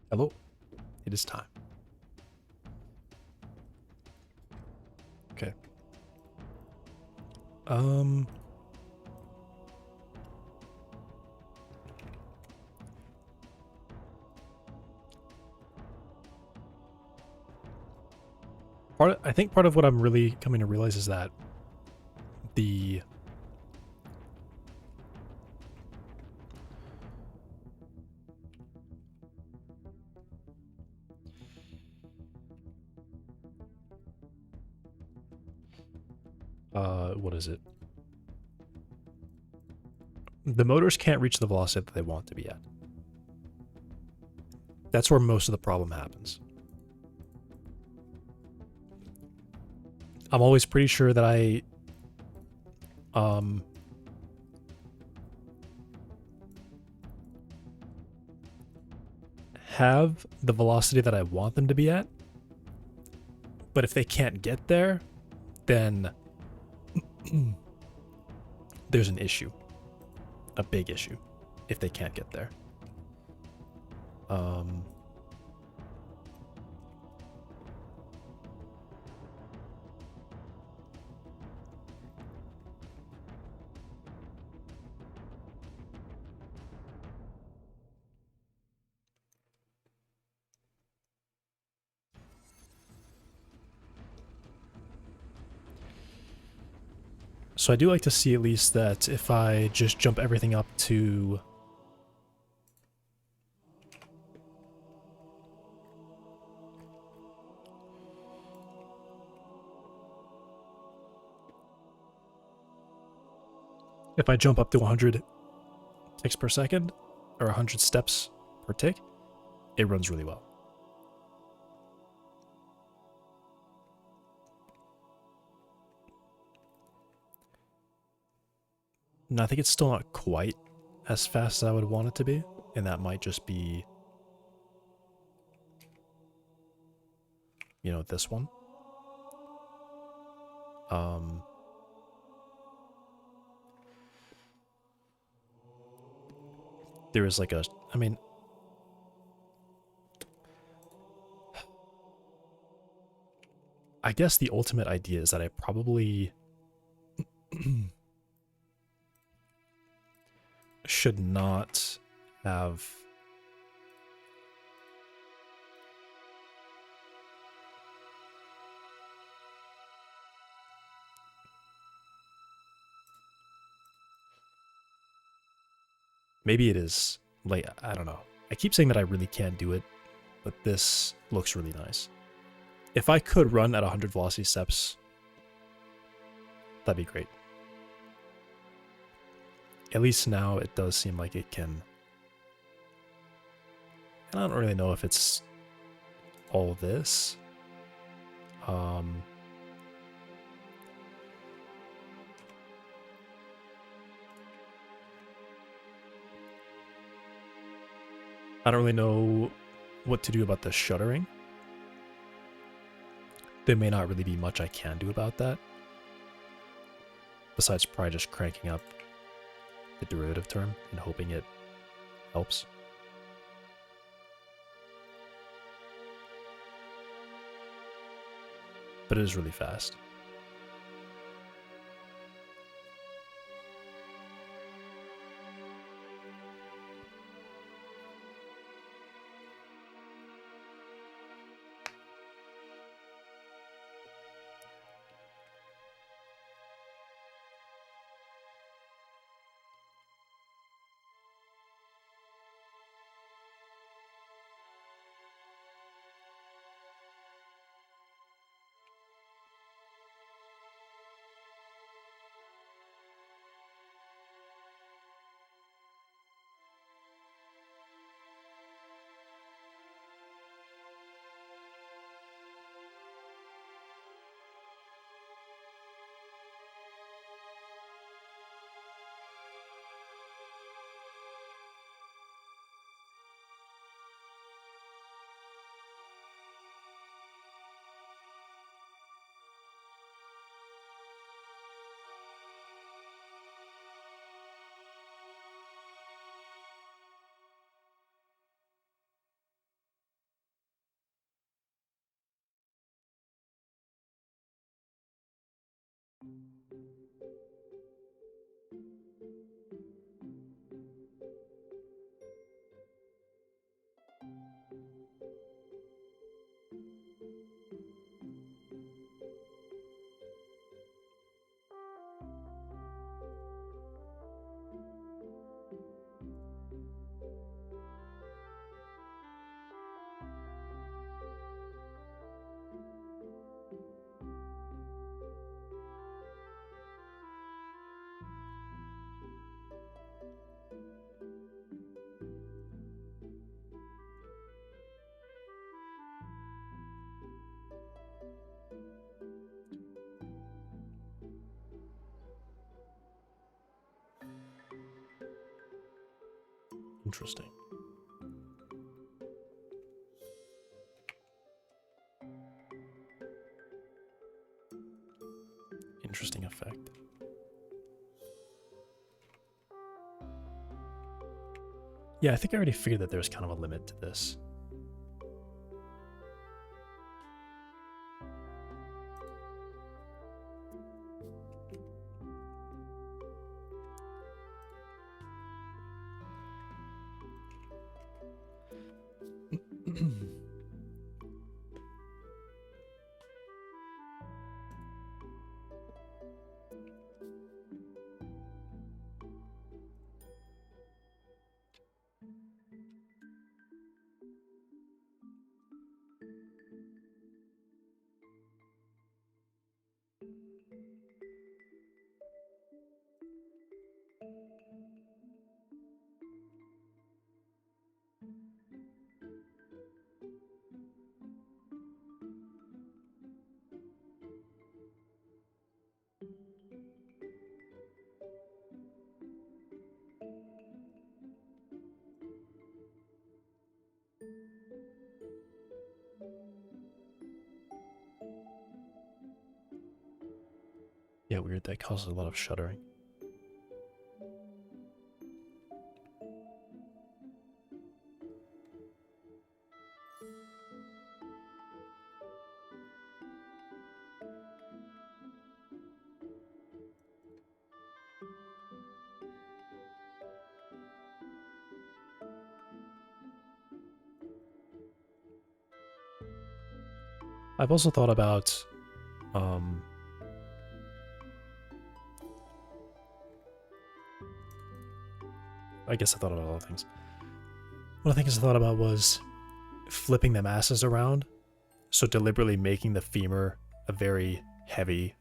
Hello, it is time. Okay. I think part of what I'm really coming to realize is that the what is it? The motors can't reach the velocity that they want to be at. That's where most of the problem happens. I'm always pretty sure that I have the velocity that I want them to be at, but if they can't get there, then there's an issue, a big issue, if they can't get there. So I do like to see at least that if I just jump everything up to if I jump up to 100 ticks per second or 100 steps per tick, it runs really well. And I think it's still not quite as fast as I would want it to be, and that might just be, you know, this one. There is like a, I mean, I guess the ultimate idea is that I probably should not have maybe it is like, I don't know. I keep saying that I really can't do it, but this looks really nice. If I could run at 100 velocity steps, that'd be great. At least now it does seem like it can. And I don't really know if it's all this. I don't really know what to do about the shuttering. There may not really be much I can do about that. Besides probably just cranking up the derivative term and hoping it helps. But it is really fast. Interesting. Interesting effect. Yeah, I think I already figured that there's kind of a limit to this. Yeah, weird. That causes a lot of shuddering. I've also thought about I guess I thought about other things. One of the things I thought about was flipping the masses around, so deliberately making the femur a very heavy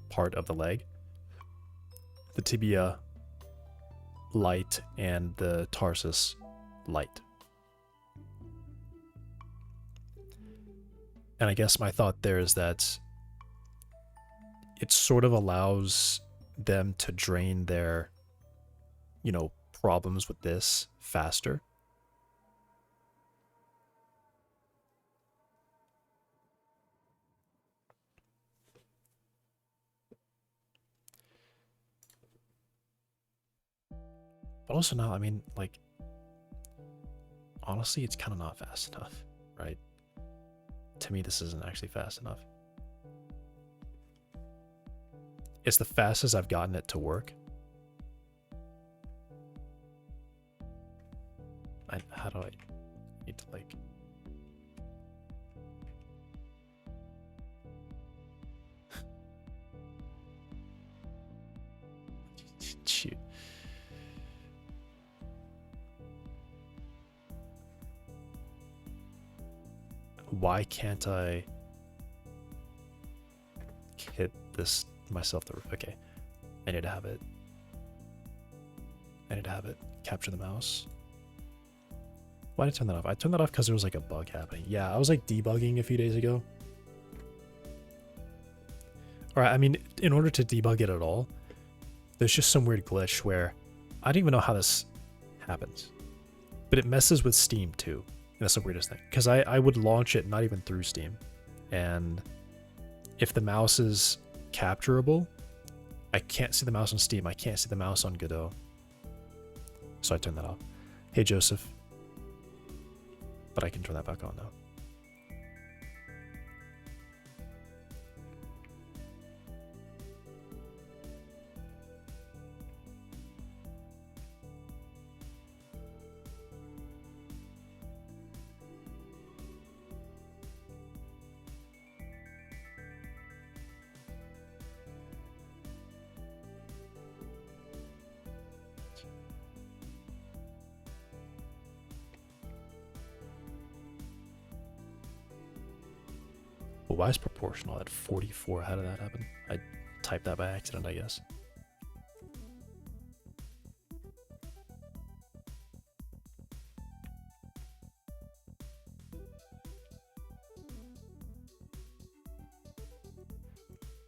part of the leg, the tibia light, and the tarsus light. And I guess my thought there is that it sort of allows them to drain their, problems with this faster. But also not, honestly, it's kind of not fast enough, right? To me, this isn't actually fast enough. It's the fastest I've gotten it to work. How do I need to, shoot. Why can't I hit this myself? Okay. I need to have it. Capture the mouse. Why did I turn that off? I turned that off because there was a bug happening. Yeah, I was debugging a few days ago. Alright, in order to debug it at all, there's just some weird glitch where I don't even know how this happens. But it messes with Steam too. And that's the weirdest thing. Because I would launch it not even through Steam. And if the mouse is capturable, I can't see the mouse on Steam. I can't see the mouse on Godot. So I turned that off. Hey, Joseph. But I can turn that back on now. Well, why is proportional at 44? How did that happen? I typed that by accident, I guess.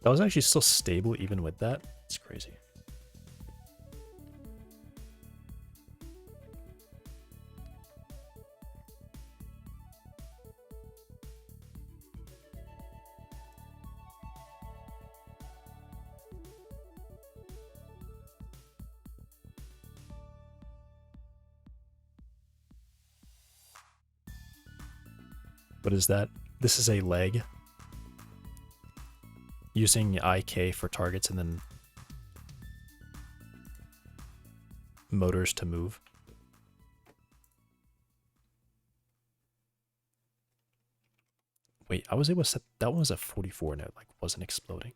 That was actually still stable even with that. It's crazy. What is that? This is a leg. Using IK for targets and then motors to move. Wait, I was able to set that one was a 44 and it like wasn't exploding.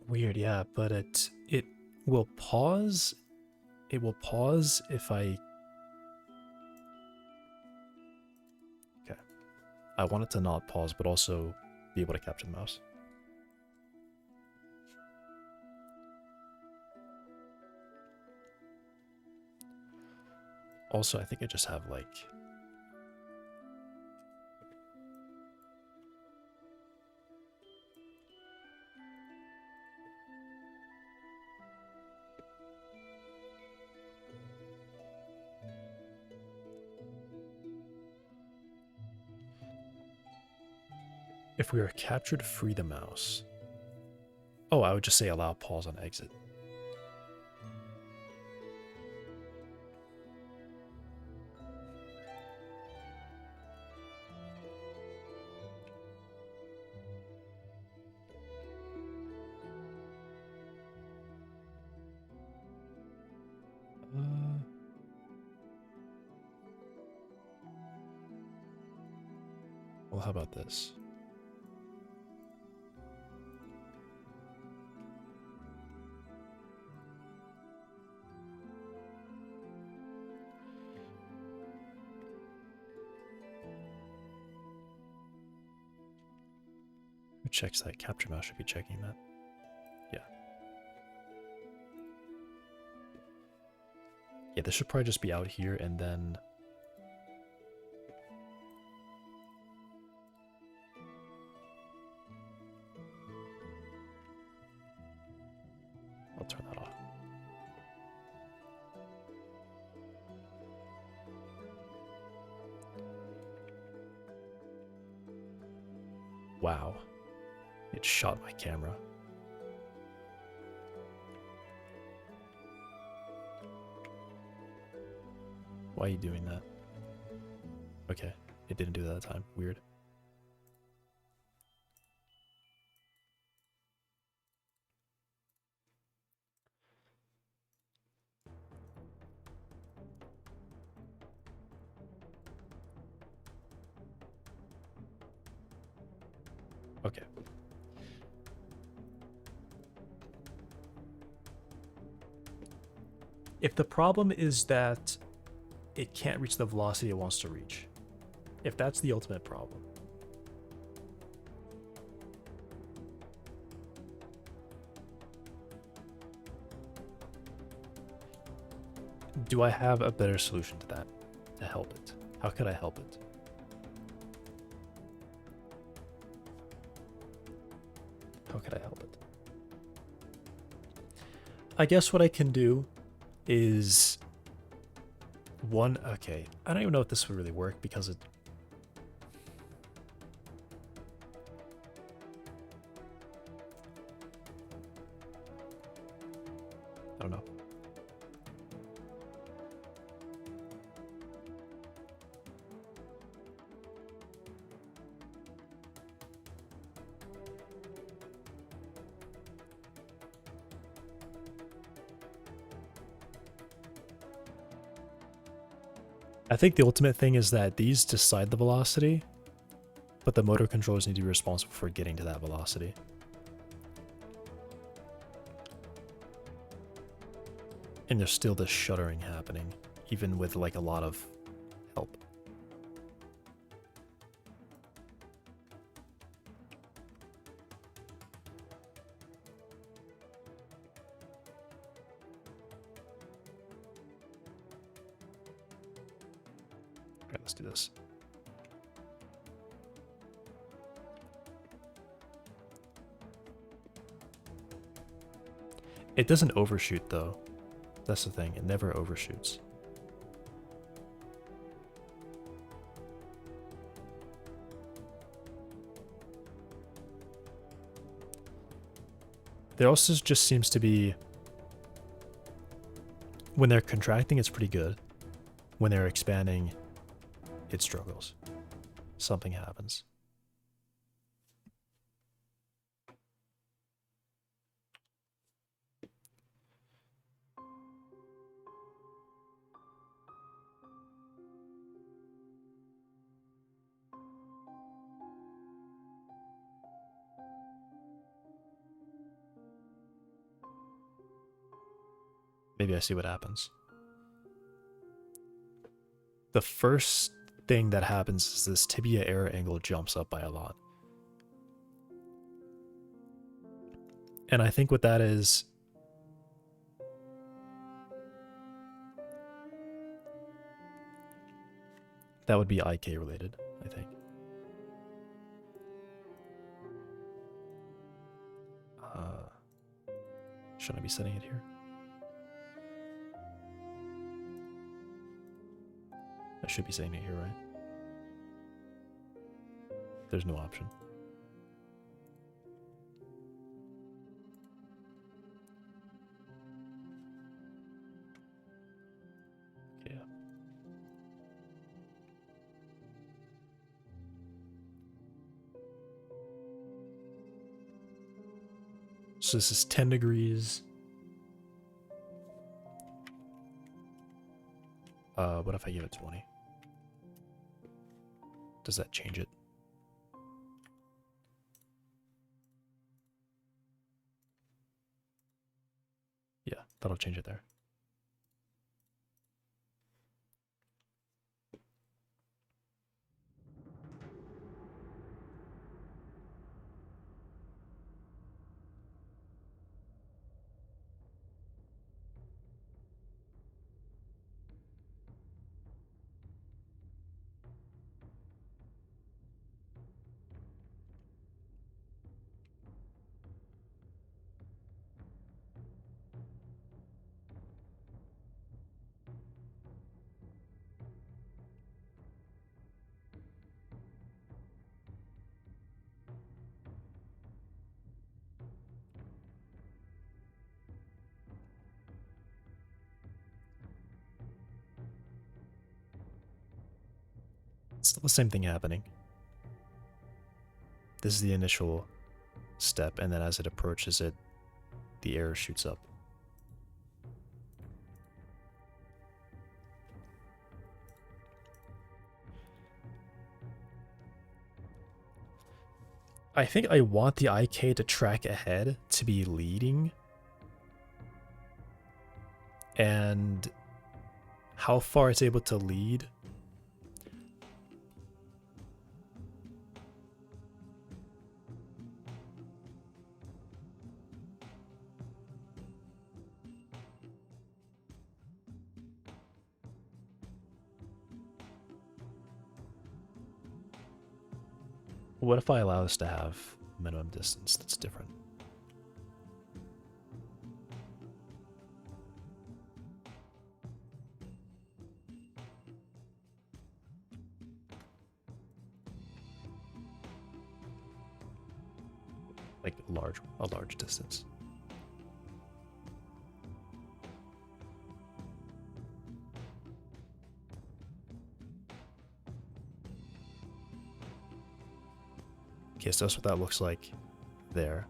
Weird, yeah, but it will pause. It will pause if I. Okay, I want it to not pause, but also be able to capture the mouse. Also, I think I just have like. If we are captured, free the mouse. Oh, I would just say allow pause on exit. Well, how about this? Who checks that? Capture mouse should be checking that. Yeah. Yeah, this should probably just be out here and then... I'll turn that off. Wow. It shot my camera. Why are you doing that? Okay, it didn't do that time. Weird. Okay. If the problem is that it can't reach the velocity it wants to reach, if that's the ultimate problem, do I have a better solution to that, to help it? How could I help it? How could I help it? I guess what I can do is one, okay, I don't even know if this would really work because it, I don't know. I think the ultimate thing is that these decide the velocity, but the motor controllers need to be responsible for getting to that velocity. And there's still this shuddering happening, even with like a lot of help. Okay, let's do this. It doesn't overshoot though. That's the thing, it never overshoots. There also just seems to be, when they're contracting, it's pretty good. When they're expanding, it struggles. Something happens. Maybe I see what happens. The first thing that happens is this tibia error angle jumps up by a lot. And I think what that is, that would be IK related, I think. Should I be setting it here? I should be setting it here, right? There's no option. Yeah. So this is 10 degrees. What if I give it 20? Does that change it? Yeah, that'll change it there. It's still the same thing happening. This is the initial step, and then as it approaches it, the error shoots up. I think I want the IK to track ahead to be leading. And how far it's able to lead. What if I allow this to have minimum distance that's different? Like a large distance. Okay, so that's what that looks like there.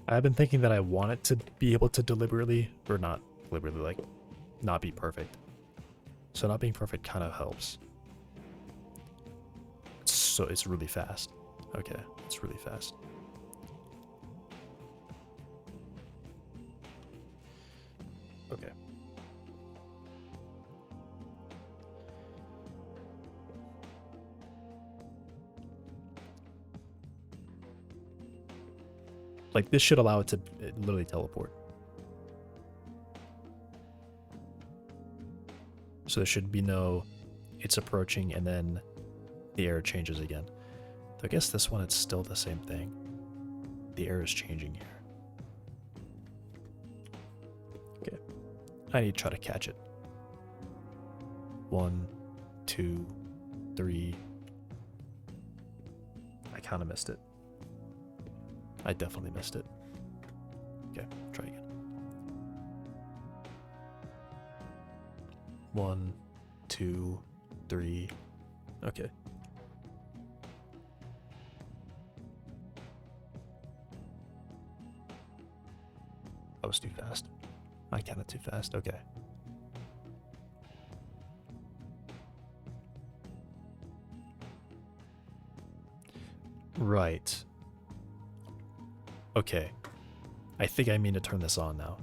I've been thinking that I want it to be able to deliberately, or not deliberately, like, not be perfect. So not being perfect kind of helps. So it's really fast. Okay, it's really fast. Okay. Like, this should allow it to literally teleport. So there should be no, it's approaching and then the error changes again. So I guess this one, it's still the same thing. The error is changing here. I need to try to catch it. 1, 2, 3. I kind of missed it. I definitely missed it. Okay, try again. 1, 2, 3. Okay. That was too fast. I counted too fast. Okay. Right. Okay. I think I mean to turn this on now.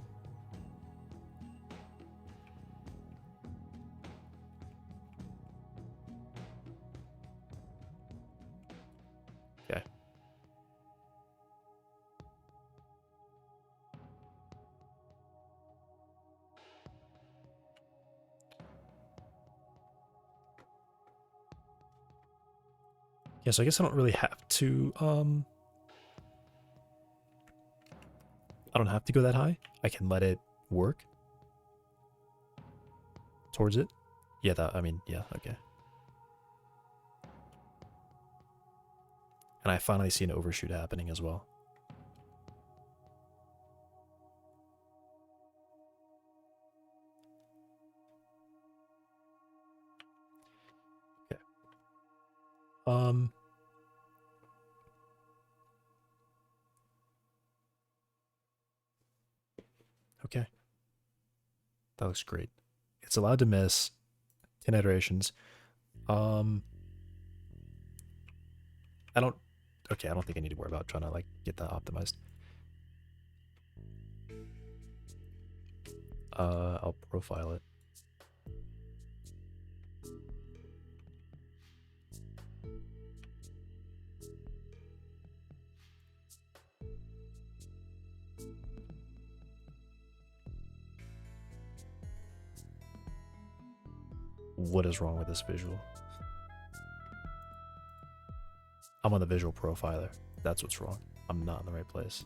Okay. Yeah, so I guess I don't really have to, I don't have to go that high. I can let it work towards it. Yeah, yeah, okay. And I finally see an overshoot happening as well. Okay. Okay. That looks great. It's allowed to miss 10 iterations. I don't think I need to worry about trying to like get that optimized. I'll profile it. What is wrong with this visual? I'm on the visual profiler. That's what's wrong. I'm not in the right place.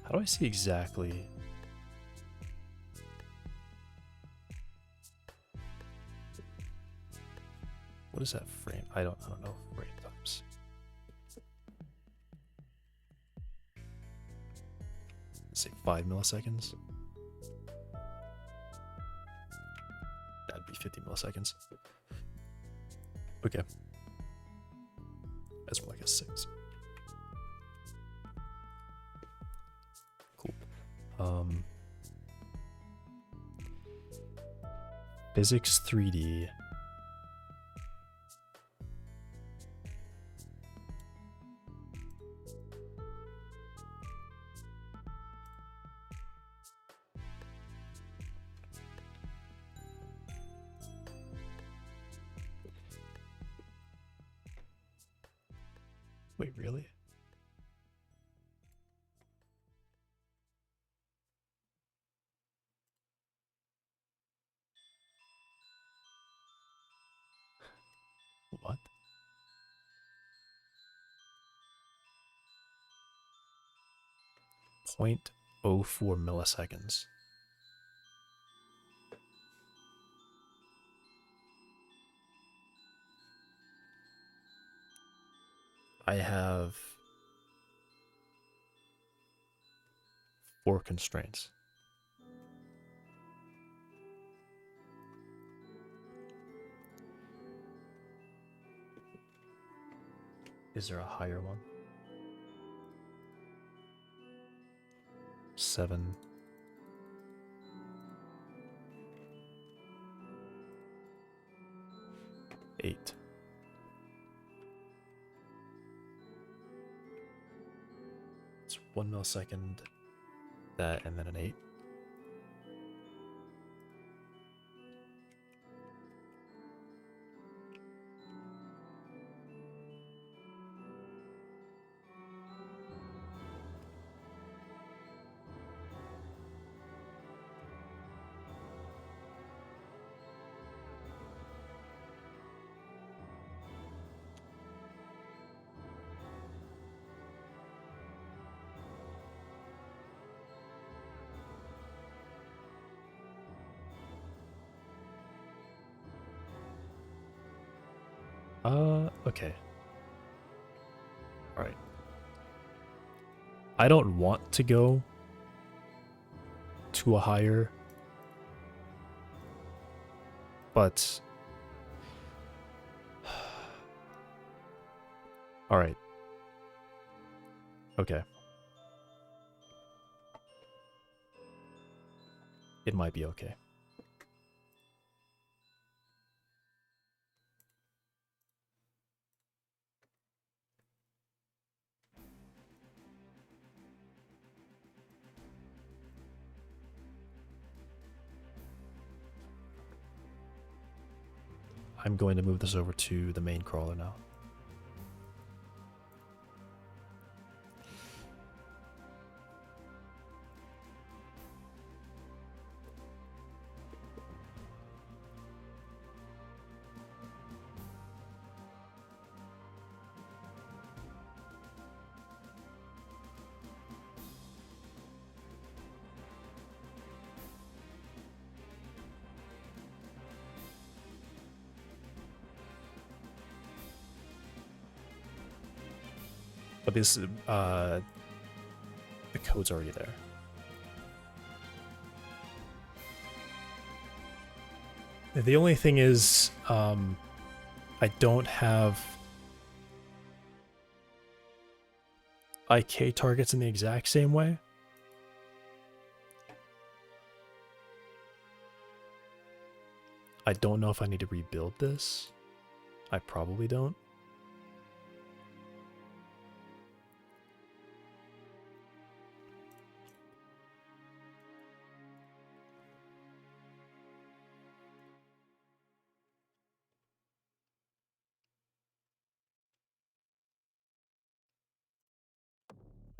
How do I see exactly? What is that frame? I don't know frame times. Let's say 5 milliseconds. That'd be 50 milliseconds. Okay. That's more like a 6. Cool. Physics 3D. Wait, really? What? .04 milliseconds. I have 4 constraints. Is there a higher one? 7. 8. It's 1 millisecond, that, and then an 8. Okay. Alright. I don't want to go to a higher, but alright. Okay. It might be okay. I'm going to move this over to the main crawler now. But this, the code's already there. The only thing is, I don't have IK targets in the exact same way. I don't know if I need to rebuild this. I probably don't.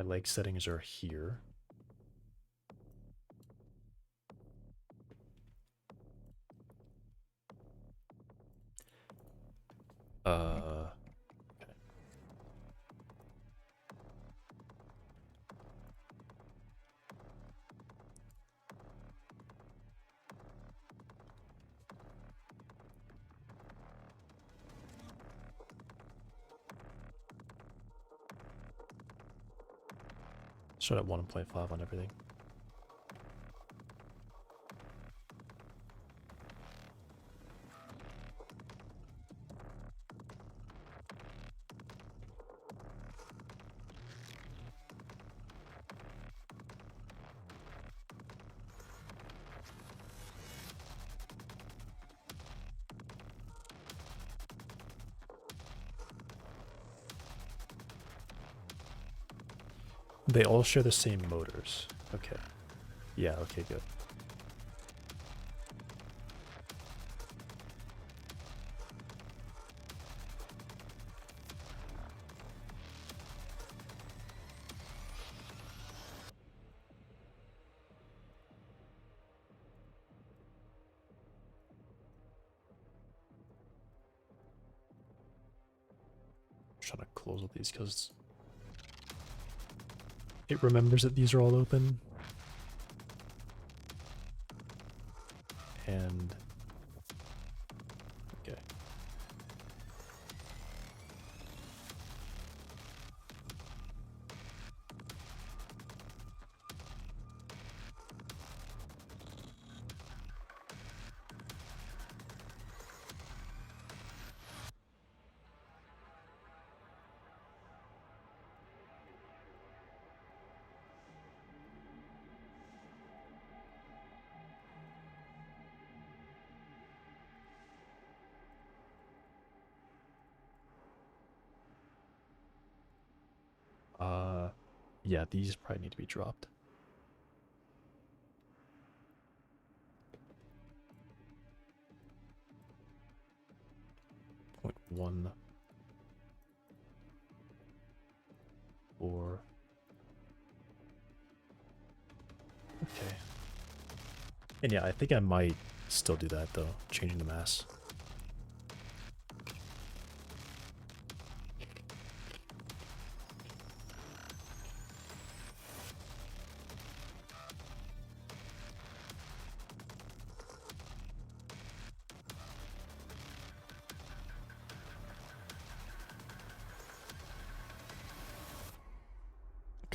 My leg settings are here. Okay. Start at 1.5 on everything. They all share the same motors. Okay. Yeah, okay, good. I'm trying to close all these because it remembers that these are all open. And okay. Yeah, these probably need to be dropped. Point 1 or okay. And yeah, I think I might still do that though, changing the mass.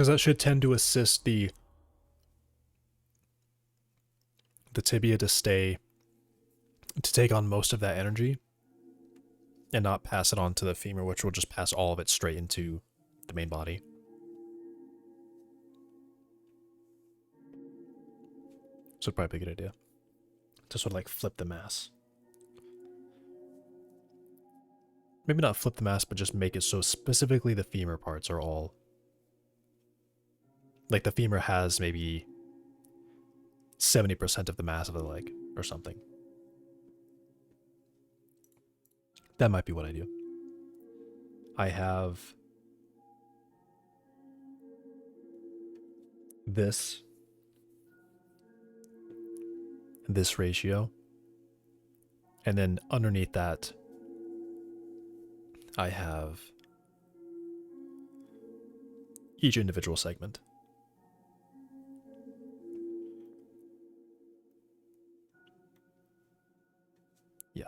Because that should tend to assist the tibia to take on most of that energy and not pass it on to the femur, which will just pass all of it straight into the main body. So it'd probably be a good idea to sort of like flip the mass. Maybe not flip the mass, but just make it so specifically the femur parts are all... Like the femur has maybe 70% of the mass of the leg or something. That might be what I do. I have this ratio, and then underneath that I have each individual segment. Yeah.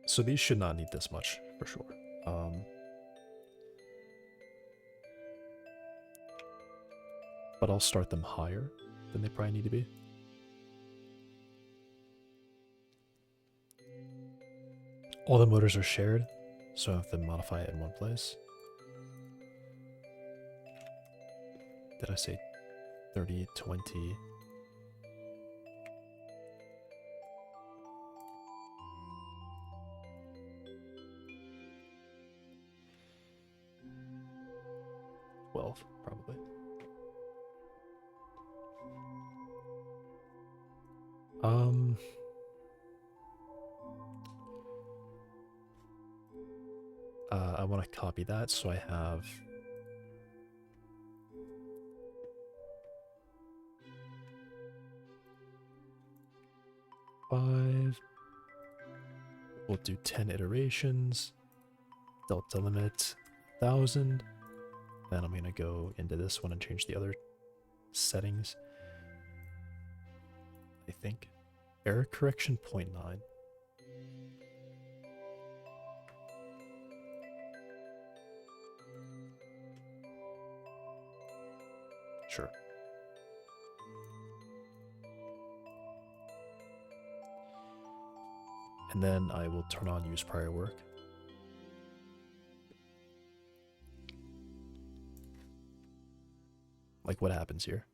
So these should not need this much for sure. But I'll start them higher than they probably need to be. All the motors are shared, so I have to modify it in one place. Did I say 30, 20? Probably. I want to copy that, so I have five. We'll do 10 iterations. Delta limit 1,000. Then I'm gonna go into this one and change the other settings. I think error correction 0.9. Sure. And then I will turn on use prior work. Like, what happens here?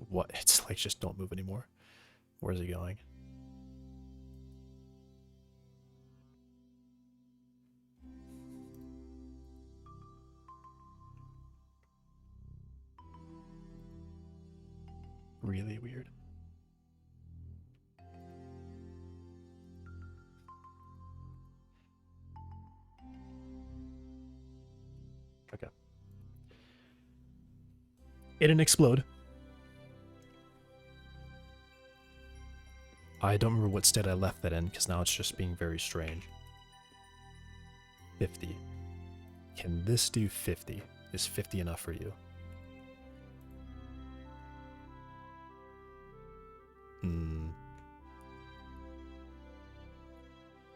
What? It's like, just don't move anymore. Where's it going? Really weird. Okay. It didn't explode. I don't remember what state I left that in, because now it's just being very strange. 50. Can this do 50? Is 50 enough for you?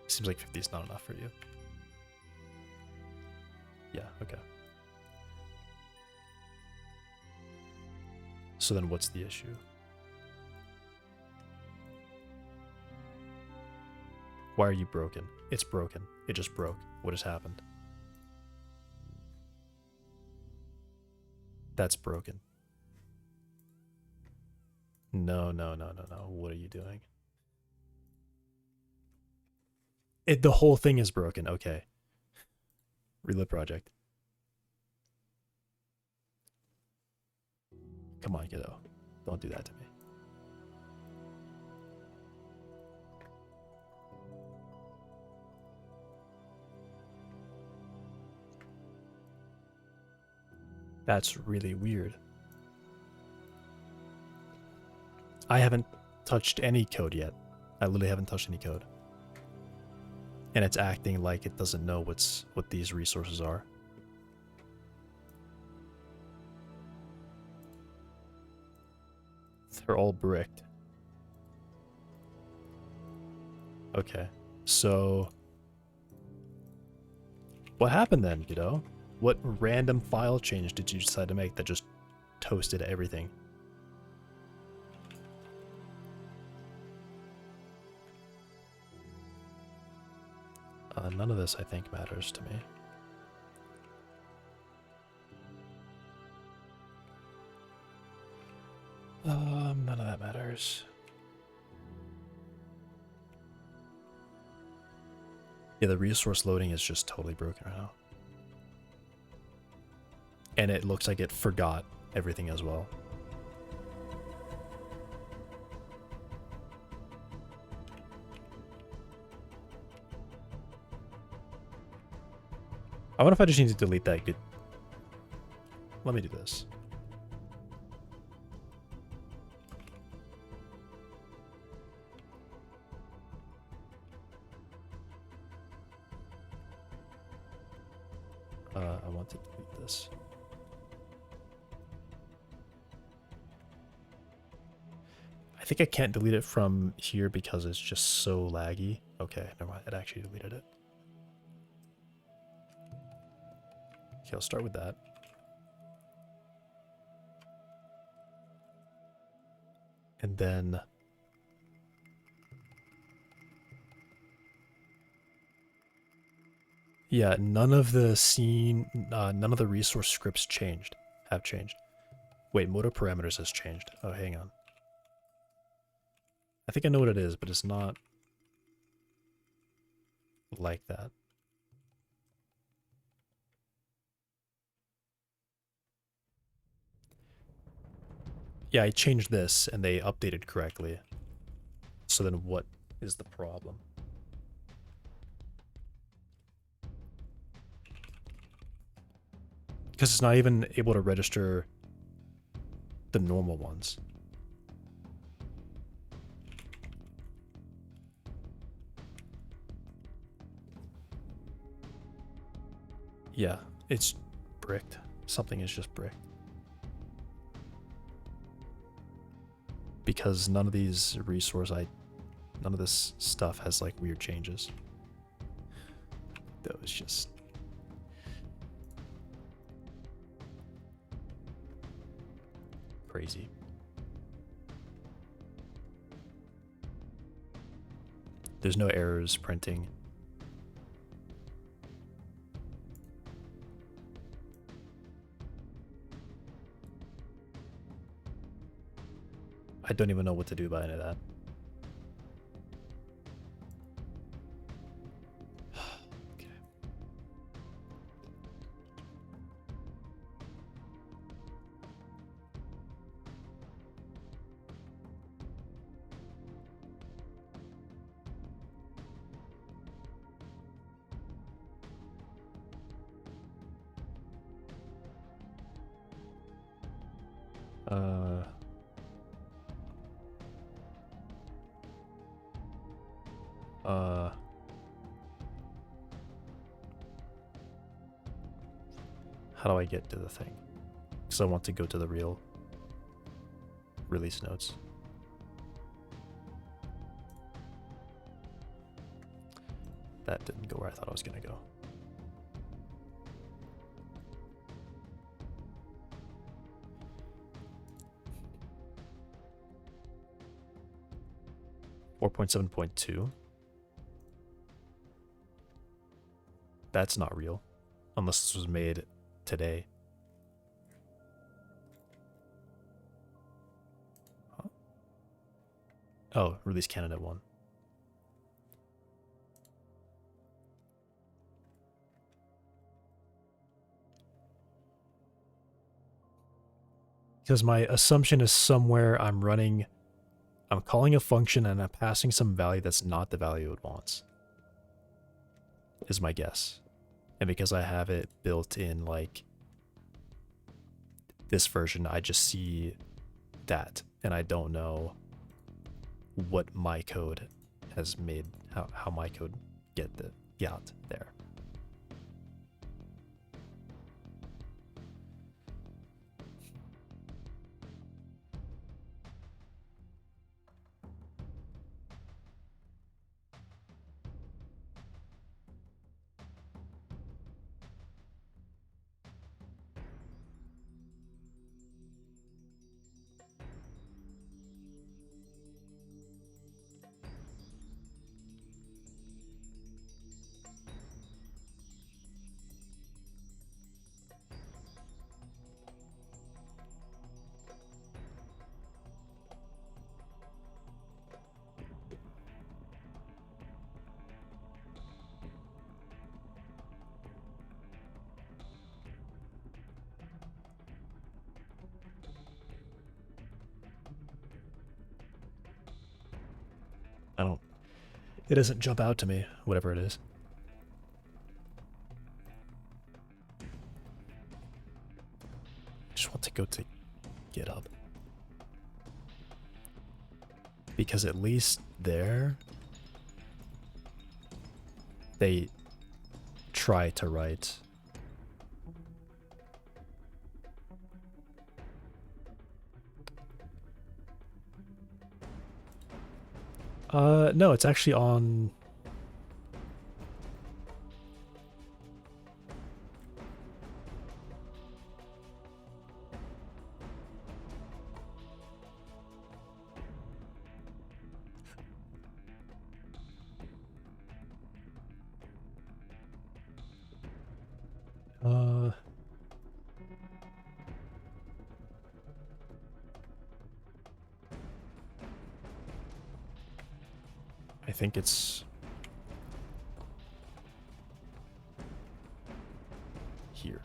Seems like 50 is not enough for you. Yeah, okay. So then what's the issue? Why are you broken? It's broken. It just broke. What has happened? That's broken. No. What are you doing? The whole thing is broken. Okay. Reload project. Come on, kiddo. Don't do that to me. That's really weird. I haven't touched any code yet. I literally haven't touched any code. And it's acting like it doesn't know what these resources are. They're all bricked. Okay, so what happened then, Godot? What random file change did you decide to make that just toasted everything? None of this, I think, matters to me. None of that matters. Yeah, the resource loading is just totally broken right now. And it looks like it forgot everything as well. I wonder if I just need to delete that. Good. Let me do this. I want to delete this. I think I can't delete it from here because it's just so laggy. Okay, never mind. It actually deleted it. Okay, I'll start with that. And then yeah, none of the resource scripts have changed. Wait, motor parameters has changed. Oh, hang on. I think I know what it is, but it's not like that. Yeah, I changed this and they updated correctly. So then what is the problem? Because it's not even able to register the normal ones. Yeah, it's bricked. Something is just bricked. Because none of these none of this stuff has like weird changes. That was just crazy. There's no errors printing. I don't even know what to do about any of that. Okay. How do I get to the thing? Because I want to go to the real release notes. That didn't go where I thought I was going to go. .7.2. That's not real. Unless this was made today. Huh? Oh, release candidate 1. Because my assumption is somewhere I'm calling a function and I'm passing some value that's not the value it wants. Is my guess. And because I have it built in like this version, I just see that and I don't know what my code has made, how my code got there. It doesn't jump out to me, whatever it is. I just want to go to GitHub. Because at least there, they try to write. No, it's actually on... I think it's here.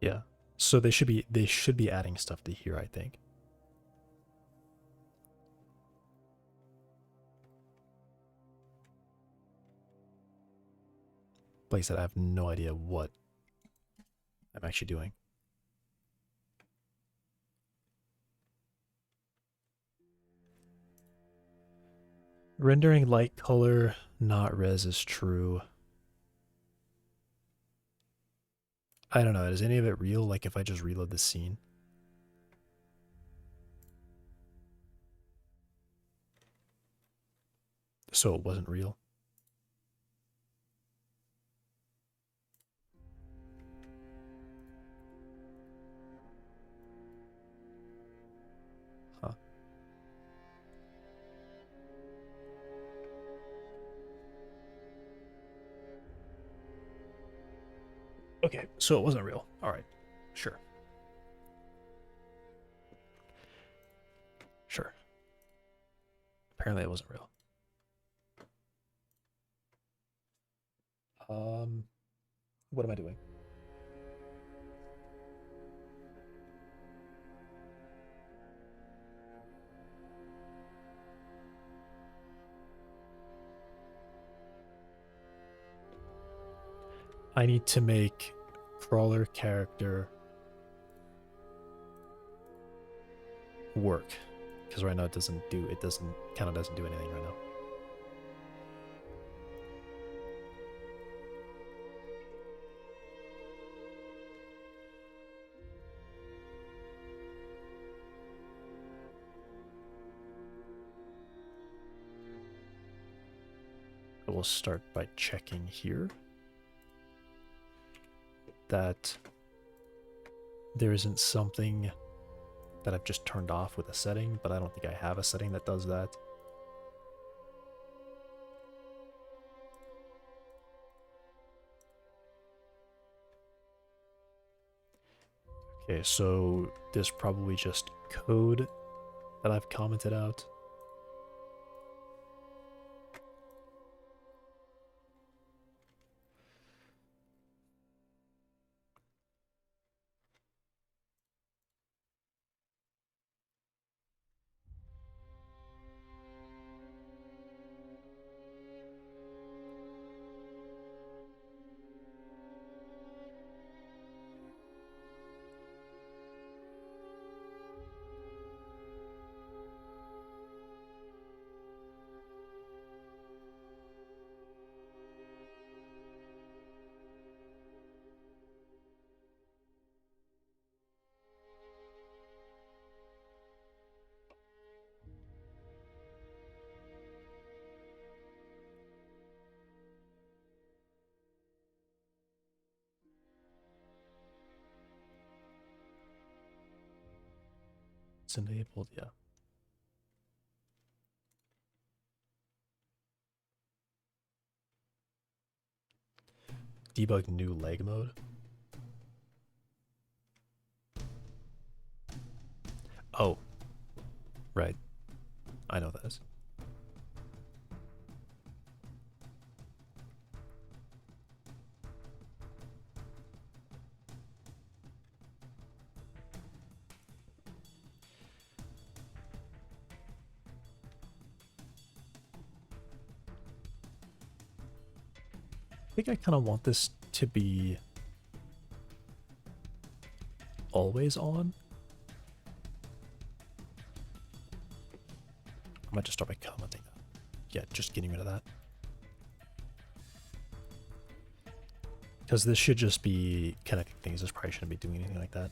Yeah. So they should be adding stuff to here, I think. Like I said, I have no idea what I'm actually doing. Rendering light color, not res is true. I don't know, is any of it real? Like if I just reload the scene? So it wasn't real? Huh. Okay, so it wasn't real. All right, sure. Sure. Apparently it wasn't real. What am I doing? I need to make crawler character work because right now it doesn't do kind of doesn't do anything right now. I will start by checking here that there isn't something that I've just turned off with a setting, but I don't think I have a setting that does that. Okay, so there's probably just code that I've commented out. It's enabled, yeah. Debug new leg mode. Oh, right. I know what that is. I think I kind of want this to be always on. I might just start by commenting that. Yeah, just getting rid of that. Because this should just be connecting things. This probably shouldn't be doing anything like that.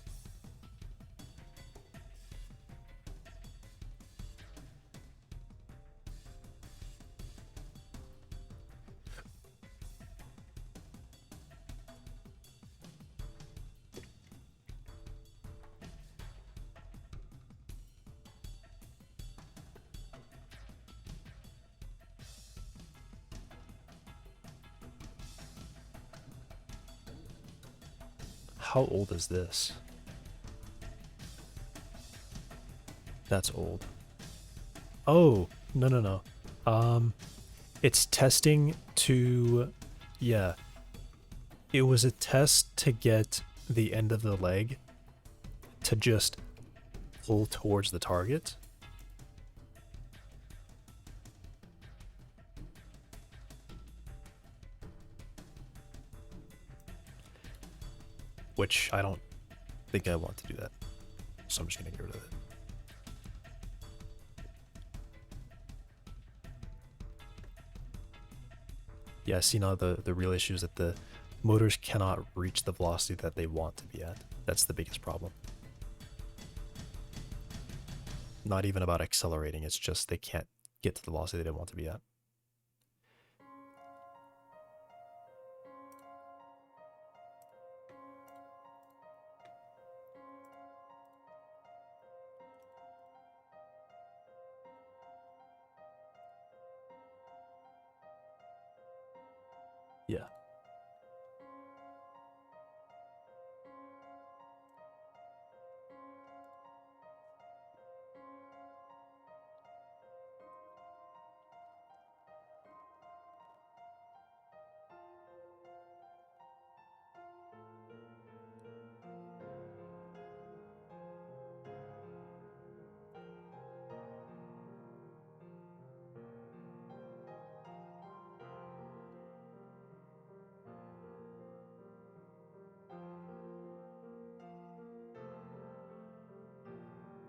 How old is this? That's old. Oh, no. It's testing to, yeah. It was a test to get the end of the leg to just pull towards the target. Which I don't think I want to do that. So I'm just gonna get rid of it. Yeah, see now the real issue is that the motors cannot reach the velocity that they want to be at. That's the biggest problem. Not even about accelerating, it's just they can't get to the velocity they want to be at. Yeah.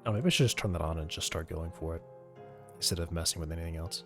Oh, maybe I should just turn that on and just start going for it instead of messing with anything else.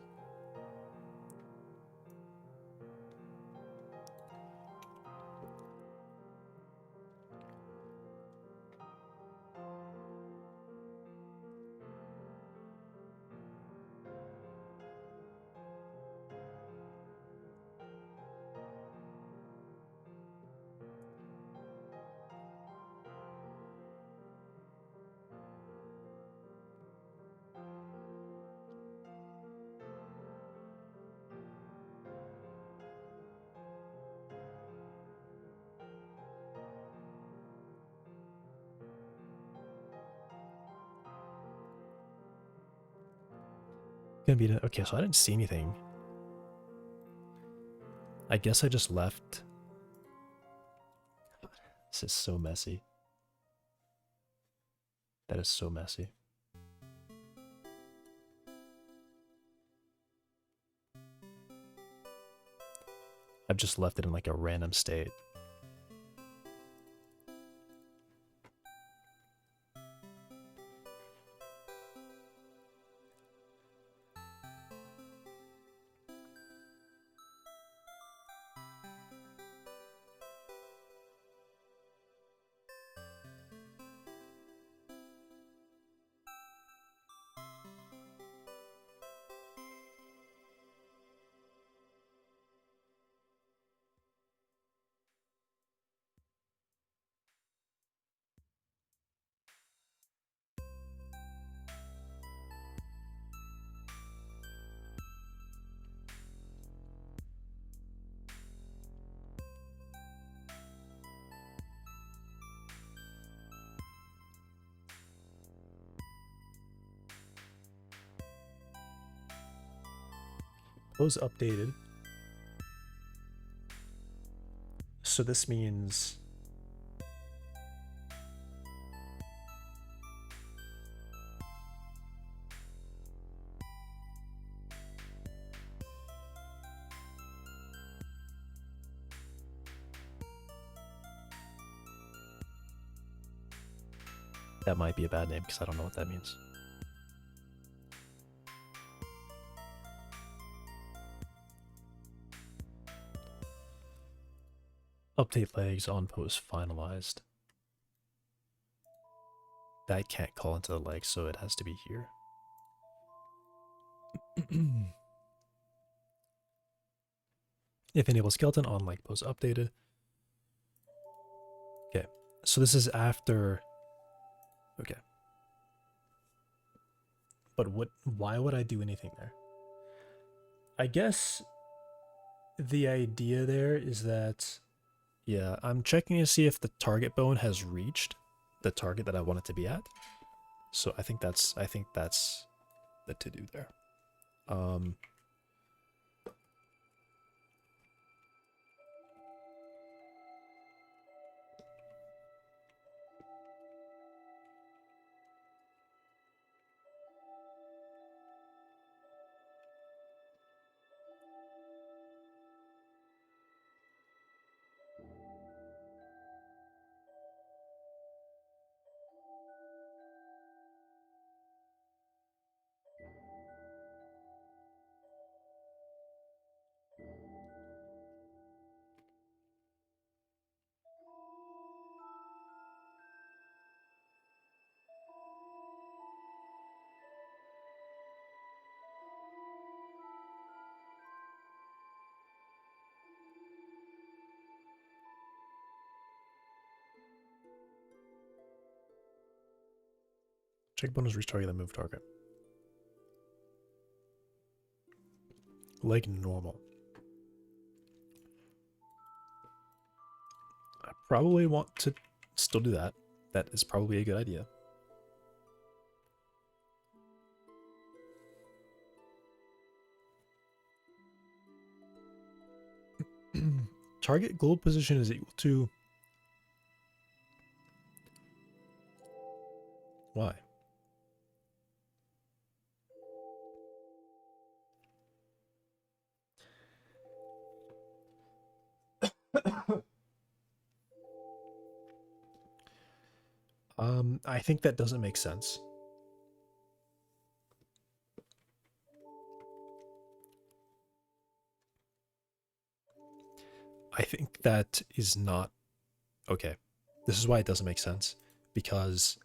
Gonna be okay, so I didn't see anything. I guess I just left. This is so messy. That is so messy. I've just left it in like a random state. Pose updated. So this means that might be a bad name because I don't know what that means. Update legs on pose finalized. That can't call into the leg, so it has to be here. If enable skeleton on leg pose updated. Okay, so this is after. Okay. But why would I do anything there? I guess the idea there is that, yeah, I'm checking to see if the target bone has reached the target that I want it to be at. So I think that's the to do there. Check bonus reach target, then move target. Leg normal. I probably want to still do that. That is probably a good idea. Target goal position is equal to... Why? I think that doesn't make sense. I think that is not okay. This is why it doesn't make sense, because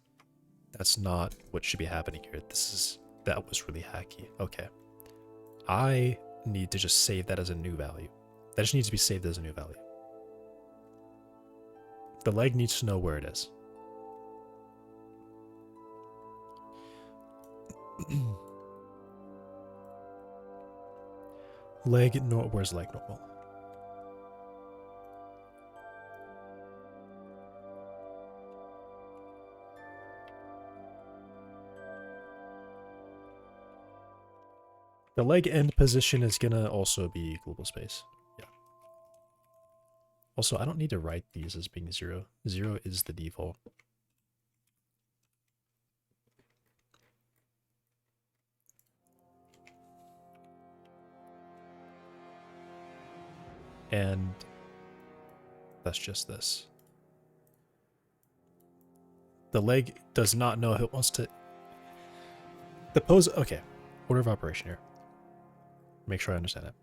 that's not what should be happening here. That was really hacky. Okay. I need to just save that as a new value. That just needs to be saved as a new value. The leg needs to know where it is. Where's leg normal? The leg end position is gonna also be global space. Yeah. Also, I don't need to write these as being 0. 0 is the default. And that's just this. The leg does not know if it wants to... The pose... Okay. Order of operation here. Make sure I understand it.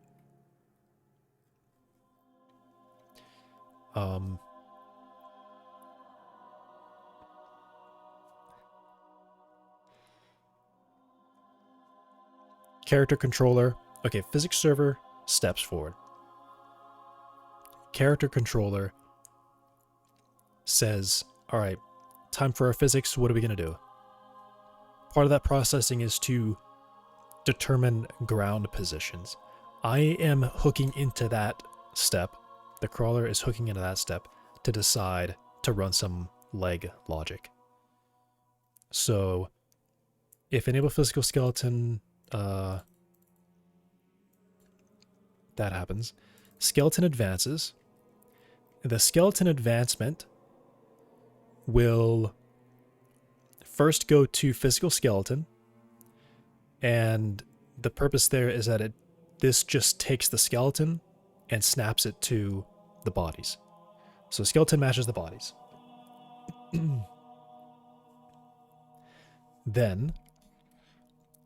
Character controller. Okay, physics server steps forward. Character controller says, all right, time for our physics. What are we going to do? Part of that processing is to determine ground positions. I am hooking into that step. The crawler is hooking into that step to decide to run some leg logic. So if enable physical skeleton that happens. Skeleton advances. The skeleton advancement will first go to physical skeleton, and the purpose there is that this just takes the skeleton and snaps it to the bodies. So skeleton matches the bodies. Then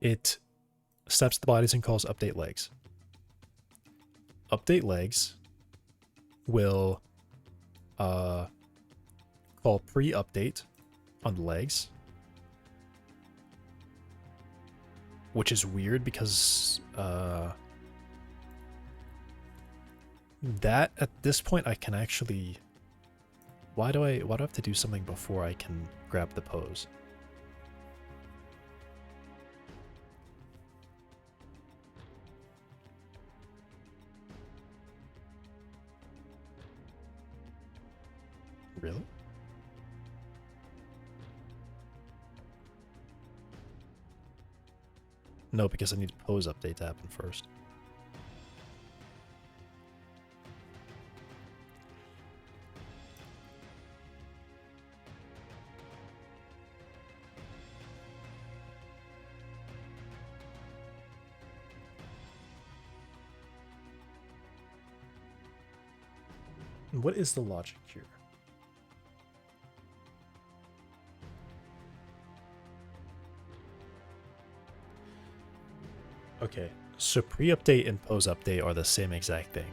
it steps the bodies and calls update legs. Update legs will call pre-update on the legs, which is weird because that at this point I can actually. Why do I have to do something before I can grab the pose? Really? No, because I need a pose update to happen first. What is the logic here? Okay, so pre-update and pose update are the same exact thing.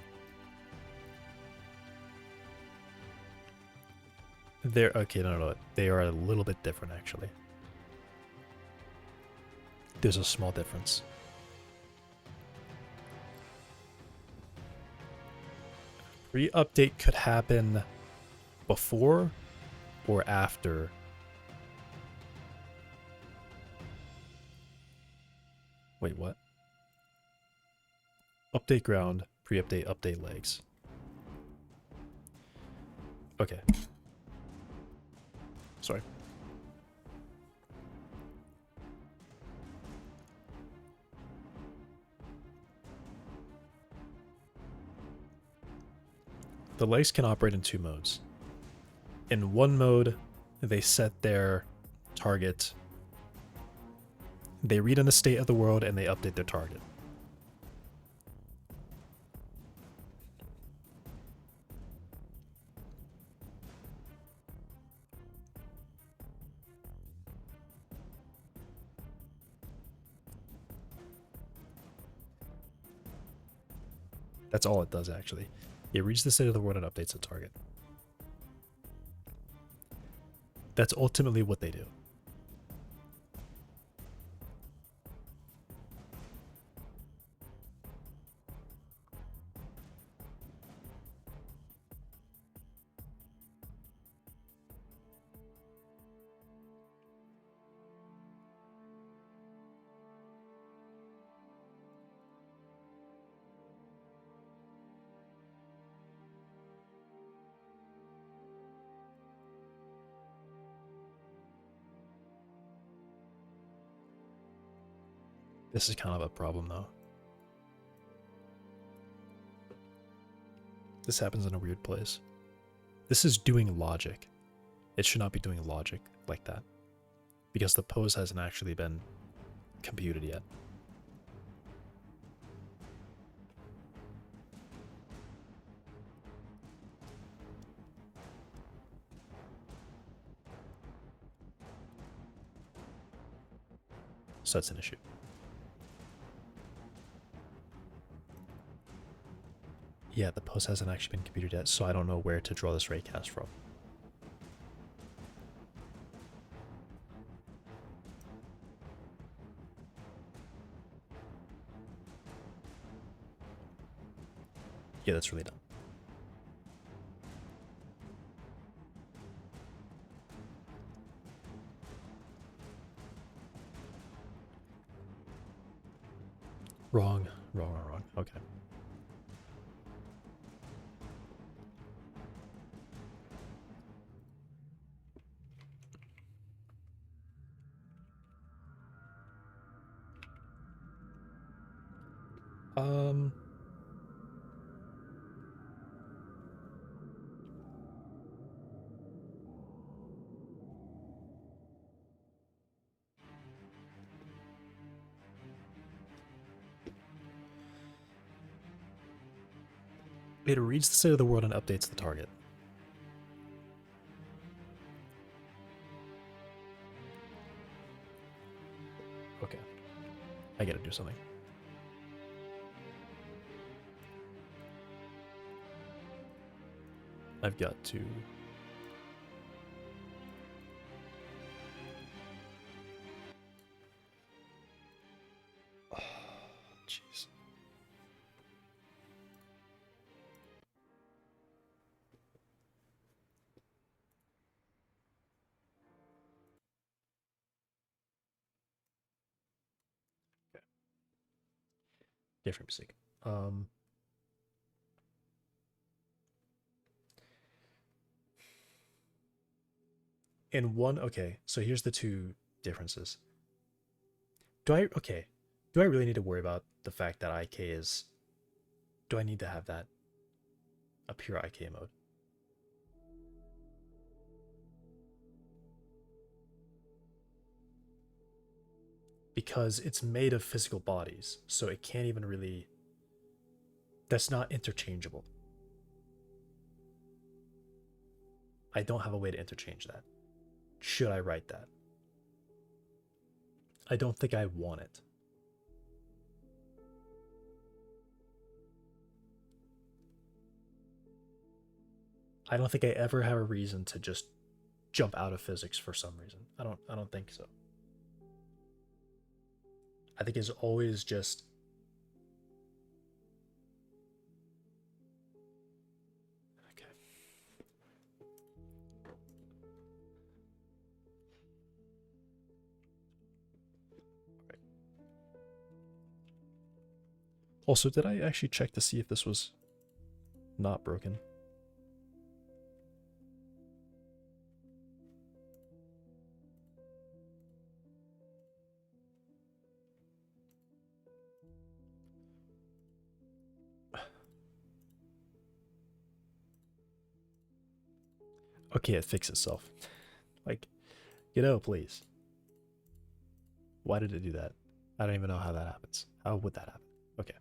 They're okay, no, they are a little bit different actually. There's a small difference. Pre-update could happen before or after. Wait, what? Update ground, pre-update, update legs. Okay. Sorry. The legs can operate in two modes. In one mode, they set their target, they read on the state of the world, and they update their target. That's all it does, actually. It reads the state of the world and updates the target. That's ultimately what they do. This is kind of a problem, though. This happens in a weird place. This is doing logic. It should not be doing logic like that, because the pose hasn't actually been computed yet. So that's an issue. Yeah, the pose hasn't actually been computed yet, so I don't know where to draw this raycast from. Yeah, that's really dumb. Wrong. Okay. It reads the state of the world and updates the target. Okay. I gotta do something. I've got to... Oh, jeez. Okay. Different music. In one, okay, so here's the two differences. Do I really need to worry about the fact that IK is, do I need to have that a pure IK mode? Because it's made of physical bodies, so it can't even really, that's not interchangeable. I don't have a way to interchange that. Should I write that? I don't think I want it. I don't think I ever have a reason to just jump out of physics for some reason. I don't think so. I think it's always just okay. Right. Also, did I actually check to see if this was not broken? Okay, it fixed itself. Like, Godot, please. Why did it do that? I don't even know how that happens. How would that happen? Okay.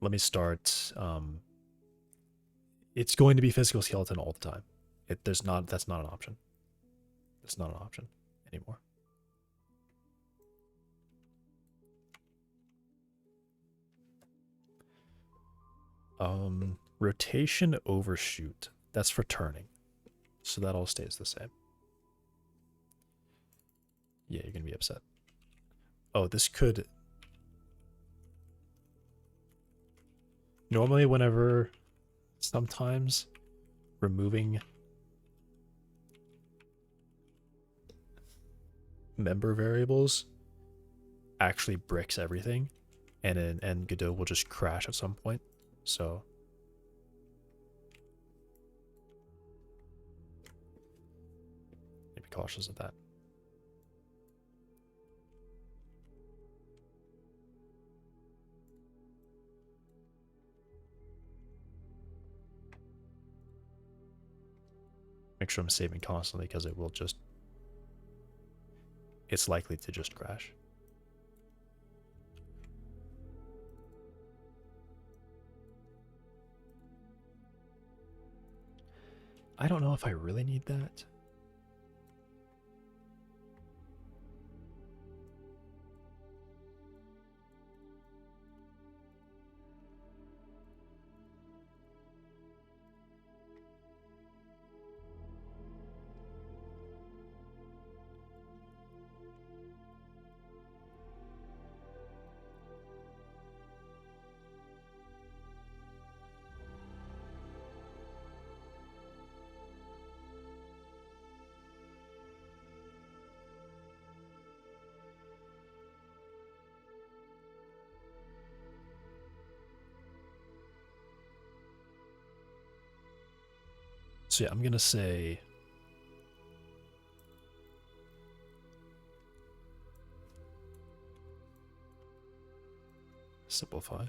Let me start. It's going to be physical skeleton all the time. That's not an option. That's not an option anymore. Rotation overshoot. That's for turning. So that all stays the same. Yeah, you're gonna be upset. Oh, this could... Normally, whenever... Sometimes removing member variables actually bricks everything, and Godot will just crash at some point. So be cautious of that. Make sure I'm saving constantly because it will just... It's likely to just crash. I don't know if I really need that. So yeah, I'm gonna say simplify.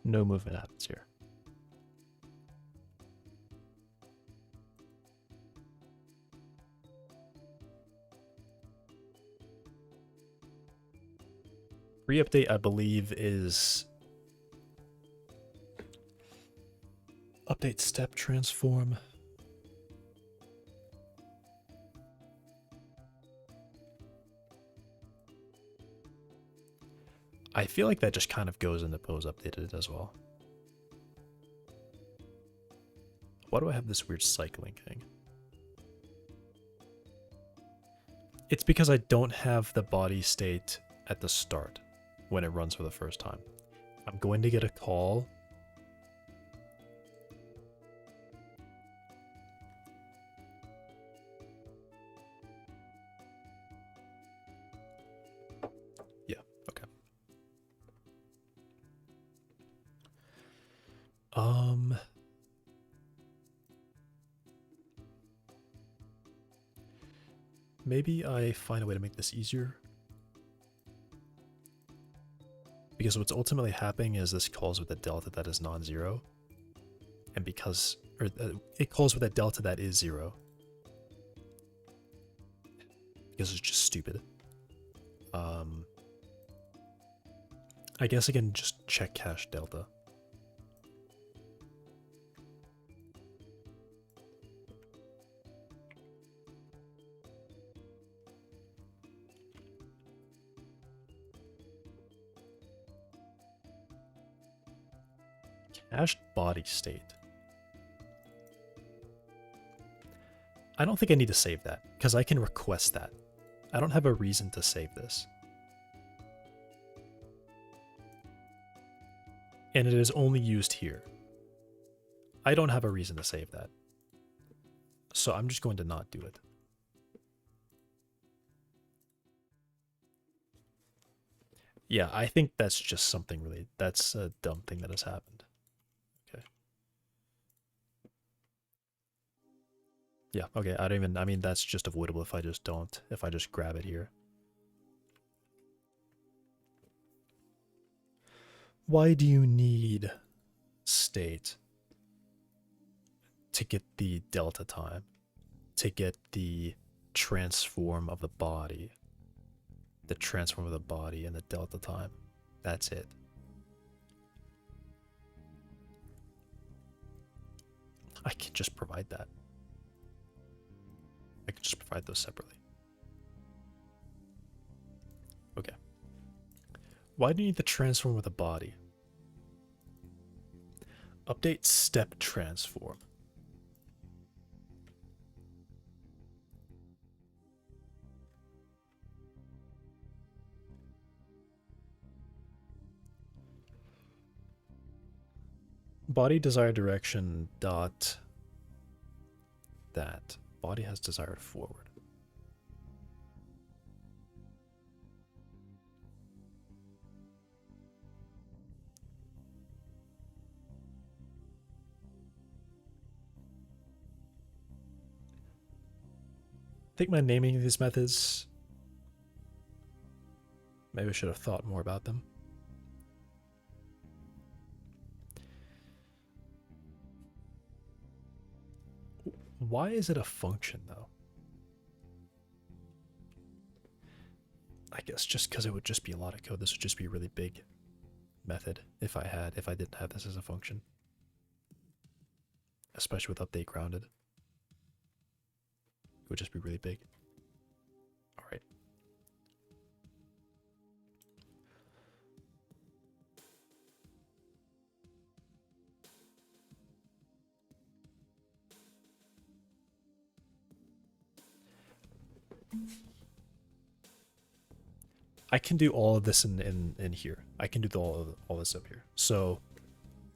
No movement happens here. Re-update, I believe, is update step transform. I feel like that just kind of goes into pose updated as well. Why do I have this weird cycling thing? It's because I don't have the body state at the start when it runs for the first time. I'm going to get a call. Yeah, okay. Maybe I find a way to make this easier. Because what's ultimately happening is this calls with a delta that is non-zero. And because, it calls with a delta that is 0. Because it's just stupid. I guess I can just check cache delta. Cached body state. I don't think I need to save that, because I can request that. I don't have a reason to save this. And it is only used here. I don't have a reason to save that. So I'm just going to not do it. Yeah, I think that's just something really, that's a dumb thing that has happened. Okay. Yeah, okay, I don't even, I mean, that's just avoidable if I just don't, if I just grab it here. Why do you need state to get the delta time, to get the transform of the body, and the delta time? That's it. I can just provide that. I can just provide those separately. Okay. Why do you need the transform with a body? Update step transform. Body desired direction dot that. Body has desired forward. I think my naming of these methods, maybe I should have thought more about them. Why is it a function though? I guess just because it would just be a lot of code. This would just be a really big method if I didn't have this as a function. Especially with update grounded. It would just be really big. Alright. I can do all of this in here. I can do all this up here. So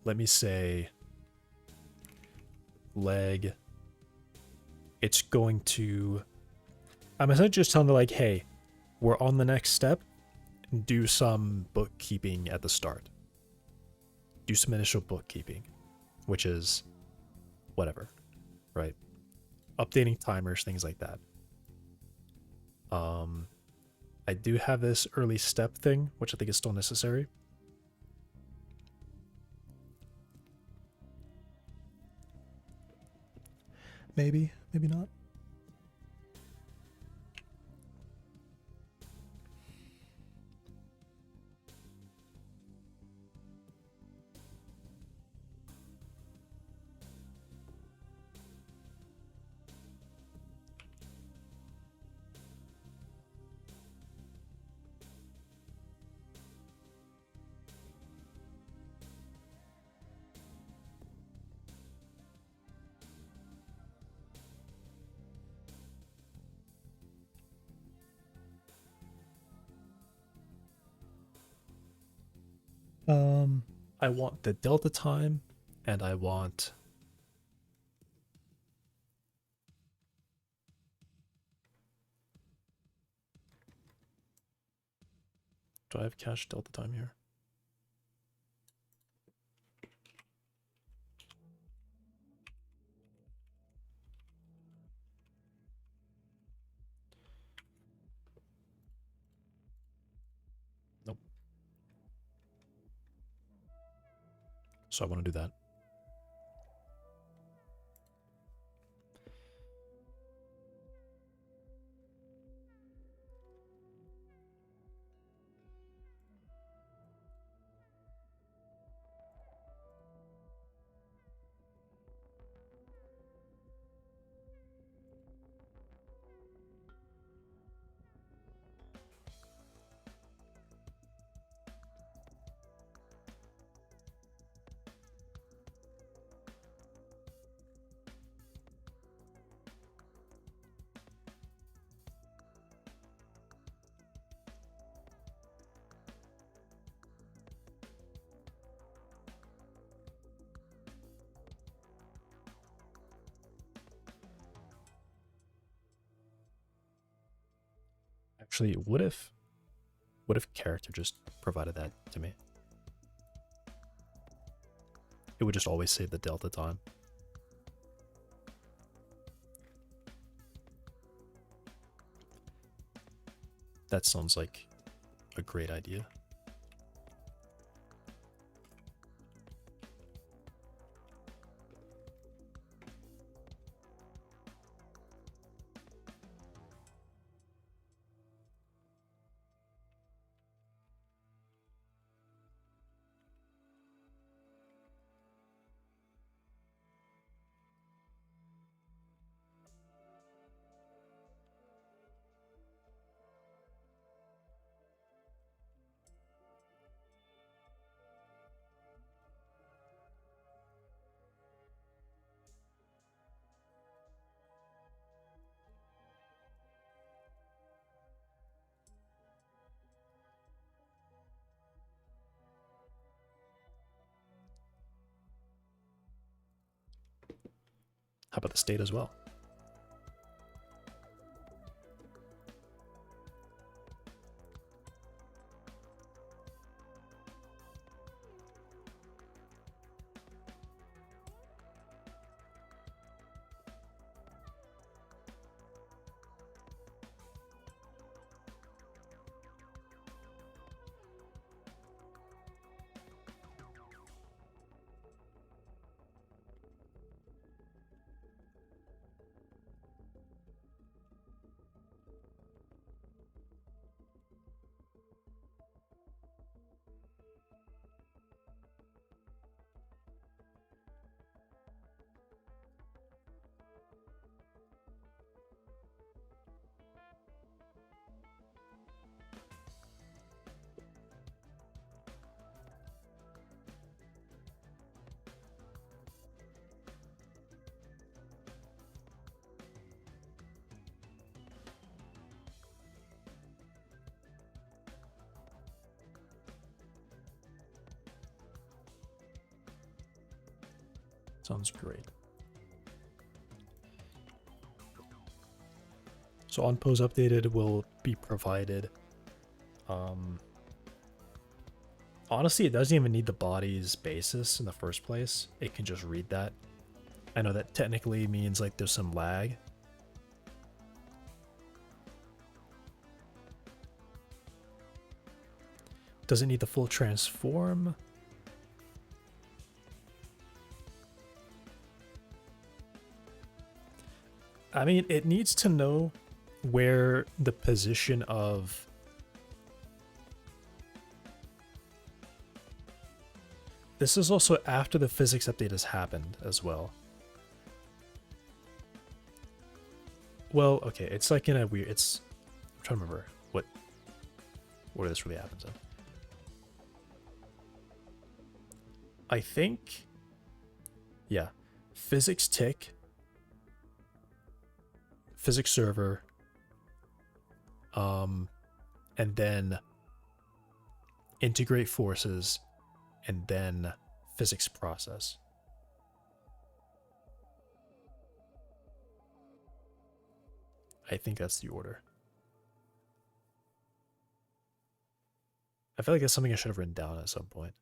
let me say leg. It's going to, I'm essentially just telling it like, hey, we're on the next step. Do some bookkeeping at the start. Do some initial bookkeeping, which is whatever, right? Updating timers, things like that. I do have this early step thing, which I think is still necessary. maybe, maybe not. I want the delta time, and I want do I have cache delta time here? Nope. So I want to do that. Actually, what if character just provided that to me? It would just always save the delta time. That sounds like a great idea. How about the state as well? Sounds great. So on pose updated will be provided. Honestly, it doesn't even need the body's basis in the first place. It can just read that. I know that technically means like there's some lag. Does it need the full transform? I mean, it needs to know where the position of... This is also after the physics update has happened as well. Well, okay, it's like in a weird... I'm trying to remember where this really happens in. I think... Yeah. Physics tick. Physics server. And then integrate forces, and then physics process. I think that's the order. I feel like that's something I should have written down at some point.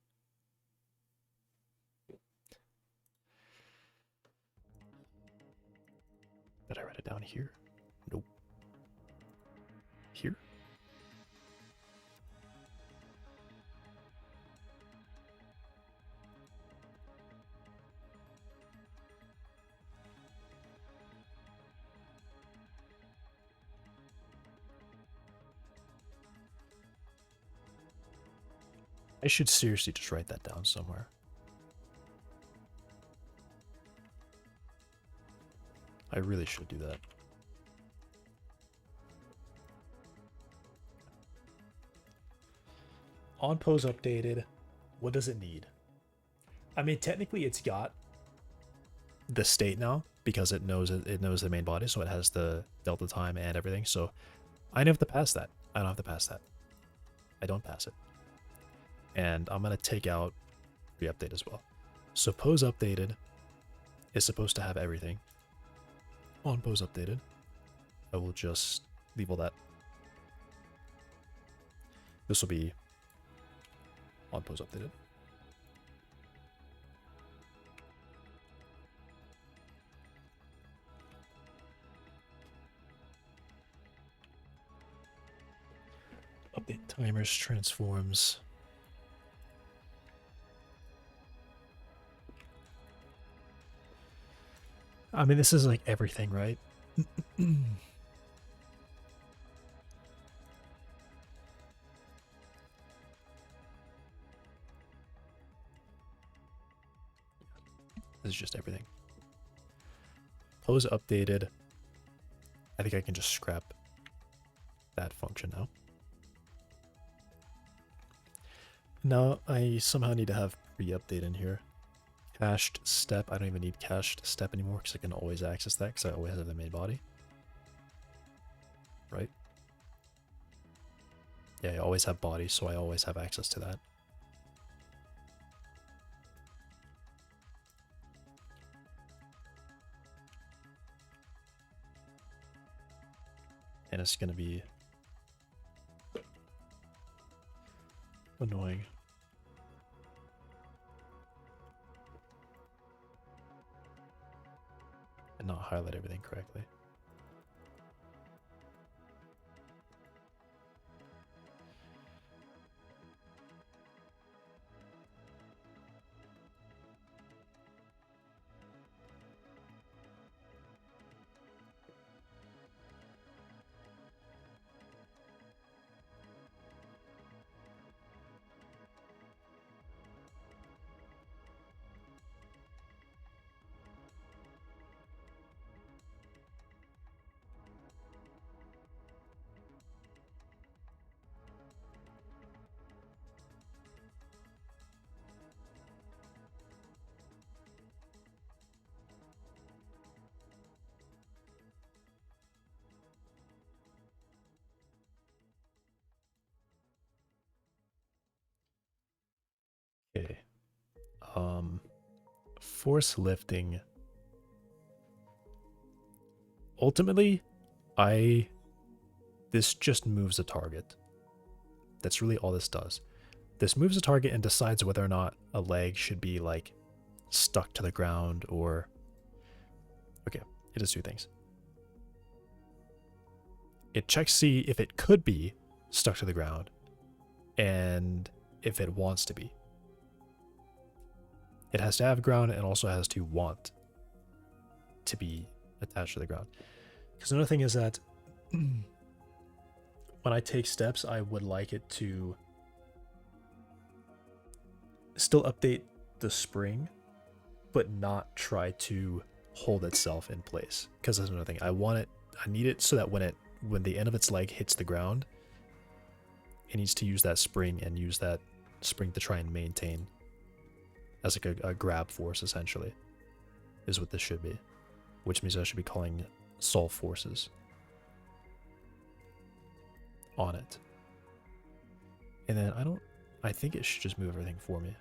Did I write it down here? Nope. Here? I should seriously just write that down somewhere. I really should do that. On pose updated. What does it need? I mean, technically it's got the state now because it knows the main body, so it has the delta time and everything. So I don't have to pass that. I don't have to pass that. I don't pass it. And I'm gonna take out the update as well. So pose updated is supposed to have everything. On pose updated, I will just leave all that. This will be on pose updated. Update timers, transforms. I mean, this is like everything, right? This is just everything. Pose updated. I think I can just scrap that function now. Now I somehow need to have pre-update in here. Cached step. I don't even need cached step anymore because I can always access that because I always have the main body. Right? Yeah, I always have body, so I always have access to that. And it's gonna be annoying. And not highlight everything correctly. Okay. Force lifting. Ultimately, this just moves a target. That's really all this does. This moves a target and decides whether or not a leg should be like stuck to the ground or... Okay, it does two things. It checks see if it could be stuck to the ground and if it wants to be. It has to have ground and also has to want to be attached to the ground. Because another thing is that when I take steps, I would like it to still update the spring, but not try to hold itself in place. Because that's another thing. I need it so that when the end of its leg hits the ground, it needs to use that spring and use that spring to try and maintain as like a grab force, essentially, is what this should be. Which means I should be calling Sol forces on it. And then I think it should just move everything for me.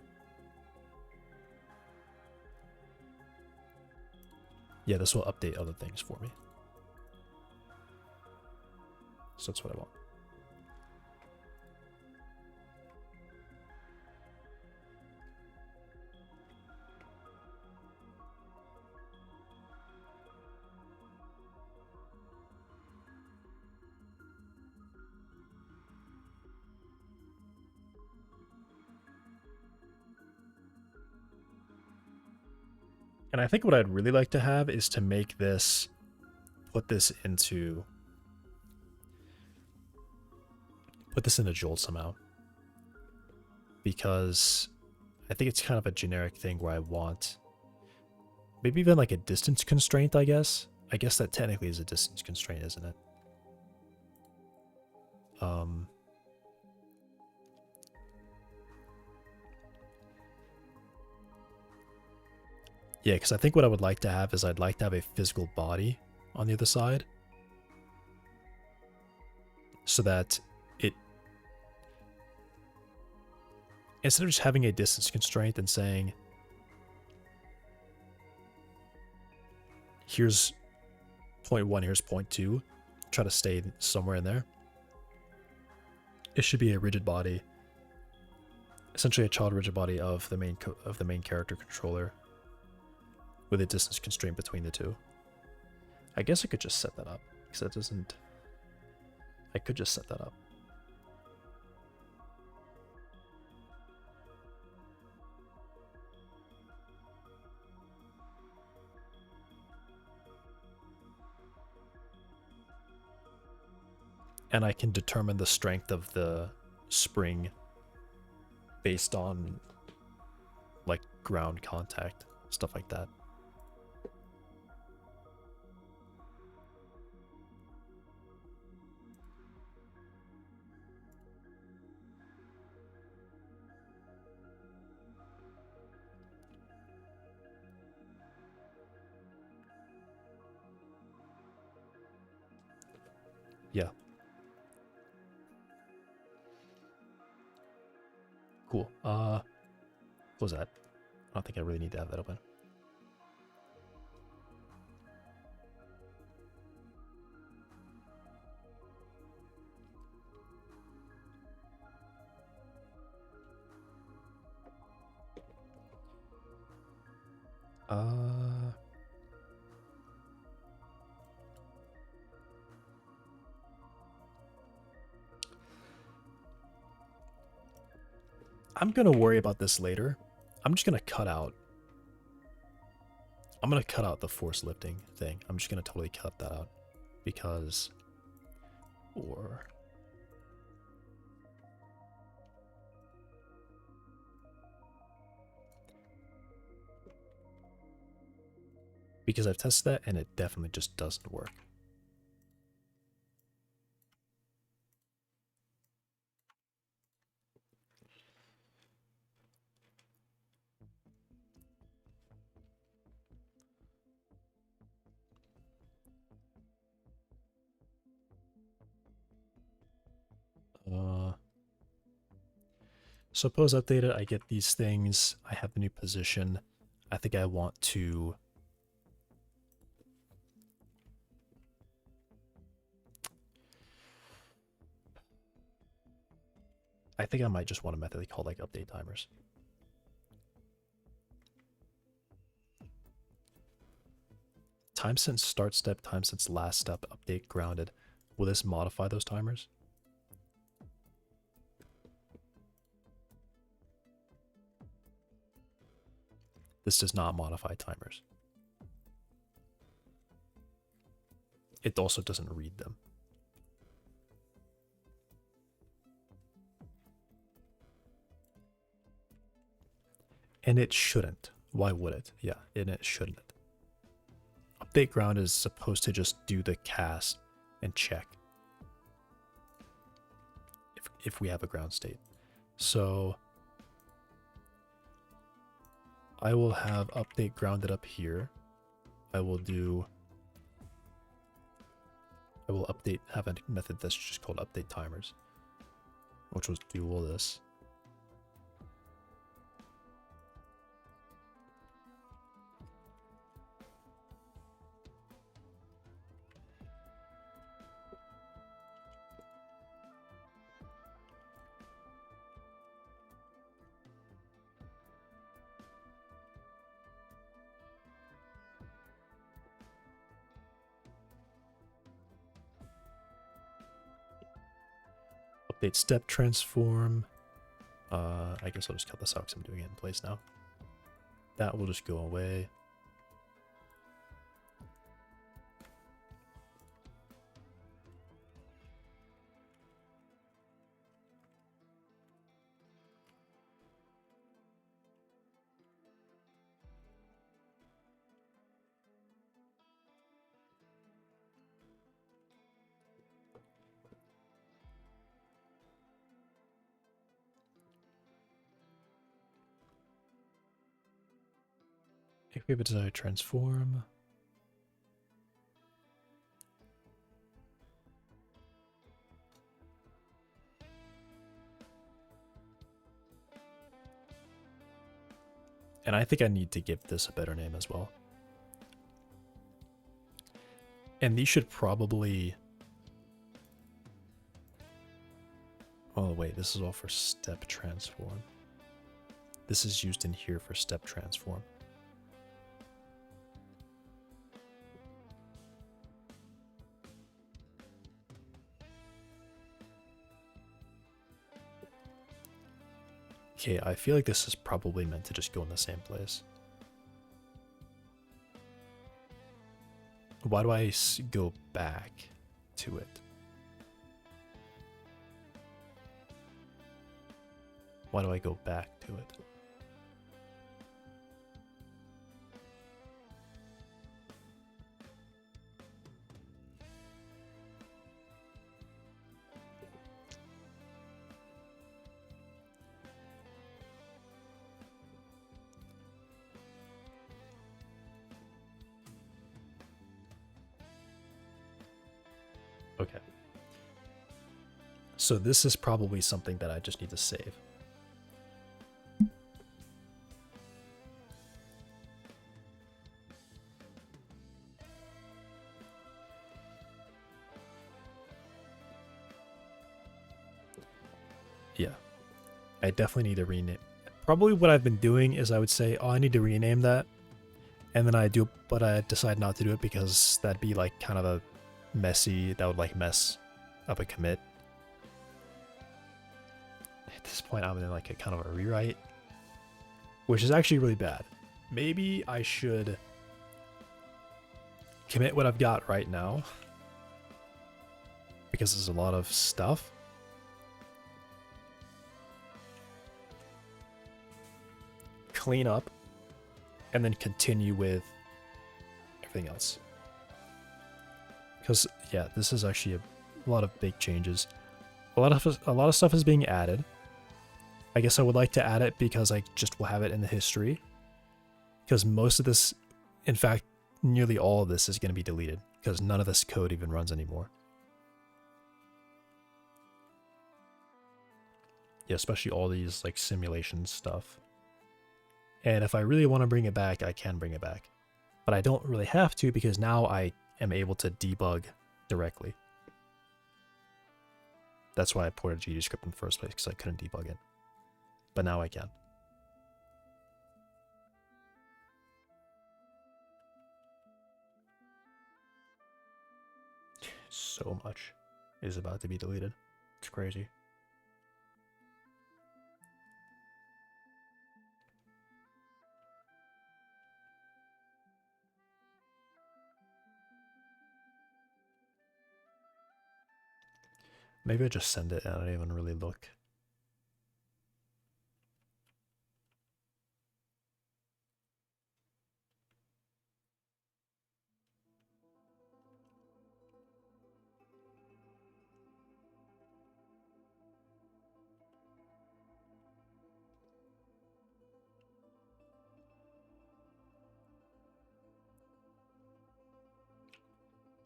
Yeah, this will update other things for me. So that's what I want. And I think what I'd really like to have is to make this, put this into Jolt somehow. Because I think it's kind of a generic thing where I want maybe even like a distance constraint, I guess. I guess that technically is a distance constraint, isn't it? Yeah, because I think what I would like to have is I'd like to have a physical body on the other side. So that it, instead of just having a distance constraint and saying, here's point 1, here's point 2, try to stay somewhere in there. It should be a rigid body, essentially a child rigid body of the main character controller, with a distance constraint between the two. I guess I could just set that up, because that doesn't... I could just set that up. And I can determine the strength of the spring based on like ground contact, stuff like that. Yeah. Cool. What was that? I don't think I really need to have that open. I'm gonna worry about this later. I'm just gonna cut out. I'm gonna cut out the force lifting thing. I'm just gonna totally cut that out because, or because I've tested that and it definitely just doesn't work. Suppose updated, I get these things. I have the new position. I think I want to... I think I might just want a method called like update timers. Time since start step, time since last step, update grounded. Will this modify those timers? This does not modify timers. it also doesn't read them. And it shouldn't. Why would it? Yeah, and it shouldn't. Update ground is supposed to just do the cast and check if we have a ground state. So I will have update grounded up here. I will update, have a method that's just called update timers, which will do all this. Update step transform. I guess I'll just cut this out because I'm doing it in place now. That will just go away. If we have a desired transform. And I think I need to give this a better name as well. And these should probably... Oh wait, this is all for step transform. This is used in here for step transform. Okay, I feel like this is probably meant to just go in the same place. Why do I go back to it? Why do I go back to it? Okay. So this is probably something that I just need to save. Yeah. I definitely need to rename. Probably what I've been doing is I would say, oh, I need to rename that. And then I do, but I decide not to do it because that'd be like kind of a messy, that would like mess up a commit. At this point, I'm in like a kind of a rewrite, which is actually really bad. Maybe I should commit what I've got right now because there's a lot of stuff. Clean up and then continue with everything else. Because yeah, this is actually a lot of big changes. A lot of stuff is being added. I guess I would like to add it because I just will have it in the history. Because most of this, in fact, nearly all of this is going to be deleted because none of this code even runs anymore. Yeah, especially all these like simulation stuff. And if I really want to bring it back, I can bring it back. But I don't really have to because now I am able to debug directly. That's why I ported GDScript in the first place, because I couldn't debug it. But now I can. So much is about to be deleted. It's crazy. Maybe I just send it and I don't even really look.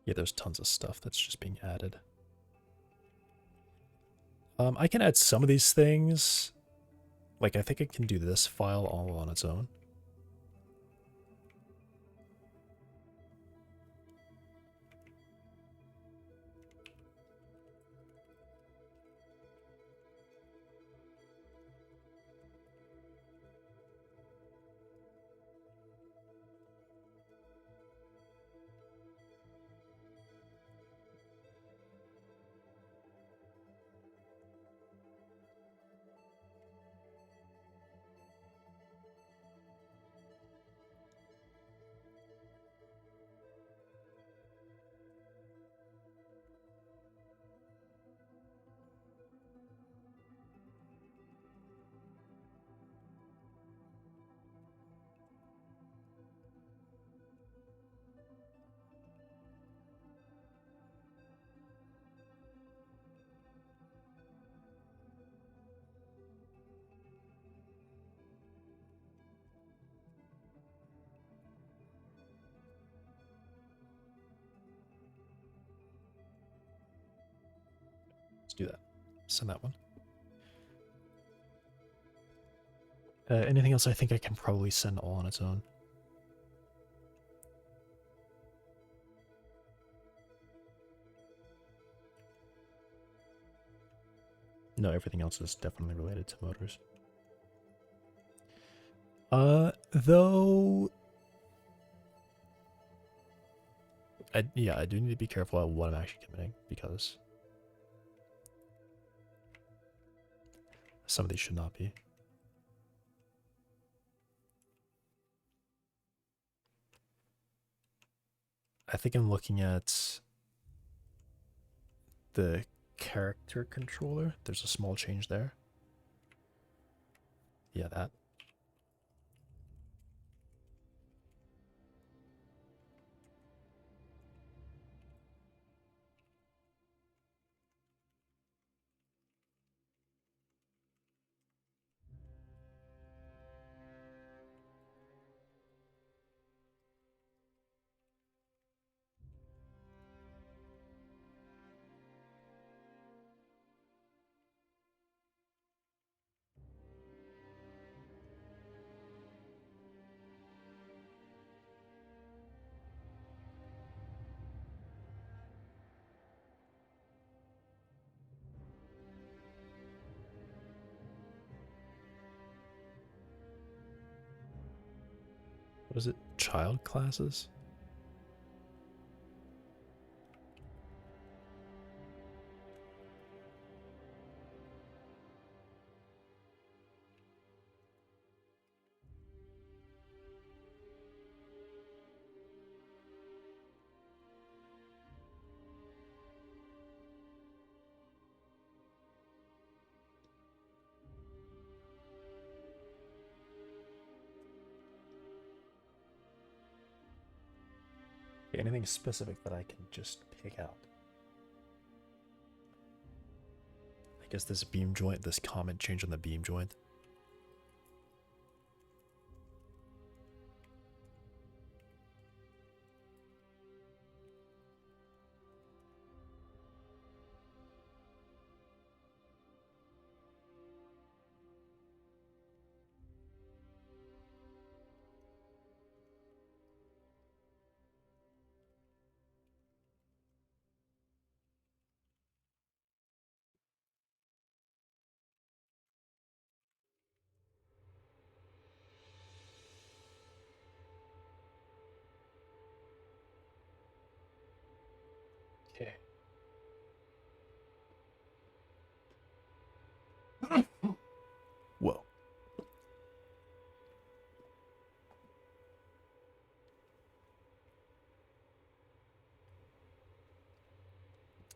Yeah, there's tons of stuff that's just being added. I can add some of these things. Like, I think I can do this file all on its own. Let's do that. Send that one. Anything else I think I can probably send all on its own. No, everything else is definitely related to motors. Though... yeah, I do need to be careful about what I'm actually committing, because some of these should not be. I think I'm looking at the character controller. There's a small change there. Yeah, that. What is it? Child classes? Anything specific that I can just pick out? I guess this beam joint, this comment change on the beam joint.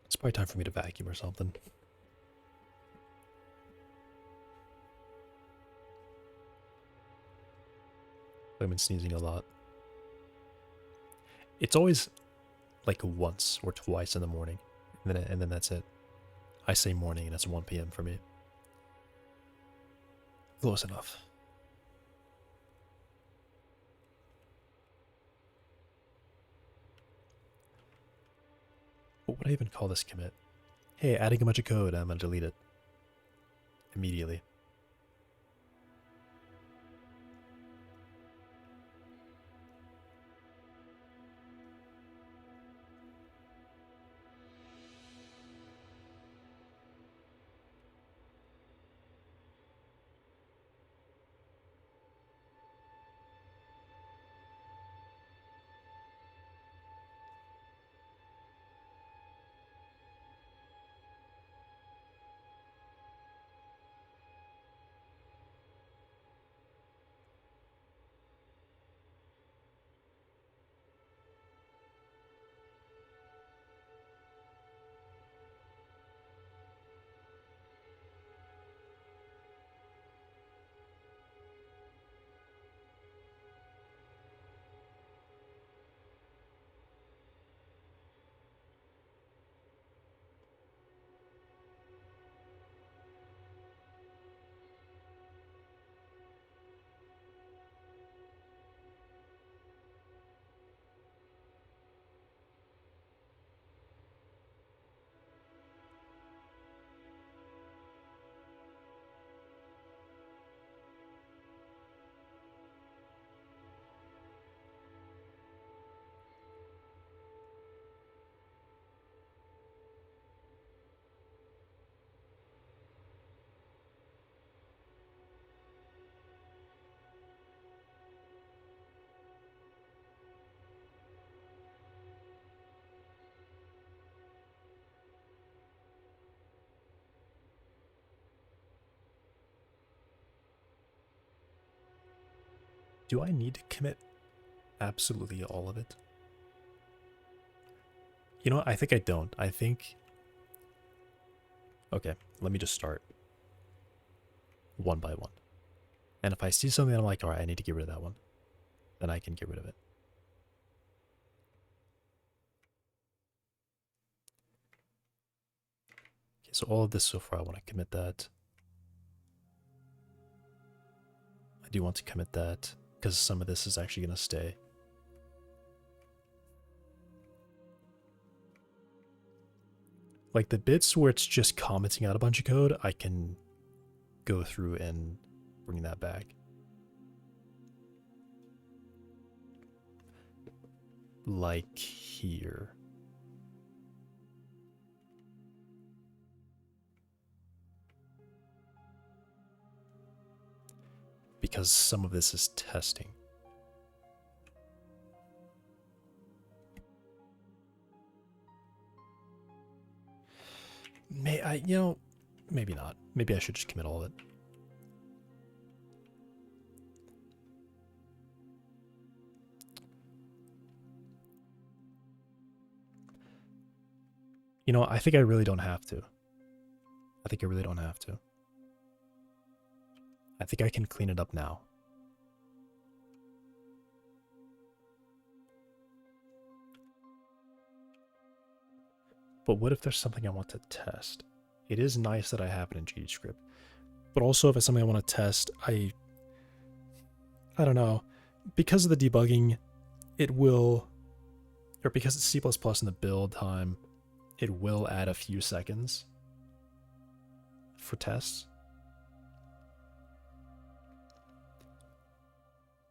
It's probably time for me to vacuum or something. I've been sneezing a lot. It's always like once or twice in the morning, and then that's it. I say morning and it's 1 p.m. for me. Close enough. What would I even call this commit? Hey, adding a bunch of code, I'm gonna delete it. Immediately. Do I need to commit absolutely all of it? You know what? I think I don't. I think... Okay, let me just start. One by one. And if I see something that I'm like, alright, I need to get rid of that one, then I can get rid of it. Okay, so all of this so far, I want to commit that. I do want to commit that, because some of this is actually going to stay. Like the bits where it's just commenting out a bunch of code, I can go through and bring that back. Like here. Because some of this is testing. Maybe not. Maybe I should just commit all of it. You know, I think I really don't have to. I think I really don't have to. I think I can clean it up now. But what if there's something I want to test? It is nice that I have it in GDScript. But also if it's something I want to test, I don't know. Because of the debugging, it will, or because it's C++ in the build time, it will add a few seconds for tests.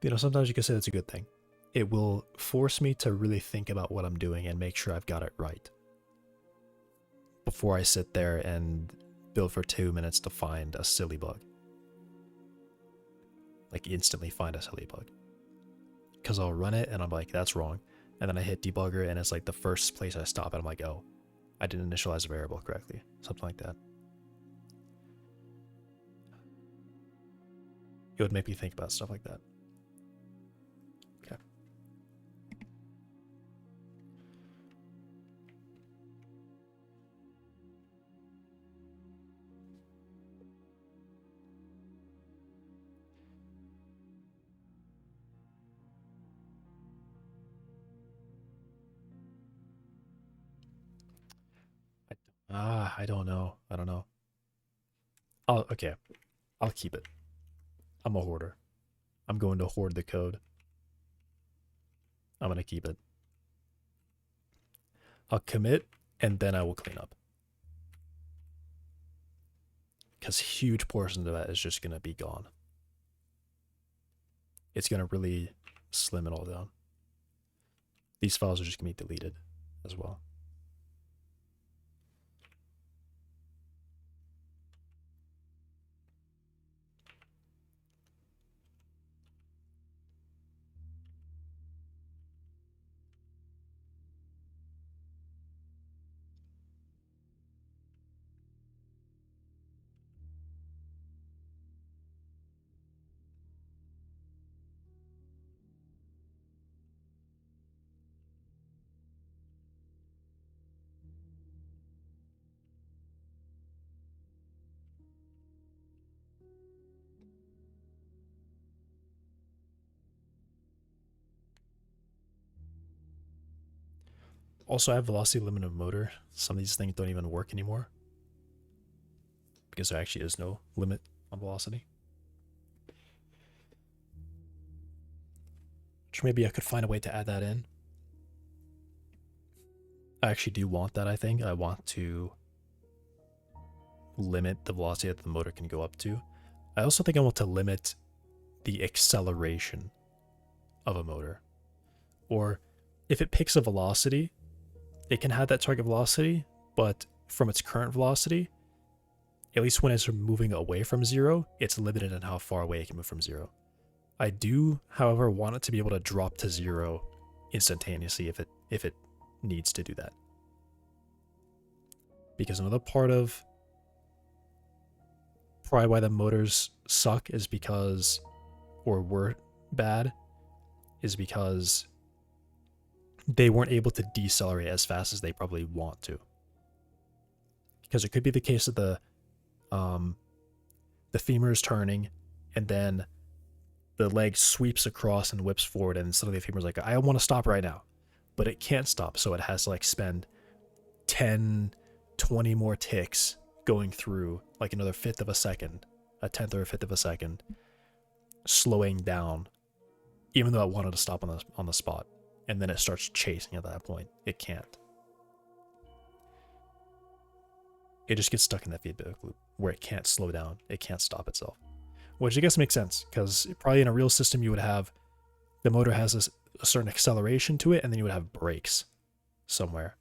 You know, sometimes you can say that's a good thing. It will force me to really think about what I'm doing and make sure I've got it right before I sit there and build for 2 minutes to find a silly bug. Like instantly find a silly bug. Because I'll run it and I'm like, that's wrong. And then I hit debugger and it's like the first place I stop and I'm like, oh, I didn't initialize a variable correctly. Something like that. It would make me think about stuff like that. Okay. I don't know. I don't know. Okay. I'll keep it. I'm a hoarder. I'm going to hoard the code. I'm going to keep it. I'll commit, and then I will clean up. Because huge portions of that is just going to be gone. It's going to really slim it all down. These files are just going to be deleted as well. Also, I have velocity limit of motor. Some of these things don't even work anymore because there actually is no limit on velocity. Which maybe I could find a way to add that in. I actually do want that, I think. I want to limit the velocity that the motor can go up to. I also think I want to limit the acceleration of a motor. Or if it picks a velocity, it can have that target velocity, but from its current velocity, at least when it's moving away from zero, it's limited in how far away it can move from zero. I do, however, want it to be able to drop to zero instantaneously if it needs to do that. Because another part of probably why the motors suck is because, or were bad, is because they weren't able to decelerate as fast as they probably want to. Because it could be the case that the femur is turning, and then the leg sweeps across and whips forward, and suddenly the femur's like, I want to stop right now. But it can't stop, so it has to like spend 10, 20 more ticks going through, like another fifth of a second, a tenth or a fifth of a second, slowing down, even though it wanted to stop on the spot. And then it starts chasing at that point. It can't. It just gets stuck in that feedback loop where it can't slow down. It can't stop itself. Which I guess makes sense, because probably in a real system you would have, the motor has a certain acceleration to it, and then you would have brakes somewhere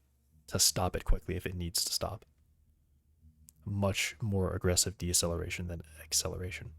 to stop it quickly if it needs to stop. Much more aggressive deceleration than acceleration.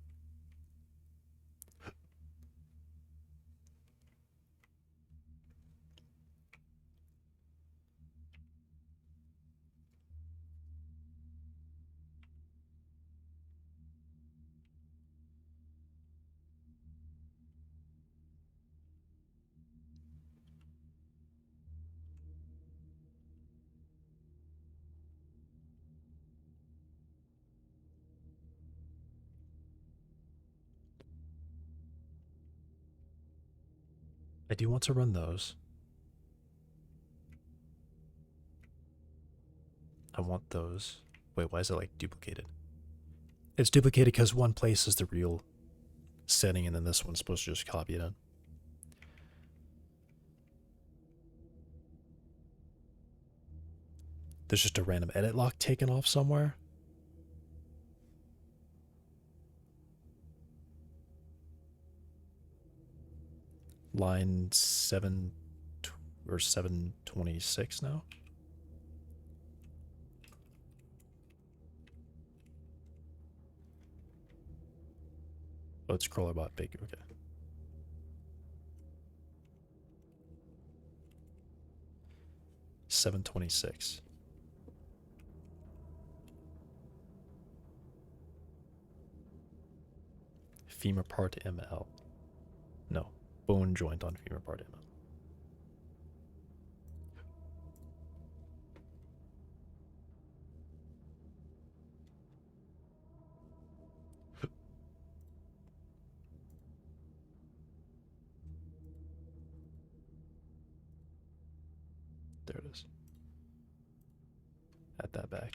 I do want to run those. I want those. Wait, why is it like duplicated? It's duplicated because one place is the real setting, and then this one's supposed to just copy it in. There's just a random edit lock taken off somewhere. Line 7 or 726 now. Oh, it's crawlerbot big. Okay. $726. Femur part ML. No, bone joint on femur part ML. There it is. Add that back.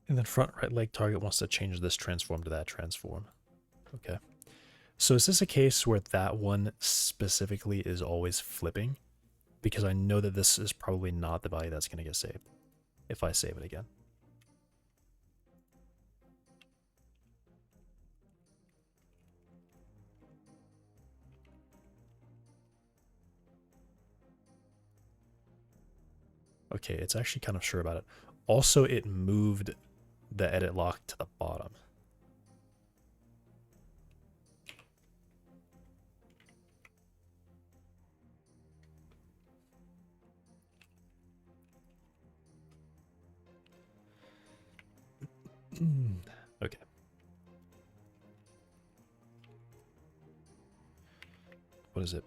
And then front right leg target wants to change this transform to that transform. Okay. So is this a case where that one specifically is always flipping? Because I know that this is probably not the value that's going to get saved if I save it again. Okay, it's actually kind of sure about it. Also, it moved the edit lock to the bottom. Okay. What is it?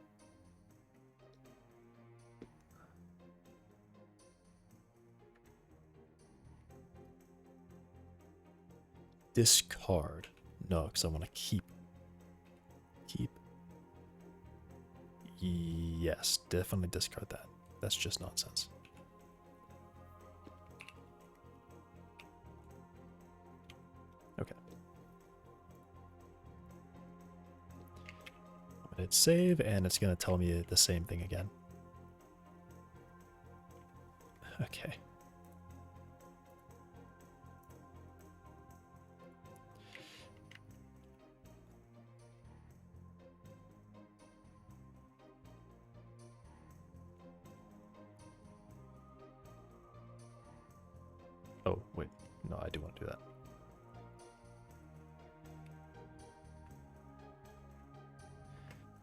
Discard. No, because I want to keep. Keep. Yes, definitely discard that. That's just nonsense. Okay. I'm gonna hit save, and it's gonna tell me the same thing again. Okay. Oh, wait. No, I do want to do that.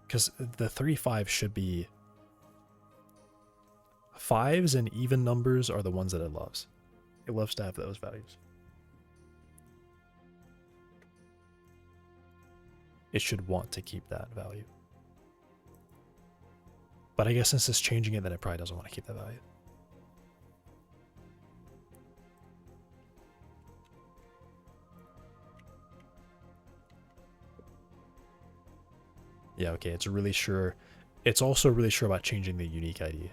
Because the 3-5 should be... 5s and even numbers are the ones that it loves. It loves to have those values. It should want to keep that value. But I guess since it's changing it, then it probably doesn't want to keep that value. Yeah, okay, it's really sure. It's also really sure about changing the unique ID.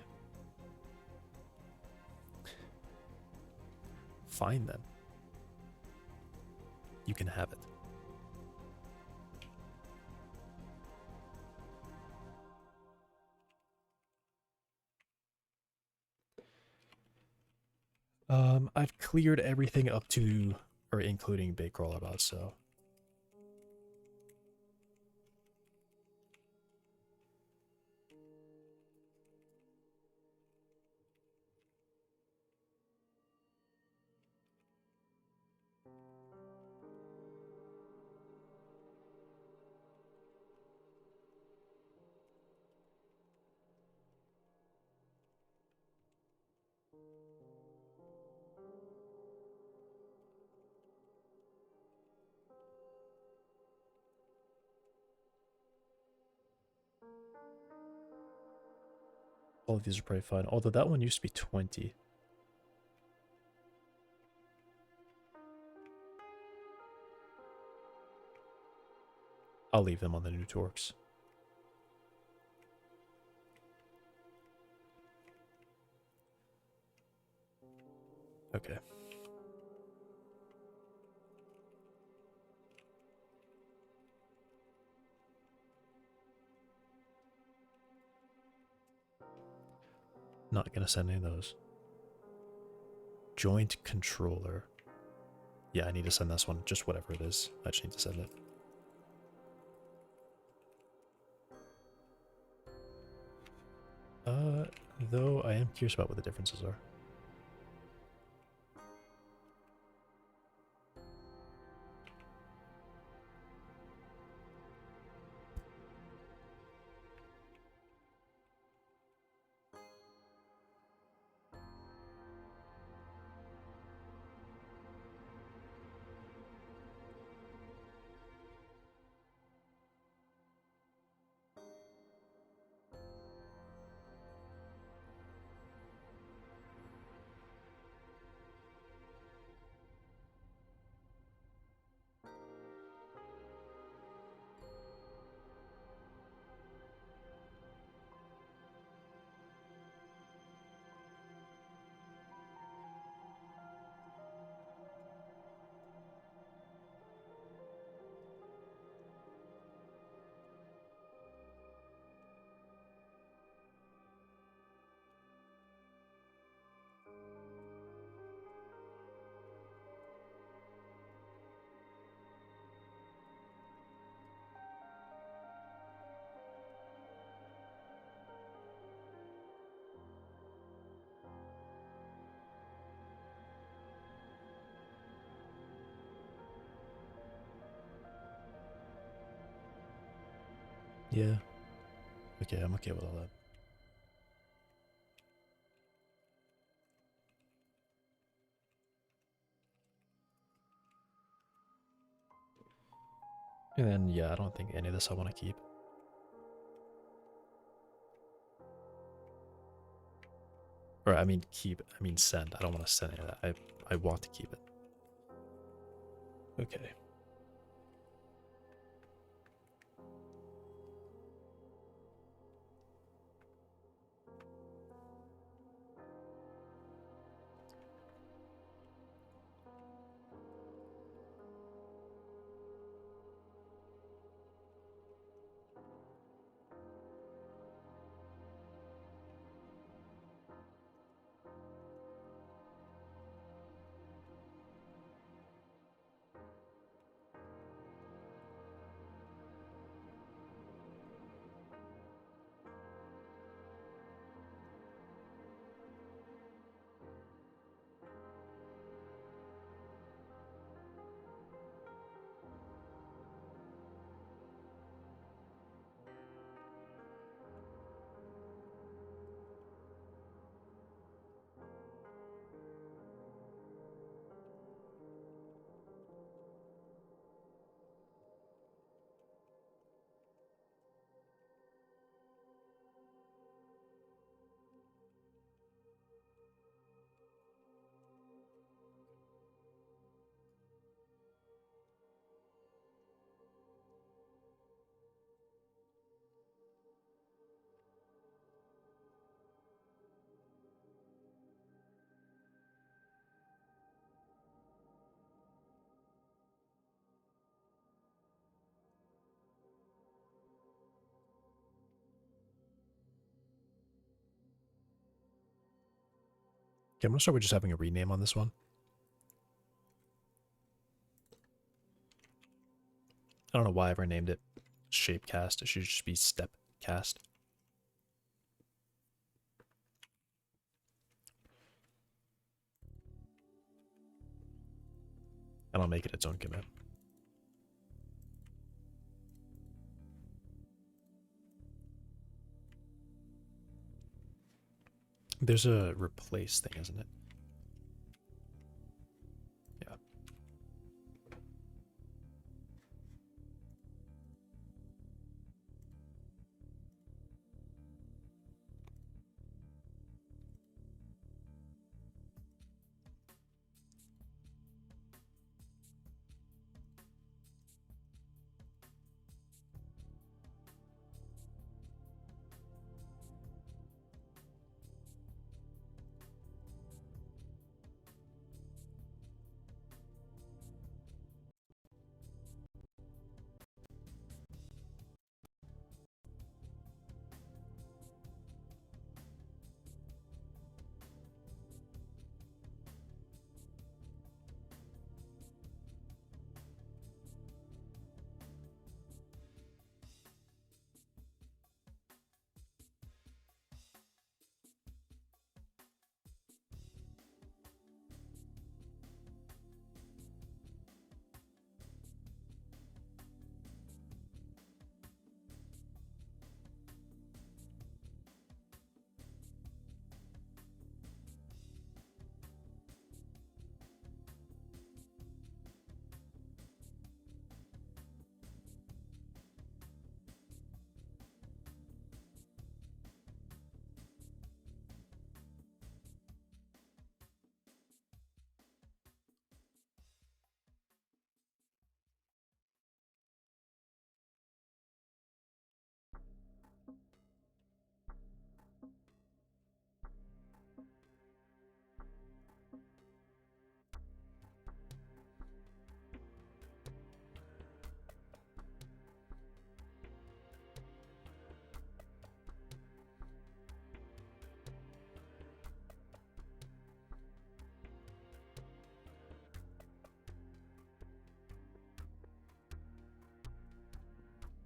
Fine then. You can have it. I've cleared everything up to or including Big Crawlerbots, so all of these are pretty fun. Although that one used to be 20. I'll leave them on the new torques. Okay. Not gonna send any of those. Joint controller. Yeah, I need to send this one. Just whatever it is. I just need to send it. Though I am curious about what the differences are. Yeah. Okay, I'm okay with all that. And then, yeah, I don't think any of this I want to keep. Or, I mean, keep. I mean, send. I don't want to send any of that. I want to keep it. Okay. Okay, I'm gonna start with just having a rename on this one. I don't know why I ever named it Shapecast. It should just be Stepcast. And I'll make it its own command. There's a replace thing, isn't it? Yeah.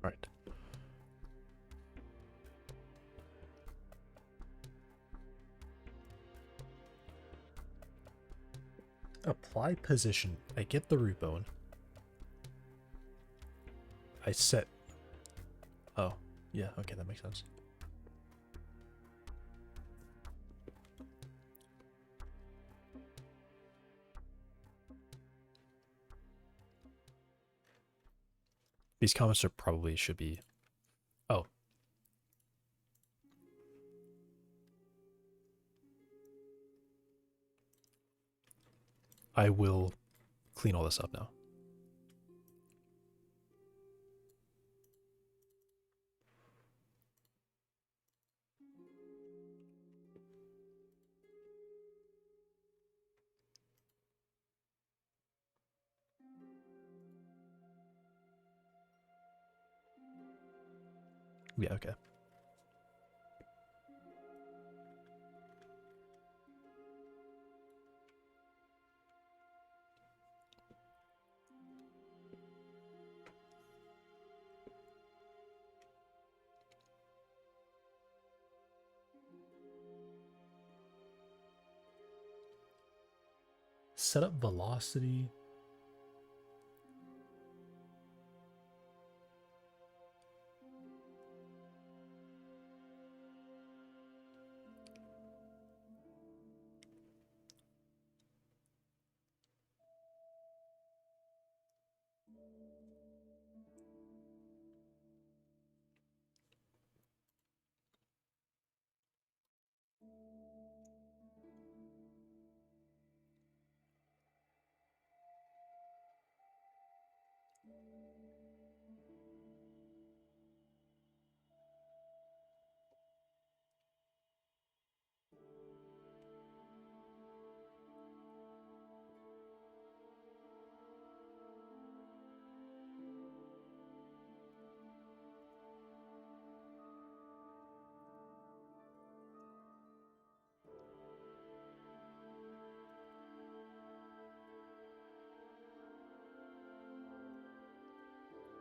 Right. Apply position. I get the root bone. I set. Oh. Yeah, okay, that makes sense. These comments are probably should be. Oh. I will clean all this up now. Yeah, okay. Set up velocity.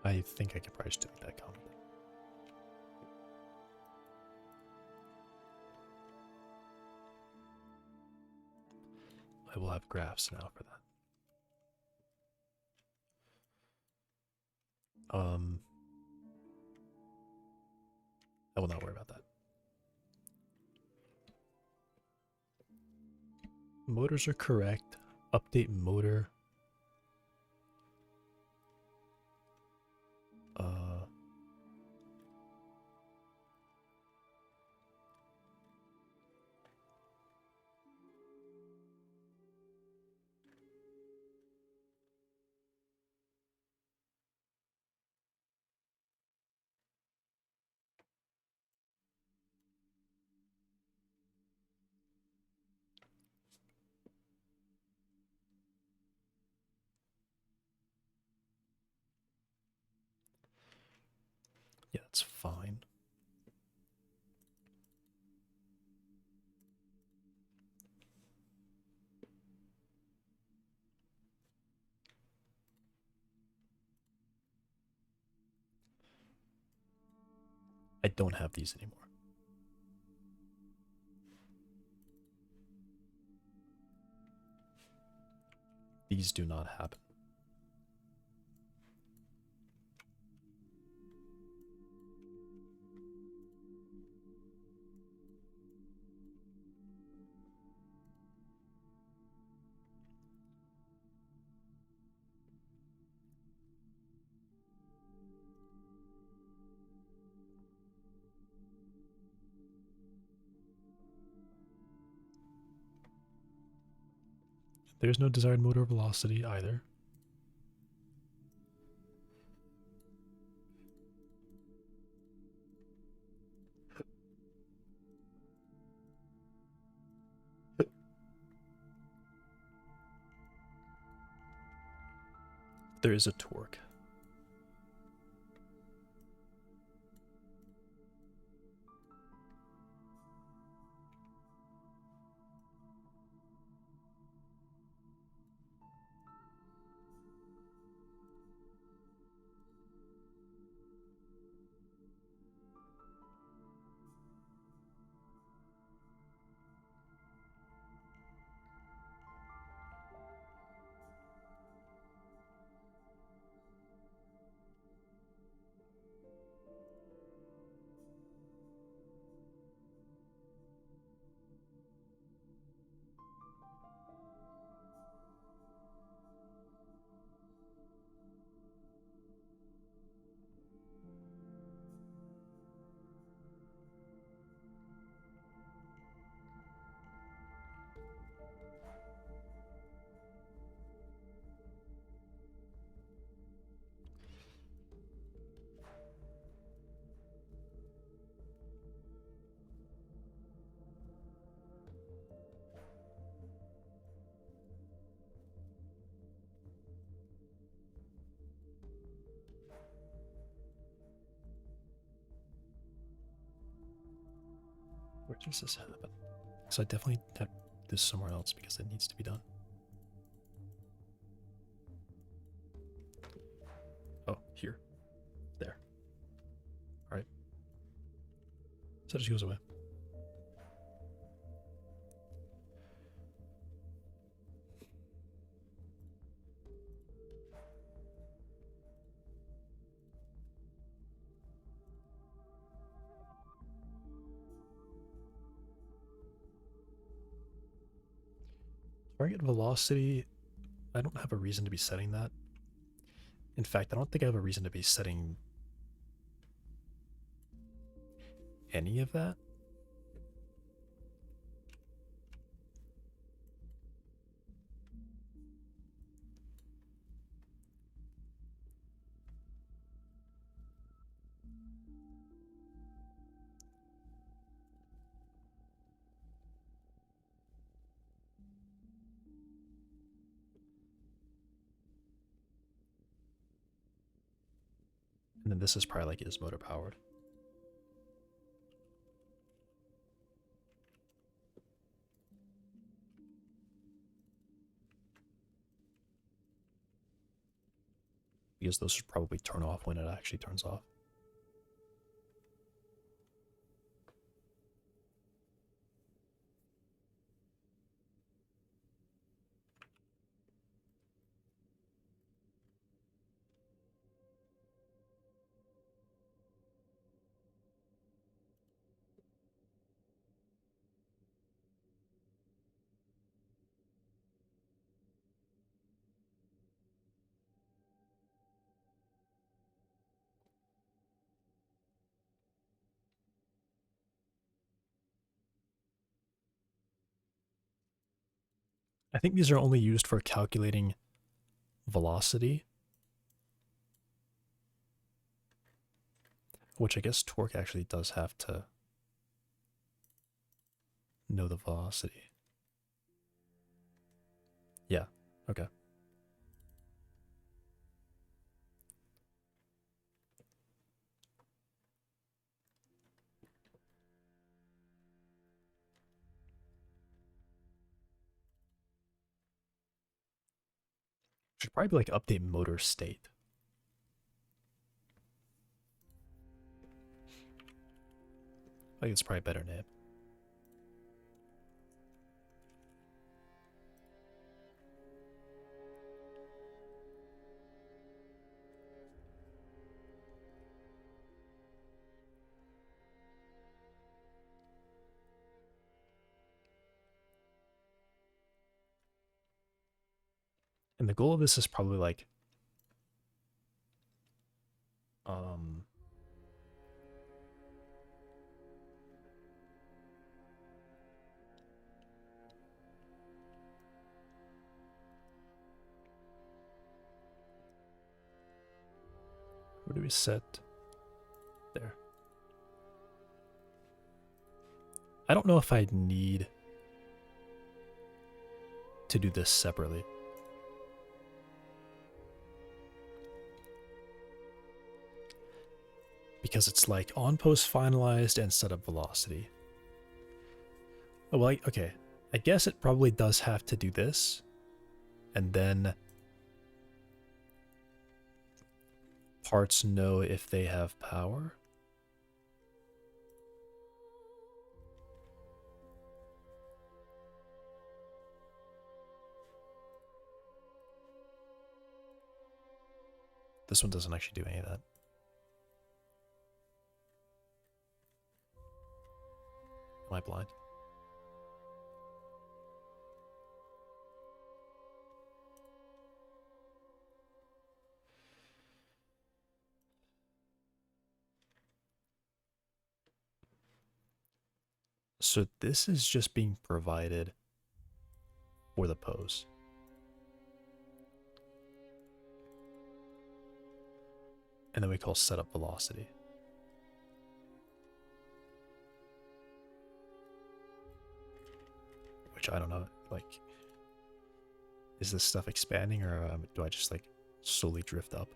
I think I could probably just delete that comment. I will have graphs now for that. I will not worry about that. Motors are correct. Update motor. Uh, yeah, that's fine. I don't have these anymore. These do not happen. There's no desired motor velocity either. There is a torque. Where does this happen? So I definitely have this somewhere else because it needs to be done. Oh, here. There. Alright. So it just goes away. Target velocity, I don't have a reason to be setting that. In fact, I don't think I have a reason to be setting any of that. And then this is probably like is motor powered. Because those should probably turn off when it actually turns off. I think these are only used for calculating velocity, which I guess torque actually does have to know the velocity. Yeah, okay. Should probably like update motor state. I think it's probably a better name. And the goal of this is probably like um where do we set there? I don't know if I need to do this separately. Because it's like on post finalized and setup velocity. Oh, well, okay. I guess it probably does have to do this. And then parts know if they have power. This one doesn't actually do any of that. Am I blind? So this is just being provided for the pose. And then we call setup velocity. Which I don't know, like, is this stuff expanding or do I just like slowly drift up?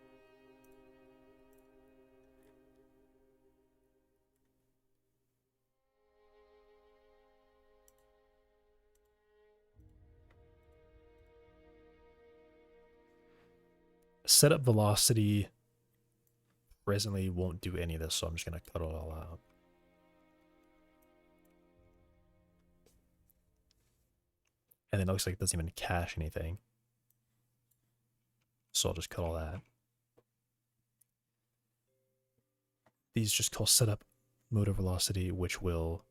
setup velocity presently won't do any of this, so I'm just going to cut it all out. And then it looks like it doesn't even cache anything. So I'll just cut all that. These just call setup motor velocity, which will...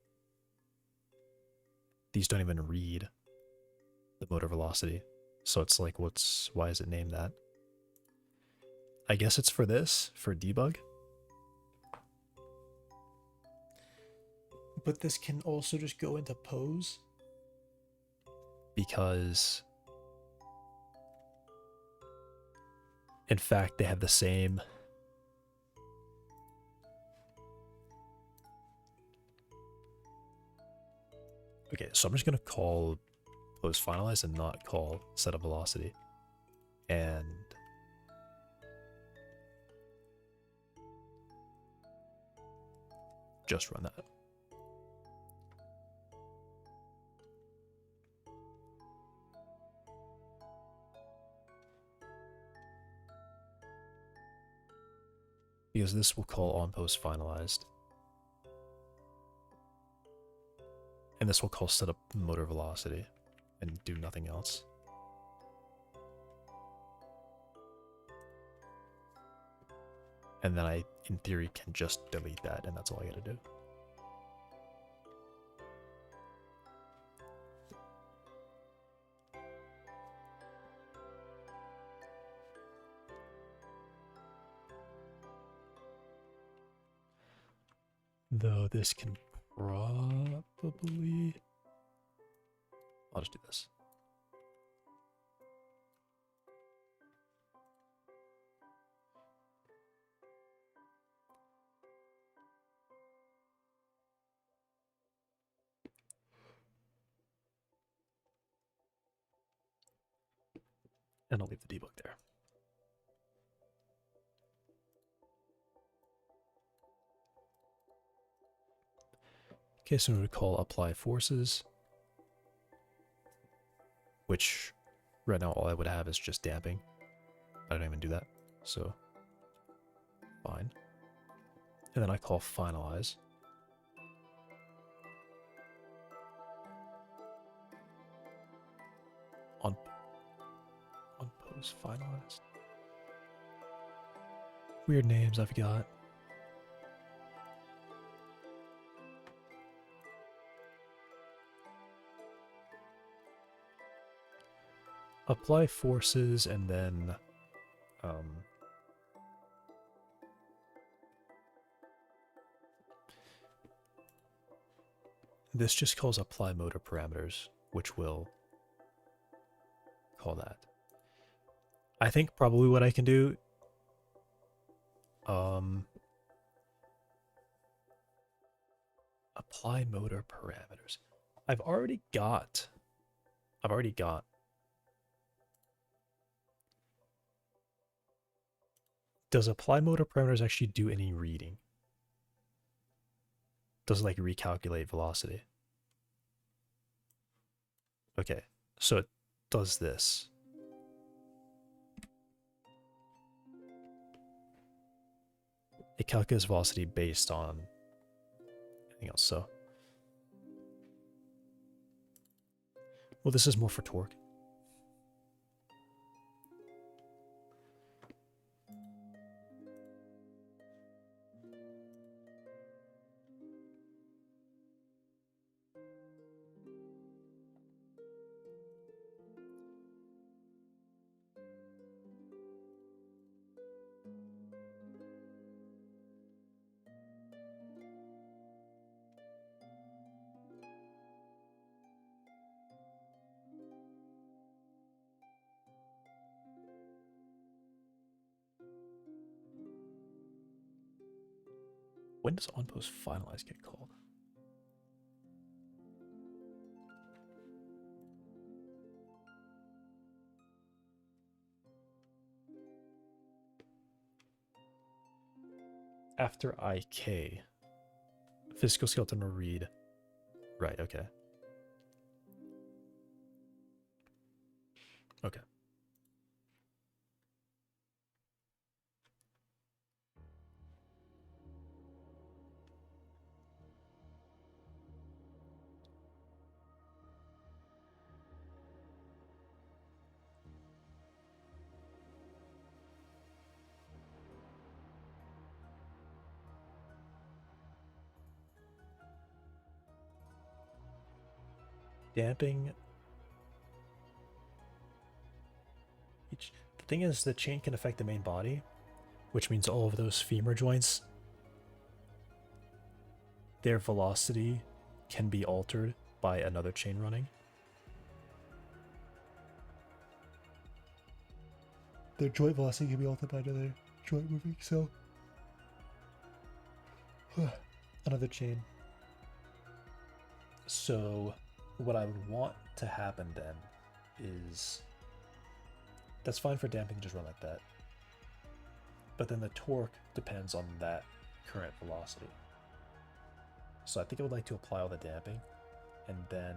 These don't even read the motor velocity. So it's like, why is it named that? I guess it's for this, for debug. But this can also just go into pose. Because, in fact, they have the same. Okay, so I'm just going to call pose finalize and not call setup velocity. And just run that. Because this will call on post finalized. And this will call setup motor velocity and do nothing else. And then I, in theory, can just delete that, and that's all I gotta do. Though this can probably... I'll just do this. And I'll leave the debug there. Okay, so I'm going to call apply forces, which right now all I would have is just damping. I don't even do that, so fine. And then I call finalize. On pose finalized. Weird names I've got. Apply forces and then this just calls apply motor parameters, which will call that. I think probably what I can do apply motor parameters. I've already got does apply motor parameters actually do any reading? Does it like recalculate velocity? Okay, so it does this. It calculates velocity based on anything else, so. Well, this is more for torque. When does onPost finalize get called? After IK. Physical skeleton will read. Right, okay. Okay. Damping. The thing is, the chain can affect the main body, which means all of those femur joints, their velocity can be altered by another chain running. Their joint velocity can be altered by another joint moving, so another chain. So what I would want to happen then is, that's fine for damping, just run like that. But then the torque depends on that current velocity. So I think I would like to apply all the damping and then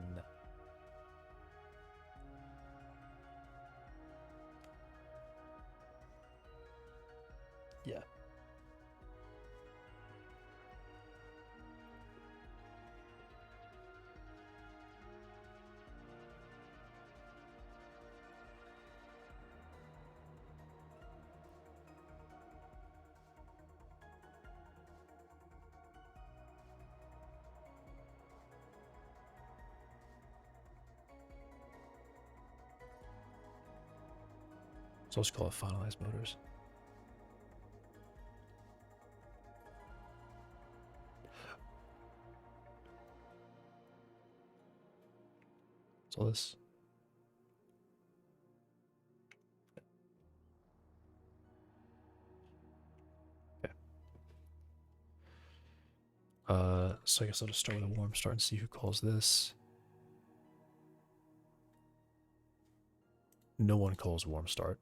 yeah. So let's call it finalized motors. So this. Okay. So I guess I'll just start with a warm start and see who calls this. No one calls warm start,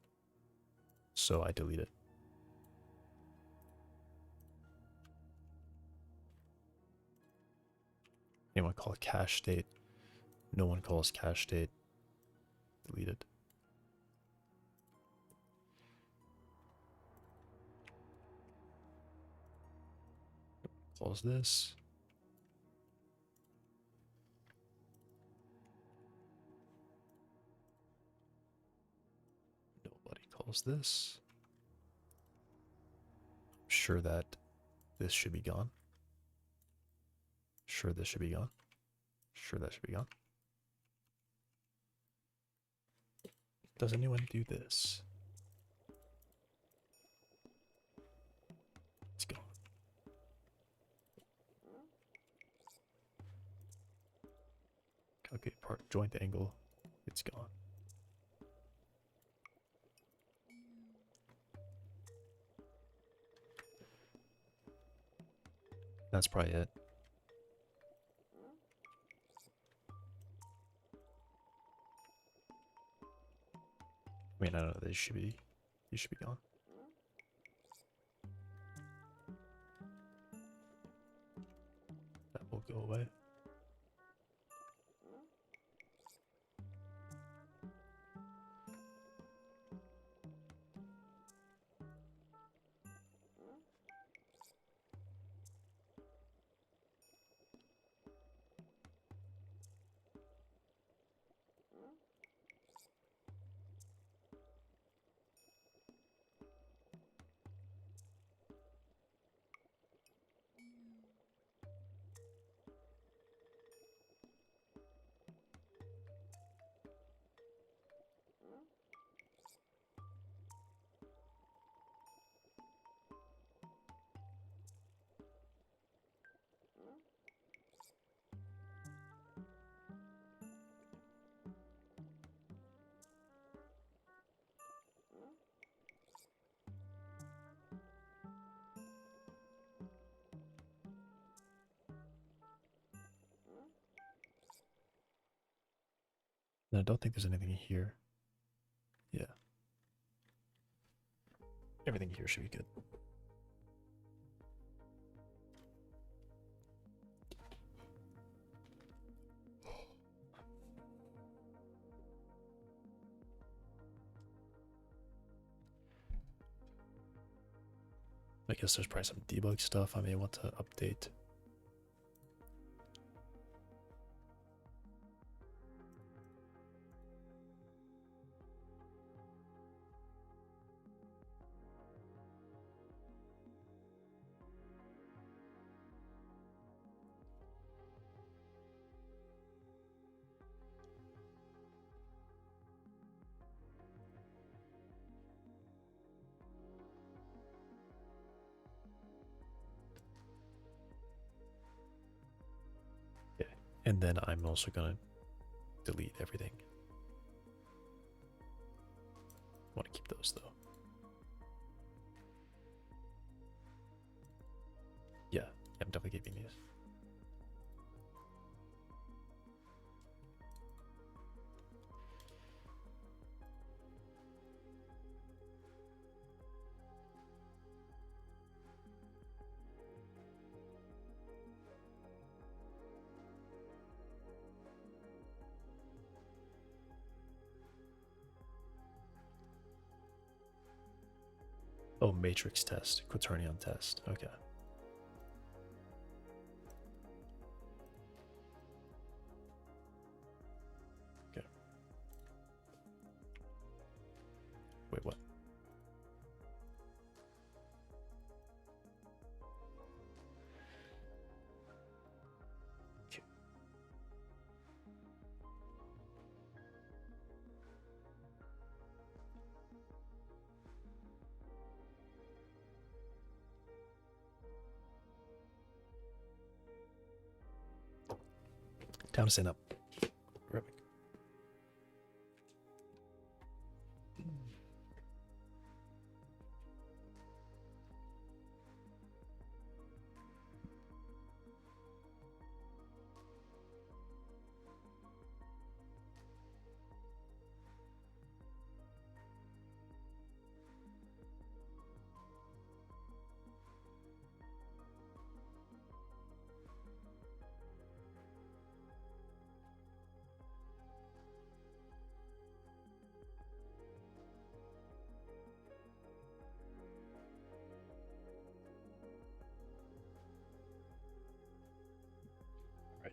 so I delete it. Anyone call it cache state? No one calls cache state. Delete it. Calls this. Nobody calls this. I'm sure that this should be gone. Sure this should be gone. Sure that should be gone. Does anyone do this? It's gone. Calculate part joint angle. It's gone. That's probably it. I mean, I don't know. These should be gone. That will go away. And I don't think there's anything here. Yeah. Everything here should be good. I guess there's probably some debug stuff I may want to update. And then I'm also gonna delete everything. Want to keep those though. Yeah, I'm definitely keeping these. Oh, matrix test, quaternion test. Okay. Okay. Wait, what? Okay. Time to stand up. Perfect. Right.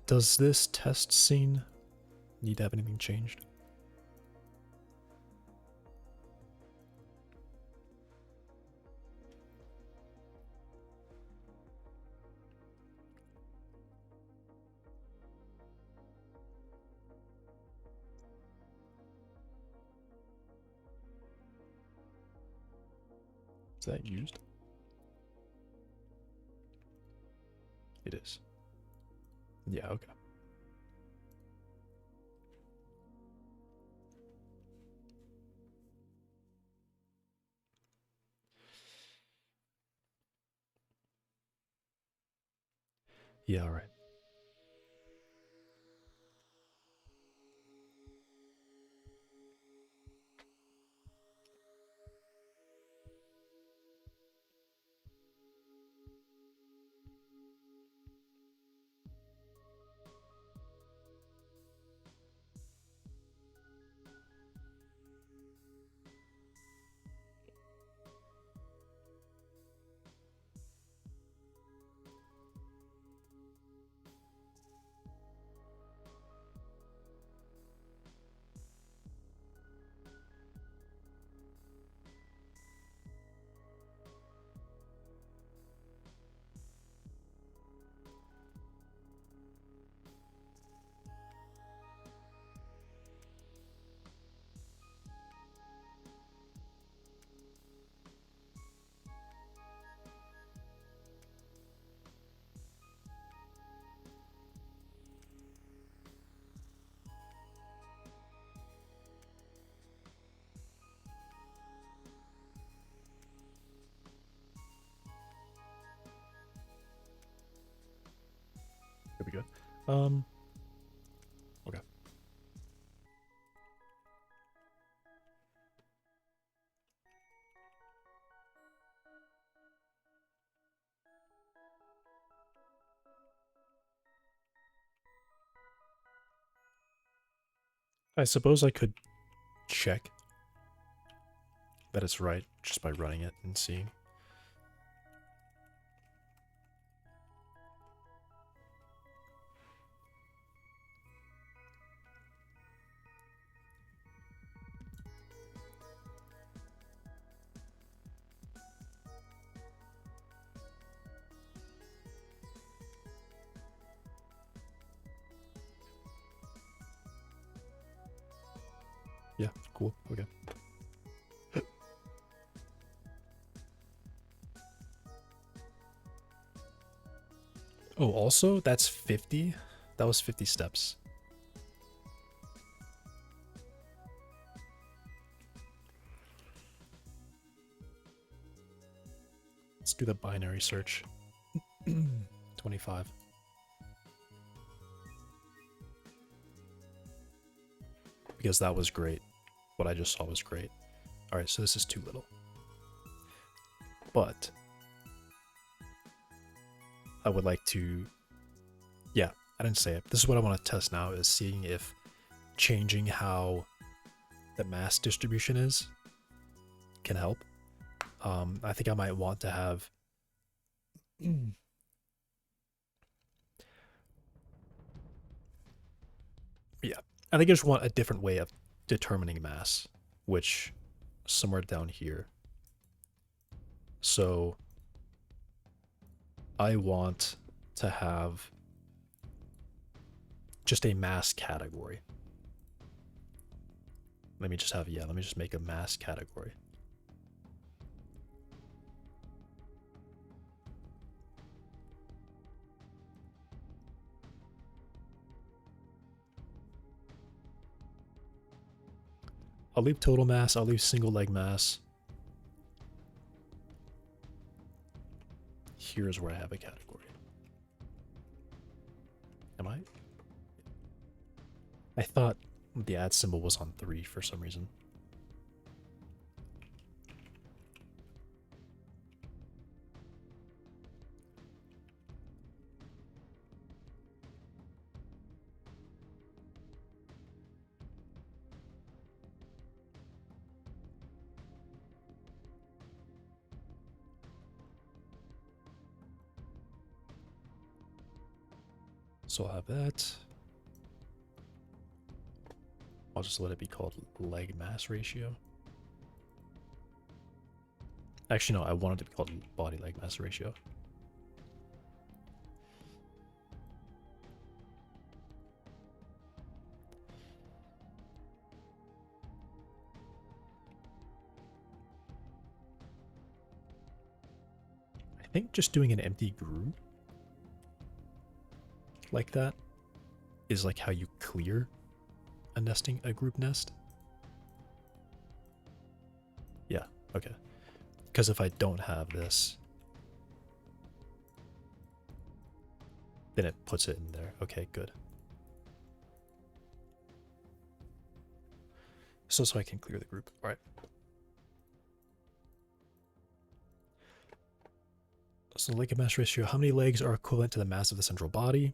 Does this test scene need to have anything changed? Is that used? It is. Yeah, okay. Yeah, all right. Here we go. Okay. I suppose I could check that it's right just by running it and seeing. Yeah, cool. Okay. Oh, also, that's 50? That was 50 steps. Let's do the binary search. 25. Because that was great. What I just saw was great. Alright, so this is too little. But I would like to... Yeah, I didn't say it. This is what I want to test now, is seeing if changing how the mass distribution is can help. I think I might want to have... Yeah, I think I just want a different way of determining mass, which somewhere down here. So I want to have just a mass category. Let me just have, yeah, let me just make a mass category. I'll leave total mass, I'll leave single leg mass. Here's where I have a category. Am I? I thought the add symbol was on 3 for some reason. So I'll have that. I'll just let it be called leg mass ratio. Actually, no, I want it to be called body leg mass ratio. I think just doing an empty group like that is like how you clear a group nest. Yeah, okay. Because if I don't have this, then it puts it in there. Okay, good. So I can clear the group. All right. So leg mass ratio, how many legs are equivalent to the mass of the central body?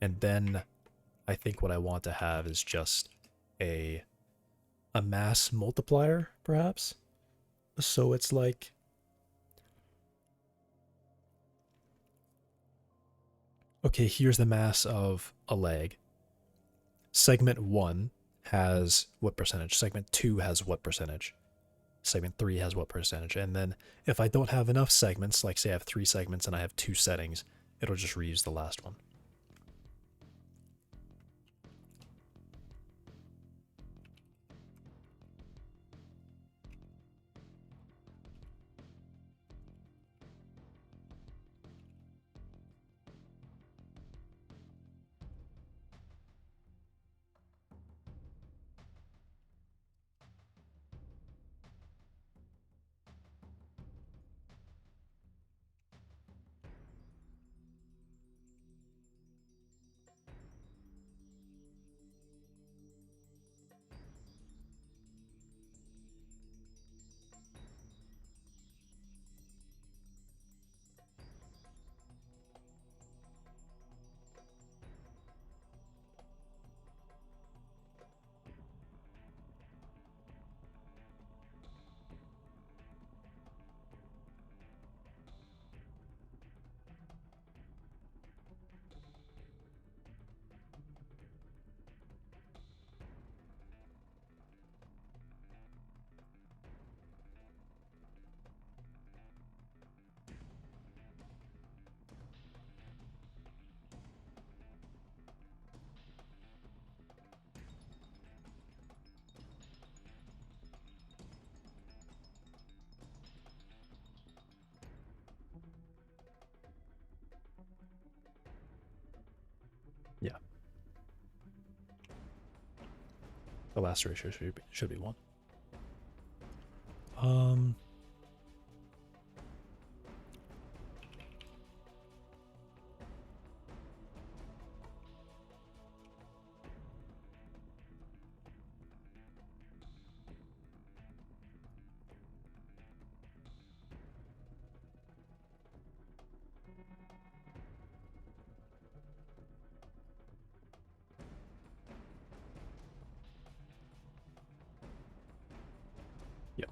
And then I think what I want to have is just a mass multiplier, perhaps. So it's like, okay, here's the mass of a leg. Segment 1 has what percentage? Segment 2 has what percentage? Segment 3 has what percentage? And then if I don't have enough segments, like say I have 3 segments and I have 2 settings, it'll just reuse the last one. The last ratio should be 1. Um, yeah.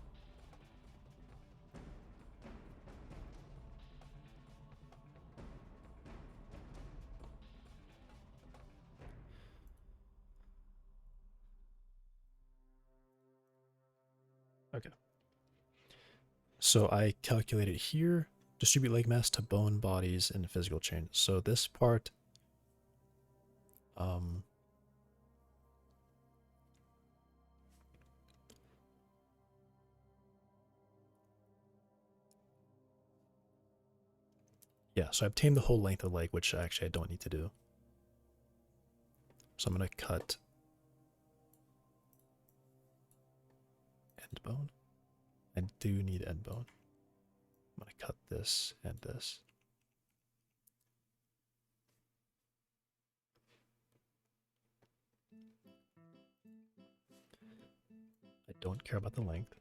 Okay. So I calculated here, distribute leg mass to bone bodies in physical change. So this part, yeah, so I obtained the whole length of leg, which actually I don't need to do. So I'm going to cut end bone. I do need end bone. I'm going to cut this and this. I don't care about the length.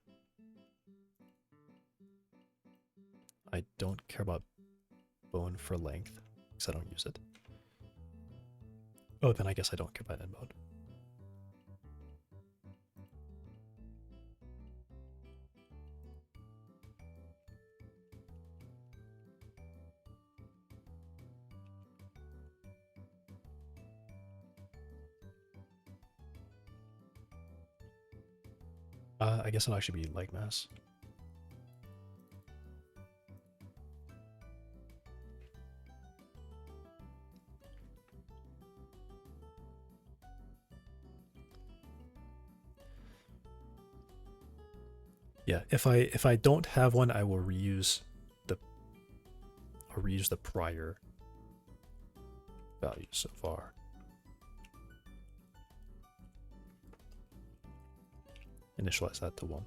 I don't care about bone for length because I don't use it. Oh, then I guess I don't care about end bone. I guess it'll actually be leg mass. Yeah, if I don't have one, I will reuse the prior values so far. Initialize that to 1.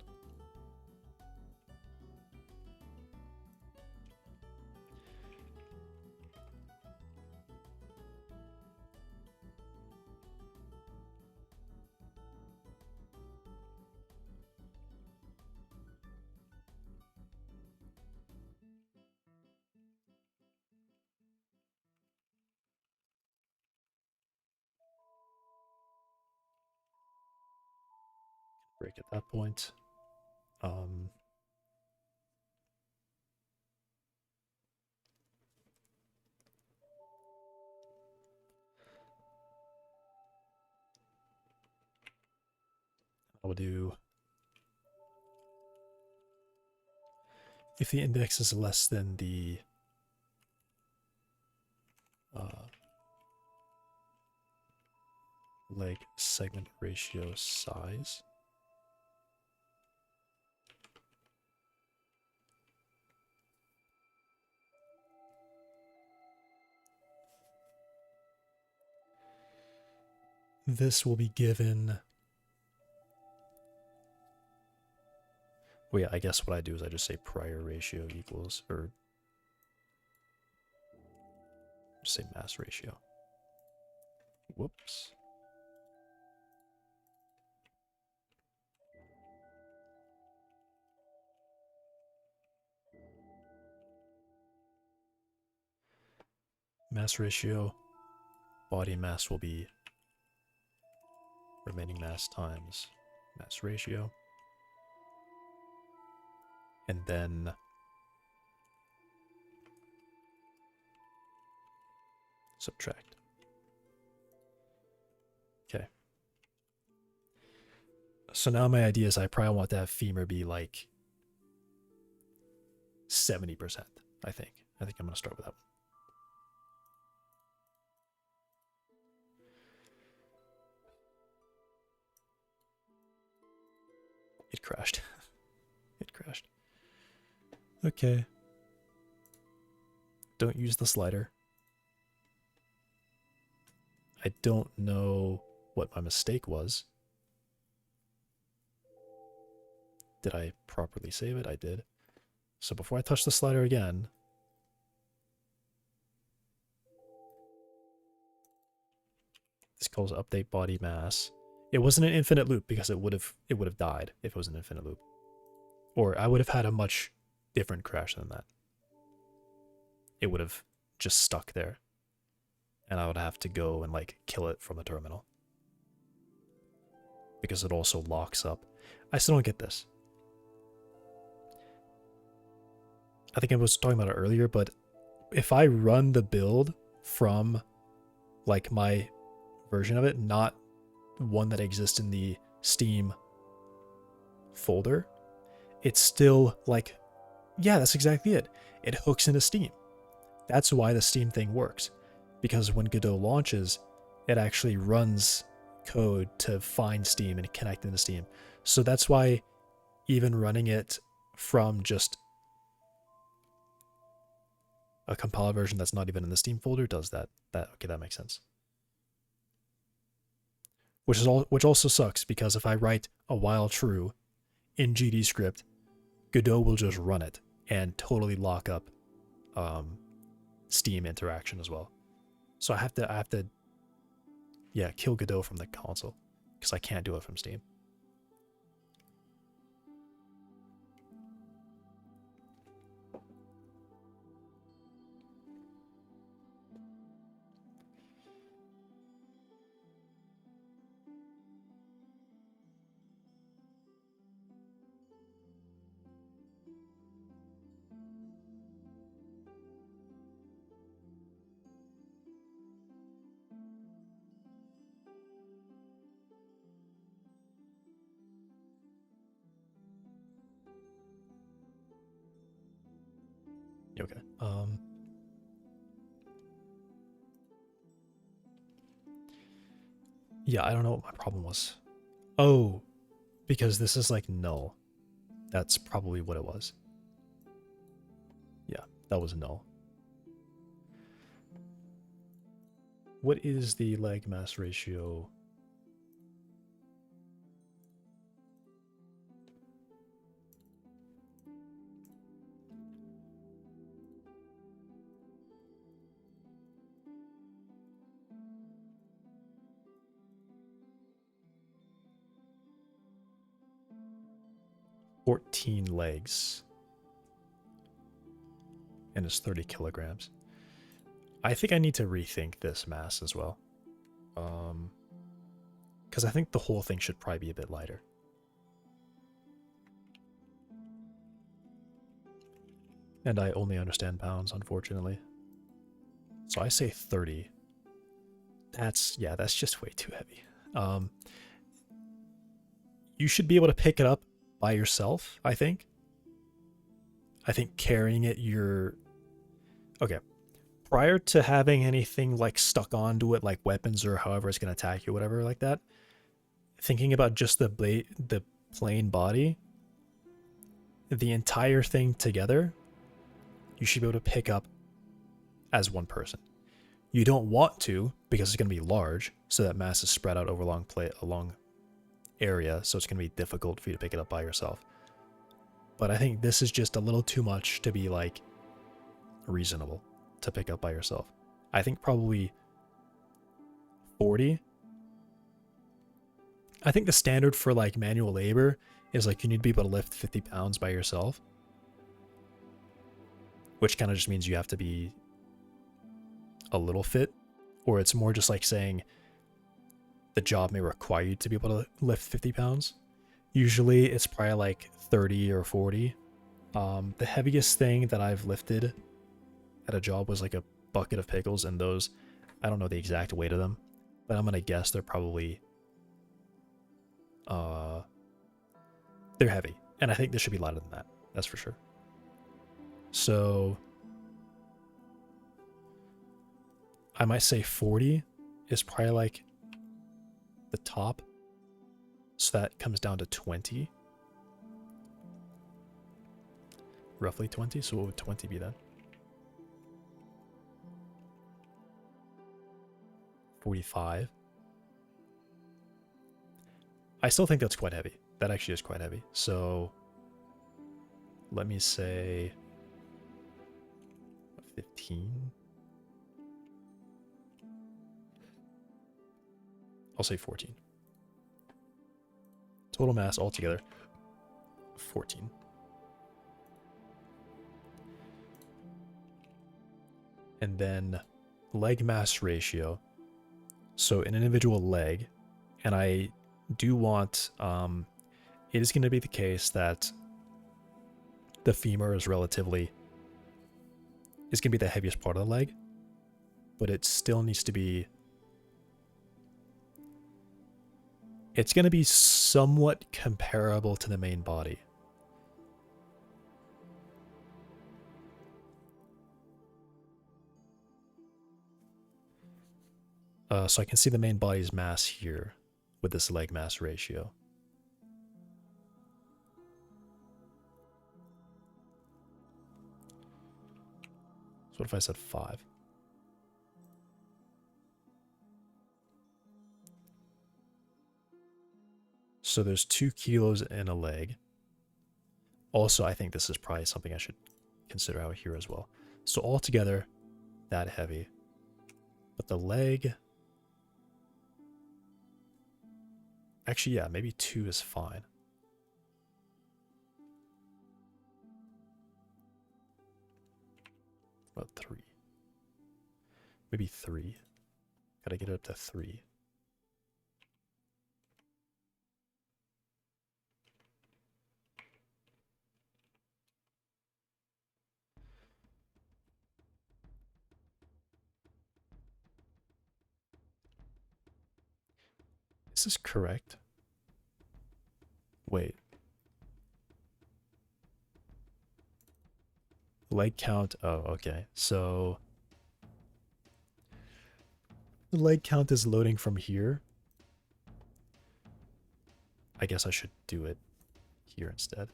Break at that point. I'll do, if the index is less than the leg segment ratio size, this will be given. Well, yeah, I guess what I do is I just say prior ratio equals, or just say mass ratio. Whoops. Mass ratio, body mass will be remaining mass times mass ratio. And then subtract. Okay. So now my idea is I probably want to have femur be like 70%, I think. I think I'm going to start with that one. It crashed. It crashed. Okay. Don't use the slider. I don't know what my mistake was. Did I properly save it? I did. So before I touch the slider again, this calls update body mass. It wasn't an infinite loop because it would have died if it was an infinite loop. Or I would have had a much different crash than that. It would have just stuck there. And I would have to go and like kill it from the terminal. Because it also locks up. I still don't get this. I think I was talking about it earlier, but if I run the build from like my version of it, not one that exists in the Steam folder, it's still like, yeah, that's exactly it. It hooks into Steam. That's why the Steam thing works. Because when Godot launches, it actually runs code to find Steam and connect into Steam. So that's why even running it from just a compiled version that's not even in the Steam folder does that. Okay, that makes sense. Which also sucks because if I write a while true in GDScript, Godot will just run it and totally lock up Steam interaction as well. So I have to yeah, kill Godot from the console because I can't do it from Steam. Okay. Yeah, I don't know what my problem was. Oh, because this is like null. That's probably what it was. Yeah, that was null. What is the leg mass ratio? $14 legs. And it's 30 kilograms. I think I need to rethink this mass as well. Because I think the whole thing should probably be a bit lighter. And I only understand pounds, unfortunately. So I say 30. That's just way too heavy. You should be able to pick it up by yourself, I think. I think carrying it, okay. Prior to having anything like stuck onto it, like weapons or however it's going to attack you, whatever like that, thinking about just the plain body, the entire thing together, you should be able to pick up as one person. You don't want to because it's going to be large, so that mass is spread out over a long area, so it's going to be difficult for you to pick it up by yourself. But I think this is just a little too much to be like reasonable to pick up by yourself. I think probably 40. I think the standard for like manual labor is like you need to be able to lift 50 pounds by yourself, which kind of just means you have to be a little fit, or it's more just like saying the job may require you to be able to lift 50 pounds. Usually it's probably like 30 or 40. The heaviest thing that I've lifted at a job was like a bucket of pickles, and those, I don't know the exact weight of them, but I'm gonna guess they're probably they're heavy, and I think this should be lighter than that, that's for sure. So I might say 40 is probably like the top, so that comes down to 20, roughly 20. So what would 20 be then? 45. I still think that's quite heavy. That actually is quite heavy. So let me say 15. I'll say 14. Total mass altogether, 14. And then leg mass ratio. So an individual leg, and I do want, it is going to be the case that the femur is going to be the heaviest part of the leg, but it still needs to be, it's going to be somewhat comparable to the main body. So I can see the main body's mass here with this leg mass ratio. So what if I said 5? So there's 2 kilos in a leg. Also, I think this is probably something I should consider out here as well. So altogether, that heavy. But the leg... Actually, yeah, maybe 2 is fine. About 3. Maybe 3. Gotta get it up to 3. Is this correct? Wait. Leg count. Oh, okay. So the leg count is loading from here. I guess I should do it here instead.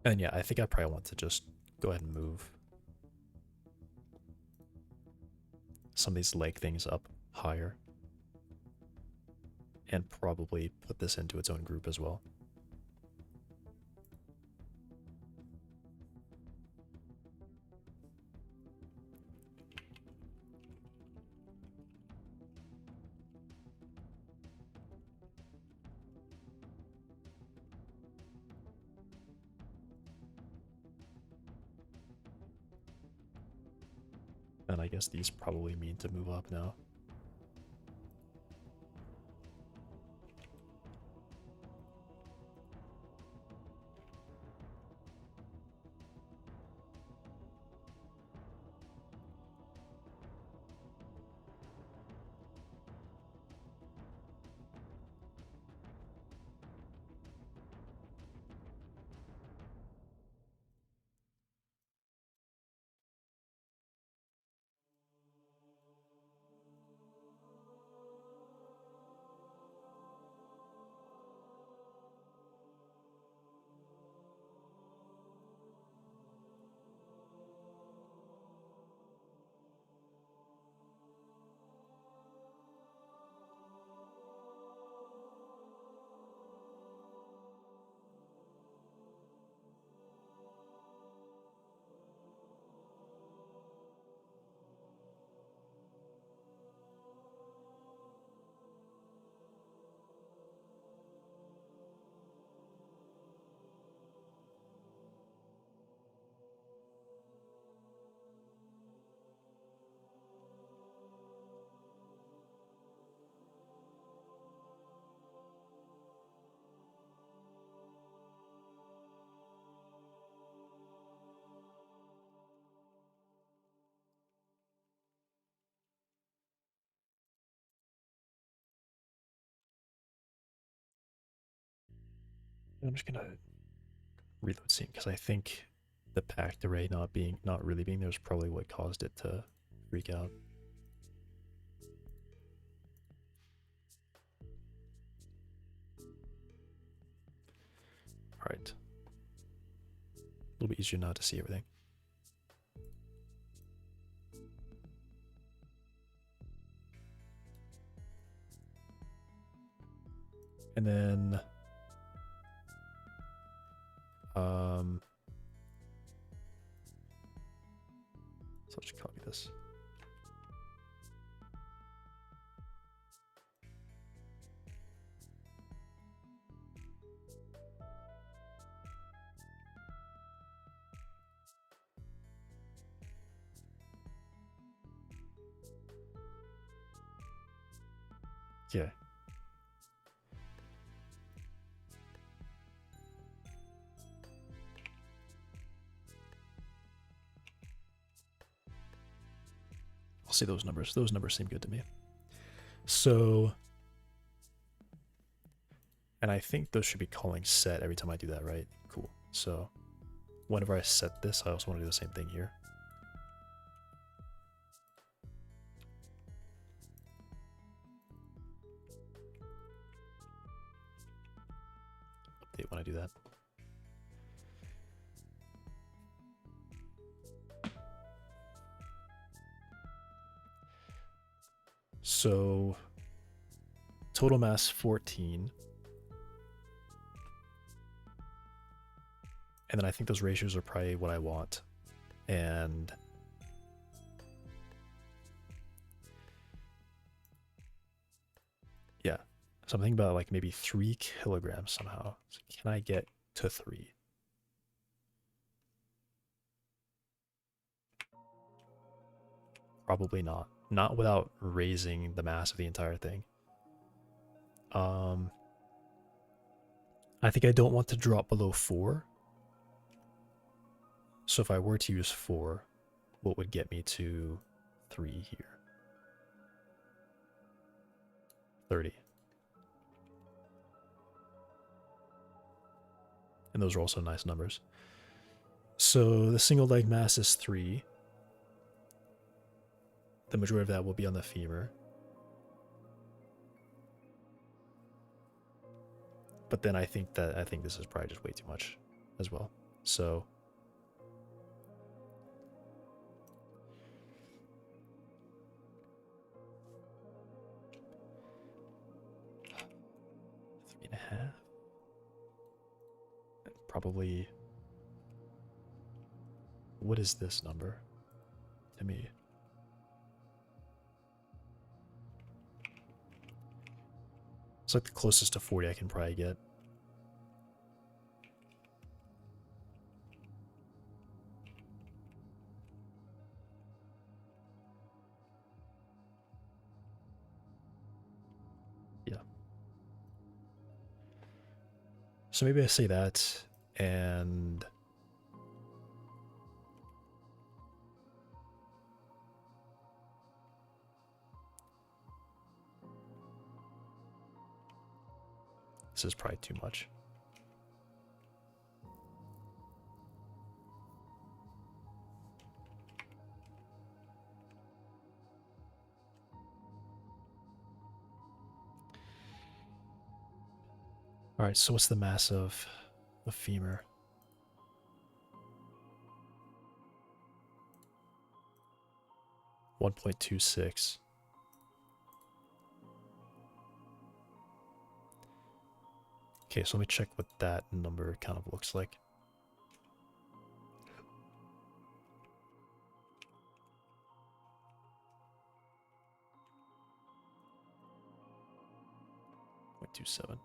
And yeah, I think I probably want to just go ahead and move some of these leg things up higher. And probably put this into its own group as well. And I guess these probably mean to move up now. I'm just gonna reload scene because I think the packed array not really being there is probably what caused it to freak out. All right. A little bit easier now to see everything. And then so I'll just copy this. Yeah. I'll see those numbers. Those numbers seem good to me. So, and I think those should be calling set every time I do that, right? Cool. So whenever I set this, I also want to do the same thing here. Update when I do that. So total mass 14. And then I think those ratios are probably what I want. And yeah, so I'm thinking about like maybe 3 kilograms somehow. So can I get to 3? Probably not. Not without raising the mass of the entire thing. I think I don't want to drop below 4. So if I were to use 4, what would get me to 3 here? 30. And those are also nice numbers. So the single leg mass is 3. The majority of that will be on the femur. But then I think this is probably just way too much as well. So probably, what is this number to me? It's like the closest to 40 I can probably get. Yeah. So maybe I say that, and this is probably too much. All right, so what's the mass of the femur? .26. Okay, so let me check what that number kind of looks like. .27.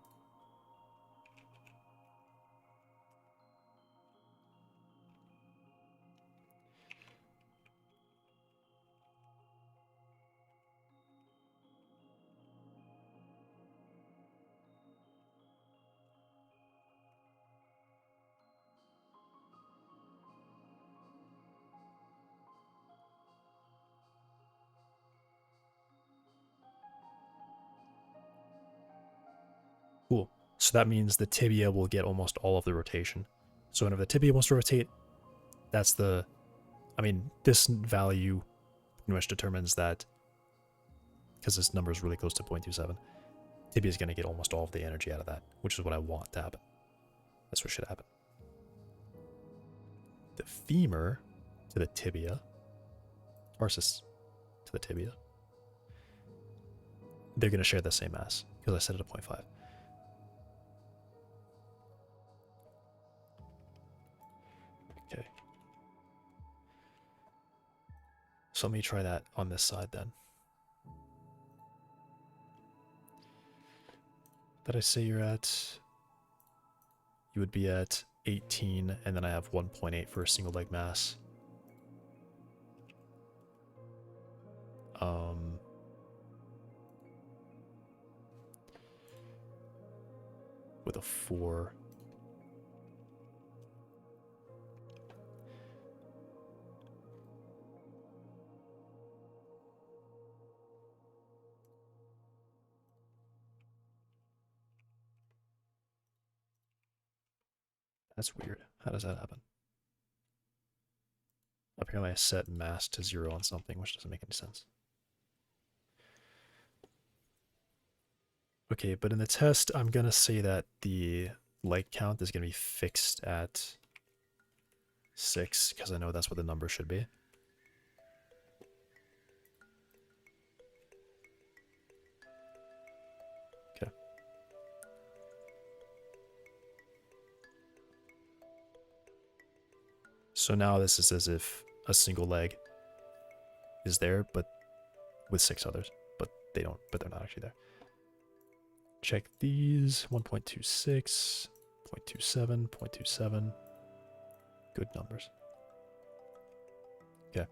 Cool. So that means the tibia will get almost all of the rotation. So whenever the tibia wants to rotate, that's the, I mean, this value which determines that, because this number is really close to 0.27, tibia is going to get almost all of the energy out of that, which is what I want to happen. That's what should happen. The femur to the tibia, tarsus to the tibia, they're going to share the same mass, because I set it at 0.5. Okay. So let me try that on this side then. Did I say you're at? You would be at 18, and then I have 1.8 for a single leg mass. With a 4. That's weird. How does that happen? Apparently I set mass to 0 on something, which doesn't make any sense. Okay, but in the test, I'm going to say that the leg count is going to be fixed at 6, because I know that's what the number should be. Okay. So now this is as if a single leg is there, but with 6 others, but they're not actually there. Check these, 1.26, 0.27, 0.27, good numbers. Okay,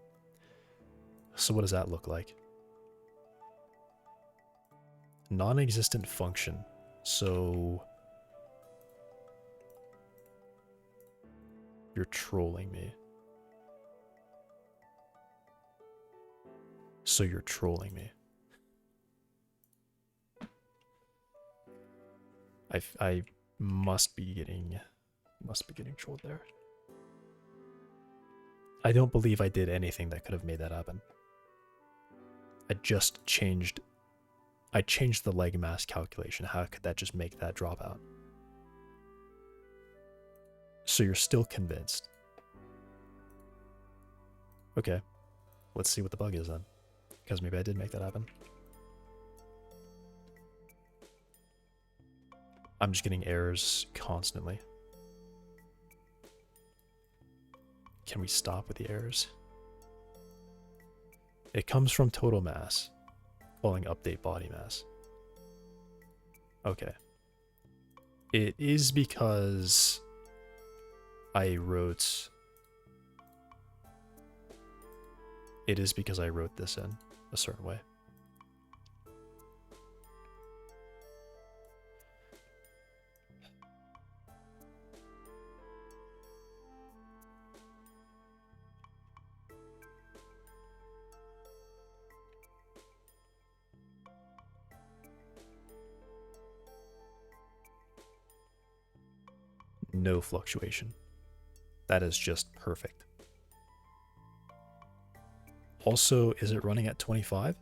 so what does that look like? Non-existent function, so you're trolling me. So you're trolling me. I must be getting trolled there. I don't believe I did anything that could have made that happen. I changed the leg mass calculation. How could that just make that drop out? So you're still convinced. Okay. Let's see what the bug is then. Because maybe I did make that happen. I'm just getting errors constantly. Can we stop with the errors? It comes from total mass. Calling update body mass. Okay. It is because I wrote... It is because I wrote this in a certain way. No fluctuation. That is just perfect. Also, is it running at 25?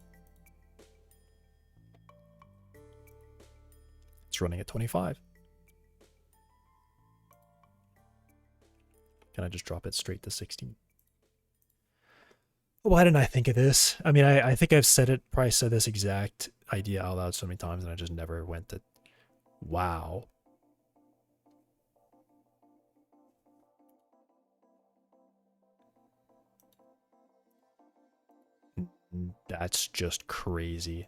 It's running at 25. Can I just drop it straight to 16? Why didn't I think of this? I mean, I think I've probably said this exact idea out loud so many times, and I just never went to, wow. That's just crazy.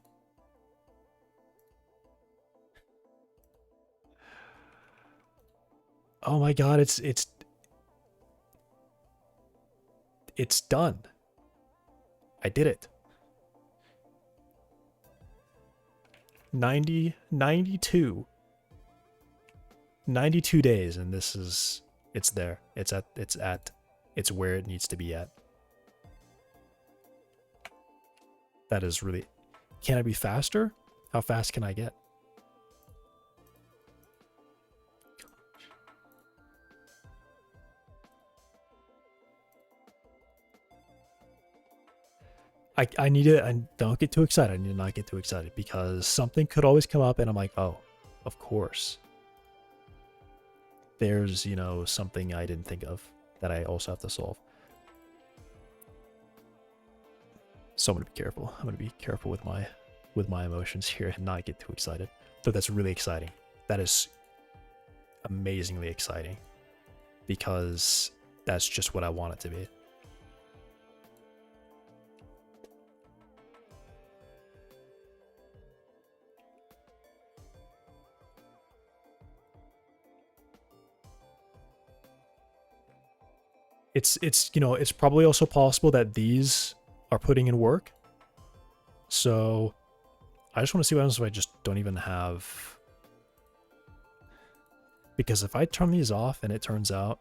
Oh my god, it's done. I did it. 92 days, and this is, it's there. It's where it needs to be at. That is really, can I be faster? How fast can I get? I need to, and don't get too excited. I need to not get too excited because something could always come up and I'm like, oh, of course. There's, you know, something I didn't think of that I also have to solve. So I'm gonna be careful. I'm gonna be careful with my emotions here and not get too excited. Though that's really exciting. That is amazingly exciting because that's just what I want it to be. It's you know, it's probably also possible that these are putting in work. So I just want to see what happens if I just don't even have, because if I turn these off and it turns out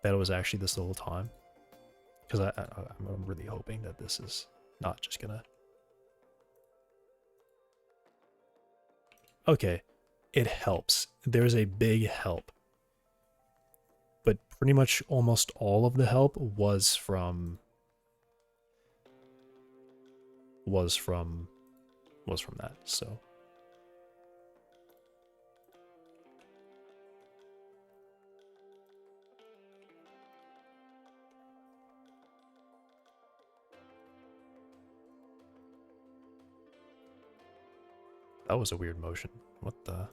that it was actually this the whole time, because I'm really hoping that this is not just gonna. Okay, it helps. There's a big help. But pretty much almost all of the help was from that. So that was a weird motion. What the?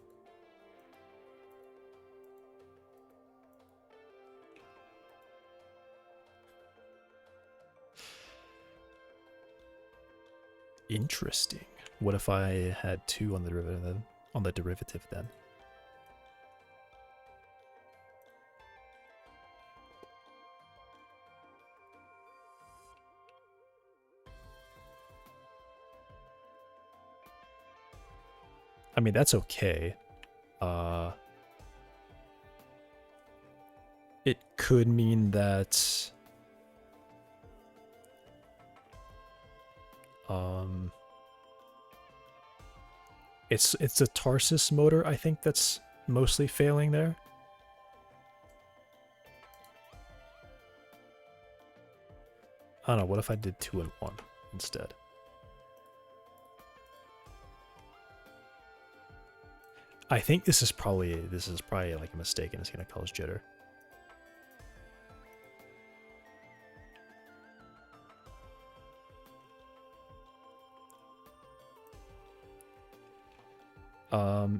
Interesting. What if I had 2 on the derivative then? On the derivative then? I mean, that's okay. It could mean that it's a Tarsus motor, I think, that's mostly failing there. I don't know, what if I did 2 and 1 instead? I think this is probably like a mistake and it's gonna cause jitter.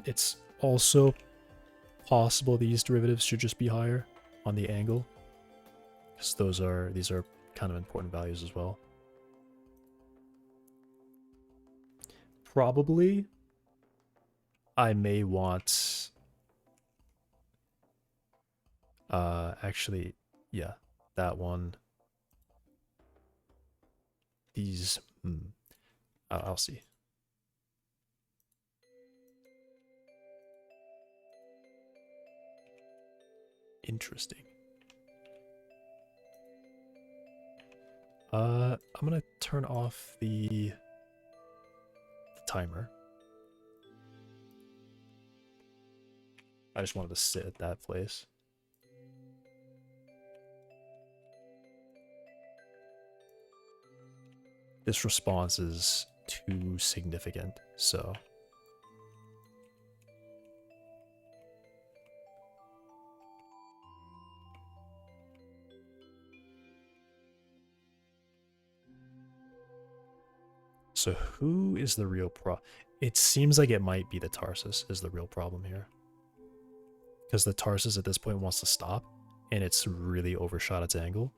It's also possible these derivatives should just be higher on the angle, because these are kind of important values as well. Probably I may want actually, yeah, that one. These I'll see. Interesting. I'm gonna turn off the timer. I just wanted to sit at that place. This response is too significant, so. So who is the real It seems like it might be the Tarsus is the real problem here. Because the Tarsus at this point wants to stop, and it's really overshot its angle.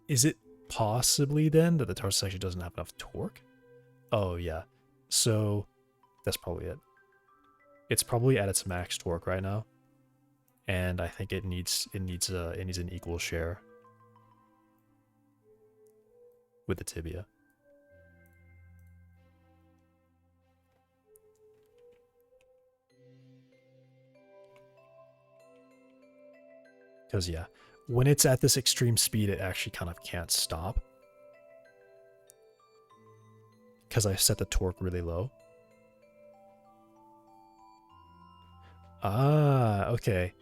Is it possibly then that the Tarsus actually doesn't have enough torque? Oh yeah, so that's probably it. It's probably at its max torque right now, and I think it needs an equal share with the tibia. Because yeah, when it's at this extreme speed, it actually kind of can't stop. Because I set the torque really low. Ah, okay.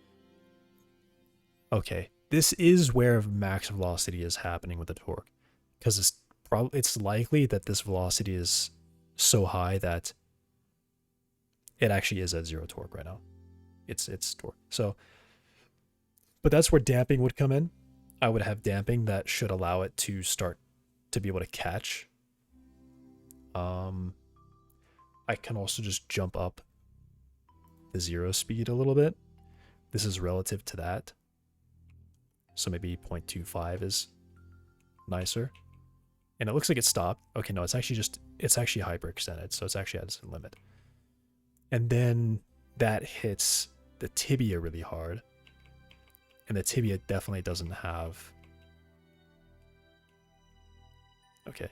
Okay, this is where max velocity is happening with the torque, because it's likely that this velocity is so high that it actually is at zero torque right now. It's torque. So, but that's where damping would come in. I would have damping that should allow it to start to be able to catch. I can also just jump up the zero speed a little bit. This is relative to that. So maybe 0.25 is nicer. And it looks like it stopped. Okay, no, it's actually hyperextended, so it's actually at its limit. And then that hits the tibia really hard. And the tibia definitely doesn't have... Okay.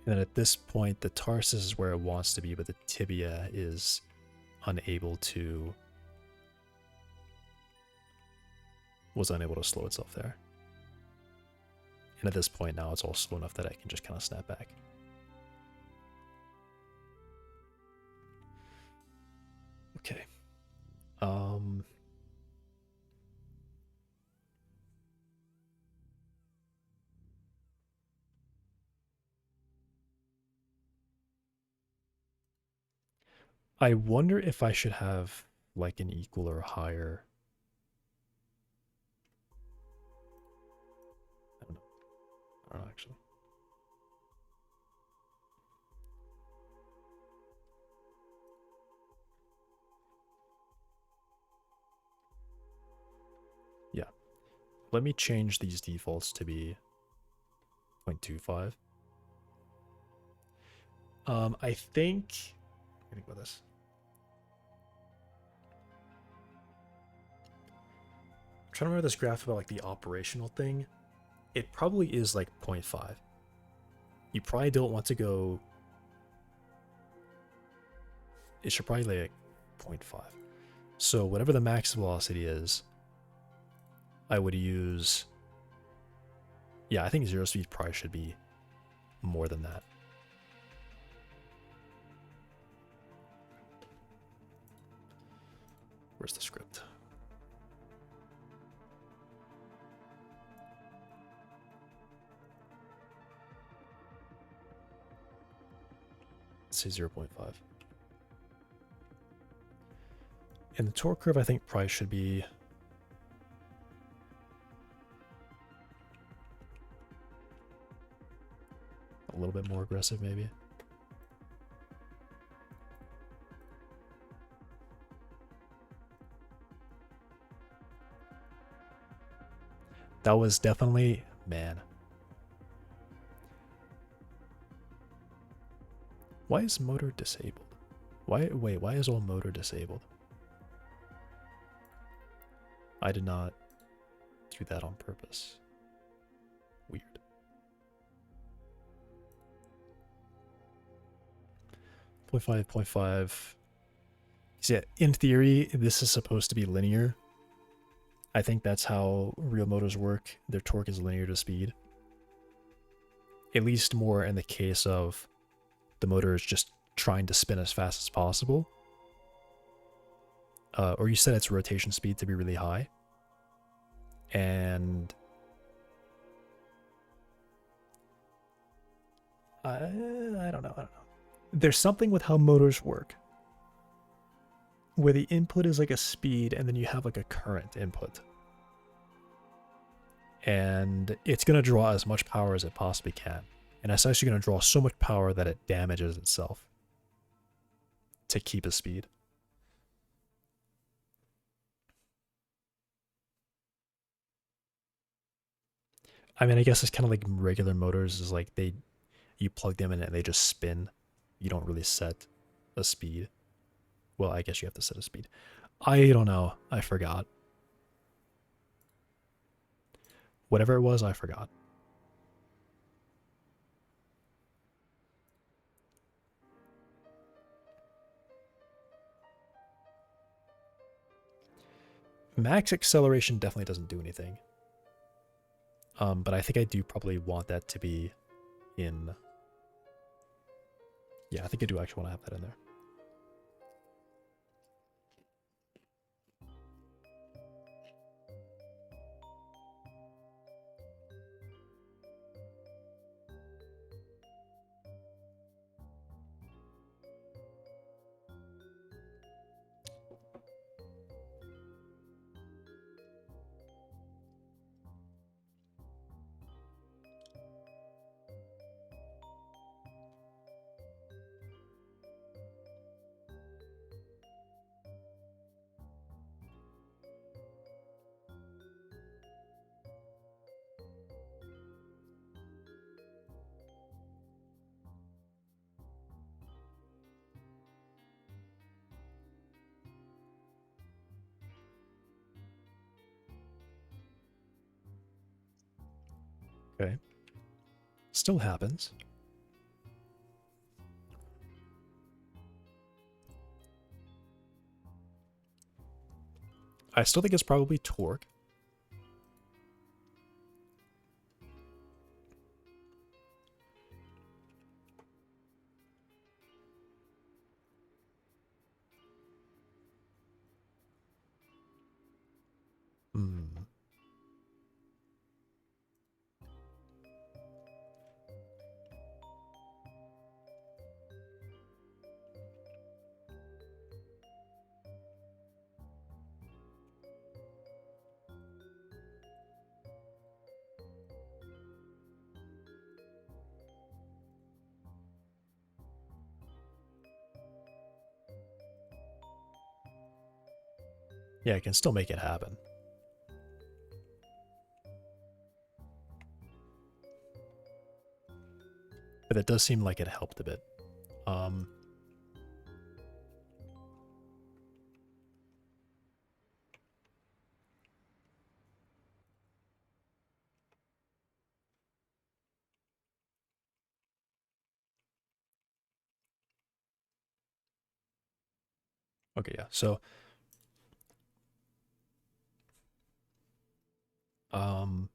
And then at this point, the tarsus is where it wants to be, but the tibia is unable to... was unable to slow itself there. And at this point now, it's all slow enough that I can just kind of snap back. Okay. I wonder if I should have like an equal or higher. I don't know actually. Yeah. Let me change these defaults to be 0.25. I think about this. I'm trying to remember this graph about like the operational thing. It probably is like 0.5. You probably don't want to go... It should probably be like 0.5. So whatever the max velocity is, I would use... Yeah, I think zero speed probably should be more than that. Where's the script? Let's say 0.5. And the torque curve, I think, probably should be... a little bit more aggressive, maybe. That was definitely, man. Why is motor disabled? Wait, why is all motor disabled? I did not do that on purpose. Weird. 0.5, 0.5. Yeah, in theory, this is supposed to be linear. I think that's how real motors work. Their torque is linear to speed. At least more in the case of the motor is just trying to spin as fast as possible. Or you set its rotation speed to be really high. And I don't know. There's something with how motors work, where the input is like a speed and then you have like a current input. And it's going to draw as much power as it possibly can. And it's actually going to draw so much power that it damages itself to keep a speed. I mean, I guess it's kind of like regular motors is like you plug them in and they just spin. You don't really set a speed. Well, I guess you have to set a speed. I don't know. I forgot. Whatever it was, I forgot. Max acceleration definitely doesn't do anything. But I think I do probably want that to be in... Yeah, I think I do actually want to have that in there. Okay. Still happens. I still think it's probably torque. Hmm. Yeah, I can still make it happen. But it does seem like it helped a bit. Okay, yeah. So, um,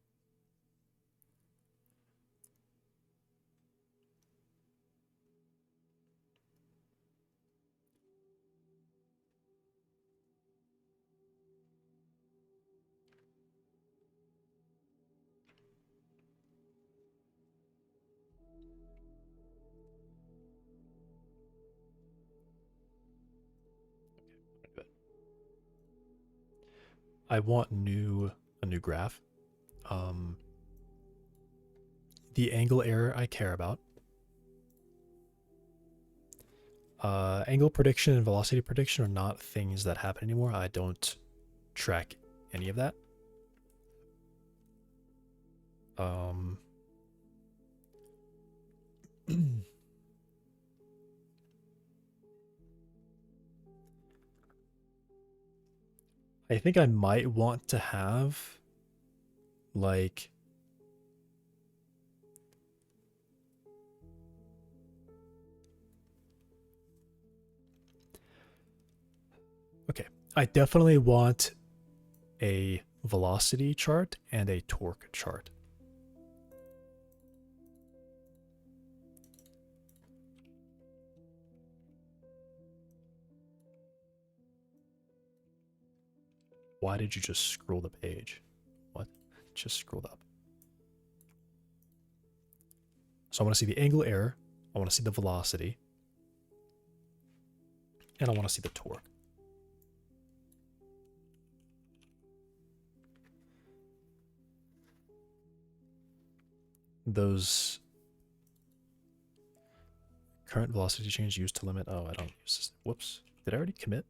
I want a new graph. Um, the angle error I care about. Angle prediction and velocity prediction are not things that happen anymore. I don't track any of that. I think I might want to have like okay. I definitely want a velocity chart and a torque chart. Why did you just scroll the page? What? Just scrolled up. So I want to see the angle error. I want to see the velocity. And I want to see the torque. Those current velocity change used to limit. Oh, I don't use this. Whoops. Did I already commit?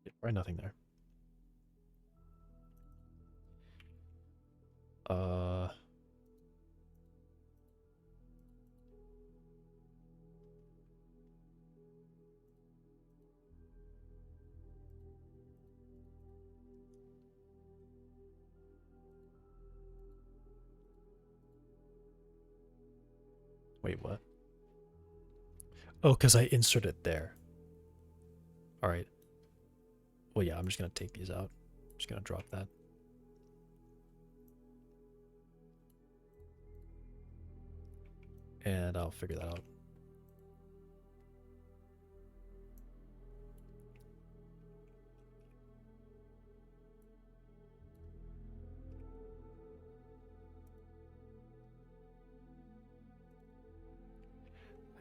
Yeah, probably nothing there. Uh, Wait, what? Oh, because I inserted it there. All right. Well, yeah, I'm just going to take these out. I'm just going to drop that. And I'll figure that out.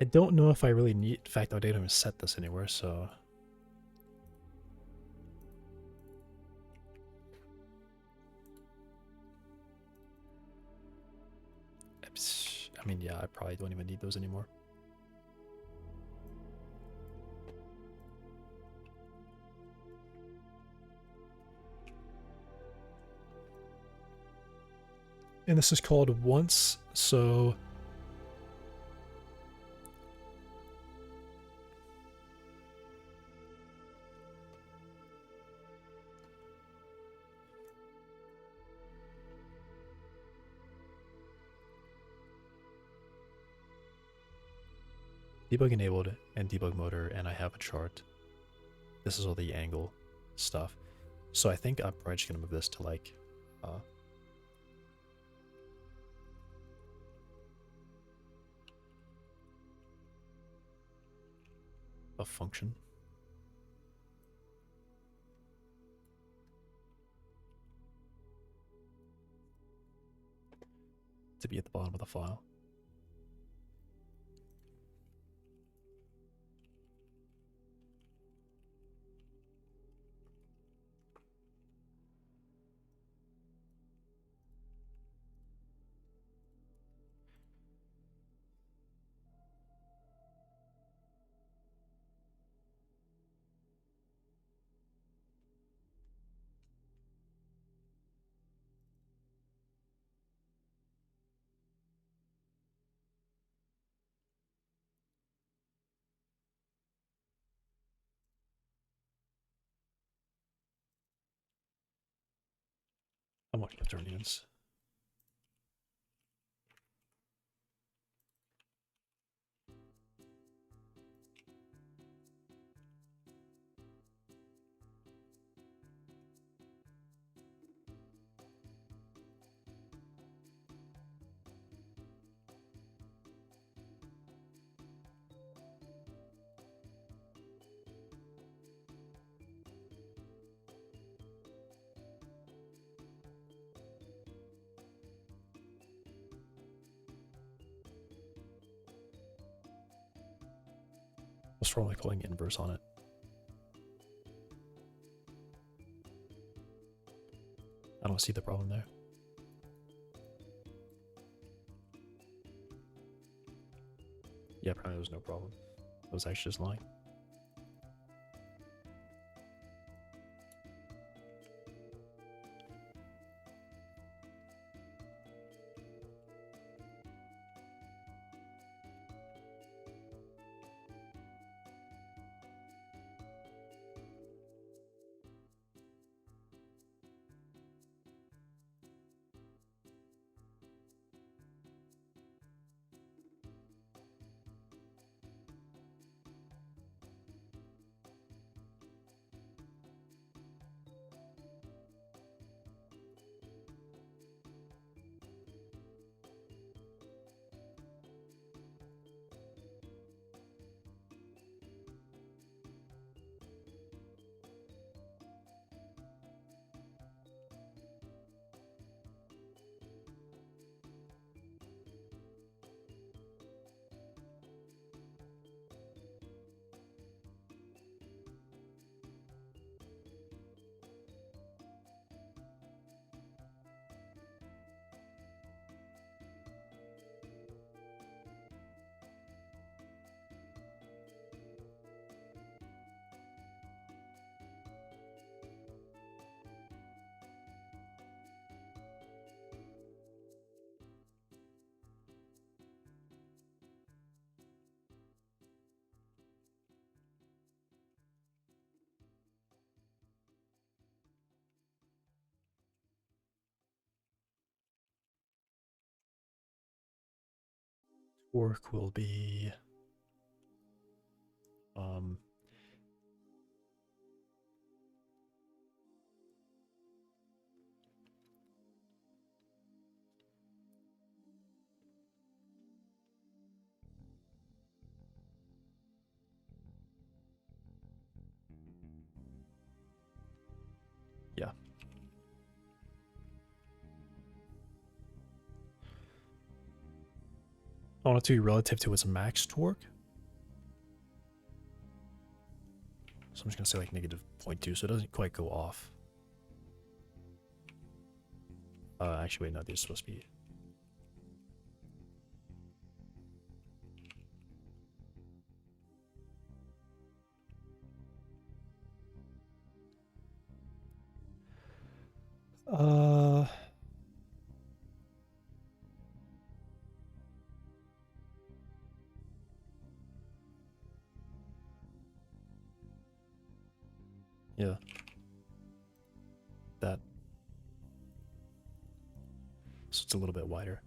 I don't know if I really need... In fact, I didn't even set this anywhere, so... I mean, yeah, I probably don't even need those anymore. And this is called once, so... Debug enabled and debug motor, and I have a chart. This is all the angle stuff. So I think I'm probably just going to move this to like... a function. To be at the bottom of the file. How much Quaternions? What's wrong with calling inverse on it? I don't see the problem there. Yeah, apparently there was no problem. I was actually just lying. Torque will be um yeah. I want it to be relative to its max torque. So I'm just gonna say like negative 0.2 so it doesn't quite go off. Actually wait, no, these are supposed to be uh yeah. That, so it's a little bit wider.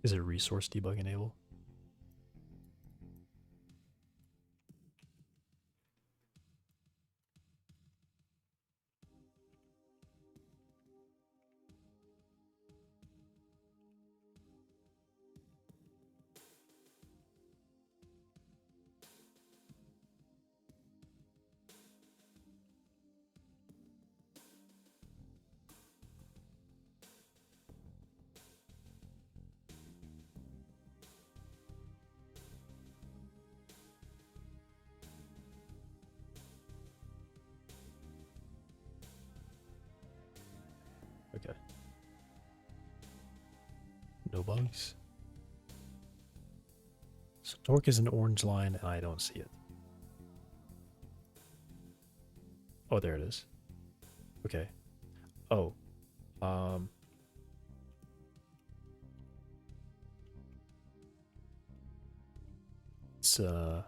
Is it resource debug enable? Okay. No bugs. So torque is an orange line and I don't see it. Oh, there it is. Okay. Oh. Um it's there.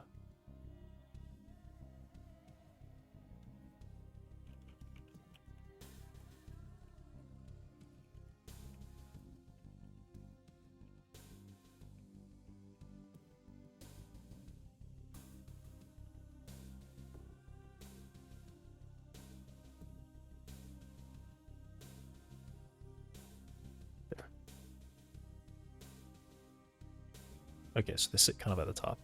Okay, so they sit kind of at the top.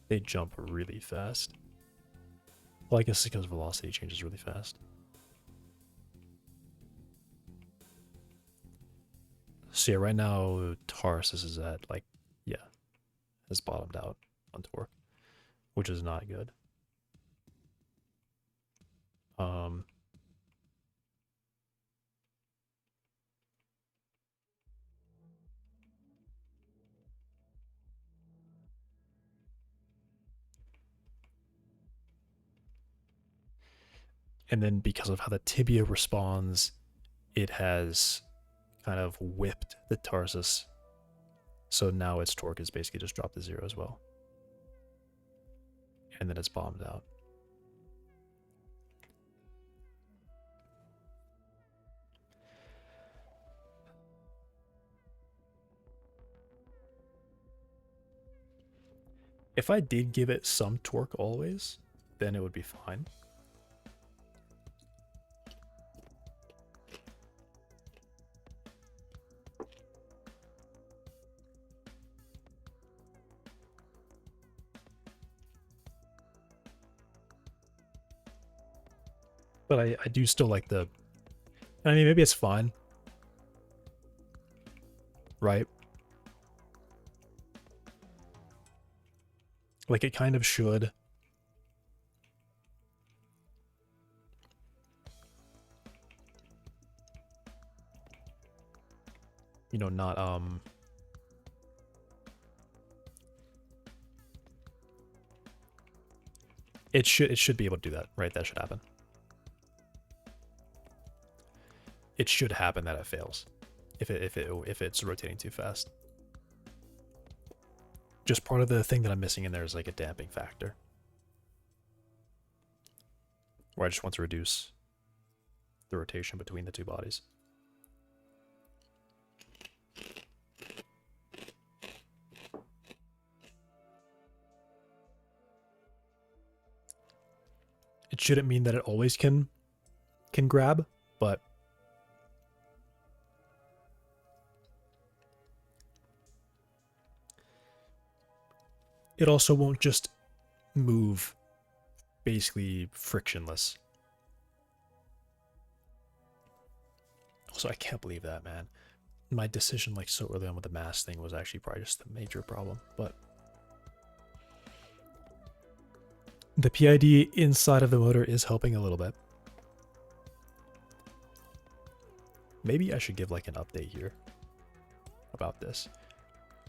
They jump really fast. Well, I guess it's because velocity changes really fast. So yeah, right now Tarsus is at like, yeah, has bottomed out on torque, which is not good. Um, and then because of how the tibia responds, it has kind of whipped the Tarsus. So now its torque is basically just dropped to 0 as well. And then it's bombed out. If I did give it some torque always, then it would be fine. But I do still like the... I mean, maybe it's fine. Right? Like, it kind of should. You know, not It should be able to do that, right? That should happen. It should happen that it fails if it's rotating too fast. Just part of the thing that I'm missing in there is like a damping factor, where I just want to reduce the rotation between the two bodies. It shouldn't mean that it always can grab, but it also won't just move basically frictionless. Also, I can't believe that, man. My decision like so early on with the mass thing was actually probably just a major problem, but the PID inside of the motor is helping a little bit. Maybe I should give like an update here about this,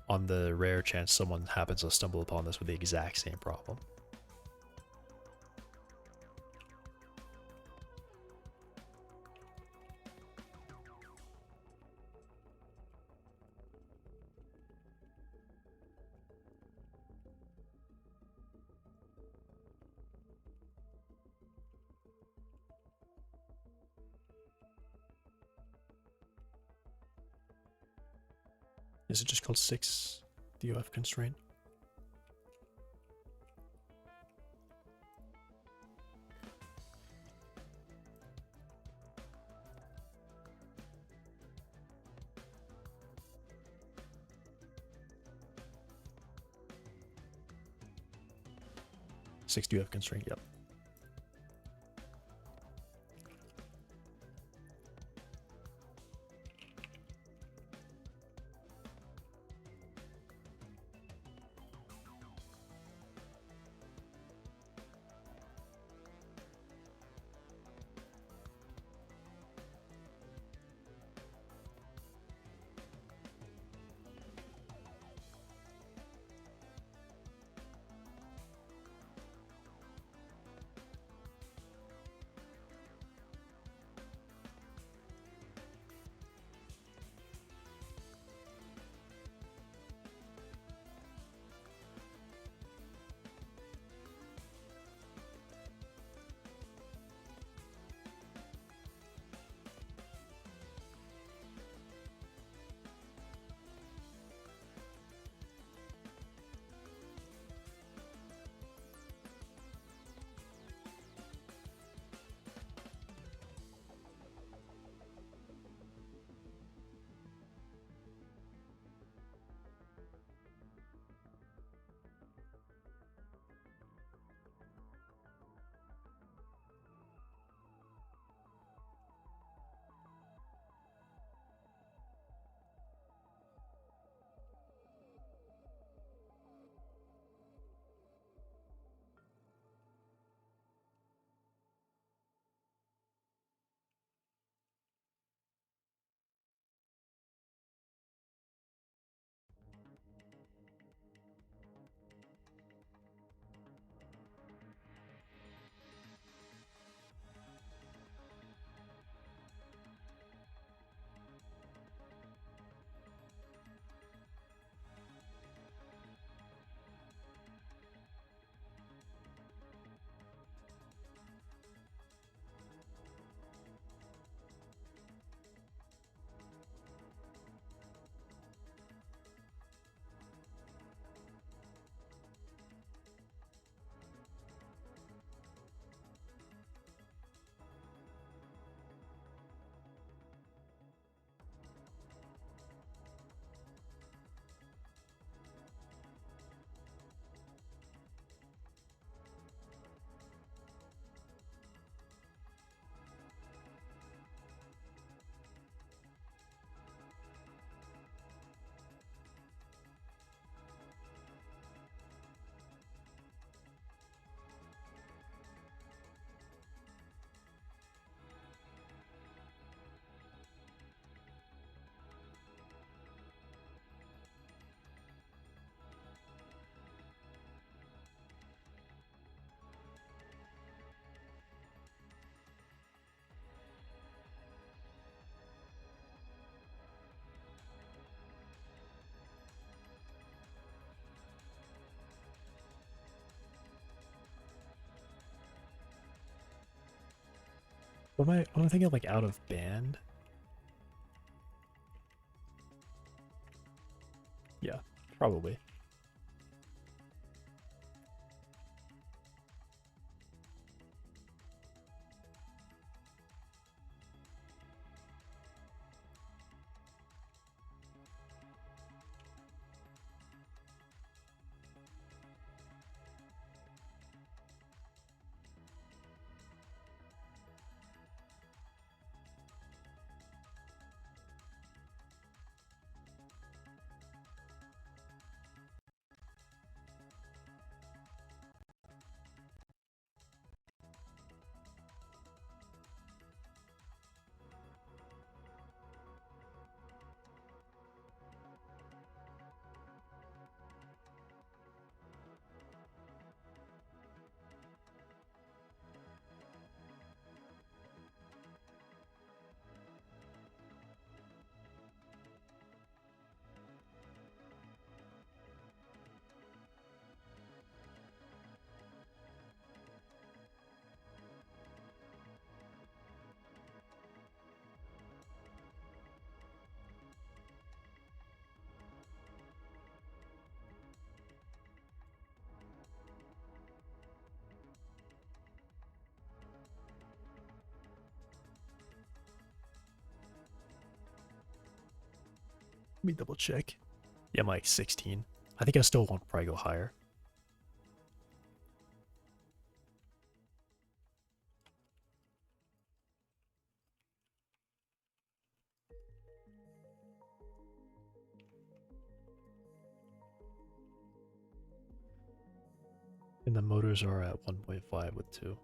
on the rare chance someone happens to stumble upon this with the exact same problem. Is it just called 6 DOF constraint? Six DOF constraint, yep. Am I thinking of like out of band? Yeah, probably. Let me double check. Yeah, I'm like 16. I think I still want to probably go higher. And the motors are at 1.5 with 2.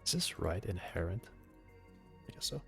Is this right? Inherent? I guess so.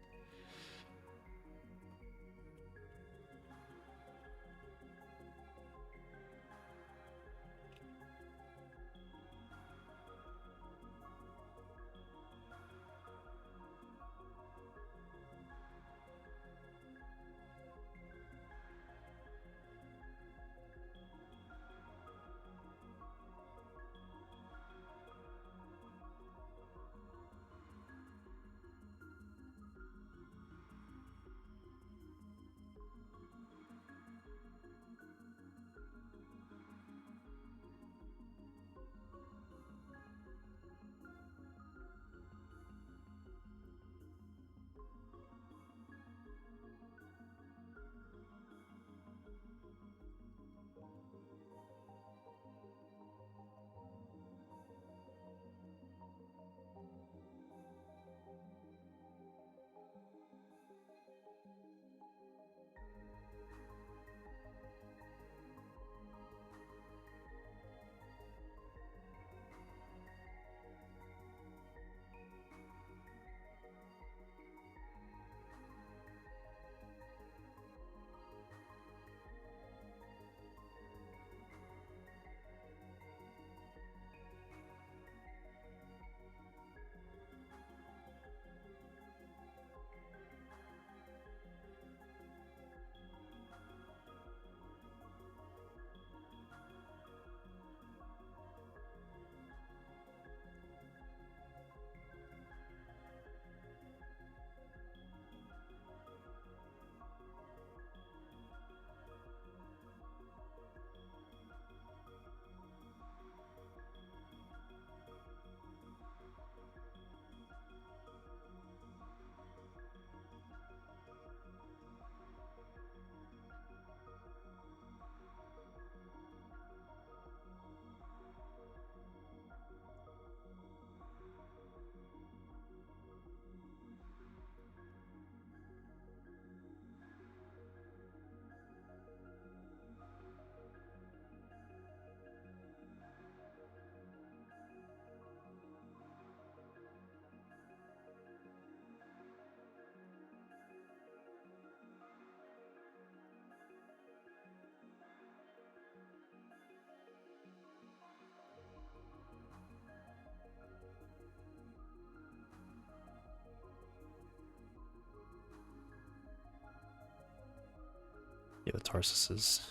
Yeah, the tarsus is...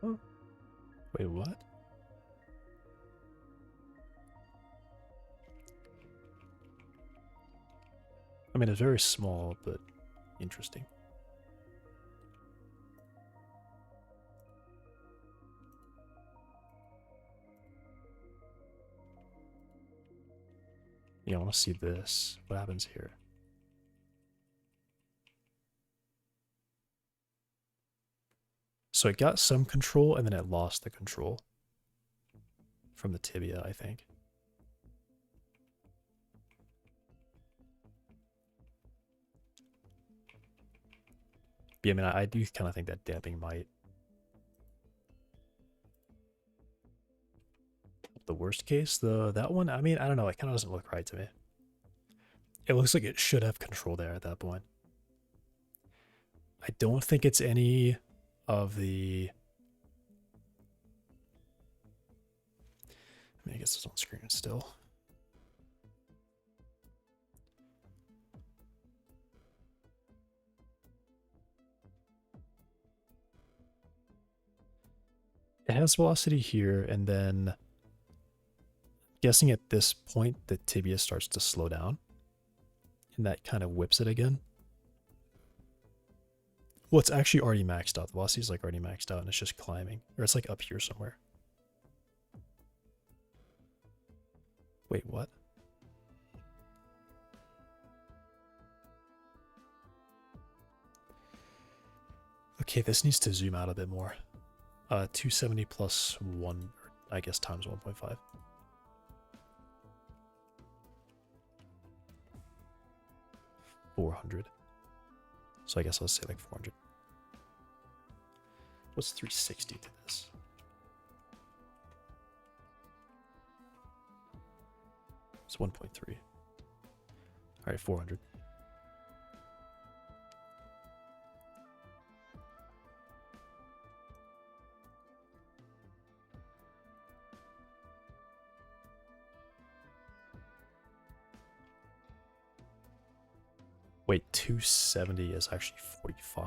Oh. Wait, what? I mean, it's very small, but interesting. Yeah, I want to see this. What happens here? So it got some control, and then it lost the control from the tibia, I think. But yeah, I mean, I do kind of think that damping might... The worst case, that one, I mean, I don't know. It kind of doesn't look right to me. It looks like it should have control there at that point. I don't think it's any of the... I mean, I guess it's on screen still. It has velocity here, and then... Guessing at this point, the tibia starts to slow down. And that kind of whips it again. Well, it's actually already maxed out. The velocity is like already maxed out, and it's just climbing. Or it's like up here somewhere. Wait, what? Okay, this needs to zoom out a bit more. 270 plus 1, I guess, times 1.5. $400. So I guess I'll say like 400. What's 360 to this? It's 1.3. Alright, 400. Wait, 270 is actually 45.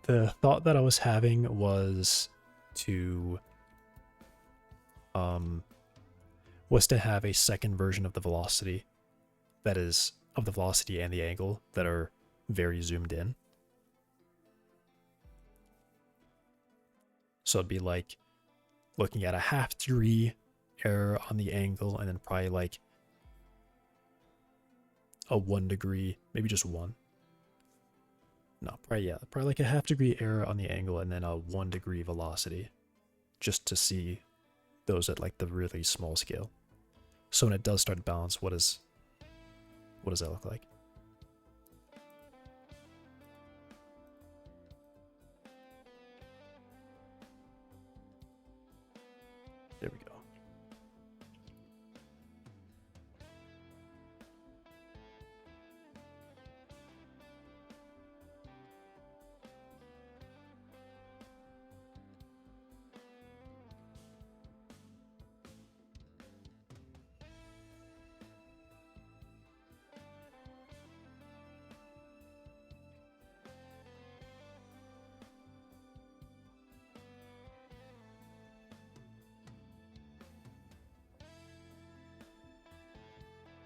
The thought that I was having was to have a second version of the velocity that is of the velocity and the angle that are very zoomed in. So it'd be like looking at a half degree error on the angle, and then probably like a 1 degree, maybe just one. No, probably like a half degree error on the angle, and then a 1 degree velocity, just to see those at like the really small scale. So when it does start to balance, what does that look like? There we go.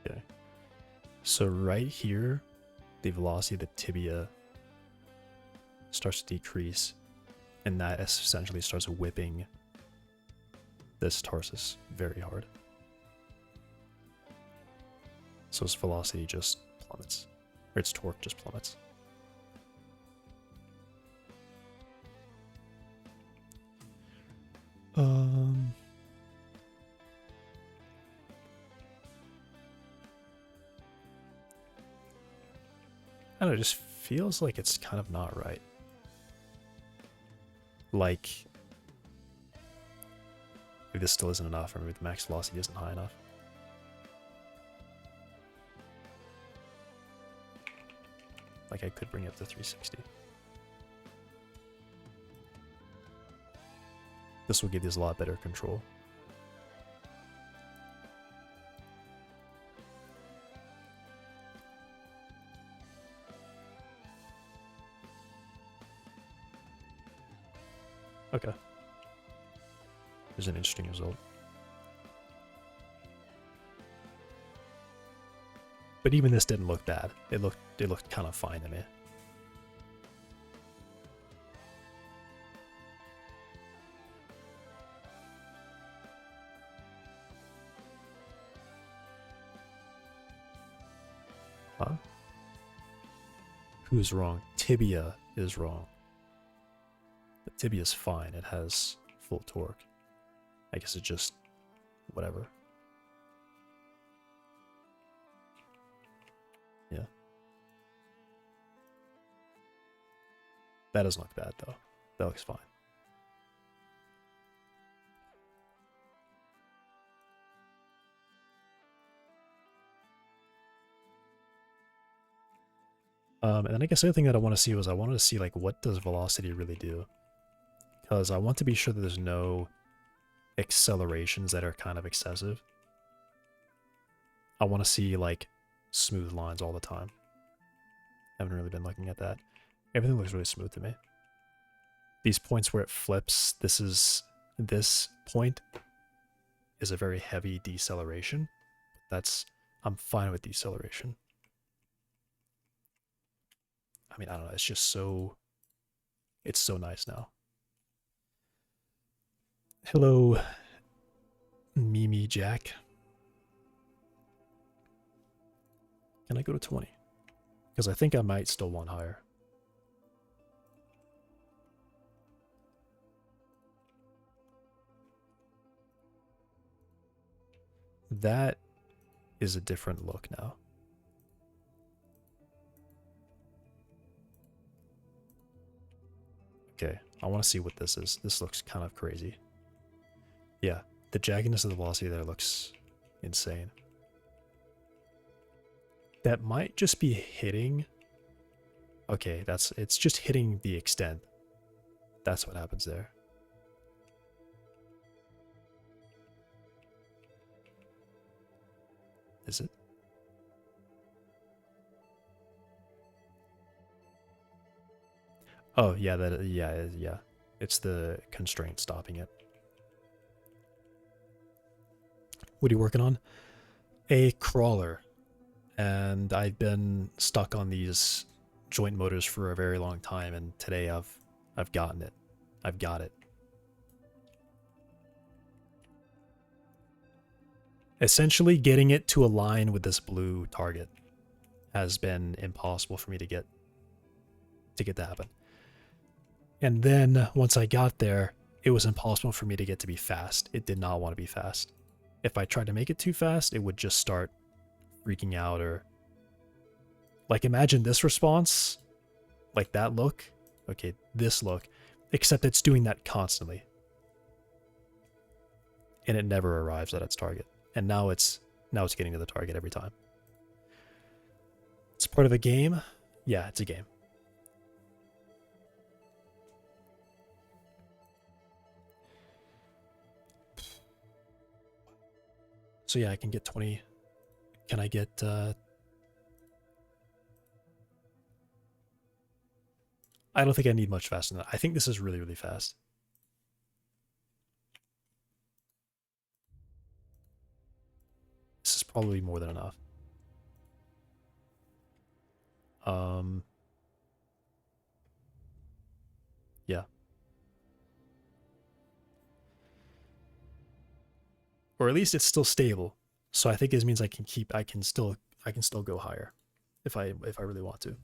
Okay. So right here, the velocity of the tibia starts to decrease, and that essentially starts whipping this tarsus very hard. So its velocity just plummets, or its torque just plummets. I don't know, it just feels like it's kind of not right. Like, maybe this still isn't enough, or maybe the max velocity isn't high enough. Like I could bring it up to 360. This will give these a lot better control. Okay. There's an interesting result. But even this didn't look bad. It looked kind of fine to me. Huh? Who's wrong? Tibia is wrong. The tibia is fine. It has full torque. I guess it just whatever. Yeah. That doesn't look bad though. That looks fine. And then I guess the other thing that I want to see was I wanted to see like what does velocity really do? Because I want to be sure that there's no accelerations that are kind of excessive. I want to see like smooth lines all the time. Haven't really been looking at that. Everything looks really smooth to me. These points where it flips, this point is a very heavy deceleration. I'm fine with deceleration. I mean, I don't know, it's just so, it's so nice now. Hello, Mimi Jack. Can I go to 20? Because I think I might still want higher. That is a different look now. Okay, I want to see what this is. This looks kind of crazy. Yeah, the jaggedness of the velocity there looks insane. That might just be hitting. Okay, it's just hitting the extent. That's what happens there. Is it? Oh, yeah, yeah. It's the constraint stopping it. What are you working on? A crawler. And I've been stuck on these joint motors for a very long time, and today I've gotten it. I've got it. Essentially getting it to align with this blue target has been impossible for me to get to happen. And then once I got there, it was impossible for me to get to be fast. It did not want to be fast. If I tried to make it too fast, it would just start freaking out. Or like, imagine this response, like that look. Okay, this look, except it's doing that constantly, and it never arrives at its target. And now it's getting to the target every time. It's part of a game. Yeah, it's a game. So yeah, I can get 20. Can I get I don't think I need much faster than that. I think this is really, really fast. This is probably more than enough. Yeah. Or at least it's still stable. So I think this means I can still go higher if I really want to.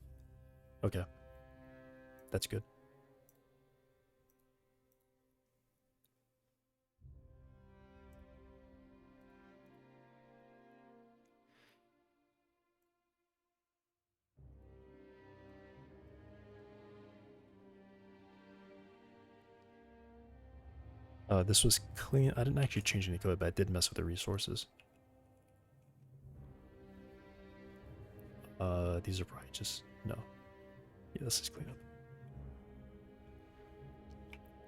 Okay. That's good. This was clean. I didn't actually change any code, but I did mess with the resources. These are probably just, no. Yeah, this is clean up.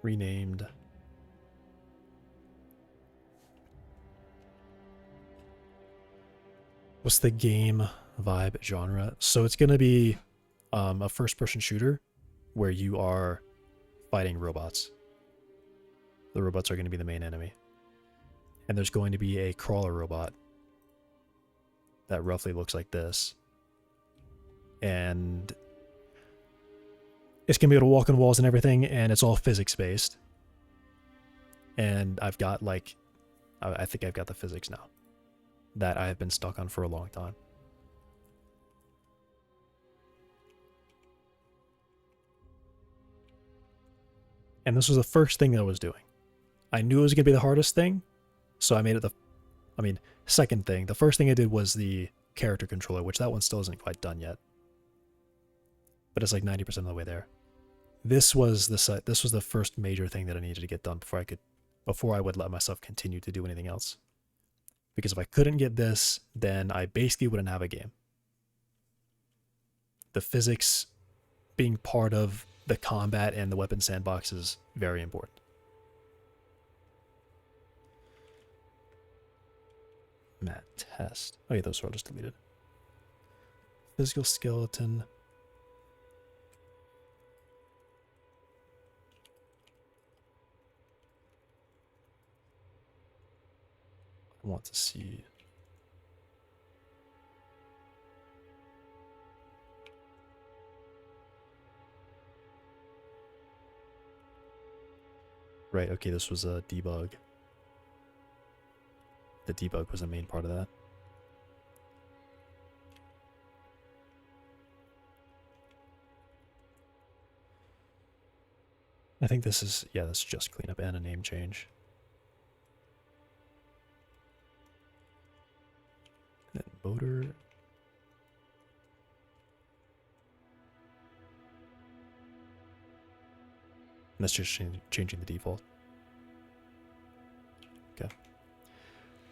Renamed. What's the game vibe genre? So it's going to be a first-person shooter where you are fighting robots. The robots are going to be the main enemy. And there's going to be a crawler robot that roughly looks like this. And it's going to be able to walk on walls and everything, and it's all physics-based. And I've got, like, I think I've got the physics now that I have been stuck on for a long time. And this was the first thing that I was doing. I knew it was going to be the hardest thing, so I made it second thing. The first thing I did was the character controller, which that one still isn't quite done yet. But it's like 90% of the way there. This was the first major thing that I needed to get done before I would let myself continue to do anything else. Because if I couldn't get this, then I basically wouldn't have a game. The physics being part of the combat and the weapon sandbox is very important. Map test. Oh yeah, those are all just deleted. Physical skeleton. I want to see. Right, okay, this was a debug. The debug was the main part of that. I think this is, yeah, that's just cleanup and a name change. And then motor. And that's just changing the default. Okay.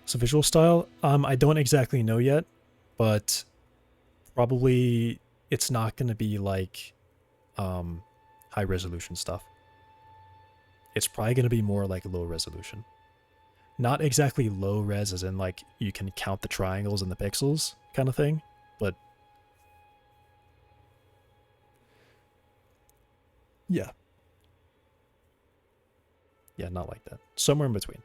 So visual style, I don't exactly know yet, but probably it's not going to be like high resolution stuff. It's probably going to be more like low resolution. Not exactly low res as in like you can count the triangles and the pixels kind of thing, but yeah. Yeah, not like that. Somewhere in between.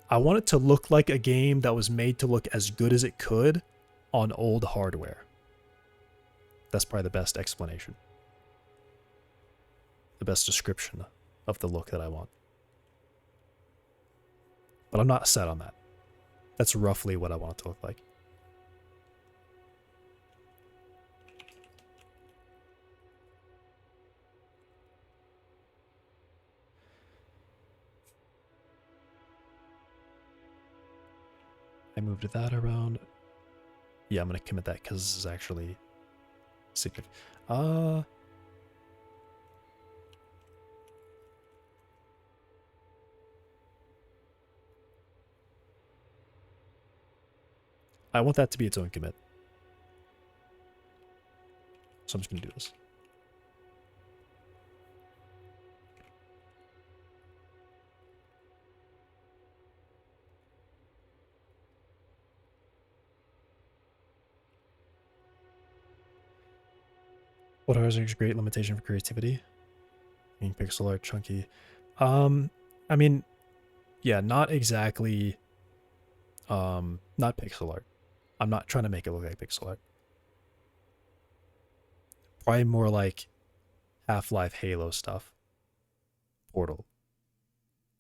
I want it to look like a game that was made to look as good as it could on old hardware. That's probably the best explanation. The best description of the look that I want. But I'm not set on that. That's roughly what I want it to look like. I moved that around. Yeah, I'm going to commit that because this is actually significant. I want that to be its own commit. So I'm just going to do this. What are a great limitation for creativity? Being pixel art chunky. I mean, yeah, not exactly, not pixel art. I'm not trying to make it look like pixel art. Probably more like Half-Life Halo stuff. Portal.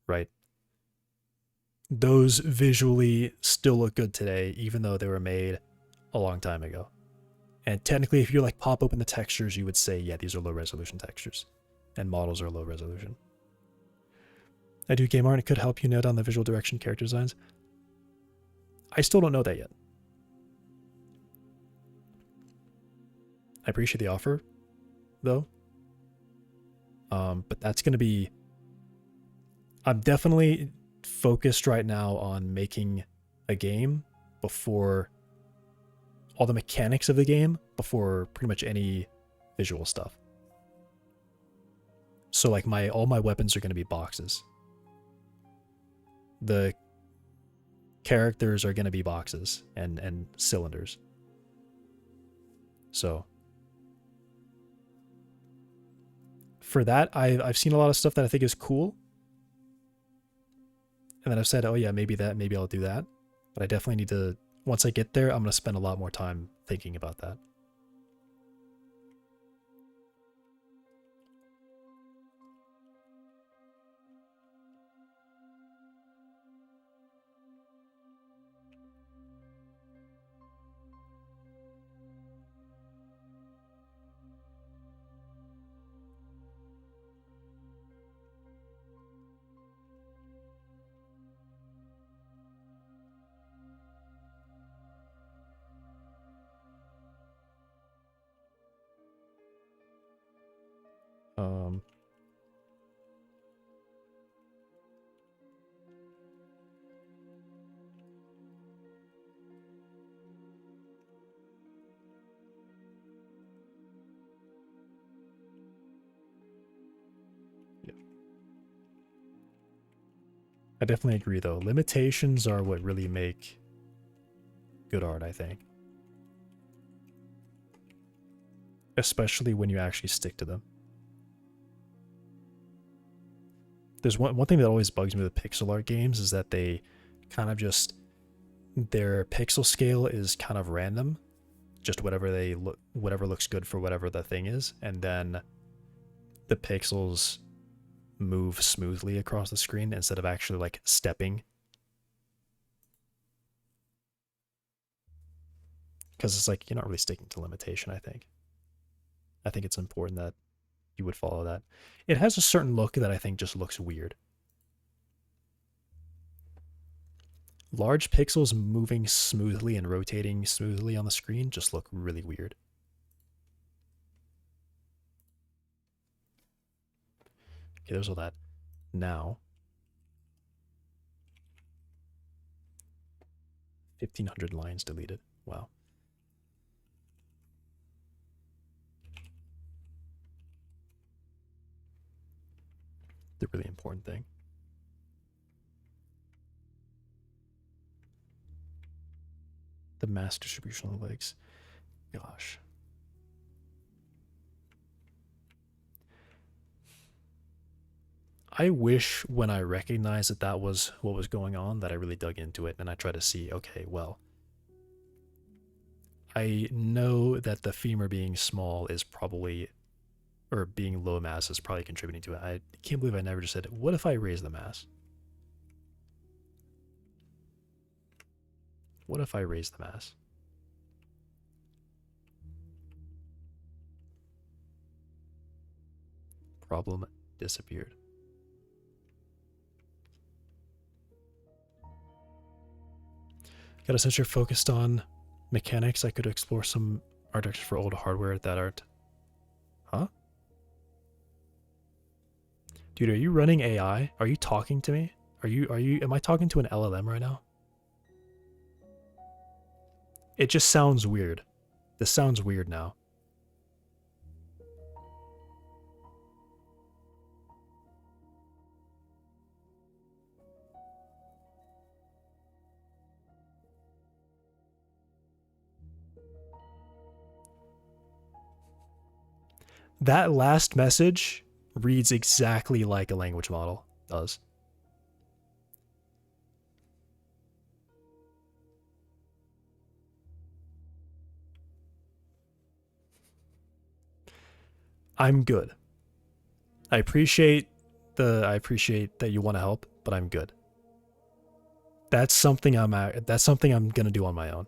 Right? Those visually still look good today, even though they were made a long time ago. And technically, if you like pop open the textures, you would say, yeah, these are low resolution textures. And models are low resolution. I do game art, it could help you nail down the visual direction character designs. I still don't know that yet. I appreciate the offer, though. But that's going to be... I'm definitely focused right now on making a game before all the mechanics of the game before pretty much any visual stuff. So like all my weapons are going to be boxes. The characters are going to be boxes and cylinders. So for that, I've seen a lot of stuff that I think is cool. And then I've said, oh yeah, maybe I'll do that. But I definitely need to, once I get there, I'm going to spend a lot more time thinking about that. Um, yeah. I definitely agree though. Limitations are what really make good art, I think. Especially when you actually stick to them. There's one thing that always bugs me with pixel art games is that they kind of just, their pixel scale is kind of random, just whatever looks good for whatever the thing is, and then the pixels move smoothly across the screen instead of actually like stepping. Because it's like you're not really sticking to limitation, I think. I think it's important that you would follow that. It has a certain look that I think just looks weird. Large pixels moving smoothly and rotating smoothly on the screen just look really weird. Okay, there's all that. Now, 1,500 lines deleted. Wow. The really important thing. The mass distribution of the legs. Gosh. I wish when I recognized that that was what was going on that I really dug into it and I tried to see, okay, well, I know that the femur being small is probably, or being low mass is probably contributing to it. I can't believe I never just said, what if I raise the mass? What if I raise the mass? Problem disappeared. Gotta, since you're focused on mechanics, I could explore some art directions for old hardware that aren't. Huh? Dude, are you running AI? Are you talking to me? Am I talking to an LLM right now? It just sounds weird. This sounds weird now. That last message reads exactly like a language model does. I'm good. I appreciate that you want to help, but I'm good. That's something I'm gonna do on my own.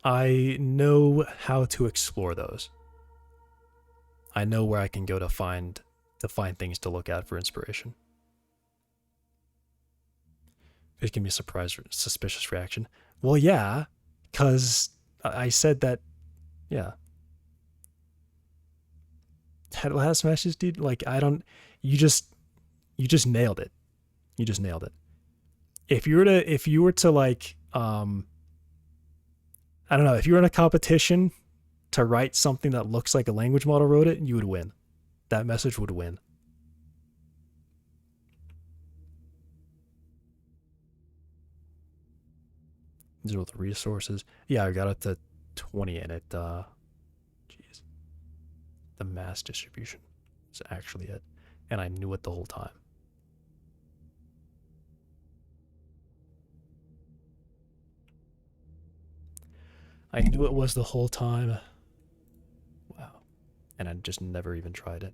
I know how to explore those. I know where I can go to find things to look at for inspiration. It can be a surprise, suspicious reaction. Well, yeah, because I said that, yeah. That last message, dude, like I don't you just you just nailed it. You just nailed it. If you were to like I don't know, if you were in a competition to write something that looks like a language model wrote it, you would win. That message would win. These are the resources. Yeah, I got up to 20 in it. Jeez. The mass distribution is actually it. And I knew it the whole time. I knew it was the whole time. Wow. And I just never even tried it.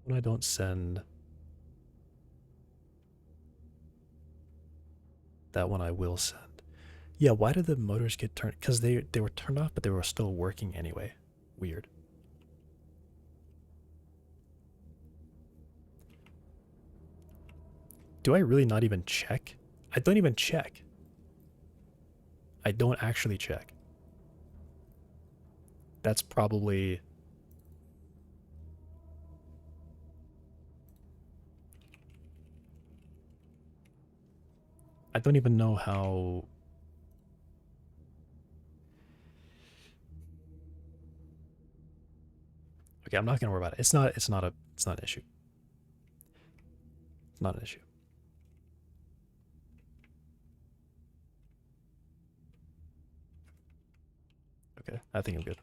When I don't send that one, I will send. Yeah, why did the motors get turned? Because they were turned off, but they were still working anyway. Weird. Do I really not even check? I don't even check. I don't actually check. That's probably... I don't even know how... Okay, I'm not gonna worry about it. It's not an issue. It's not an issue. Okay, I think I'm good.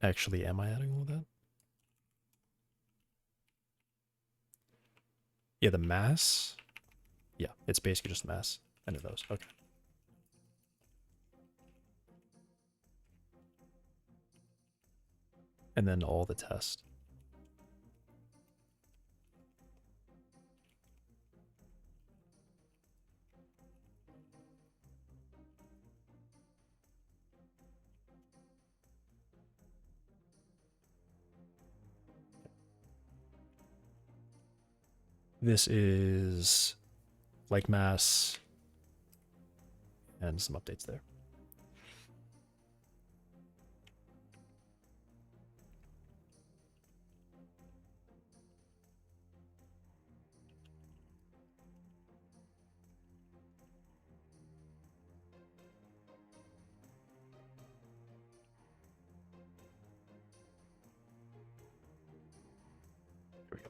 Actually, am I adding all of that? Yeah, the mass. Yeah, it's basically just mass. I know those. Okay. And then all the test. This is like mass and some updates there. Here we go.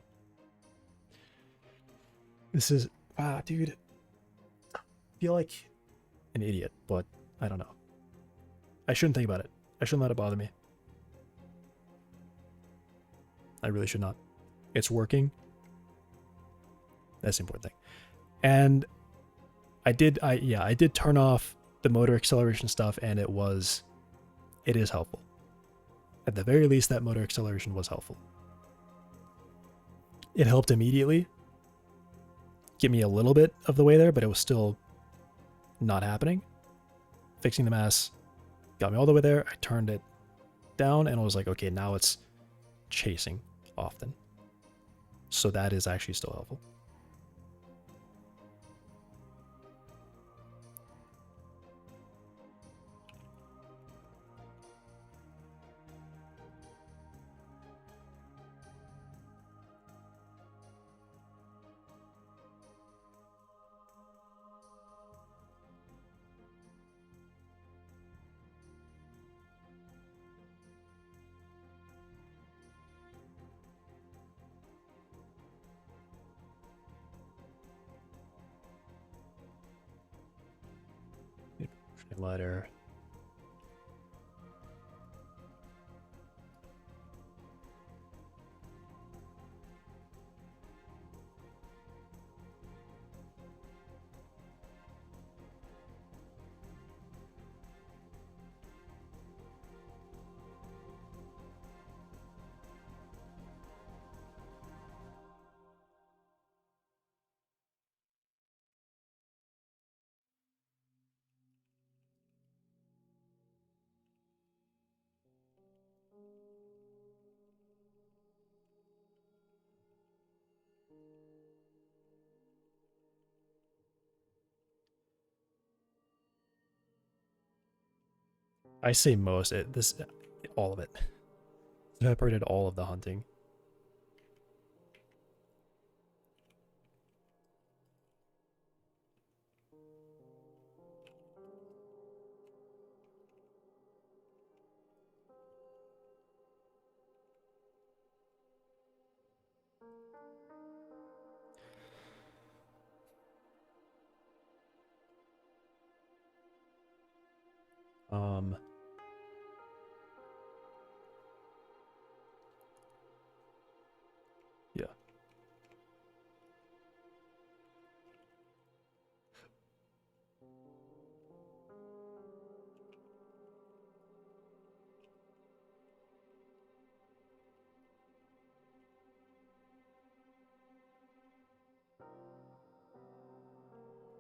This is dude. I feel like an idiot, but I don't know. I shouldn't think about it. I shouldn't let it bother me. I really should not. It's working. That's the important thing. And I did turn off the motor acceleration stuff, and it is helpful. At the very least, that motor acceleration was helpful. It helped immediately get me a little bit of the way there, but it was still not happening. Fixing the mass got me all the way there. I turned it down, and I was like, okay, now it's chasing often. So that is actually still helpful. Lighter. I say most. All of it. Separated all of the hunting. Um, yeah.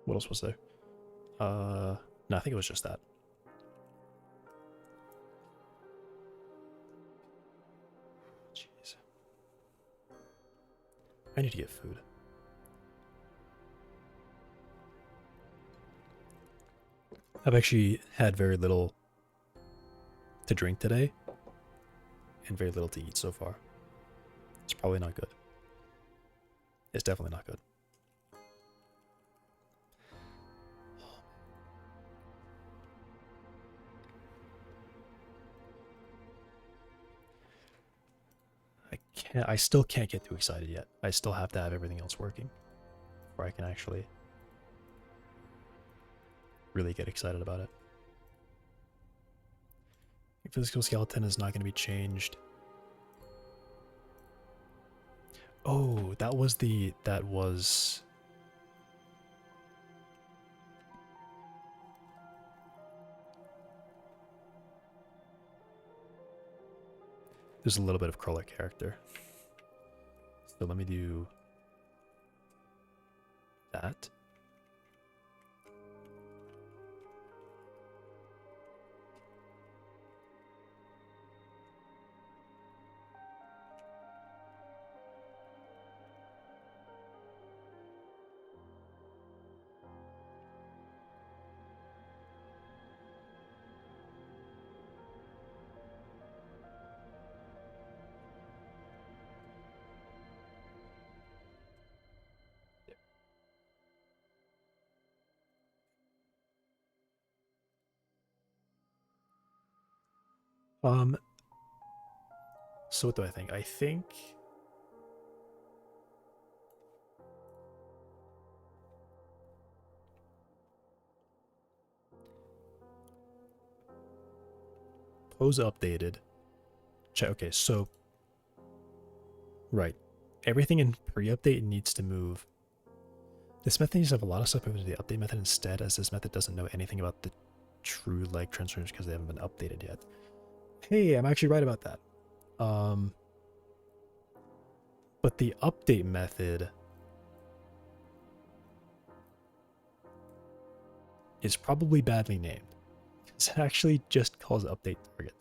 What else was there? No, I think it was just that. Jeez. I need to get food. I've actually had very little to drink today and very little to eat so far. It's probably not good. It's definitely not good. I still can't get too excited yet. I still have to have everything else working before I can actually really get excited about it. Physical skeleton is not going to be changed. Oh, that was there's a little bit of crawler character. So let me do that. Um, so what do I think? I think pose updated. Check. Okay, so right, everything in pre-update needs to move. This method needs to have a lot of stuff moving to the update method instead, as this method doesn't know anything about the true leg transformers because they haven't been updated yet. Hey, I'm actually right about that. But the update method is probably badly named. It actually just calls update target.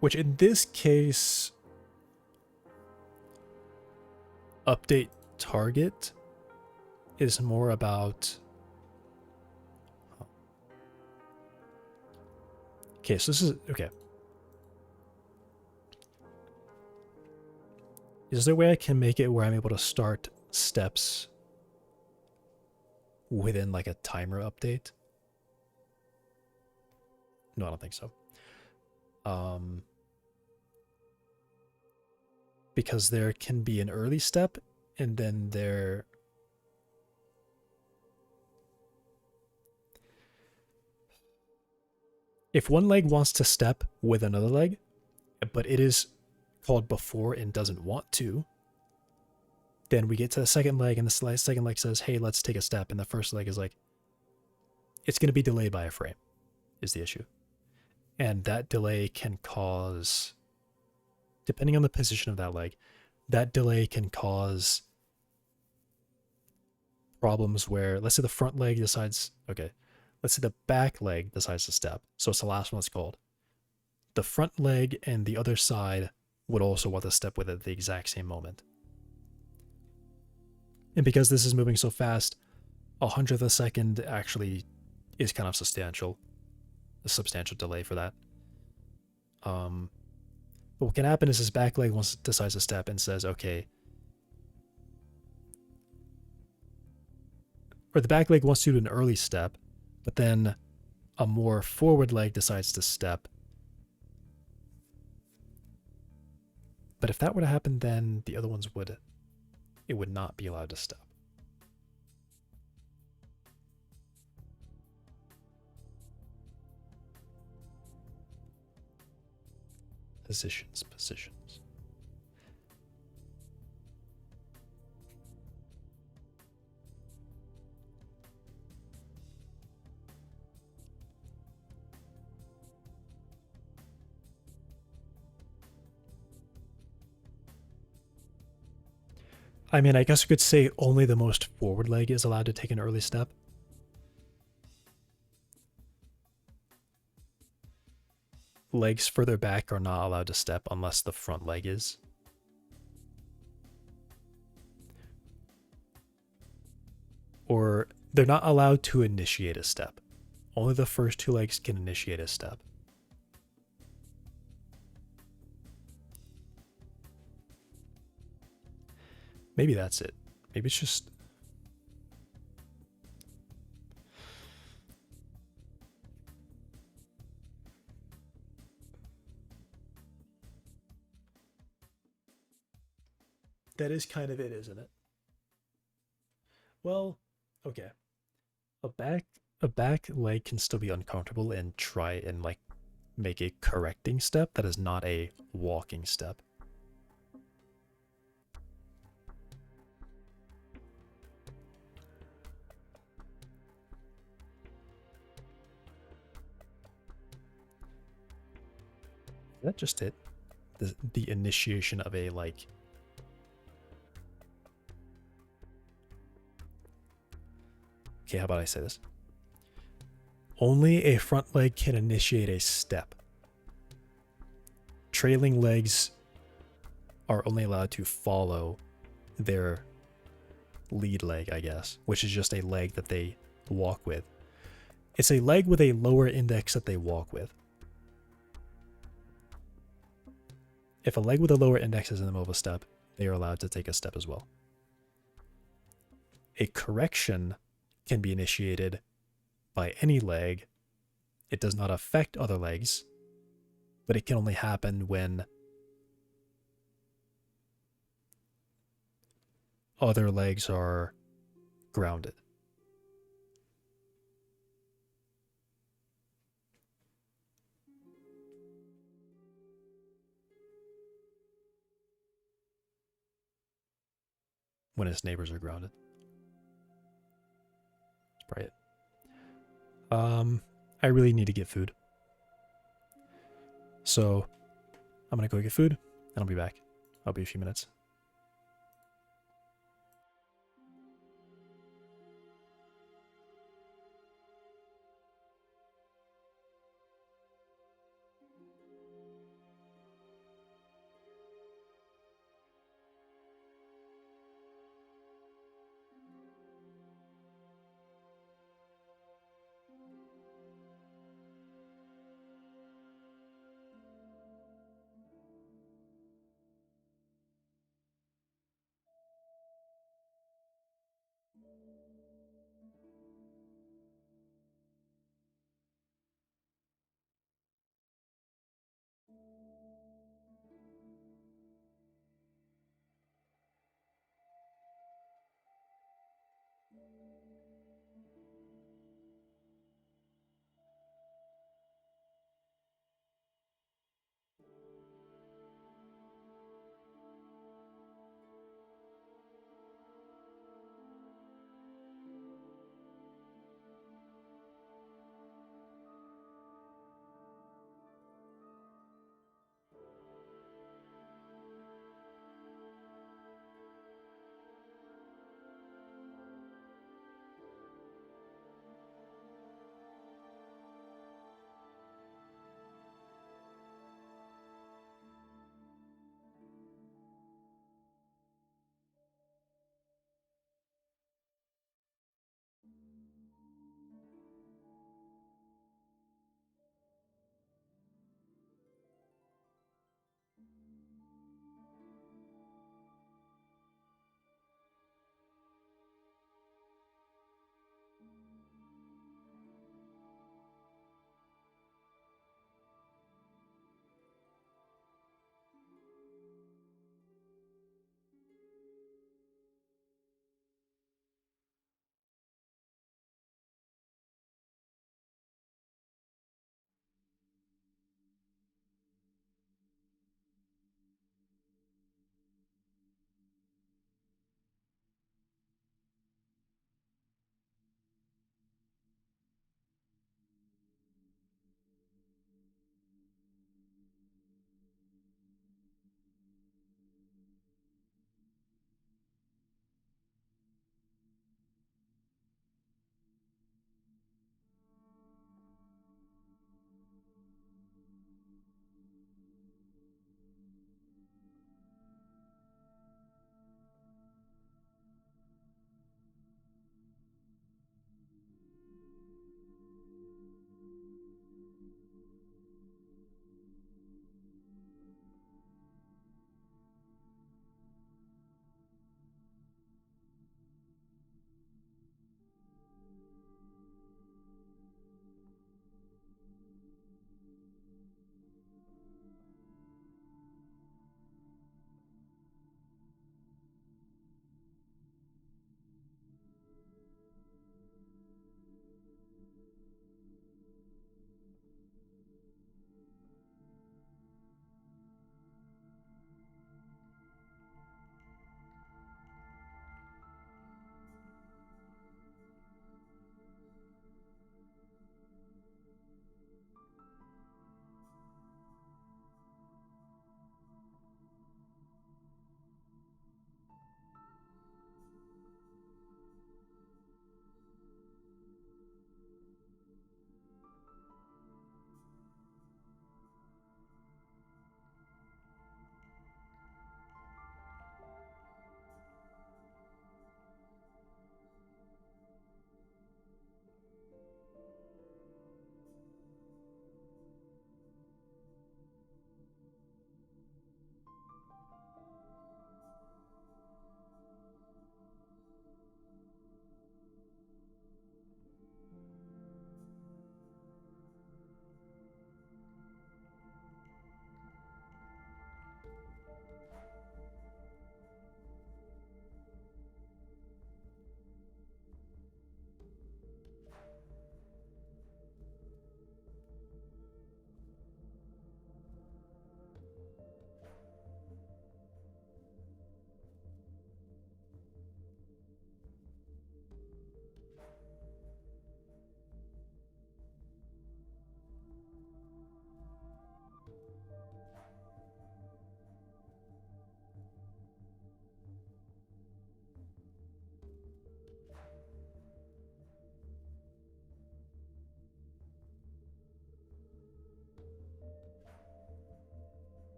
Which in this case, update target is more about. Okay, so this is okay. Is there a way I can make it where I'm able to start steps within like a timer update? No, I don't think so. Because there can be an early step and then there if one leg wants to step with another leg, but it is called before and doesn't want to, then we get to the second leg and the second leg says, hey, let's take a step. And the first leg is like, it's going to be delayed by a frame is the issue. And that delay can cause, depending on the position of that leg, that delay can cause problems where, let's say the front leg decides, okay, let's say the back leg decides to step. So it's the last one that's called. The front leg and the other side would also want to step with it at the exact same moment. And because this is moving so fast, 100th of a second actually is kind of substantial. A substantial delay for that. But what can happen is his back leg decides to step and says, okay, or the back leg wants to do an early step, but then a more forward leg decides to step. But if that were to happen, then the other ones would not be allowed to step. Positions. I mean, I guess you could say only the most forward leg is allowed to take an early step. Legs further back are not allowed to step unless the front leg is. Or they're not allowed to initiate a step. Only the first two legs can initiate a step. Maybe that's it. Maybe it's just... That is kind of it, isn't it? Well, okay. A back leg can still be uncomfortable and try and like make a correcting step that is not a walking step. Is that just it? The initiation of a like... Okay, how about I say this? Only a front leg can initiate a step. Trailing legs are only allowed to follow their lead leg, I guess, which is just a leg that they walk with. It's a leg with a lower index that they walk with. If a leg with a lower index is in the middle of a step, they are allowed to take a step as well. A correction can be initiated by any leg. It does not affect other legs, but it can only happen when other legs are grounded. When his neighbors are grounded. That's probably it. I really need to get food. So I'm gonna go get food and I'll be back. I'll be a few minutes.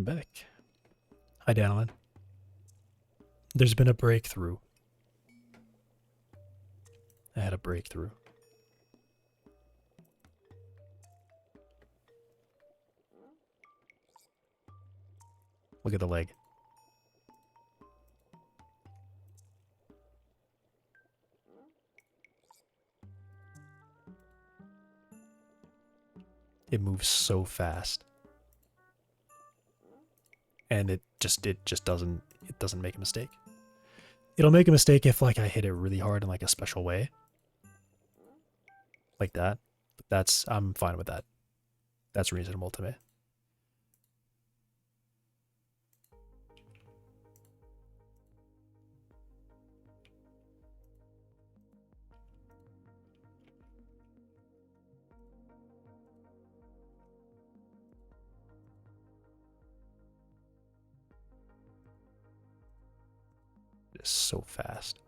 I'm back. Hi, Dallin. There's been a breakthrough. I had a breakthrough. Look at the leg. It moves so fast. And it just doesn't make a mistake. It'll make a mistake if like I hit it really hard in like a special way. Like that. But I'm fine with that. That's reasonable to me. It is so fast.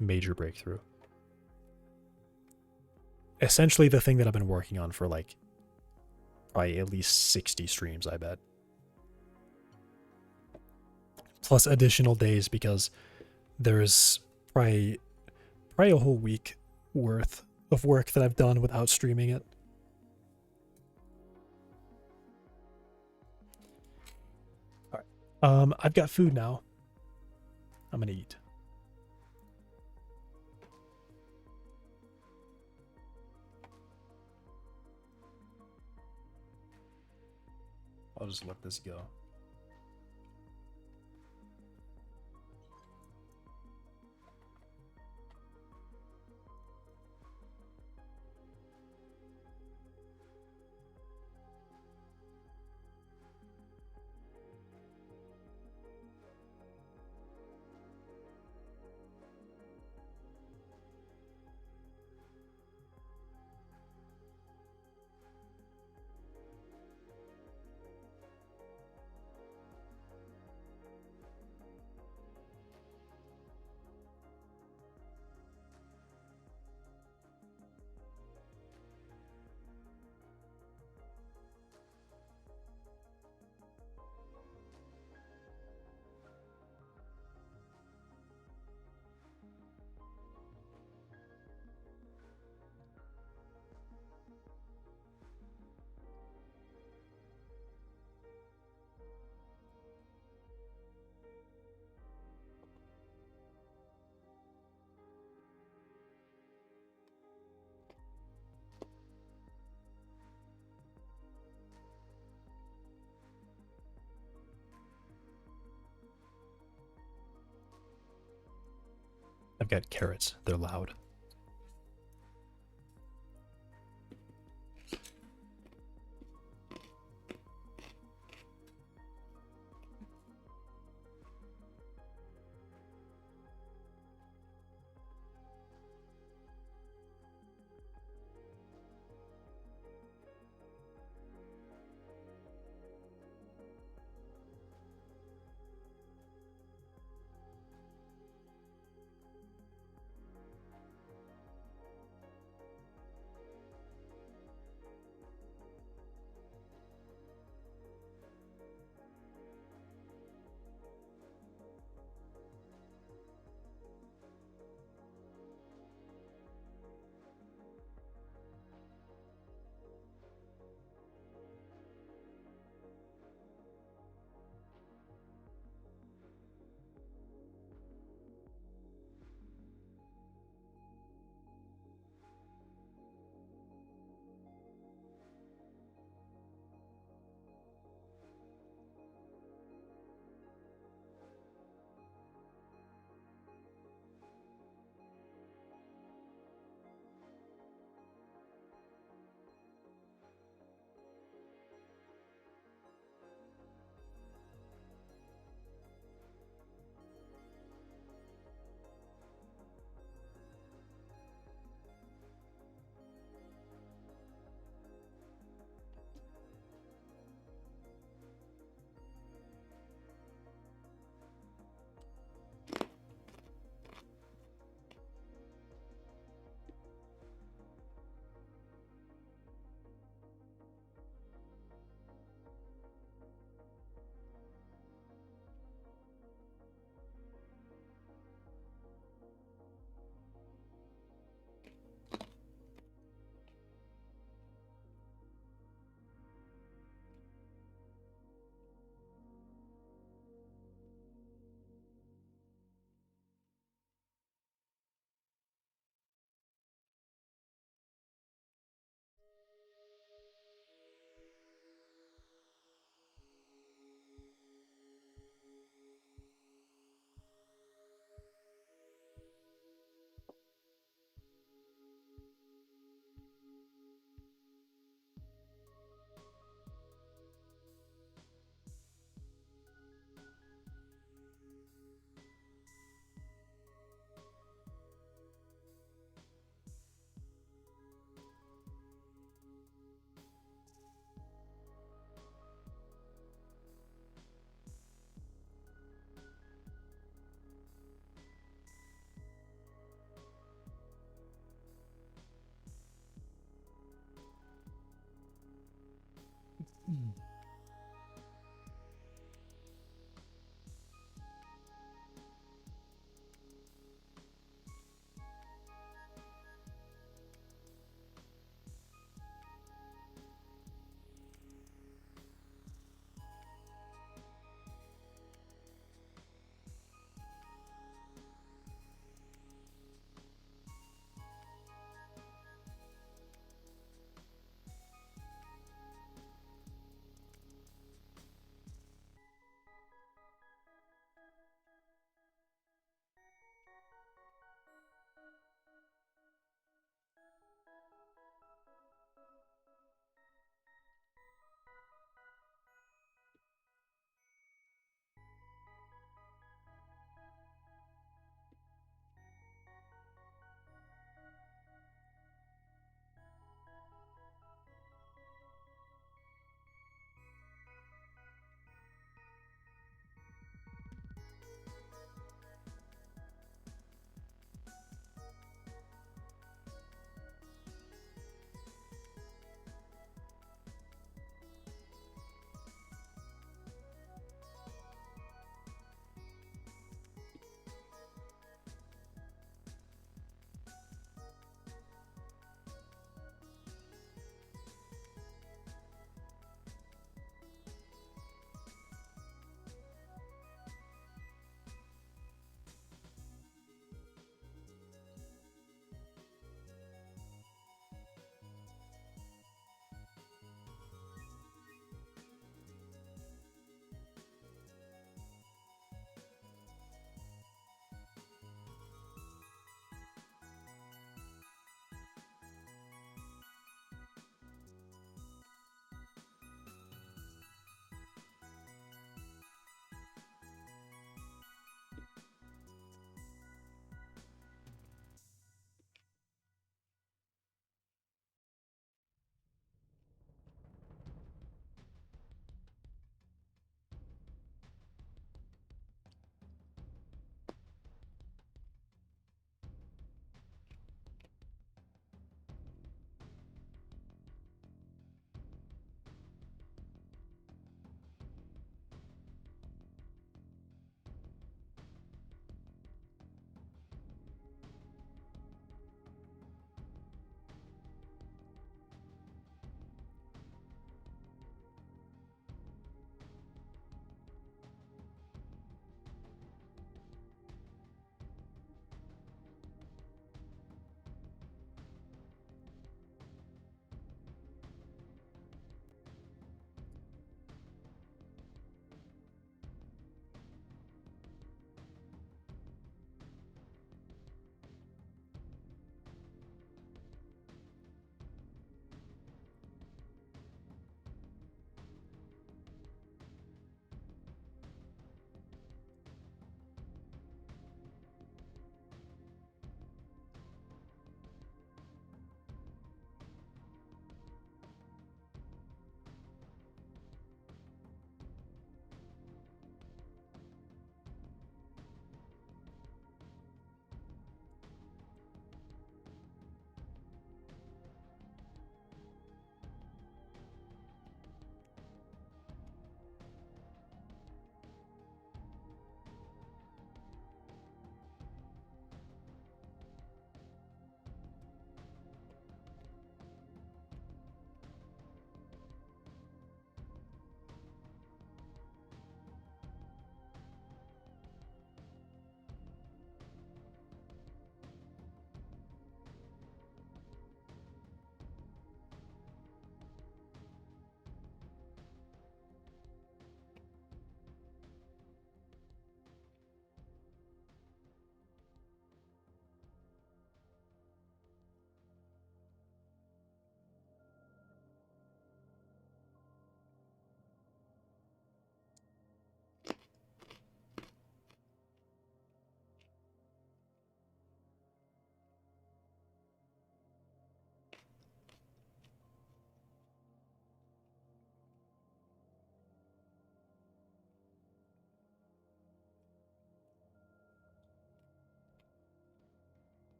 Major breakthrough. Essentially the thing that I've been working on for like probably at least 60 streams, I bet. Plus additional days because there's probably a whole week worth of work that I've done without streaming it. All right. I've got food now. I'm gonna eat. I'll just let this go. I've got carrots. They're loud.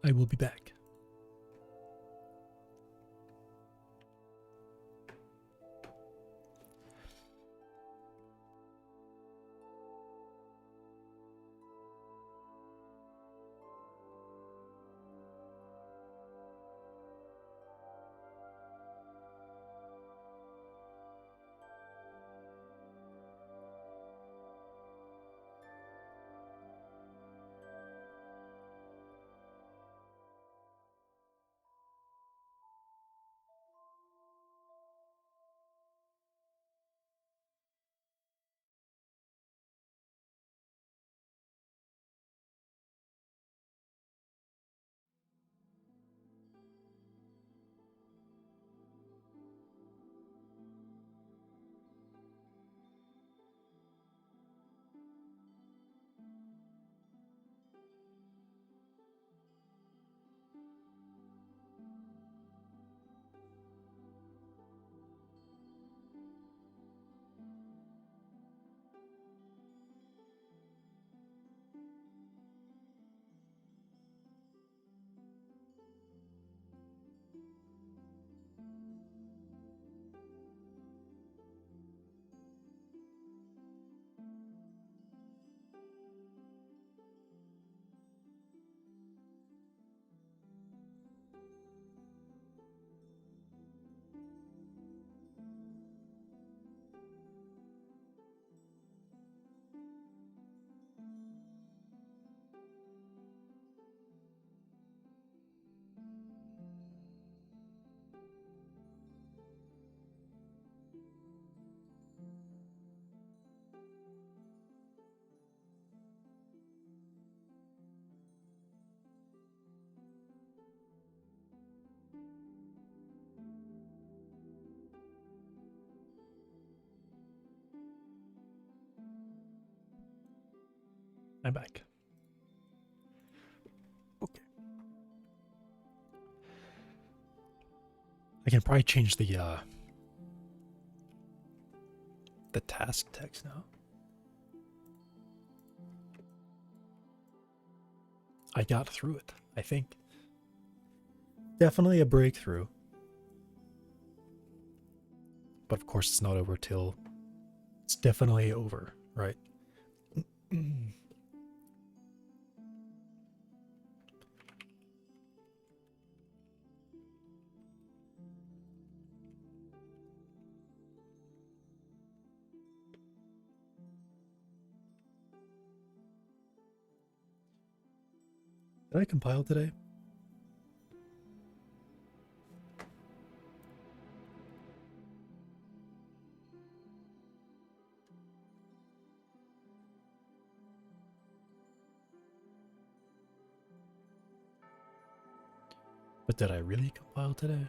I will be back. I'm back. Okay. I can probably change the task text now. I got through it, I think. Definitely a breakthrough. But of course it's not over till it's definitely over, right? Did I compile today? But did I really compile today?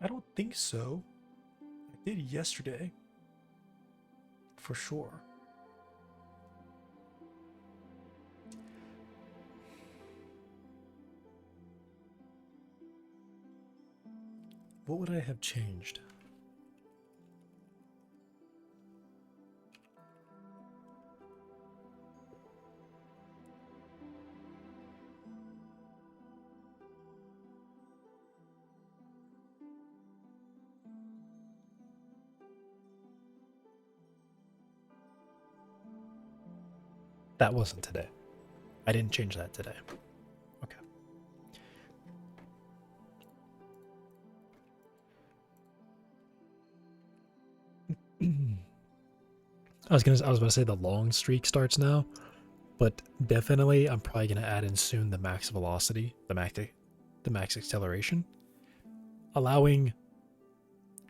I don't think so. I did yesterday. For sure. What would I have changed? That wasn't today. I didn't change that today. Okay. I was about to say the long streak starts now, but definitely I'm probably gonna add in soon the max velocity, the max acceleration, allowing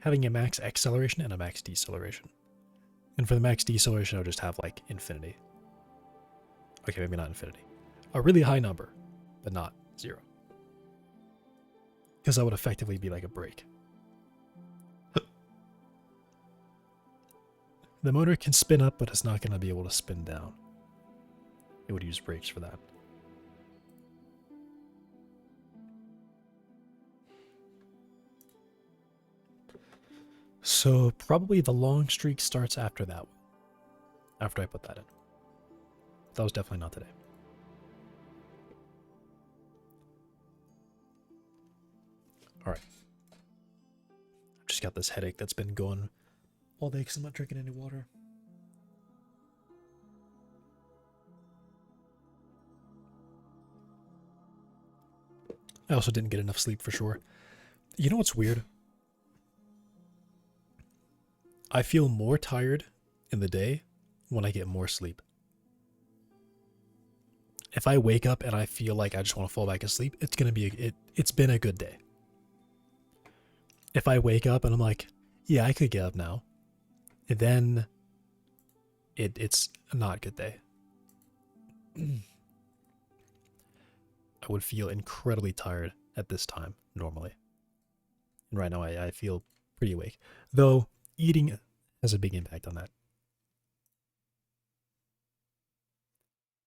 having a max acceleration and a max deceleration. And for the max deceleration, I'll just have like infinity. Okay, maybe not infinity. A really high number, but not 0. Because that would effectively be like a break. The motor can spin up, but it's not going to be able to spin down. It would use brakes for that. So probably the long streak starts after that one. After I put that in. That was definitely not today. Alright. I've just got this headache that's been going all day because I'm not drinking any water. I also didn't get enough sleep for sure. You know what's weird? I feel more tired in the day when I get more sleep. If I wake up and I feel like I just want to fall back asleep, it's gonna be it's been a good day. If I wake up and I'm like, yeah, I could get up now, then it's not a good day. I would feel incredibly tired at this time normally. And right now I feel pretty awake. Though eating has a big impact on that.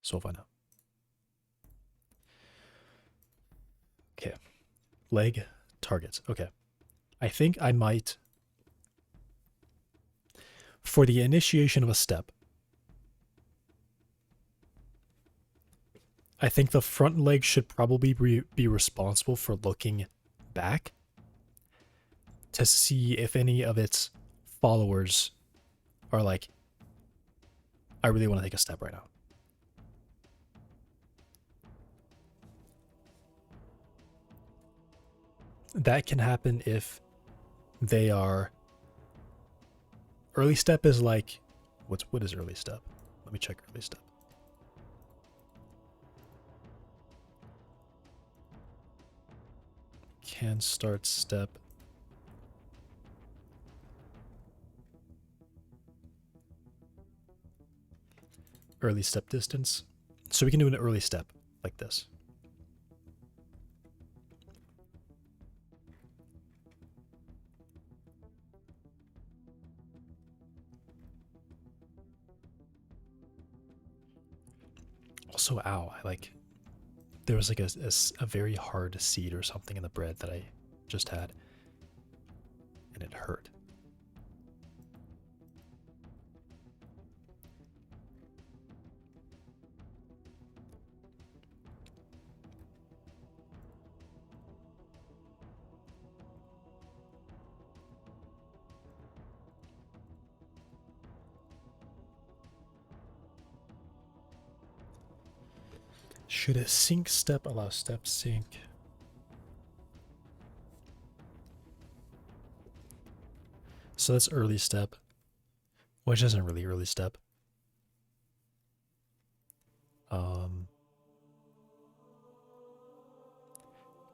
So if I know. Okay. Leg targets. Okay. I think I might, for the initiation of a step, I think the front leg should probably be responsible for looking back to see if any of its followers are like, I really want to take a step right now. That can happen if they are... Early step is like... What is early step? Let me check early step. Can start step. Early step distance. So we can do an early step like this. Also, ow, there was like a very hard seed or something in the bread that I just had, and it hurt. Should a sync step allow step sync? So that's early step, which isn't really early step.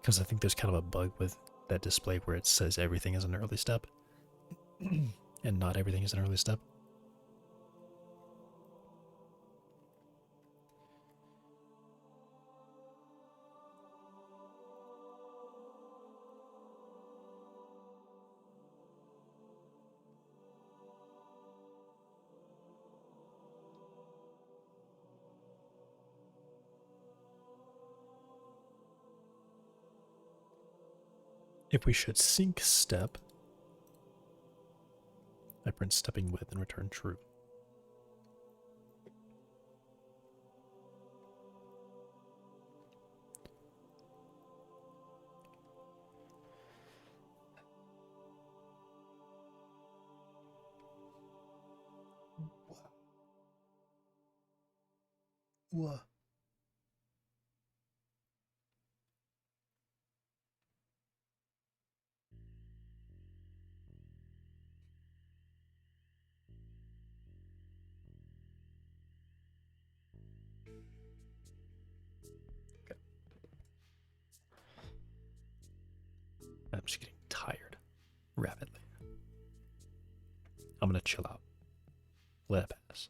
Because I think there's kind of a bug with that display where it says everything is an early step, and not everything is an early step. If we should sync step, I print stepping with and return true. What? Okay. I'm just getting tired rapidly. I'm gonna chill out. Let it pass.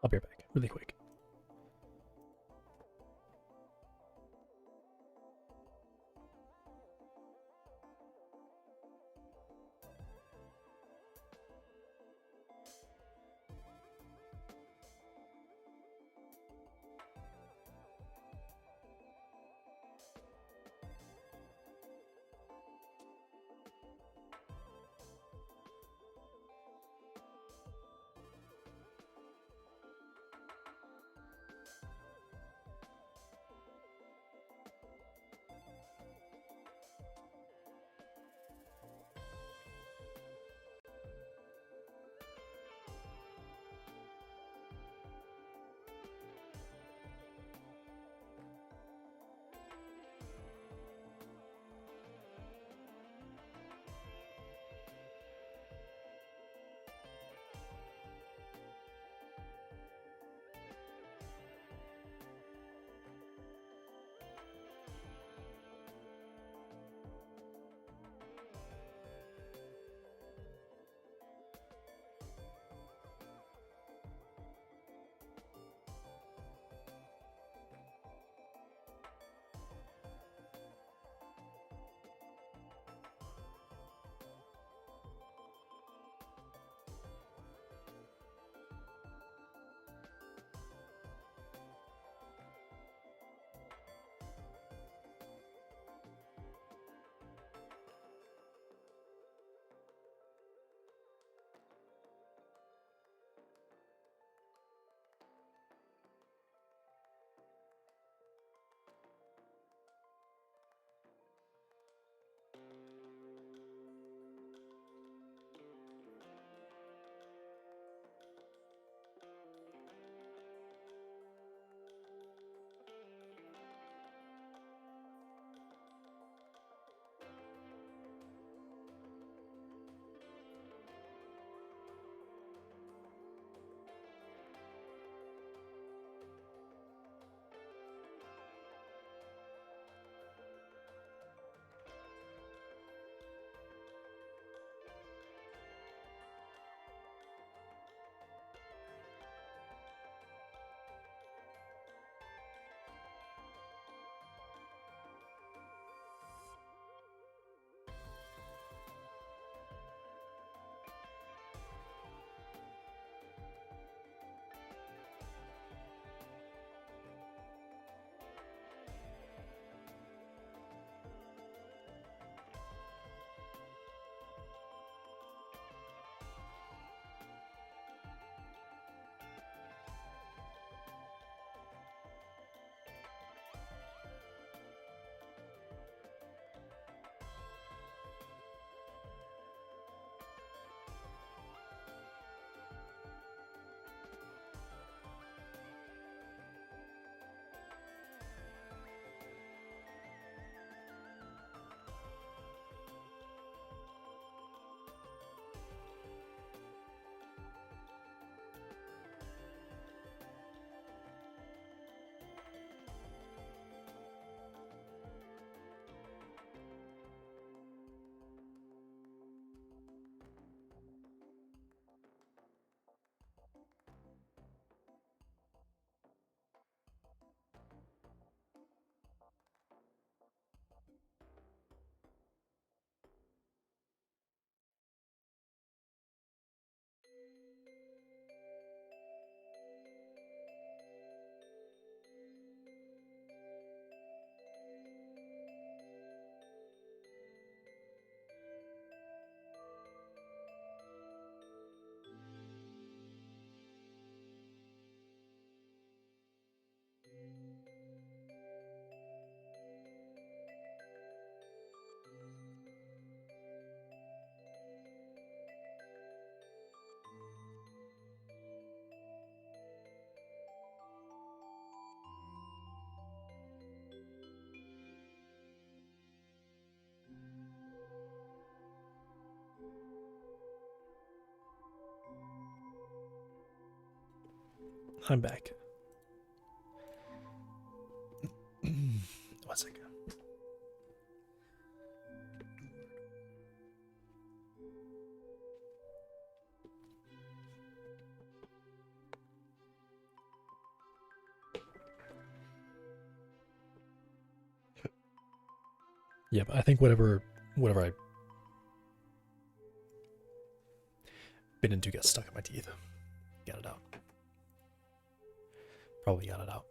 I'll be right back, really quick. I'm back. 1 second. Yep, I think whatever I bit into gets stuck in my teeth. Get it out. Probably got it out.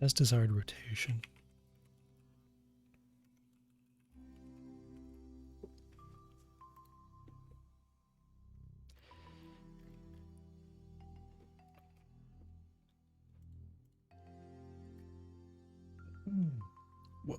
Has desired rotation. Whoa.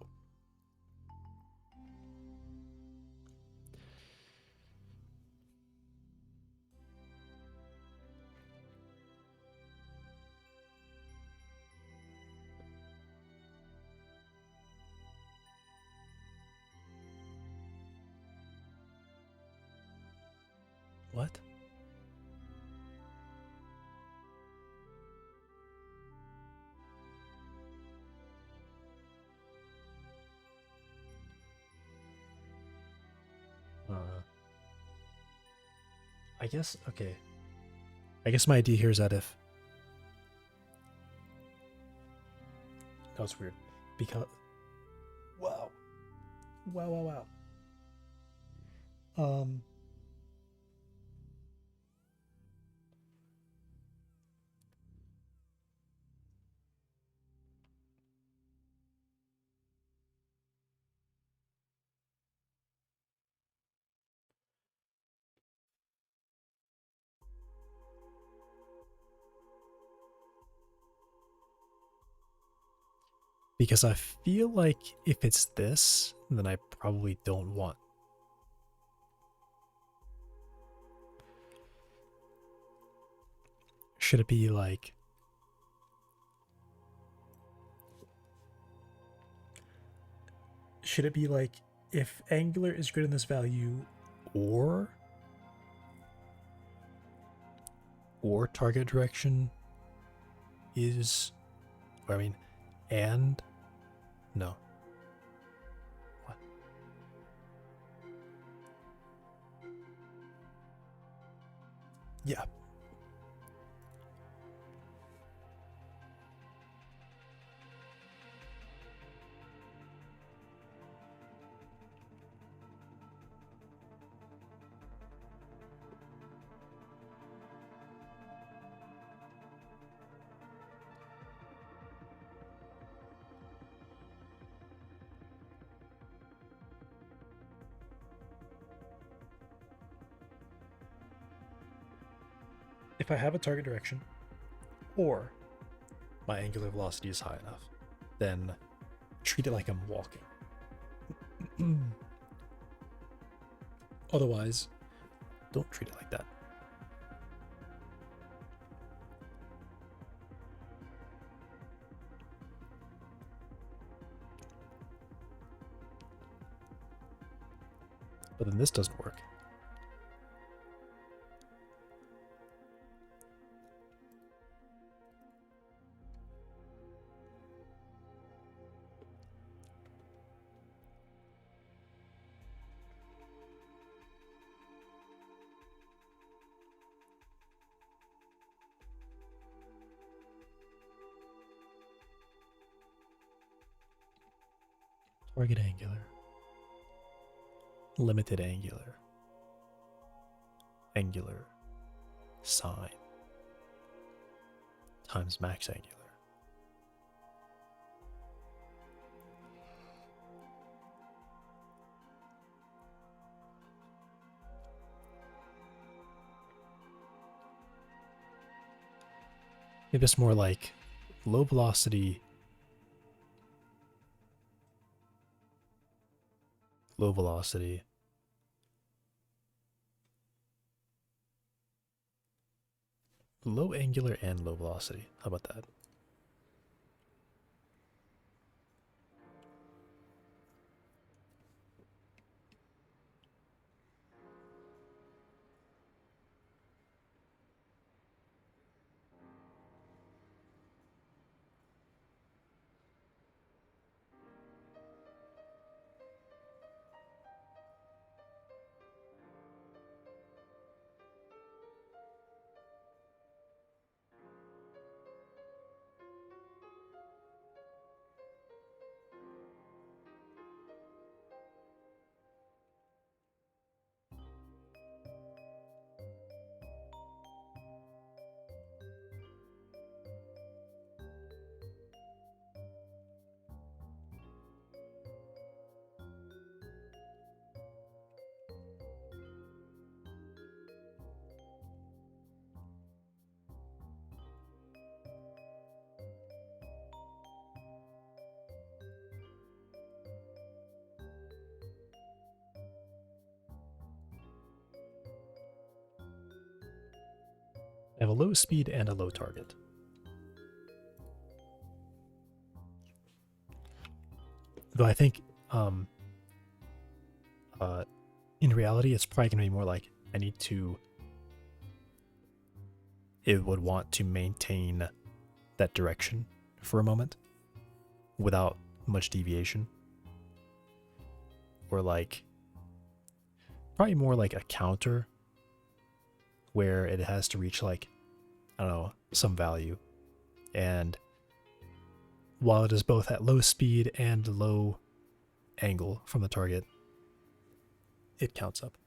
What? I guess, okay. I guess my idea here is that if... That was weird. Because... Wow. Wow. Um... Because I feel like if it's this, then I probably don't want. Should it be like... Should it be like if angular is greater than this value or target direction is, I mean, and no. What? Yeah. If I have a target direction or my angular velocity is high enough, then treat it like I'm walking. Otherwise, don't treat it like that. But then this doesn't work. Target angular. Limited angular. Angular. Sine. Times max angular. Maybe it's more like low velocity, low velocity, low angular and low velocity. How about that? have a low speed and a low target. Though I think in reality, it's probably going to be more like it would want to maintain that direction for a moment without much deviation. Or like, probably more like a counter where it has to reach like, I don't know, some value. And while it is both at low speed and low angle from the target, it counts up.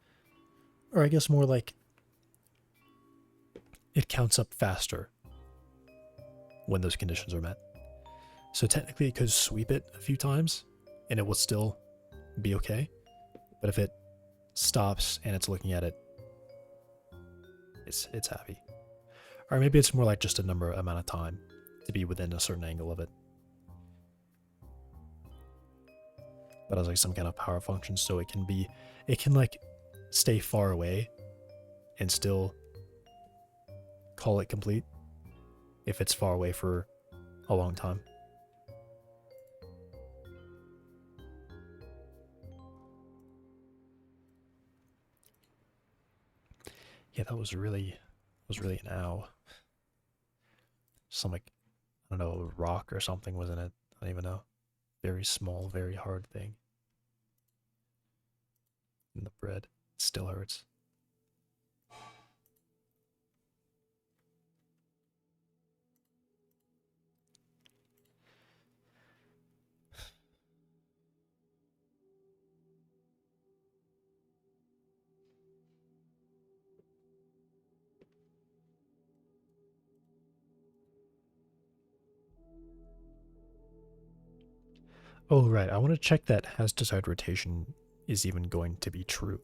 Or I guess more like it counts up faster when those conditions are met. So technically it could sweep it a few times and it will still be okay. But if it stops and it's looking at it, it's happy. Or maybe it's more like just a amount of time to be within a certain angle of it. But as like some kind of power function, so it can like stay far away and still call it complete if it's far away for a long time. Yeah, that was really an ow. Some like, I don't know, rock or something was in it. I don't even know. Very small, very hard thing. And the bread still hurts. Oh, right. I want to check that has desired rotation is even going to be true.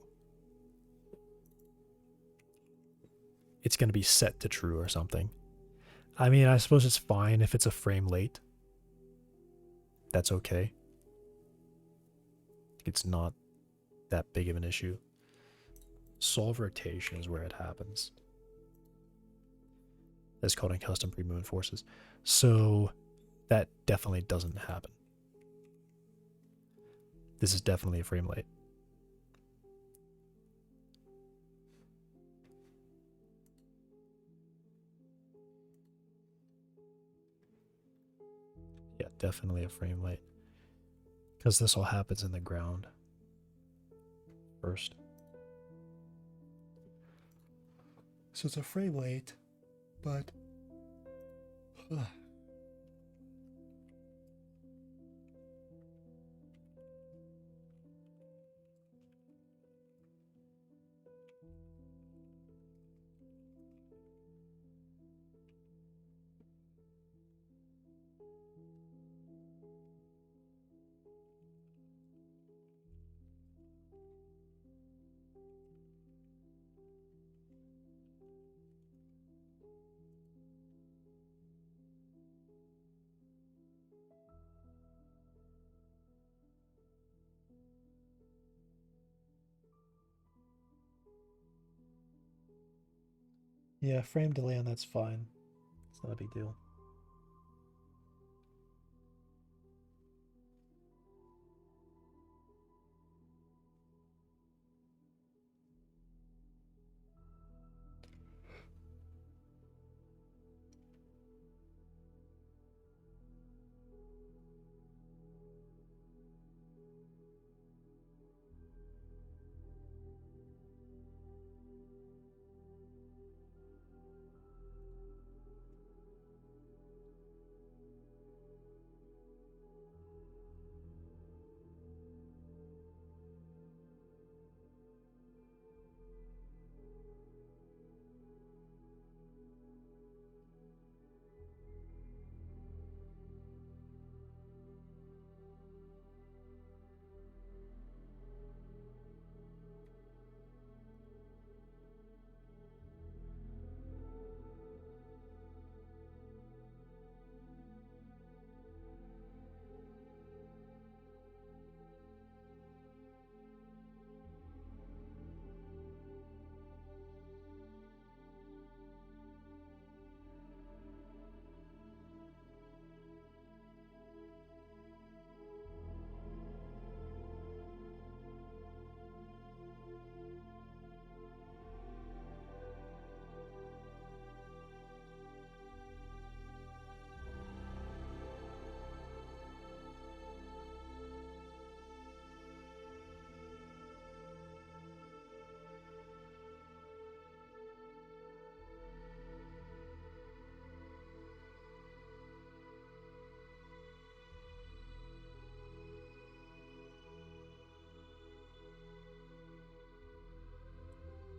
It's going to be set to true or something. I mean, I suppose it's fine if it's a frame late. That's okay. It's not that big of an issue. Solve rotation is where it happens. That's called in custom pre-movement forces. So that definitely doesn't happen. This is definitely a frame late. Yeah, definitely a frame late. Because this all happens in the ground first. So it's a frame late, but yeah, frame delay on that's fine. It's not a big deal.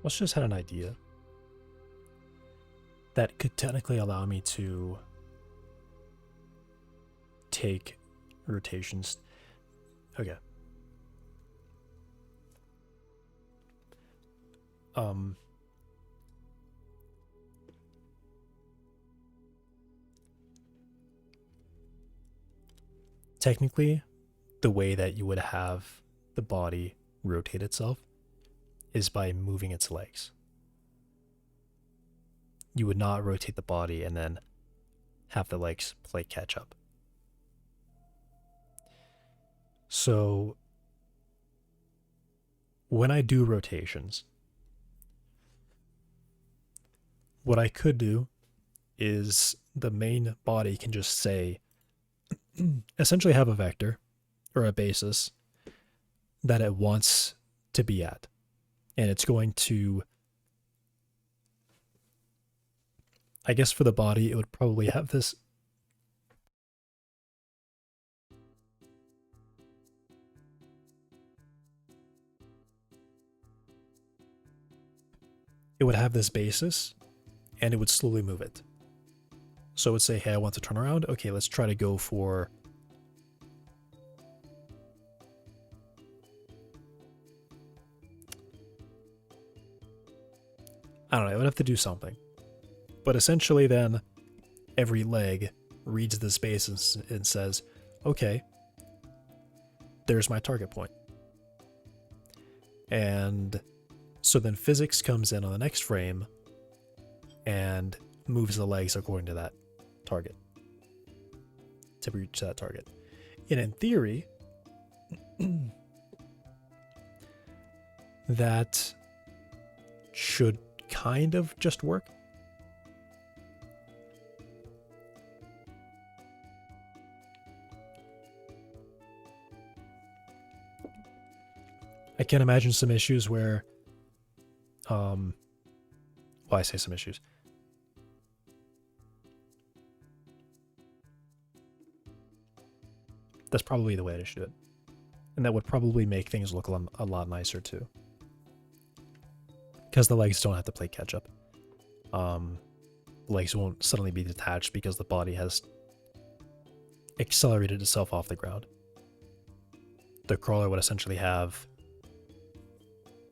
Let's just had an idea that could technically allow me to take rotations. Okay. Technically, the way that you would have the body rotate itself is by moving its legs. You would not rotate the body and then have the legs play catch up. So when I do rotations, what I could do is the main body can just say, essentially have a vector or a basis that it wants to be at. And it's going to, I guess for the body, it would probably have this. It would have this basis and it would slowly move it. So it would say, hey, I want to turn around. Okay, let's try to go for, I don't know, it would have to do something. But essentially then every leg reads the space and says, okay, there's my target point. And so then physics comes in on the next frame and moves the legs according to that target to reach that target. And in theory, that should kind of just work. I can imagine some issues where, well, I say some issues. That's probably the way to do it. And that would probably make things look a lot nicer too. Because the legs don't have to play catch up. The legs won't suddenly be detached because the body has accelerated itself off the ground. The crawler would essentially have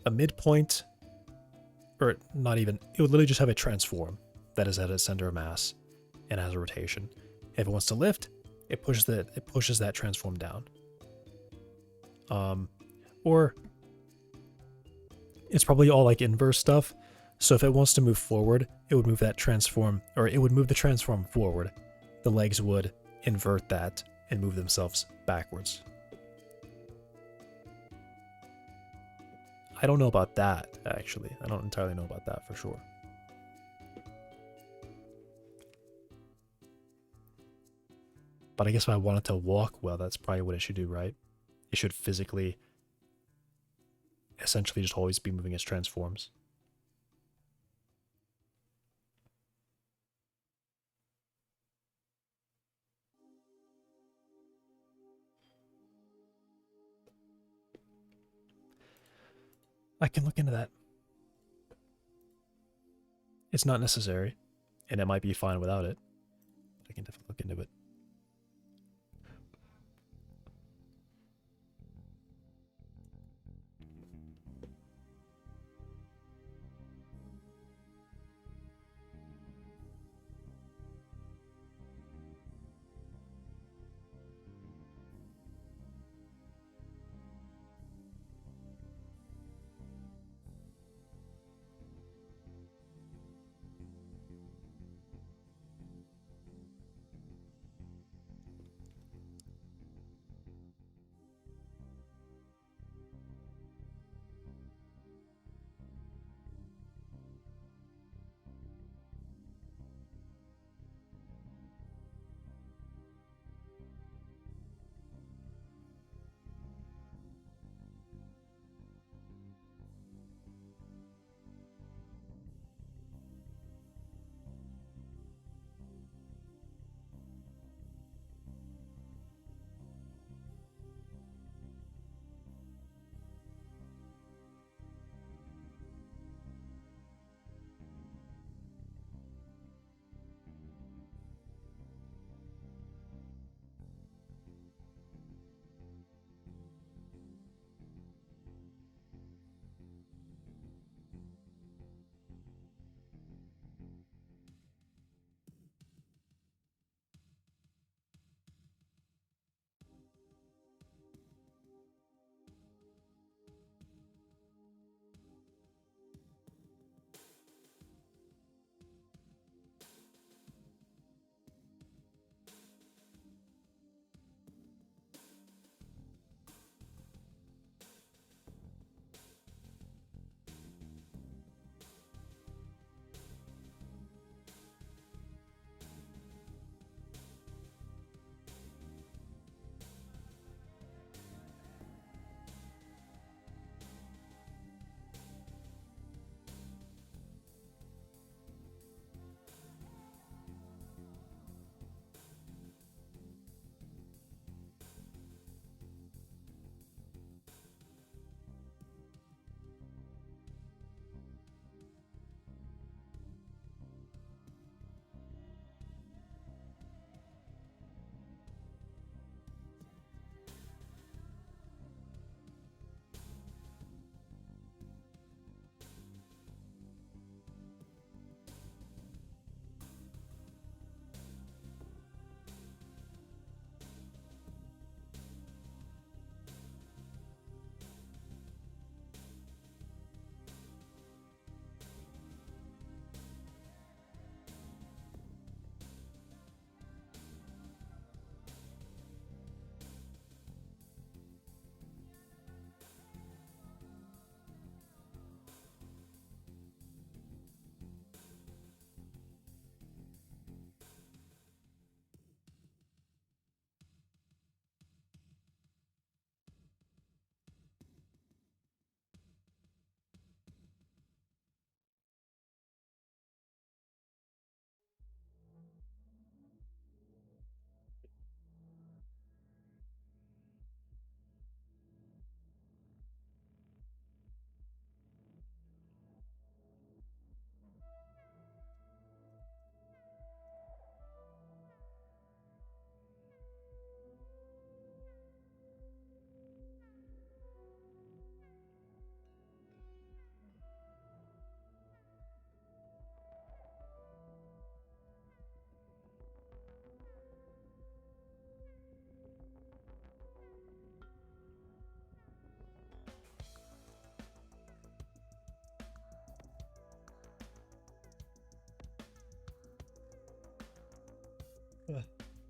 a midpoint, or not even, it would literally just have a transform that is at its center of mass and has a rotation. If it wants to lift, it pushes that transform down. Or it's probably all like inverse stuff. So if it wants to move forward, it would move that transform, or it would move the transform forward. The legs would invert that and move themselves backwards. I don't know about that, actually. I don't entirely know about that for sure. But I guess if I wanted to walk well, that's probably what it should do, right? It should physically, essentially just always be moving its transforms. I can look into that. It's not necessary, and it might be fine without it. But I can definitely look into it.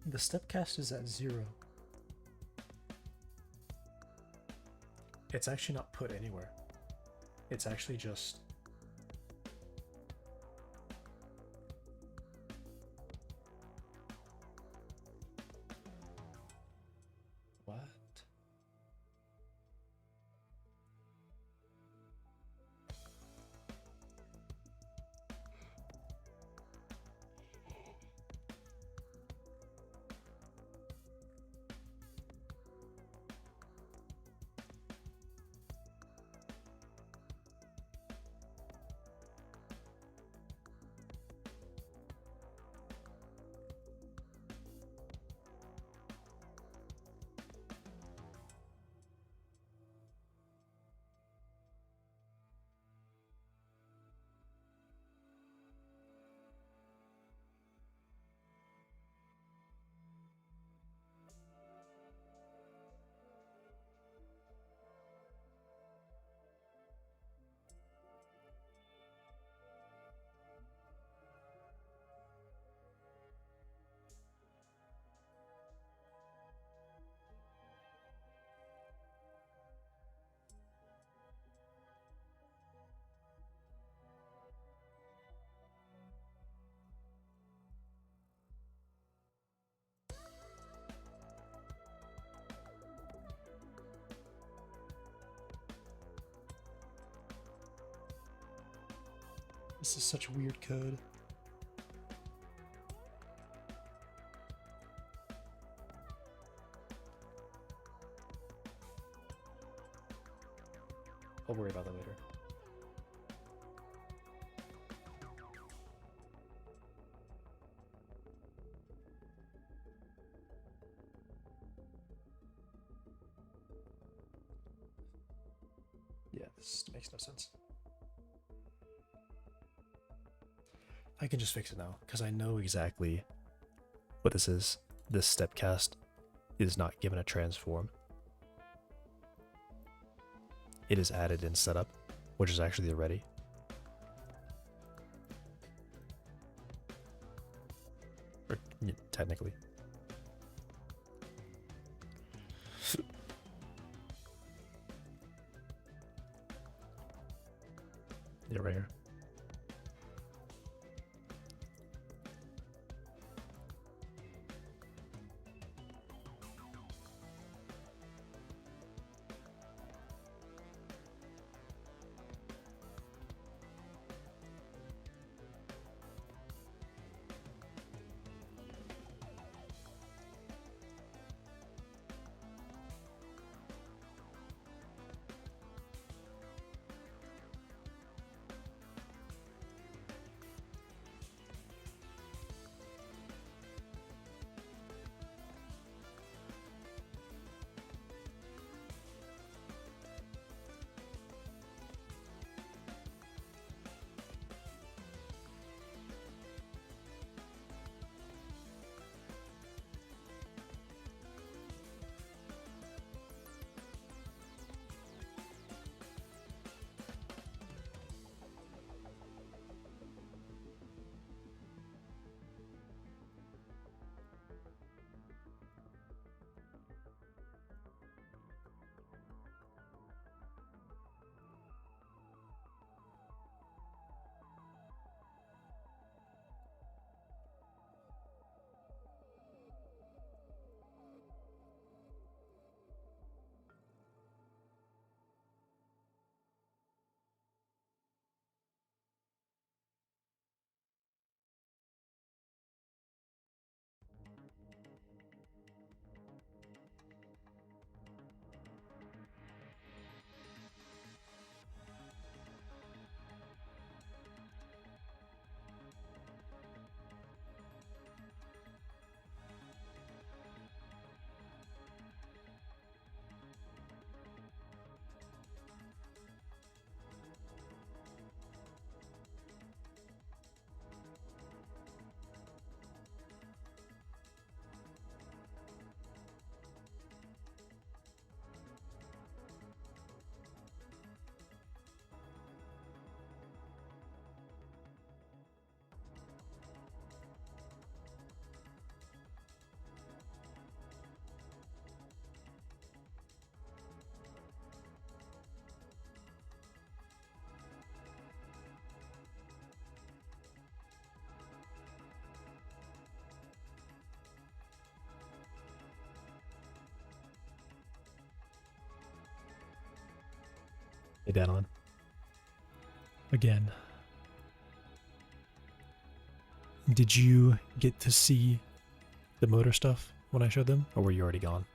The step cast is at 0. It's actually not put anywhere. It's actually just... What? This is such weird code. I'll worry about that later. Yeah, this makes no sense. I can just fix it now, because I know exactly what this is. This step cast is not given a transform. It is added in setup, which is actually the ready. Or, yeah, technically. Yeah, right here. Hey, Danilin. Again. Did you get to see the motor stuff when I showed them, or were you already gone?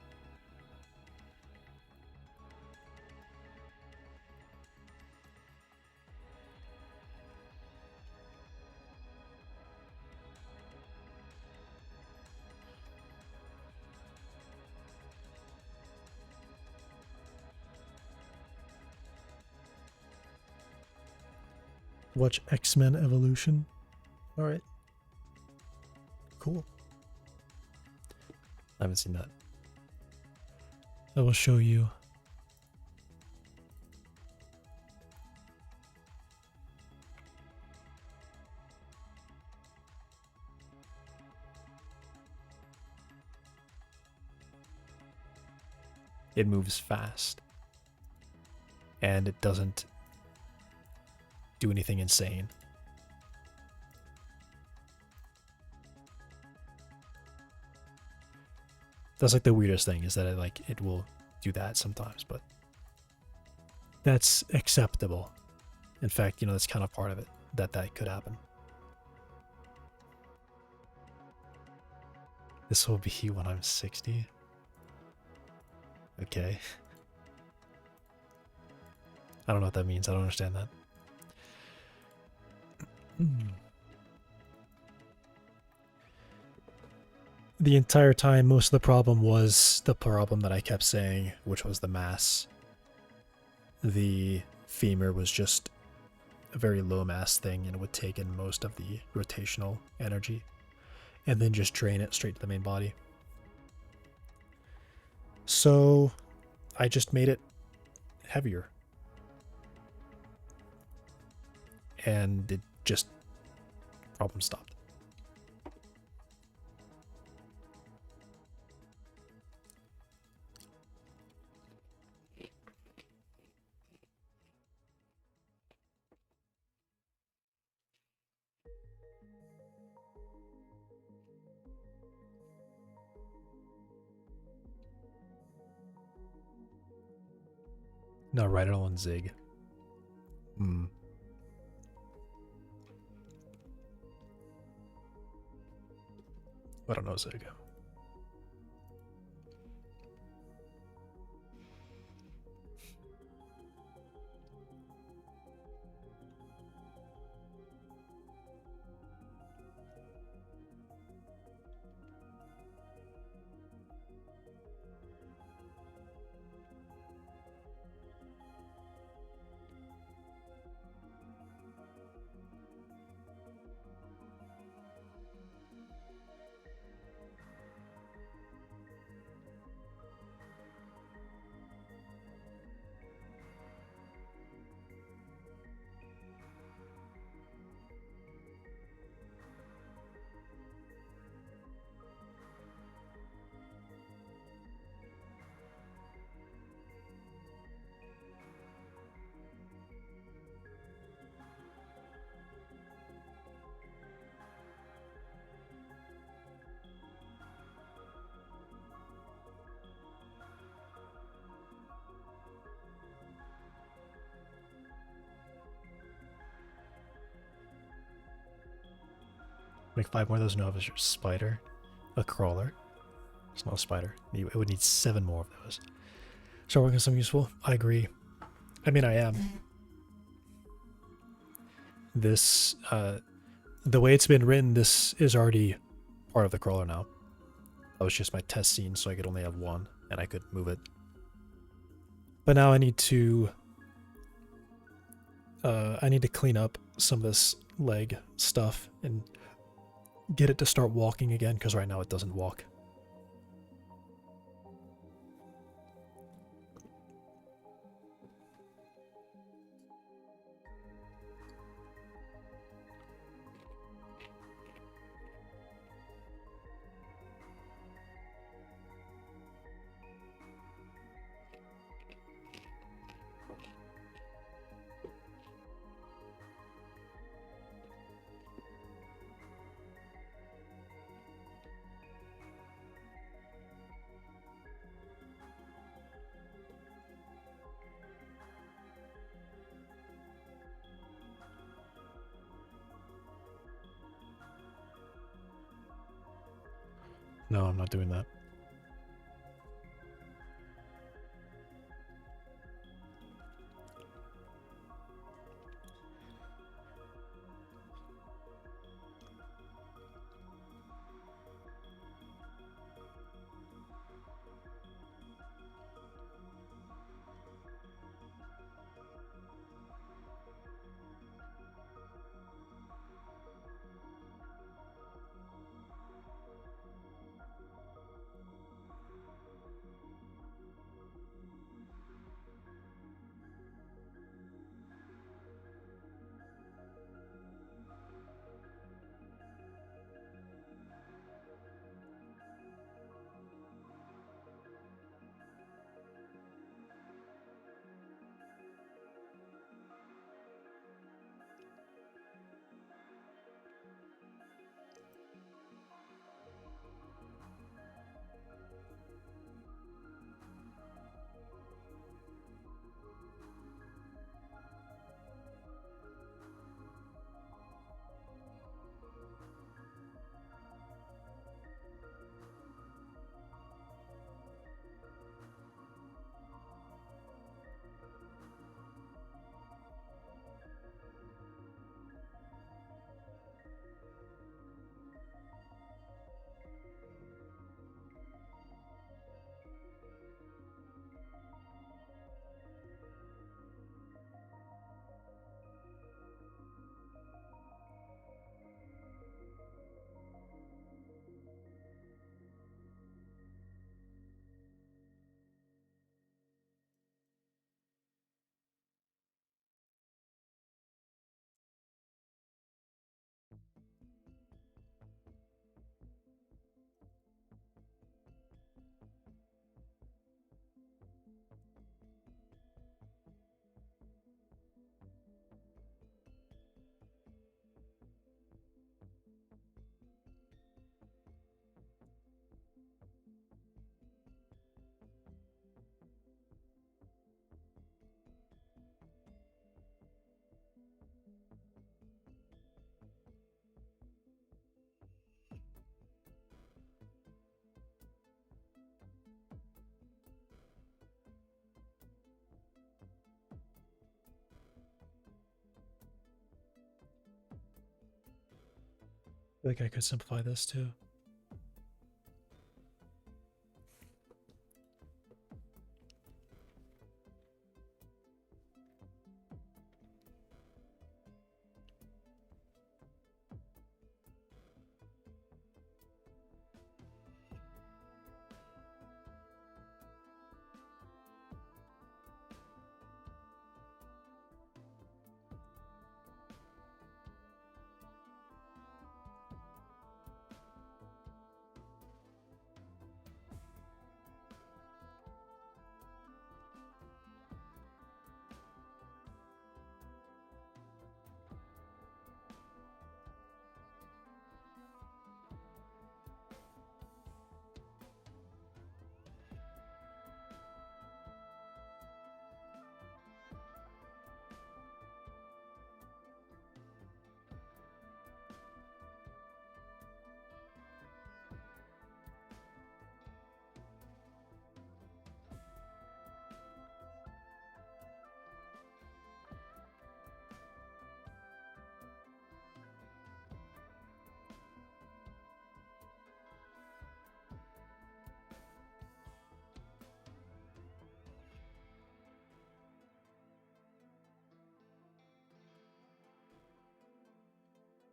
Watch X-Men Evolution. Alright. Cool. I haven't seen that. I will show you. It moves fast. And it doesn't do anything insane. That's like the weirdest thing, is that it will do that sometimes, but that's acceptable. In fact, that's kind of part of it, that could happen. This will be when I'm 60. Okay. I don't know what that means. I don't understand that. The entire time, most of the problem was the problem that I kept saying, which was the mass. The femur was just a very low mass thing, and it would take in most of the rotational energy and then just drain it straight to the main body. So I just made it heavier. And it just, problem stopped. No, write it all in Zig. I don't know Zig. Make 5 more of those Novas. Spider. A crawler. It's not a spider. It would need 7 more of those. Start working on something useful? I agree. I mean, I am. This, the way it's been written, this is already part of the crawler now. That was just my test scene, so I could only have 1, and I could move it. But now I need to clean up some of this leg stuff and get it to start walking again, because right now it doesn't walk. No, I'm not doing that. I think I could simplify this too.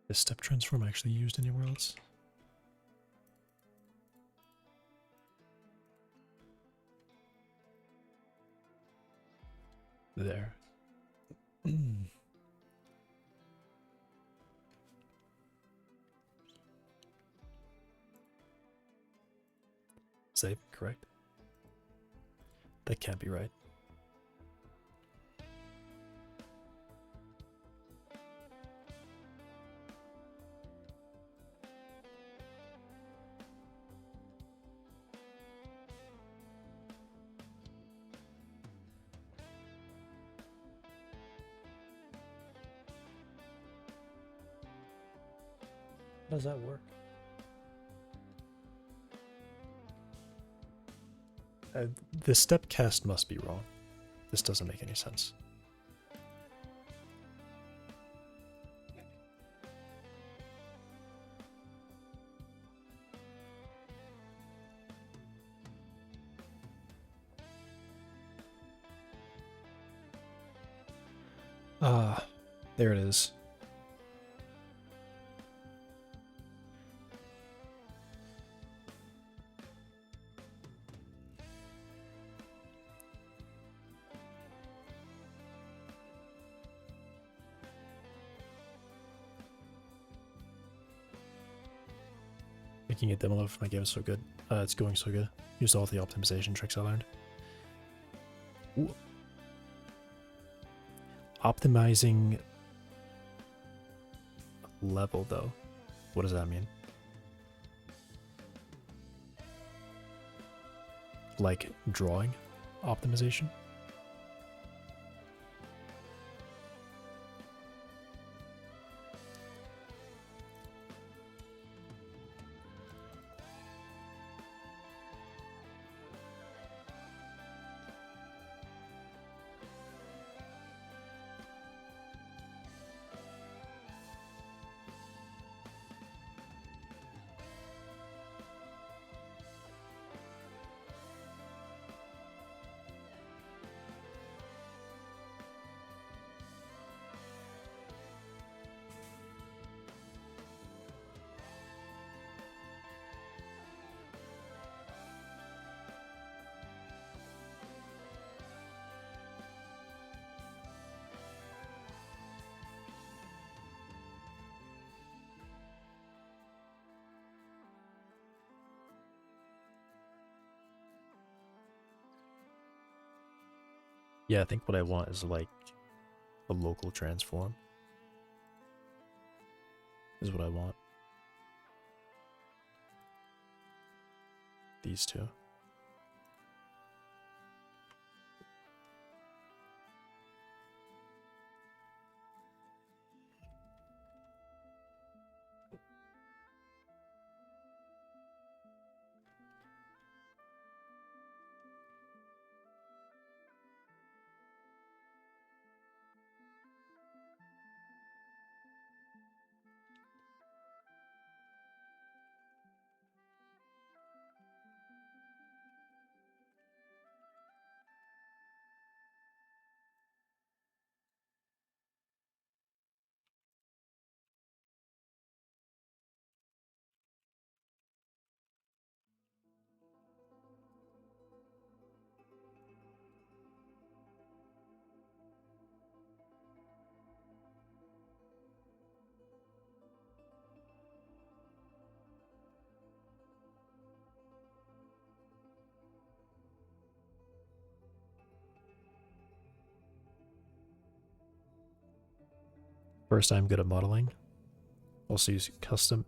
Is step transform actually used anywhere else? There. Save, correct? That can't be right. How does that work? The step cast must be wrong. This doesn't make any sense. Ah, there it is. Making a demo of my game is so good. It's going so good. Used all the optimization tricks I learned. Ooh. Optimizing level, though. What does that mean? Like drawing optimization? Yeah, I think what I want is like a local transform. Is what I want. These two. First, I'm good at modeling. Also use custom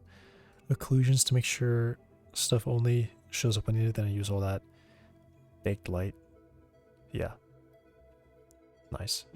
occlusions to make sure stuff only shows up when needed. Then I use all that baked light. Yeah. Nice.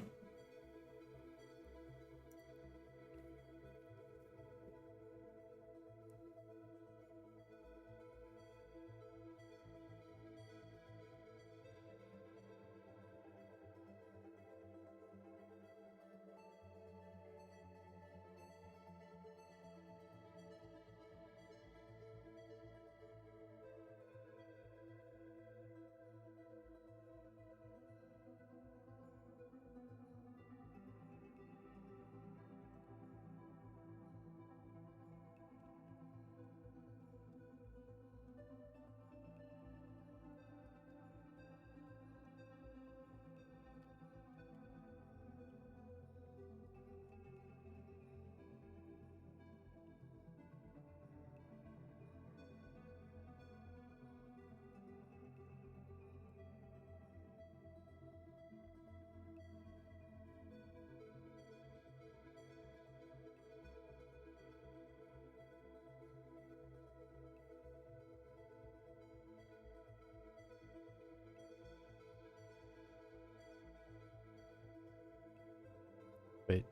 Wait.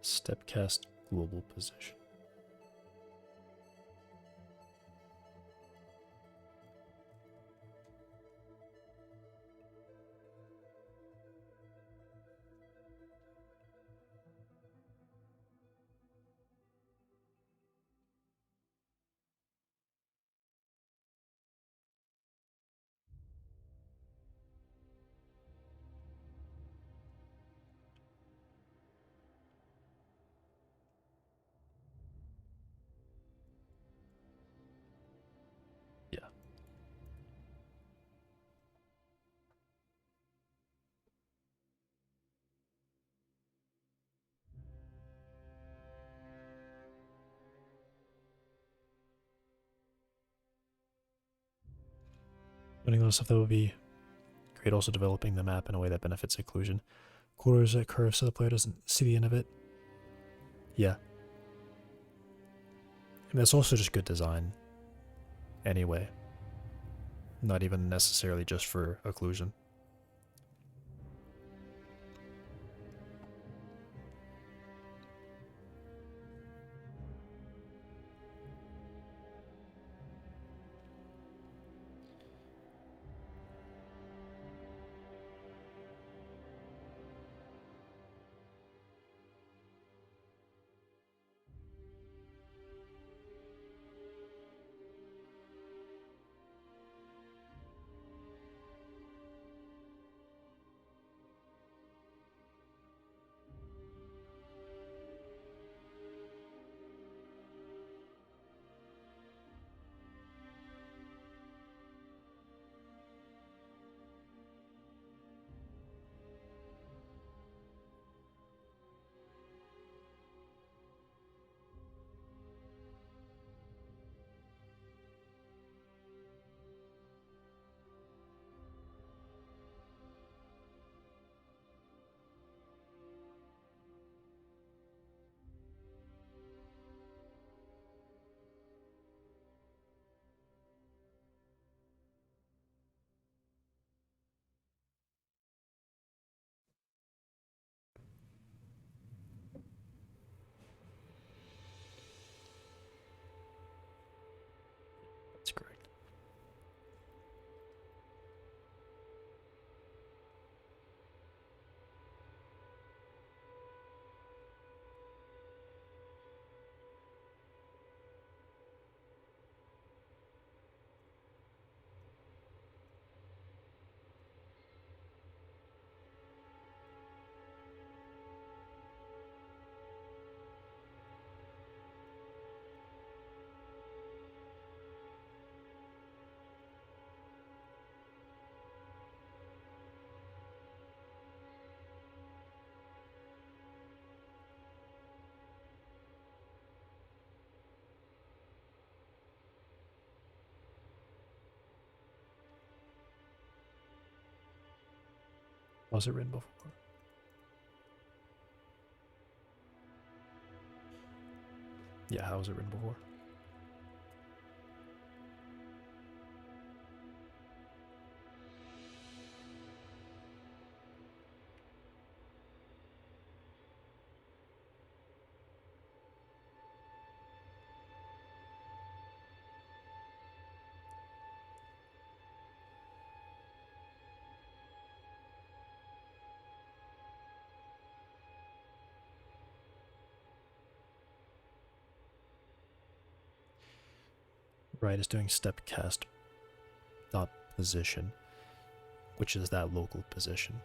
Step cast global position. Putting those stuff that would be great. Also developing the map in a way that benefits occlusion. Corridors that curve so the player doesn't see the end of it. Yeah. And that's also just good design. Anyway. Not even necessarily just for occlusion. That's correct. Was it written before? Yeah, how was it written before? Right, it's doing step cast dot position, which is that local position.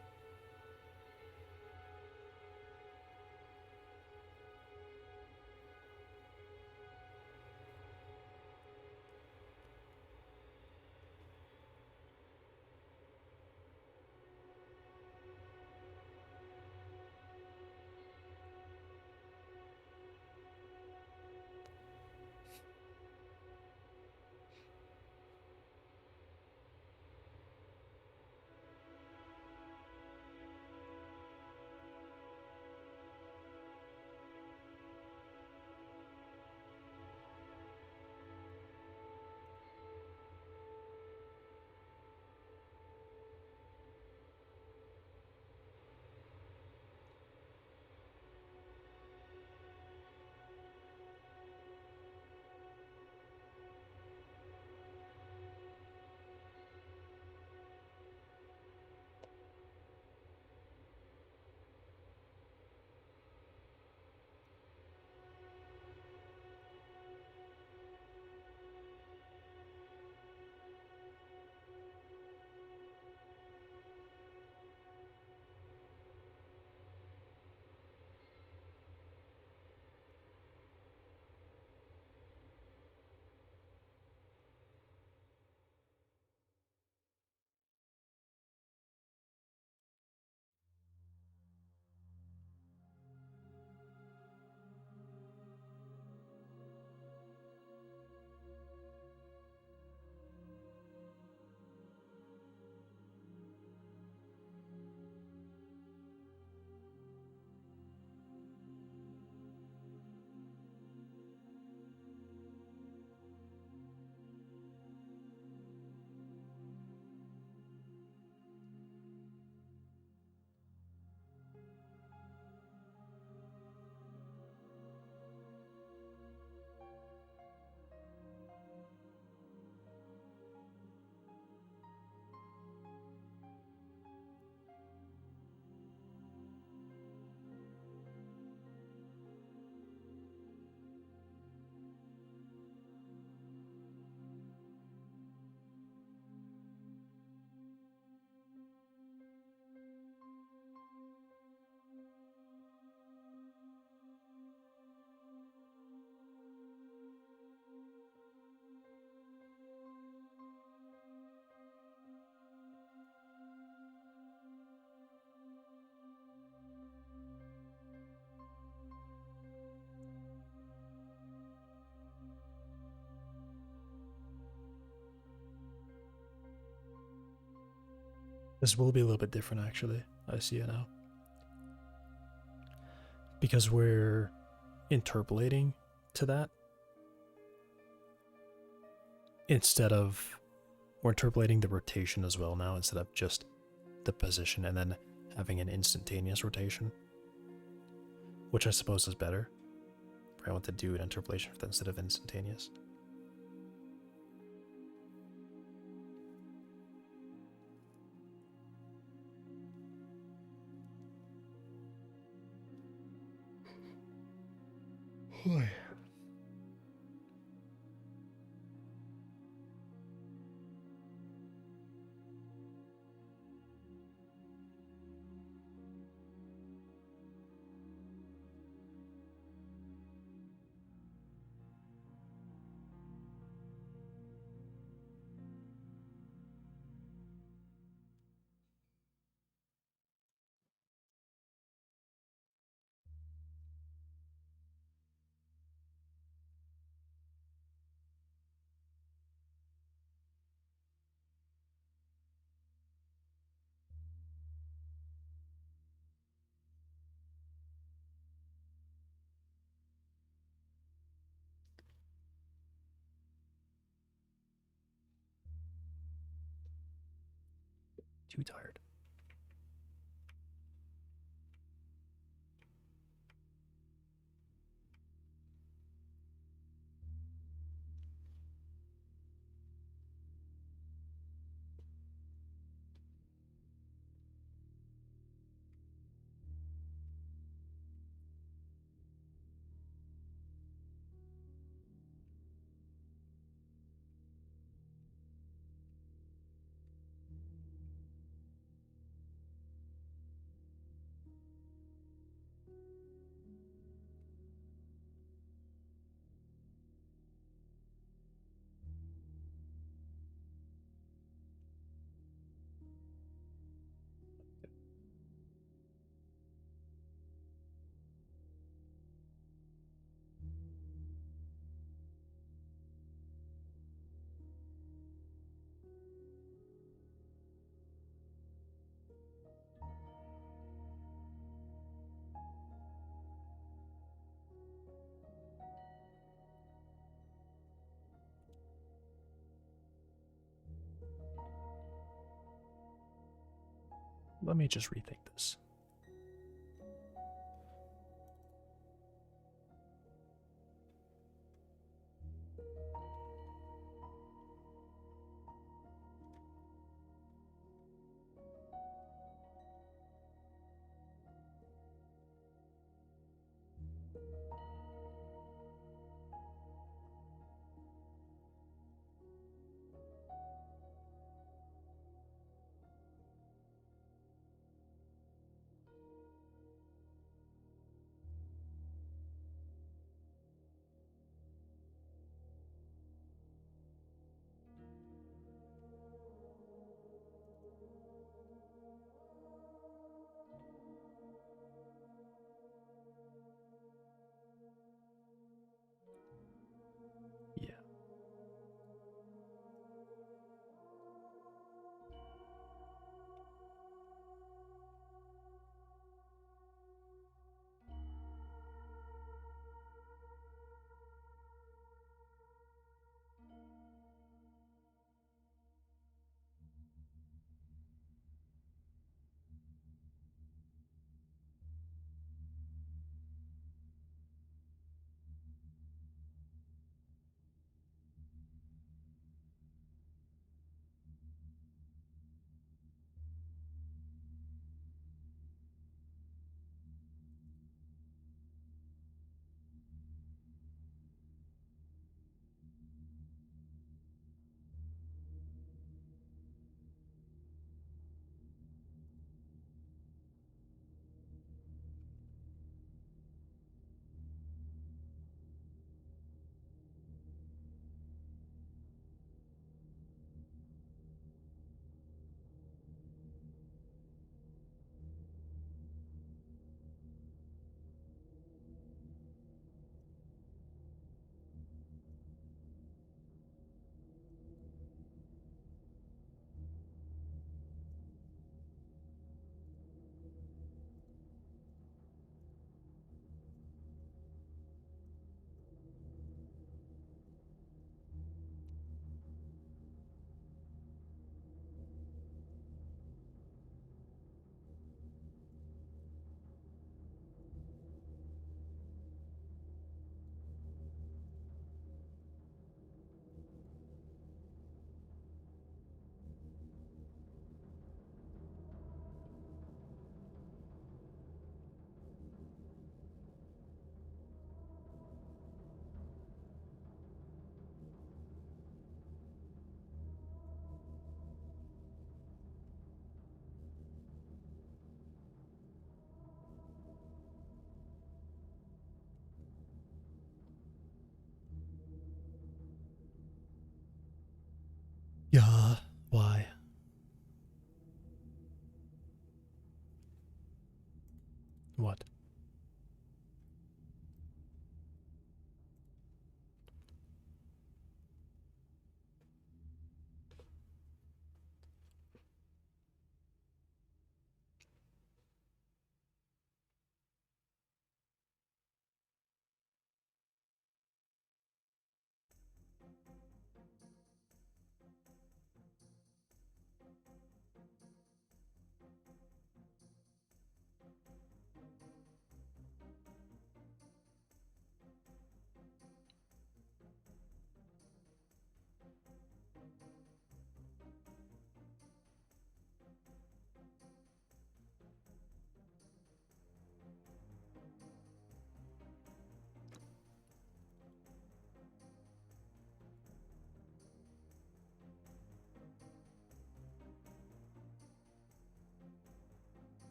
This will be a little bit different, actually. I see it now. Because we're interpolating to that instead of... We're interpolating the rotation as well now instead of just the position and then having an instantaneous rotation, which I suppose is better. I want to do an interpolation instead of instantaneous. Boy. Too tired. Let me just rethink this.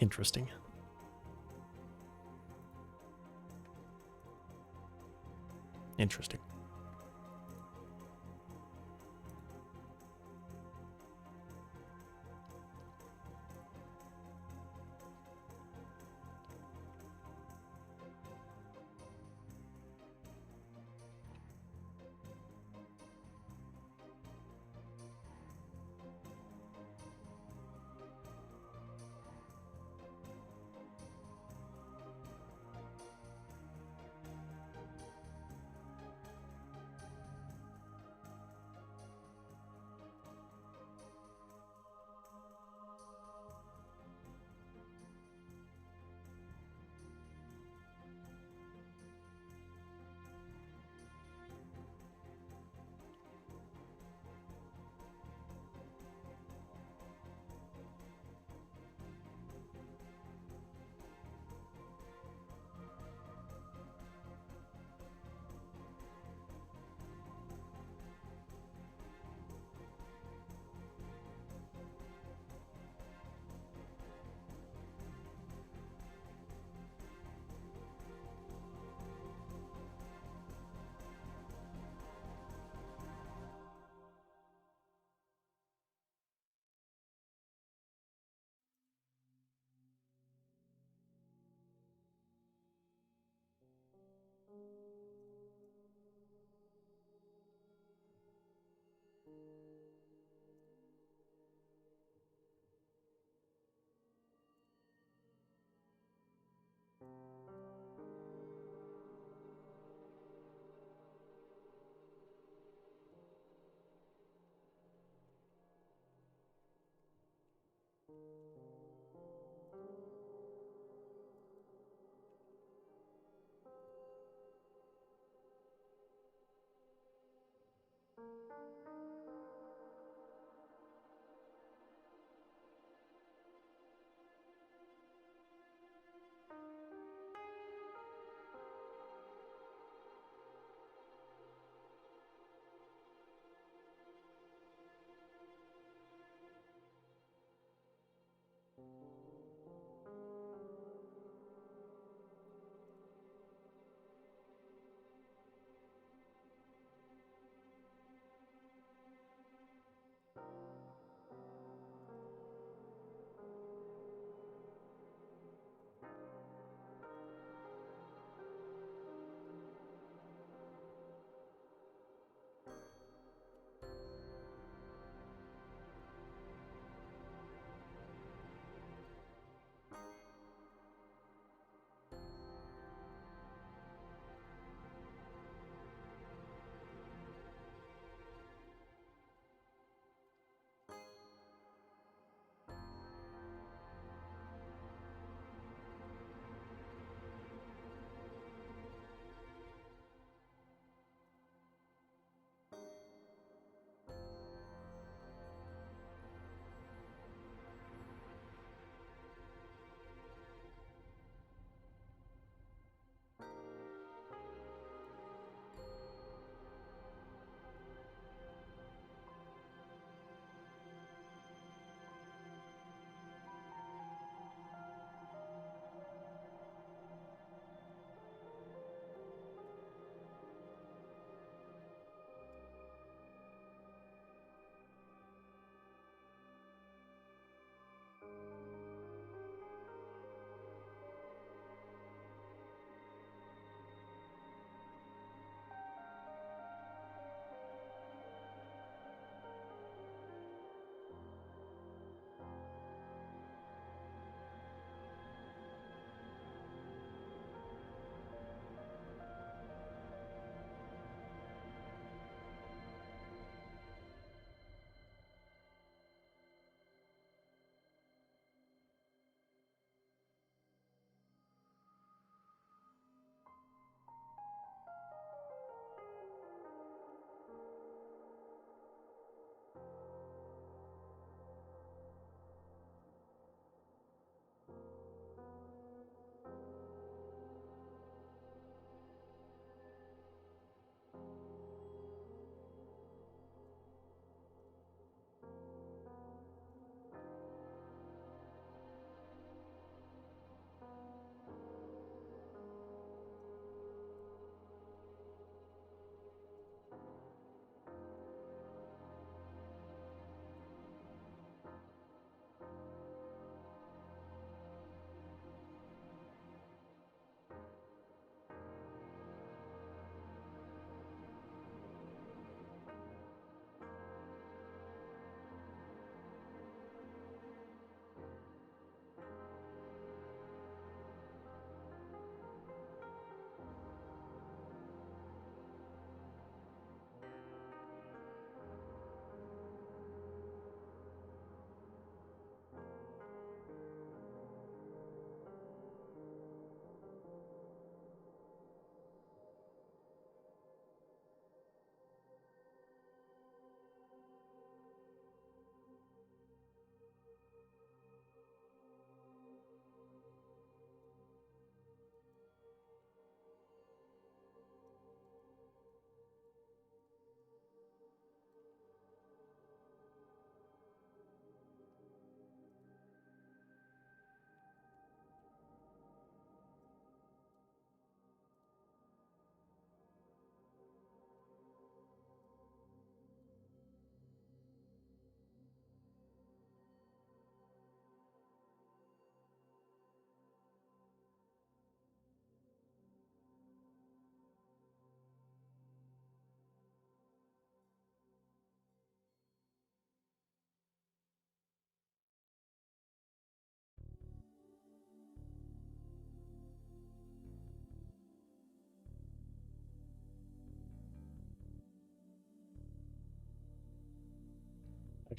Interesting. Interesting.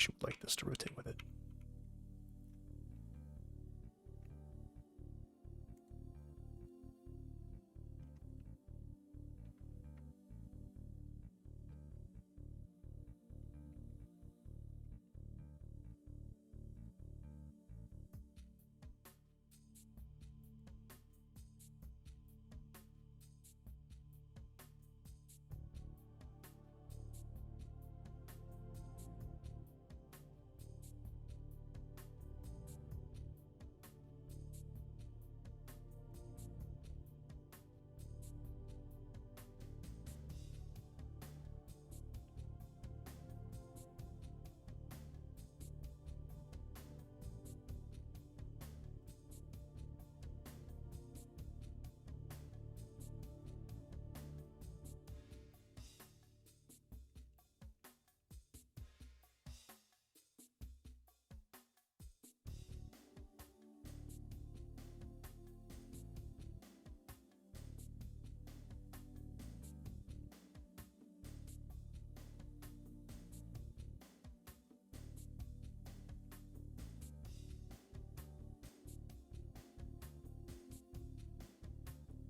actually would like this to rotate with it.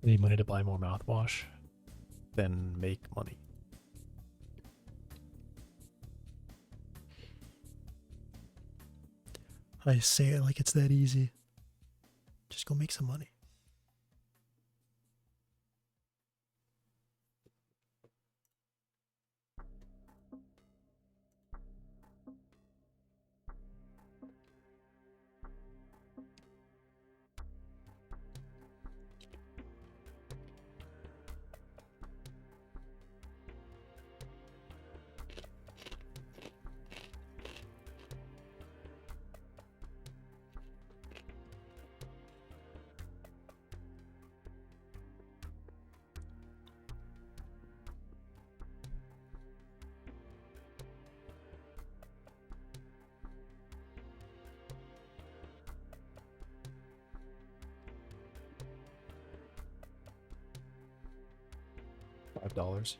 I need money to buy more mouthwash, then make money. I say it like it's that easy. Just go make some money. $5.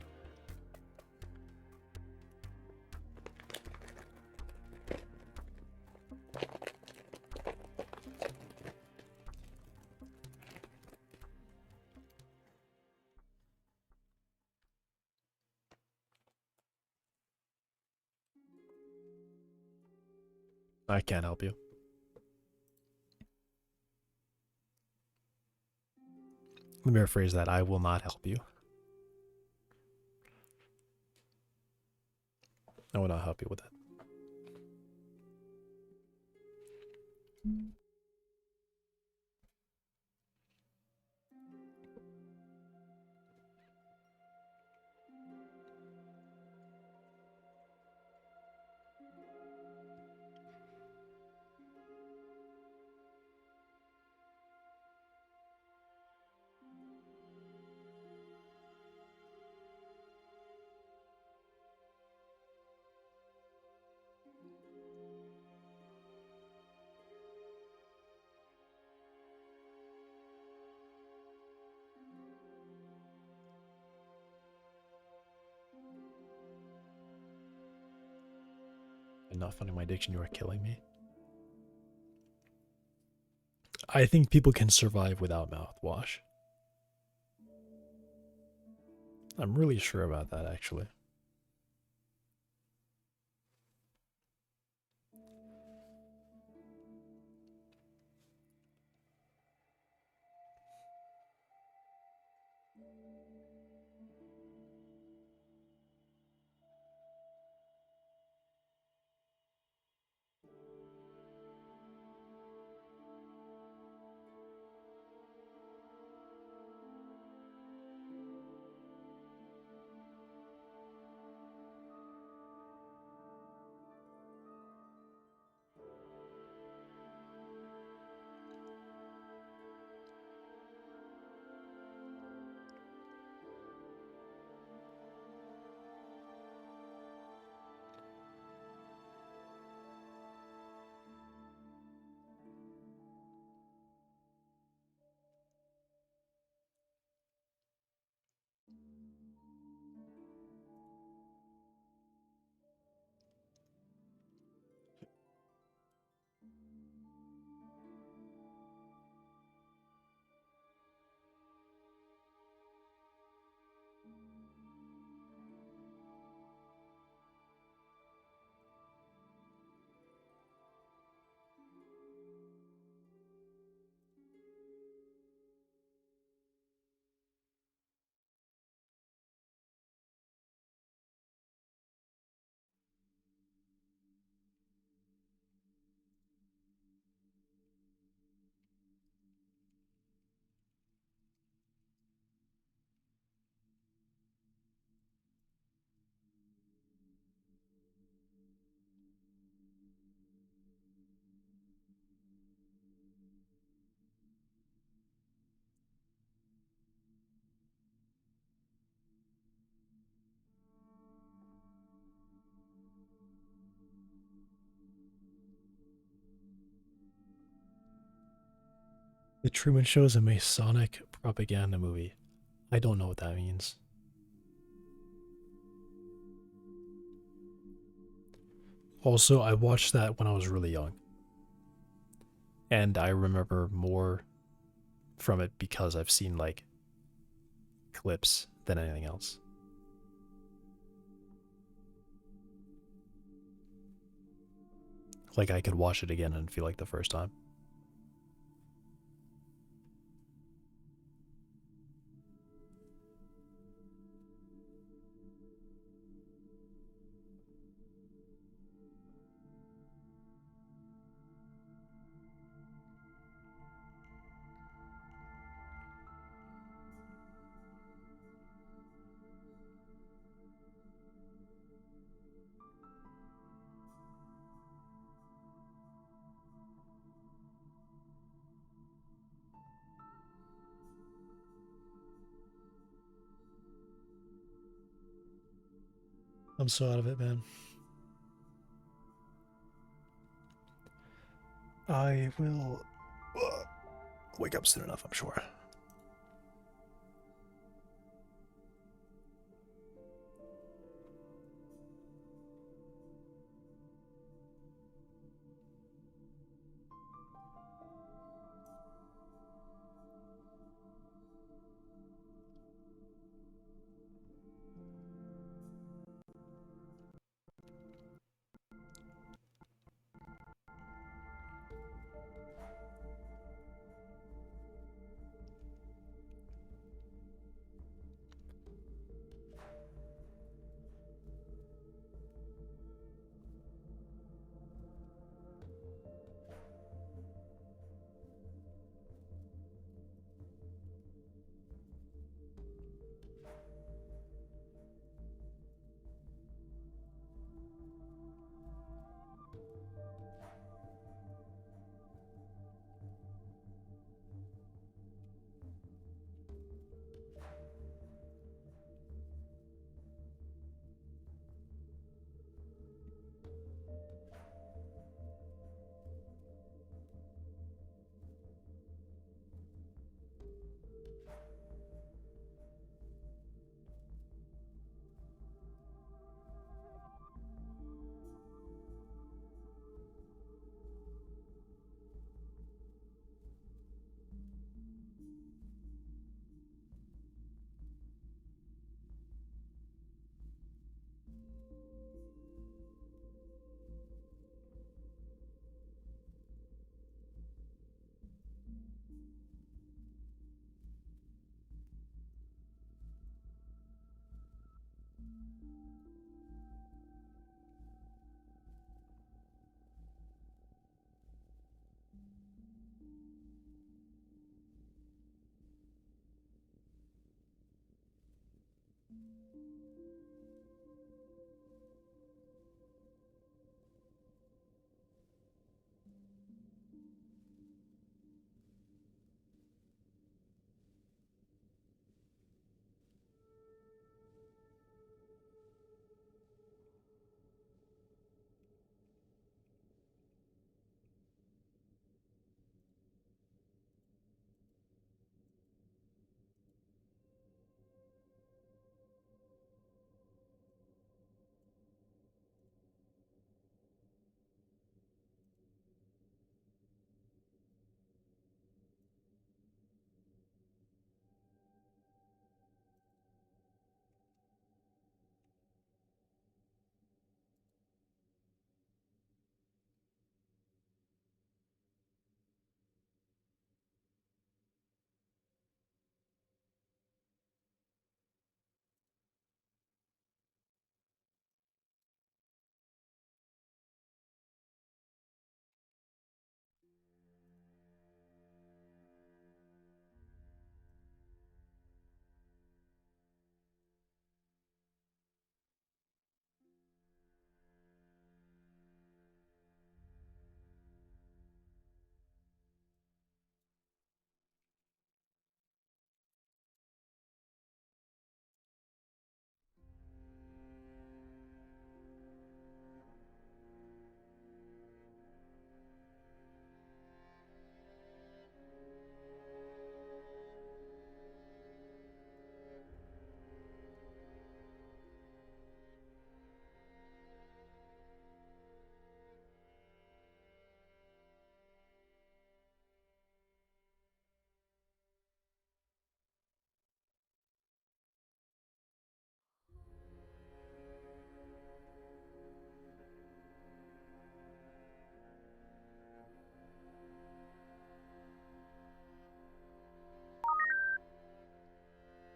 I can't help you. Let me rephrase that. I will not help you. I will not help you with that. And not finding my addiction, you are killing me. I think people can survive without mouthwash. I'm really sure about that, actually. The Truman Show is a Masonic propaganda movie. I don't know what that means. Also, I watched that when I was really young, and I remember more from it because I've seen like clips than anything else. Like I could watch it again and feel like the first time. I'm so out of it, man. I will wake up soon enough, I'm sure.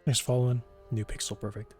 Thanks for following. New Pixel Perfect.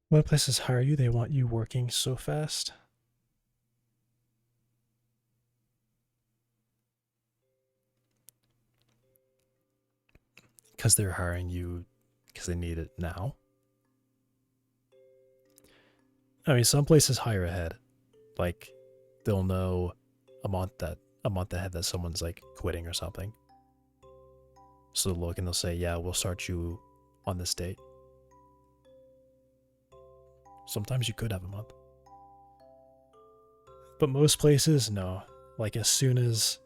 When places hire you, they want you working so fast. Because they're hiring you because they need it now. I mean, some places hire ahead. Like, they'll know a month ahead that someone's like quitting or something. So they'll look and they'll say, yeah, we'll start you on this date. Sometimes you could have a month. But most places, no. Like as soon as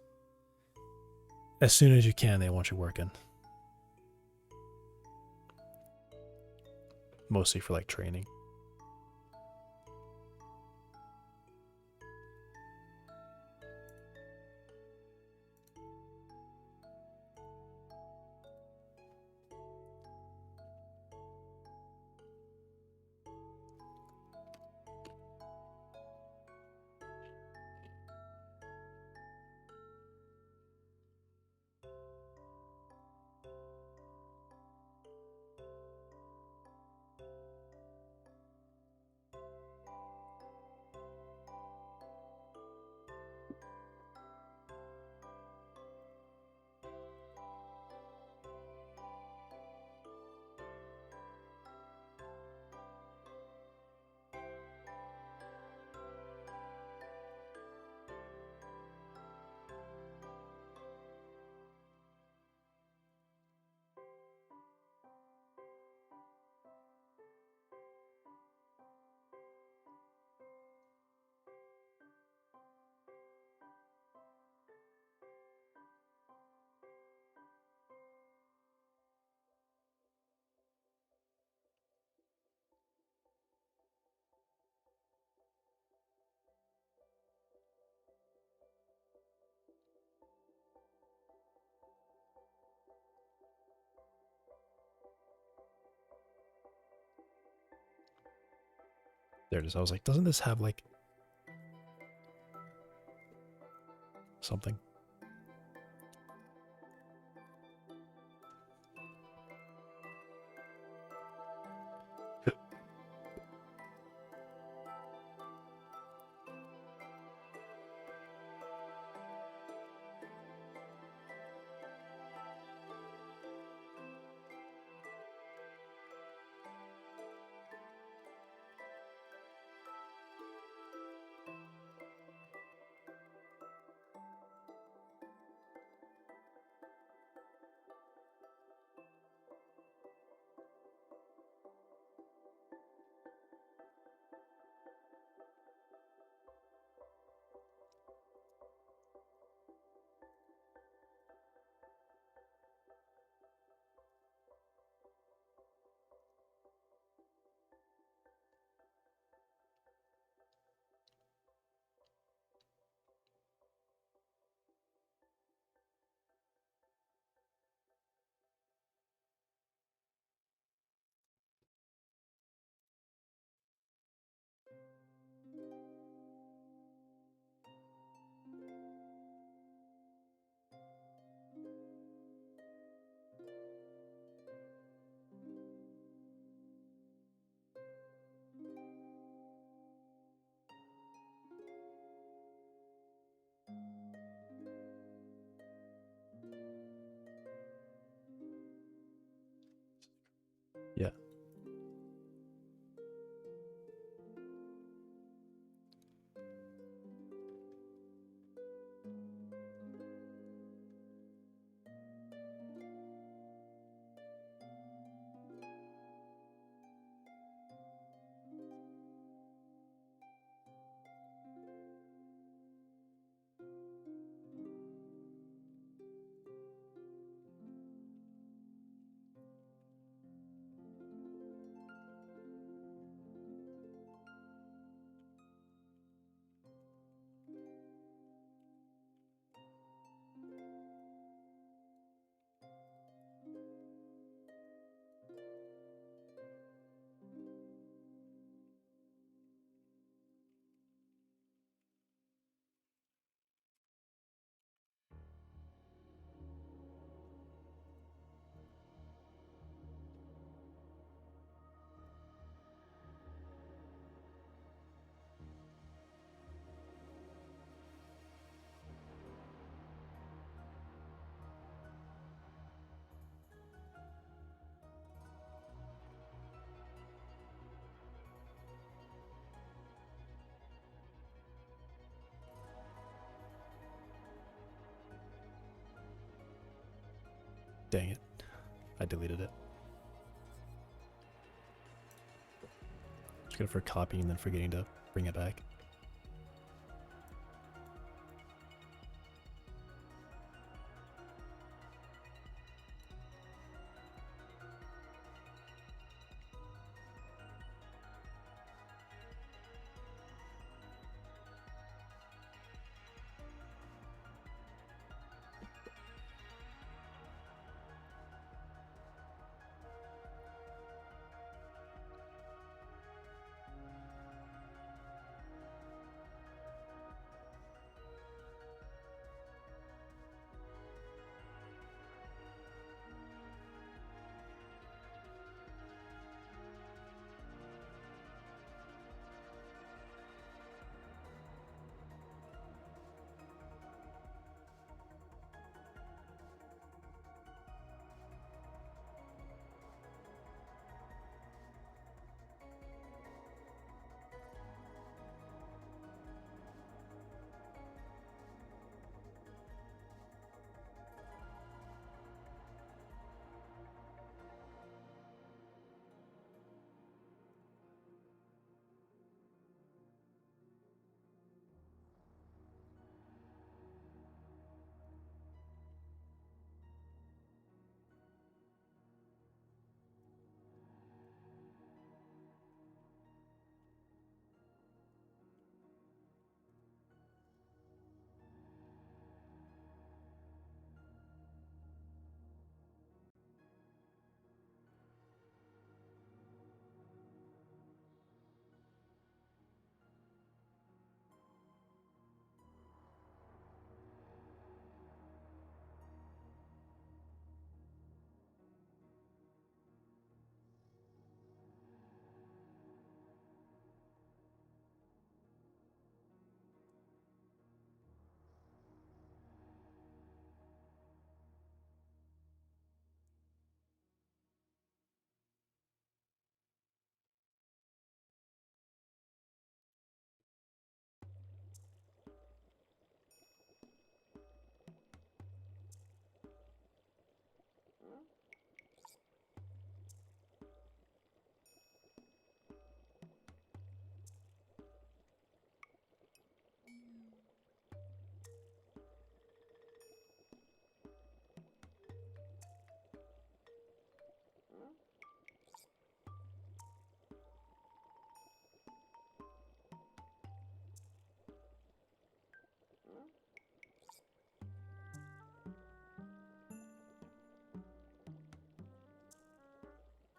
you can, they want you working. Mostly for like training. There it is. I was like, doesn't this have like something? Dang it. I deleted it. Just good for copying and then forgetting to bring it back.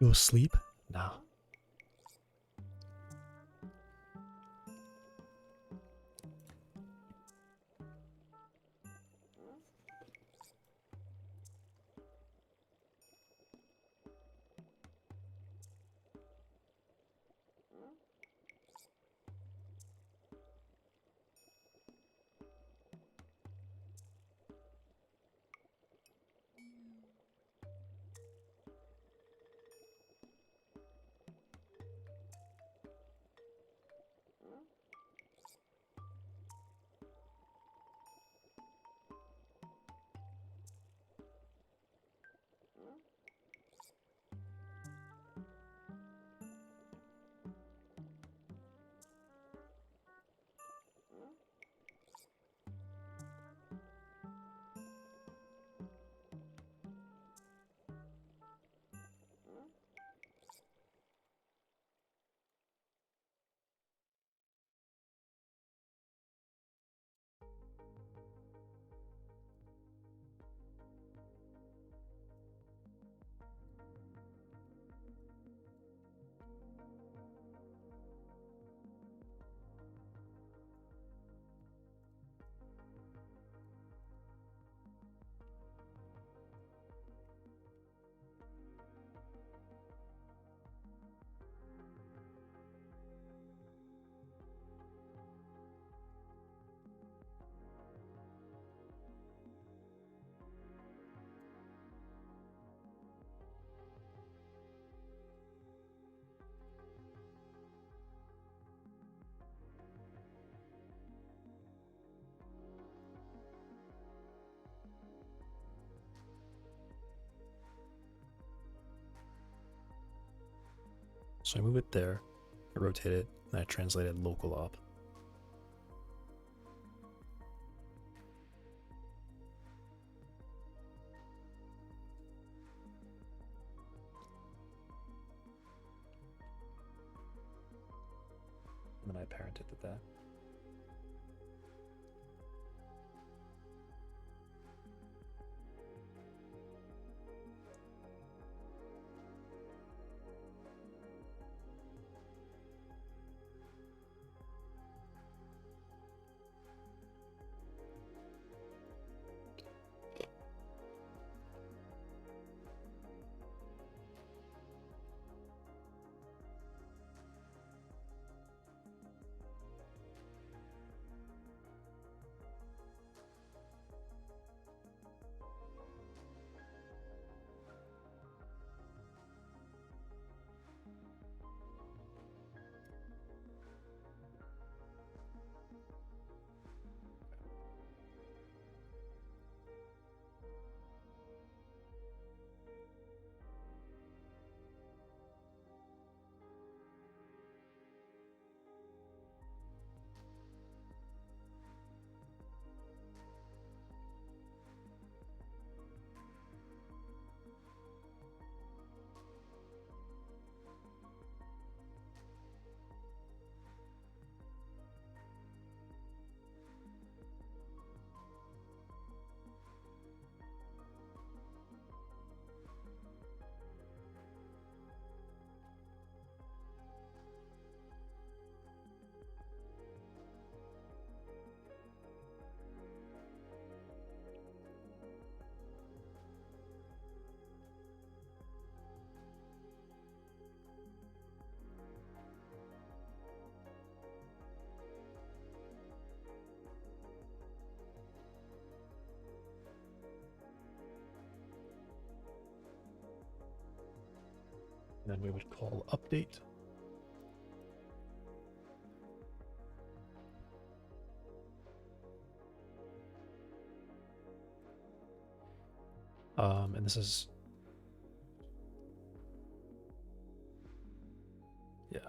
Go sleep? No. So I move it there, I rotate it, and I translate it local op. And then I parent it with that. And then we would call update. And this is, yeah.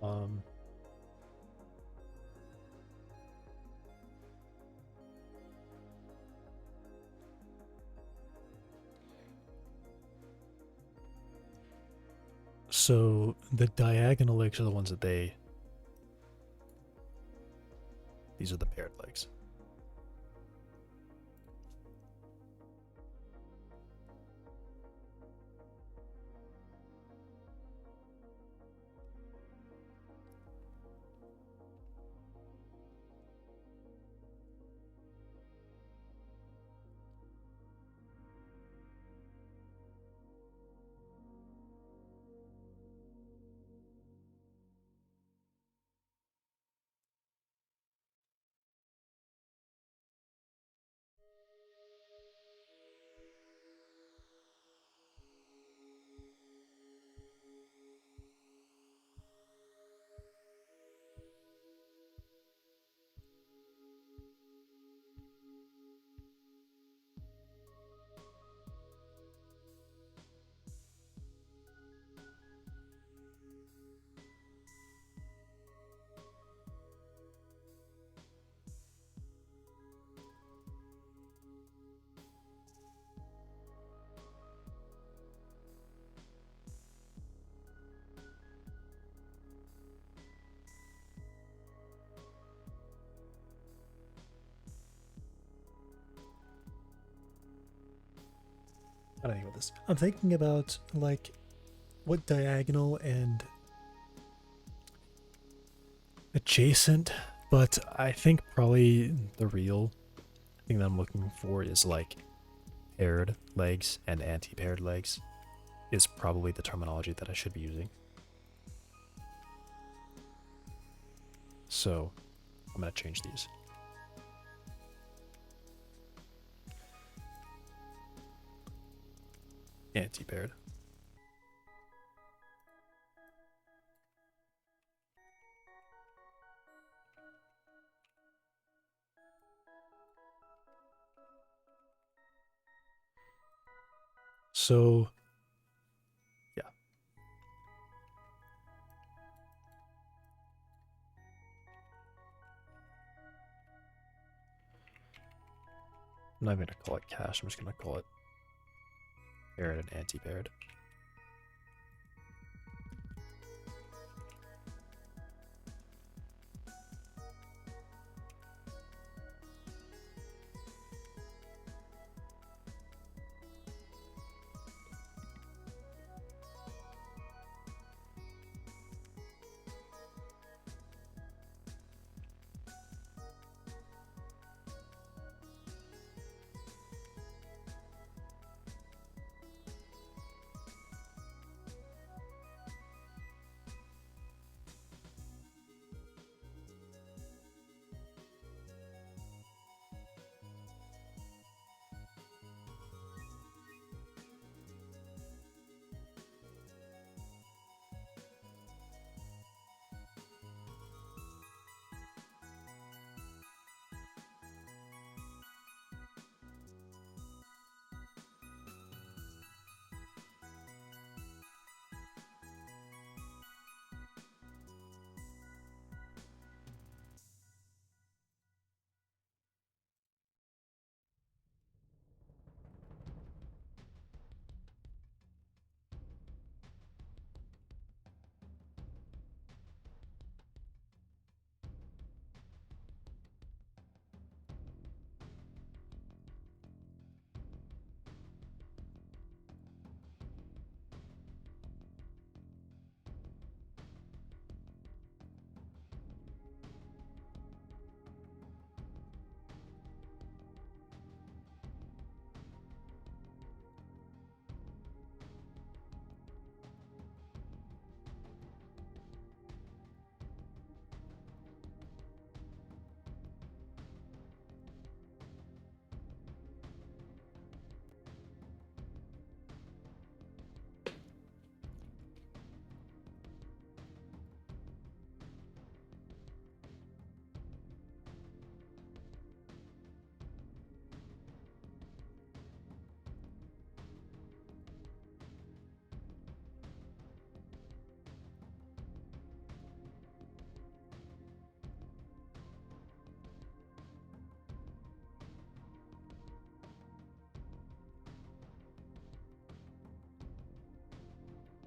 Um, so the diagonal legs are the ones that these are the paired legs. I don't think about this. I'm thinking about like what diagonal and adjacent, but I think probably the real thing that I'm looking for is like paired legs and anti-paired legs is probably the terminology that I should be using. So I'm going to change these. Anti-paired. So, yeah. I'm not even going to call it cache. I'm just going to call it paired and anti-paired.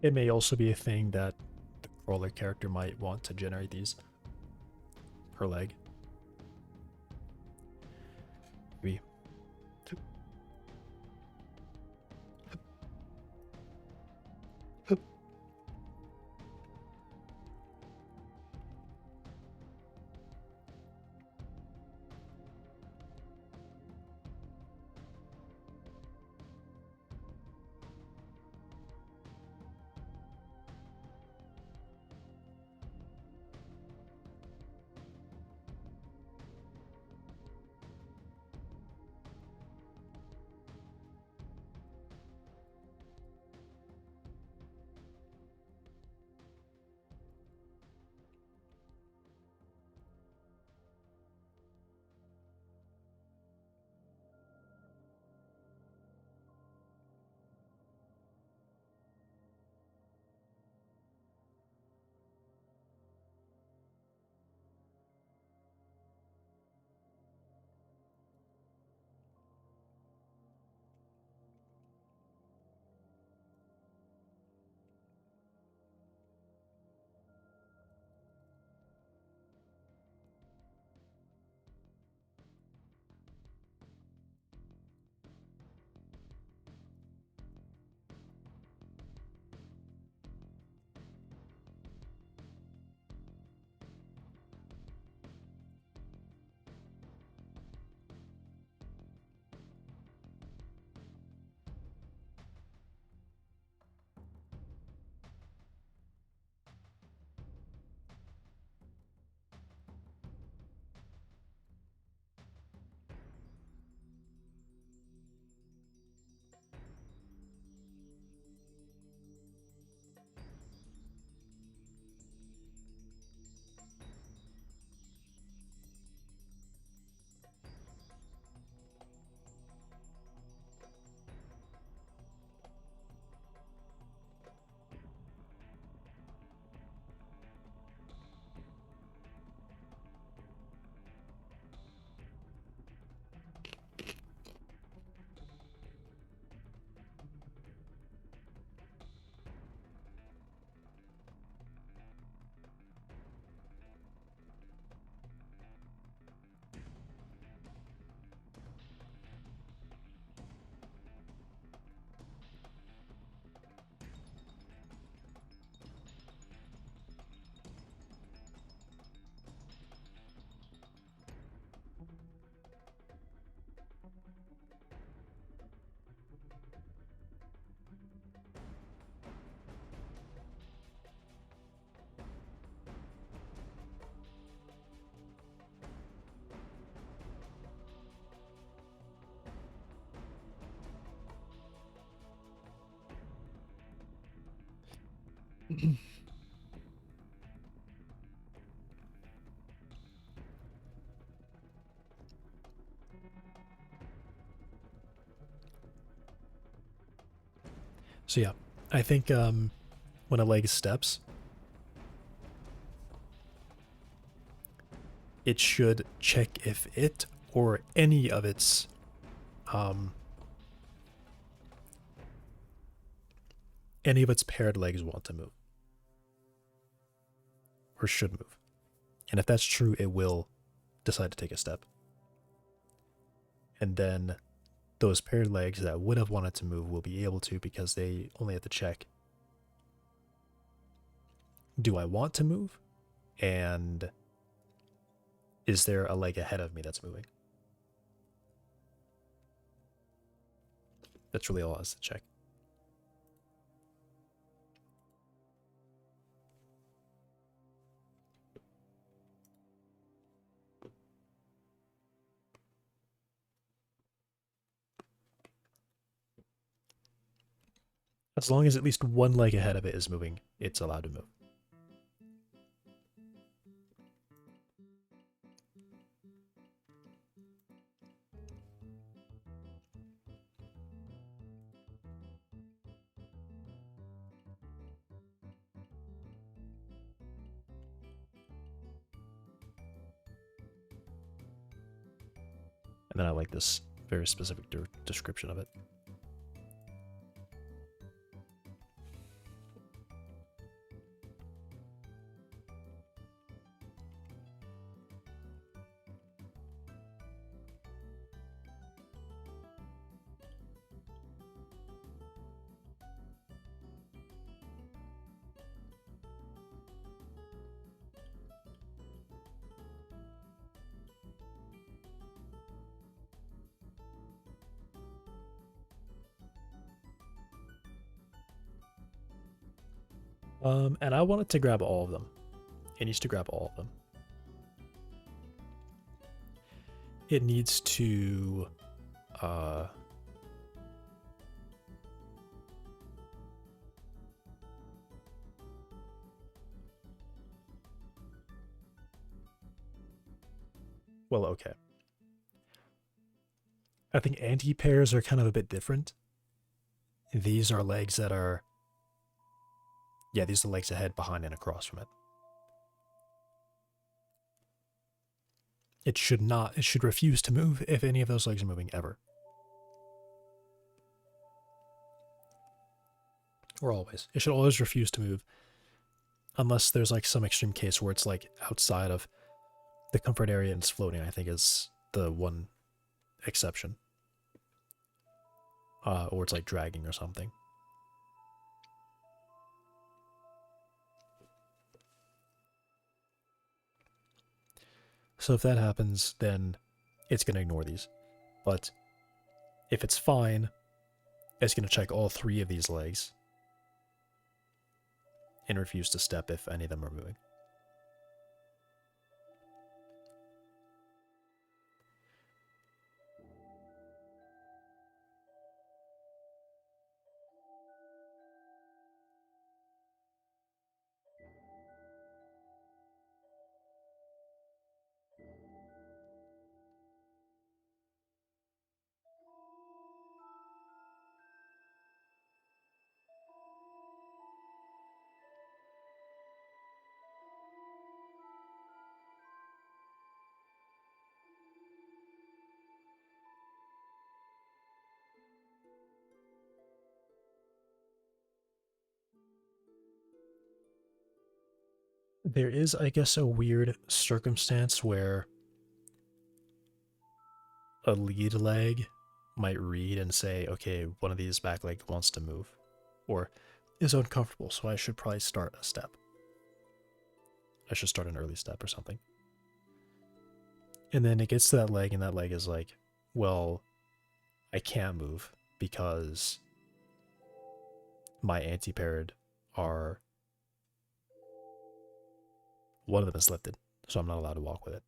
It may also be a thing that the crawler character might want to generate these per leg. Maybe. So yeah, I think when a leg steps, it should check if it or any of its um, paired legs want to move or should move. And if that's true, it will decide to take a step. And then those paired legs that would have wanted to move will be able to because they only have to check, do I want to move? And is there a leg ahead of me that's moving? That's really all it has to check. As long as at least one leg ahead of it is moving, it's allowed to move. And then I like this very specific description of it. And I want it to grab all of them. It needs to grab all of them. It needs to well, okay. I think anti-pairs are kind of a bit different. These are legs that are, yeah, these are legs ahead, behind, and across from it. It should refuse to move if any of those legs are moving ever. Or always. It should always refuse to move unless there's like some extreme case where it's like outside of the comfort area and it's floating, I think is the one exception. Or it's like dragging or something. So if that happens, then it's going to ignore these. But if it's fine, it's going to check all three of these legs and refuse to step if any of them are moving. There is, I guess, a weird circumstance where a lead leg might read and say, okay, one of these back leg wants to move or is uncomfortable, so I should probably start a step. I should start an early step or something. And then it gets to that leg, and that leg is like, well, I can't move because my anti-paired are, one of them is lifted, so I'm not allowed to walk with it.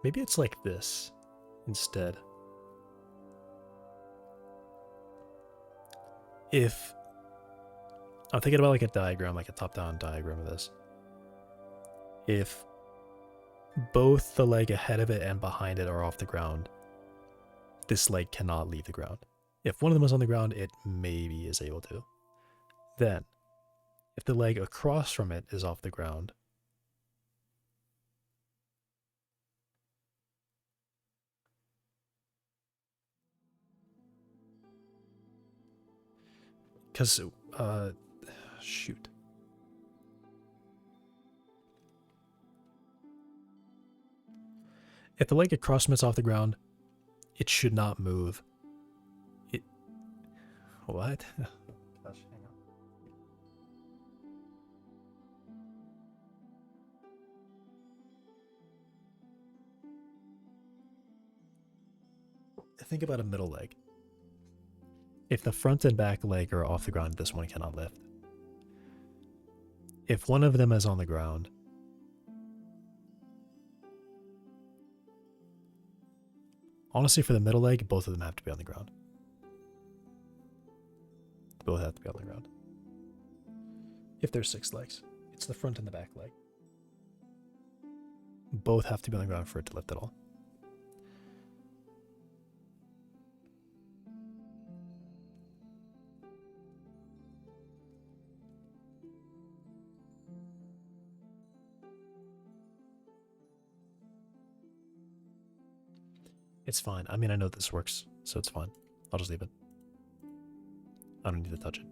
Maybe it's like this instead. If I'm thinking about like a diagram, like a top-down diagram of this. If both the leg ahead of it and behind it are off the ground, this leg cannot leave the ground. If one of them is on the ground, it maybe is able to. Then, if the leg across from it is off the ground, because, shoot. If the leg across from it's off the ground, it should not move. It. What? Gosh, hang on. Think about a middle leg. If the front and back leg are off the ground, this one cannot lift. If one of them is on the ground, honestly, for the middle leg, both of them have to be on the ground. Both have to be on the ground. If there's 6 legs, it's the front and the back leg. Both have to be on the ground for it to lift at all. It's fine. I mean, I know this works, so it's fine. I'll just leave it. I don't need to touch it.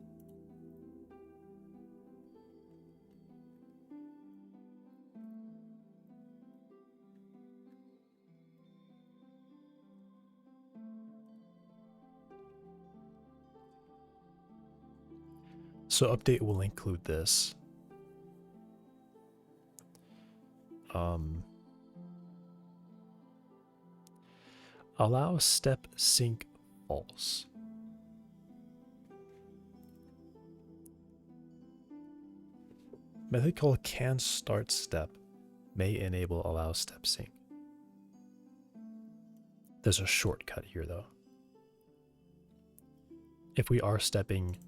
So update will include this. Allow step sync false. Method called can start step may enable allow step sync. There's a shortcut here though. If we are stepping,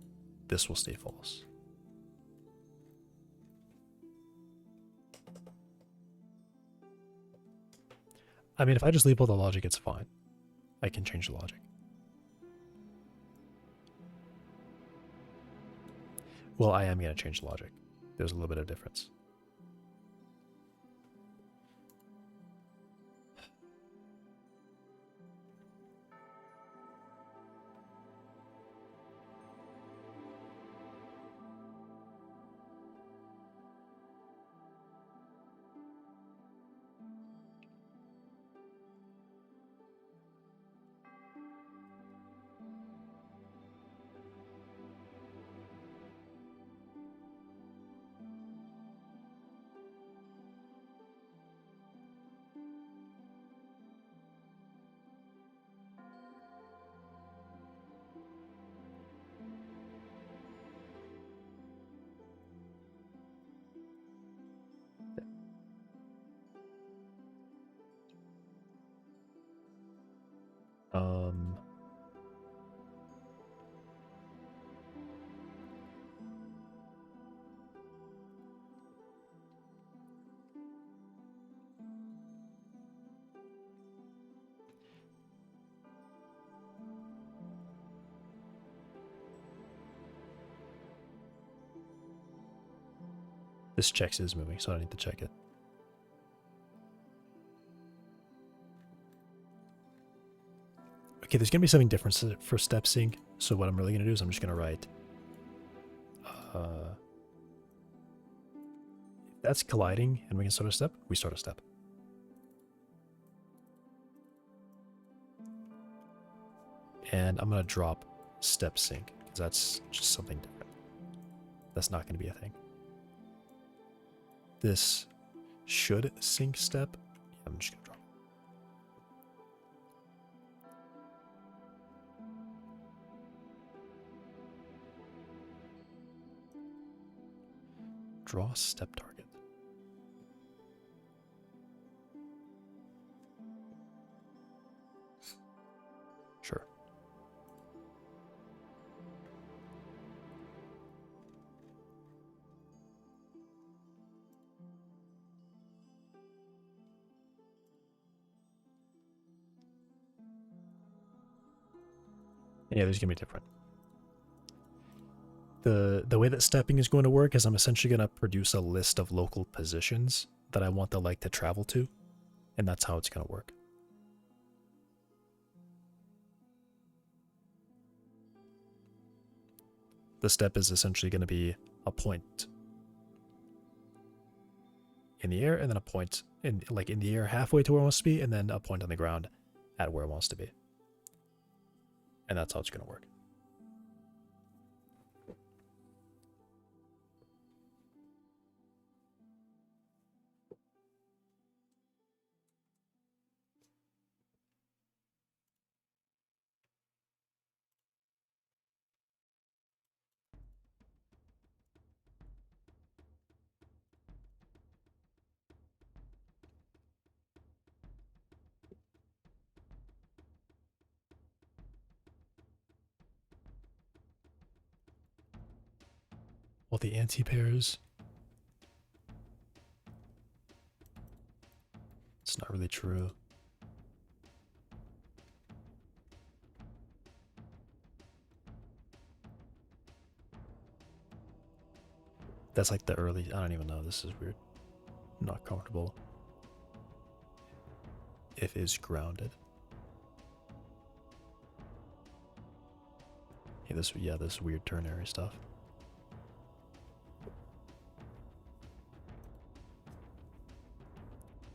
this will stay false. I mean, if I just leave all the logic, it's fine. I can change the logic. Well, I am going to change the logic. There's a little bit of difference. This checks is moving, so I don't need to check it. Okay, there's going to be something different for step sync. So what I'm really going to do is I'm just going to write... if that's colliding and we can start a step, we start a step. And I'm going to drop step sync, because that's just something different. That's not going to be a thing. This should sync step. I'm just going to drop it. Draw step target. Yeah, there's gonna be different. The way that stepping is going to work is I'm essentially gonna produce a list of local positions that I want the leg to travel to, and that's how it's gonna work. The step is essentially going to be a point in the air, and then a point in the air halfway to where it wants to be, and then a point on the ground at where it wants to be. And that's how it's going to work. Well, the anti-pairs, it's not really true. That's like the early, I don't even know, this is weird. Not comfortable. If is grounded. Hey, this weird ternary stuff.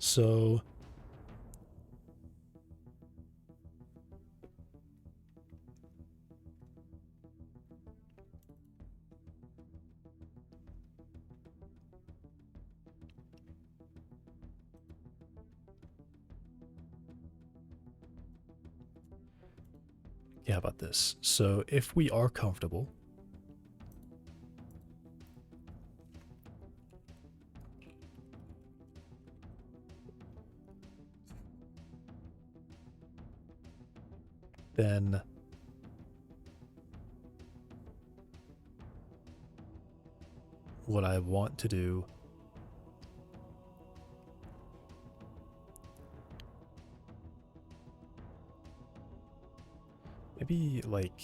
So yeah, how about this? So if we are comfortable, then what I want to do maybe like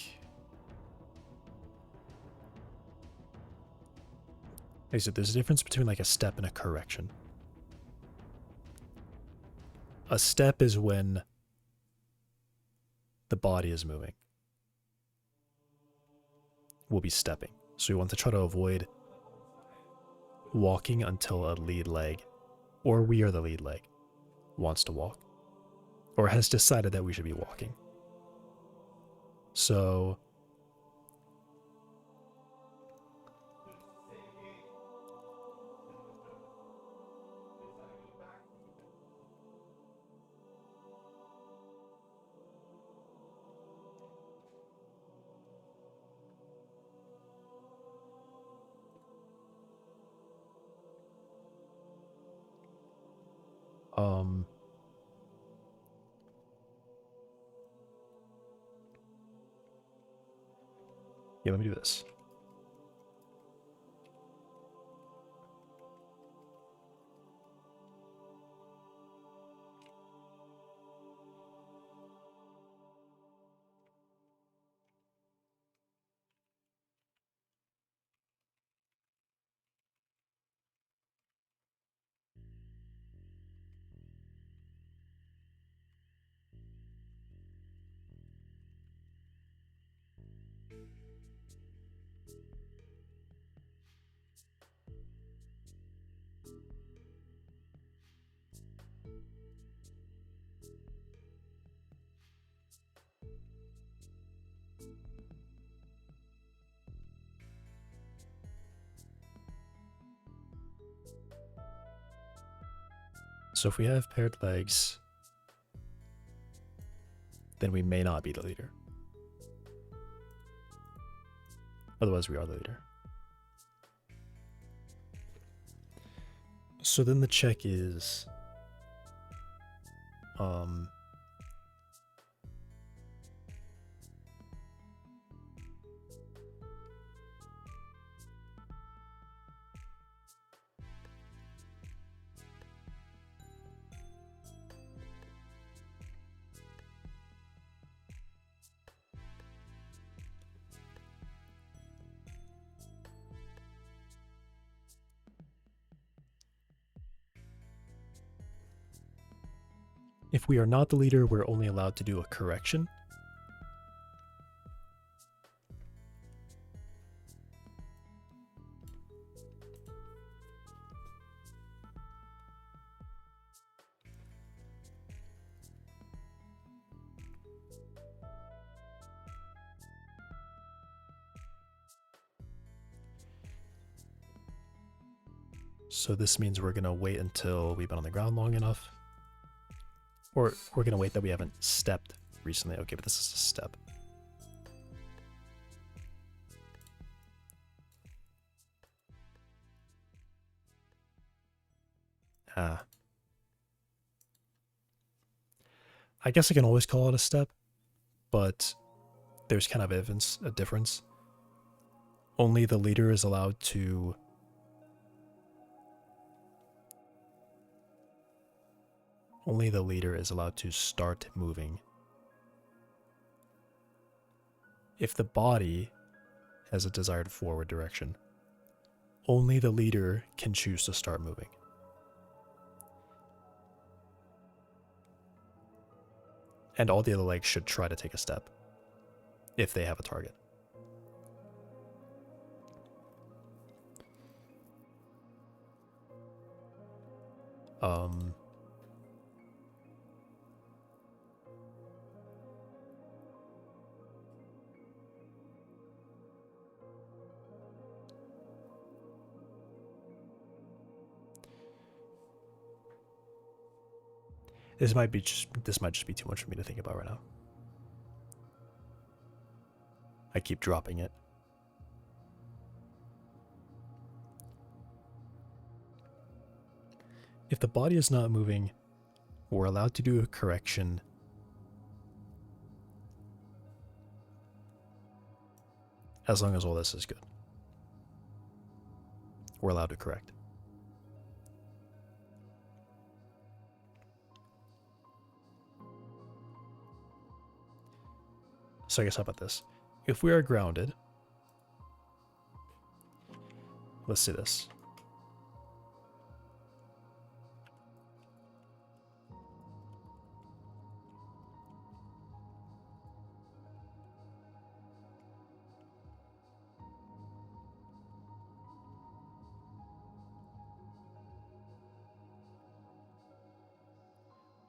I said, there's a difference between like a step and a correction. A step is when the body is moving. We'll be stepping. So we want to try to avoid walking until a lead leg, or we are the lead leg, wants to walk, or has decided that we should be walking. So yeah, let me do this. So if we have paired legs, then we may not be the leader. Otherwise, we are the leader. So then the check is, If we are not the leader, we're only allowed to do a correction. So this means we're going to wait until we've been on the ground long enough. Or we're going to wait that we haven't stepped recently. Okay, but this is a step. I guess I can always call it a step, but there's kind of a difference. Only the leader is allowed to start moving. If the body has a desired forward direction, only the leader can choose to start moving. And all the other legs should try to take a step if they have a target. This might just be too much for me to think about right now. I keep dropping it. If the body is not moving, we're allowed to do a correction. As long as all this is good. We're allowed to correct. So I guess how about this? If we are grounded, let's see this.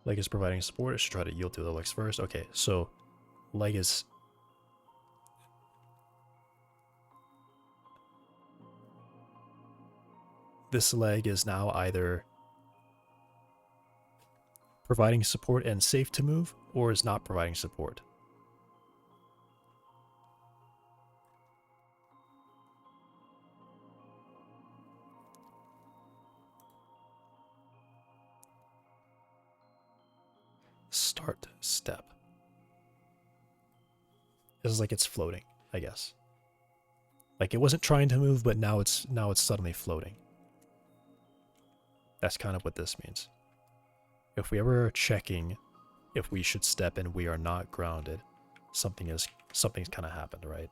Leg is providing support. It should try to yield to the legs first. Okay, so leg is... This leg is now either providing support and safe to move, or is not providing support. Start step. This is like it's floating, I guess. Like it wasn't trying to move, but now it's suddenly floating. That's kind of what this means. If we ever are checking if we should step and we are not grounded, something's kind of happened, right?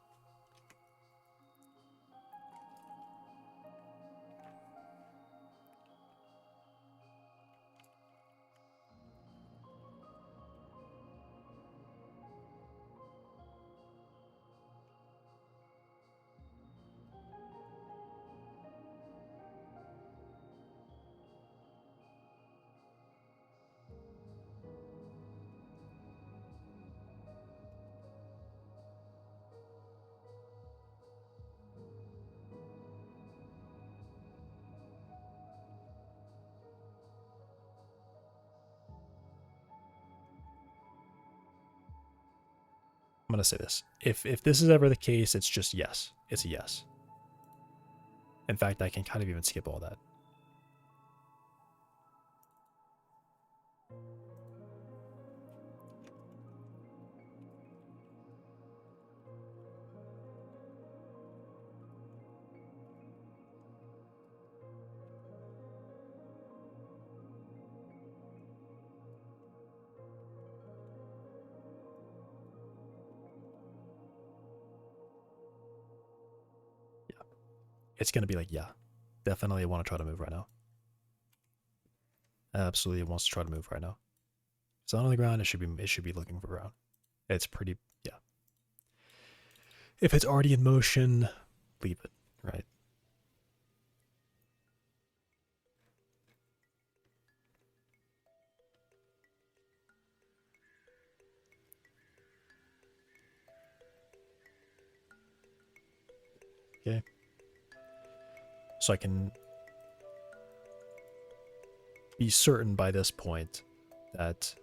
I'm gonna say this. If this is ever the case, it's just yes. It's a yes. In fact, I can kind of even skip all that. It's going to be like, yeah, definitely want to try to move right now. Absolutely wants to try to move right now. it's not on the ground, it should be looking for ground. It's pretty, yeah. If it's already in motion, leave it, right? Okay. So I can be certain by this point that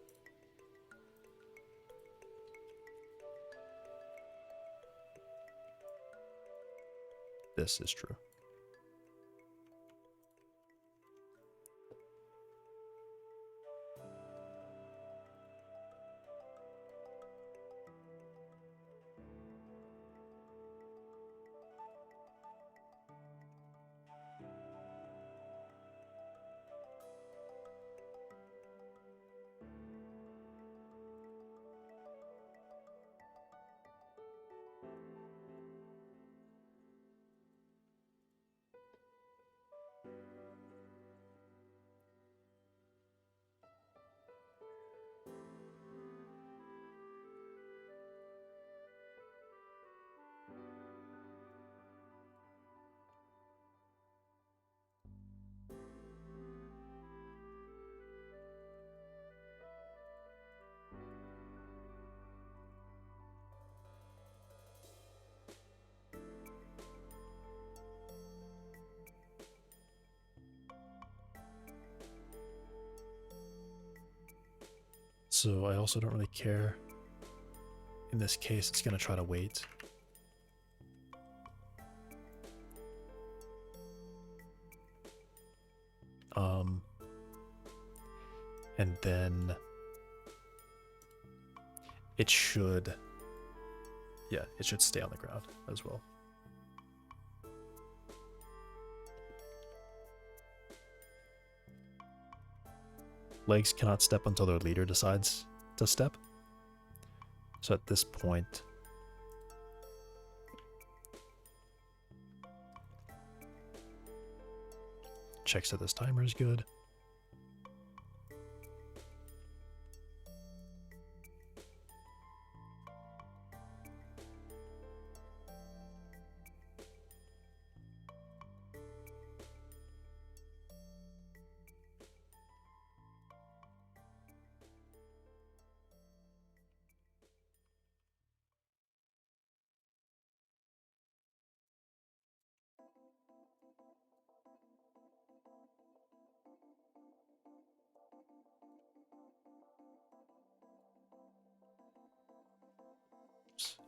this is true. So I also don't really care. In this case, it's going to try to wait. And then it should, yeah, it should stay on the ground as well. Legs cannot step until their leader decides to step. So at this point, checks that this timer is good.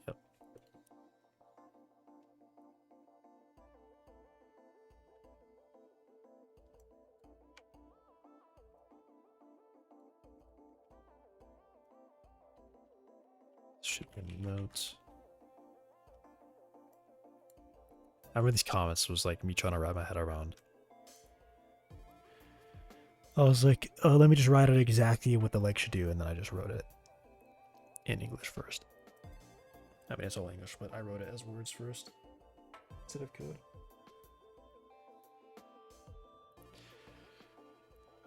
Yep. Should be notes. I remember these comments was like me trying to wrap my head around. I was like, oh, let me just write it exactly what the leg should do, and then I just wrote it in English first. I mean, it's all English, but I wrote it as words first instead of code.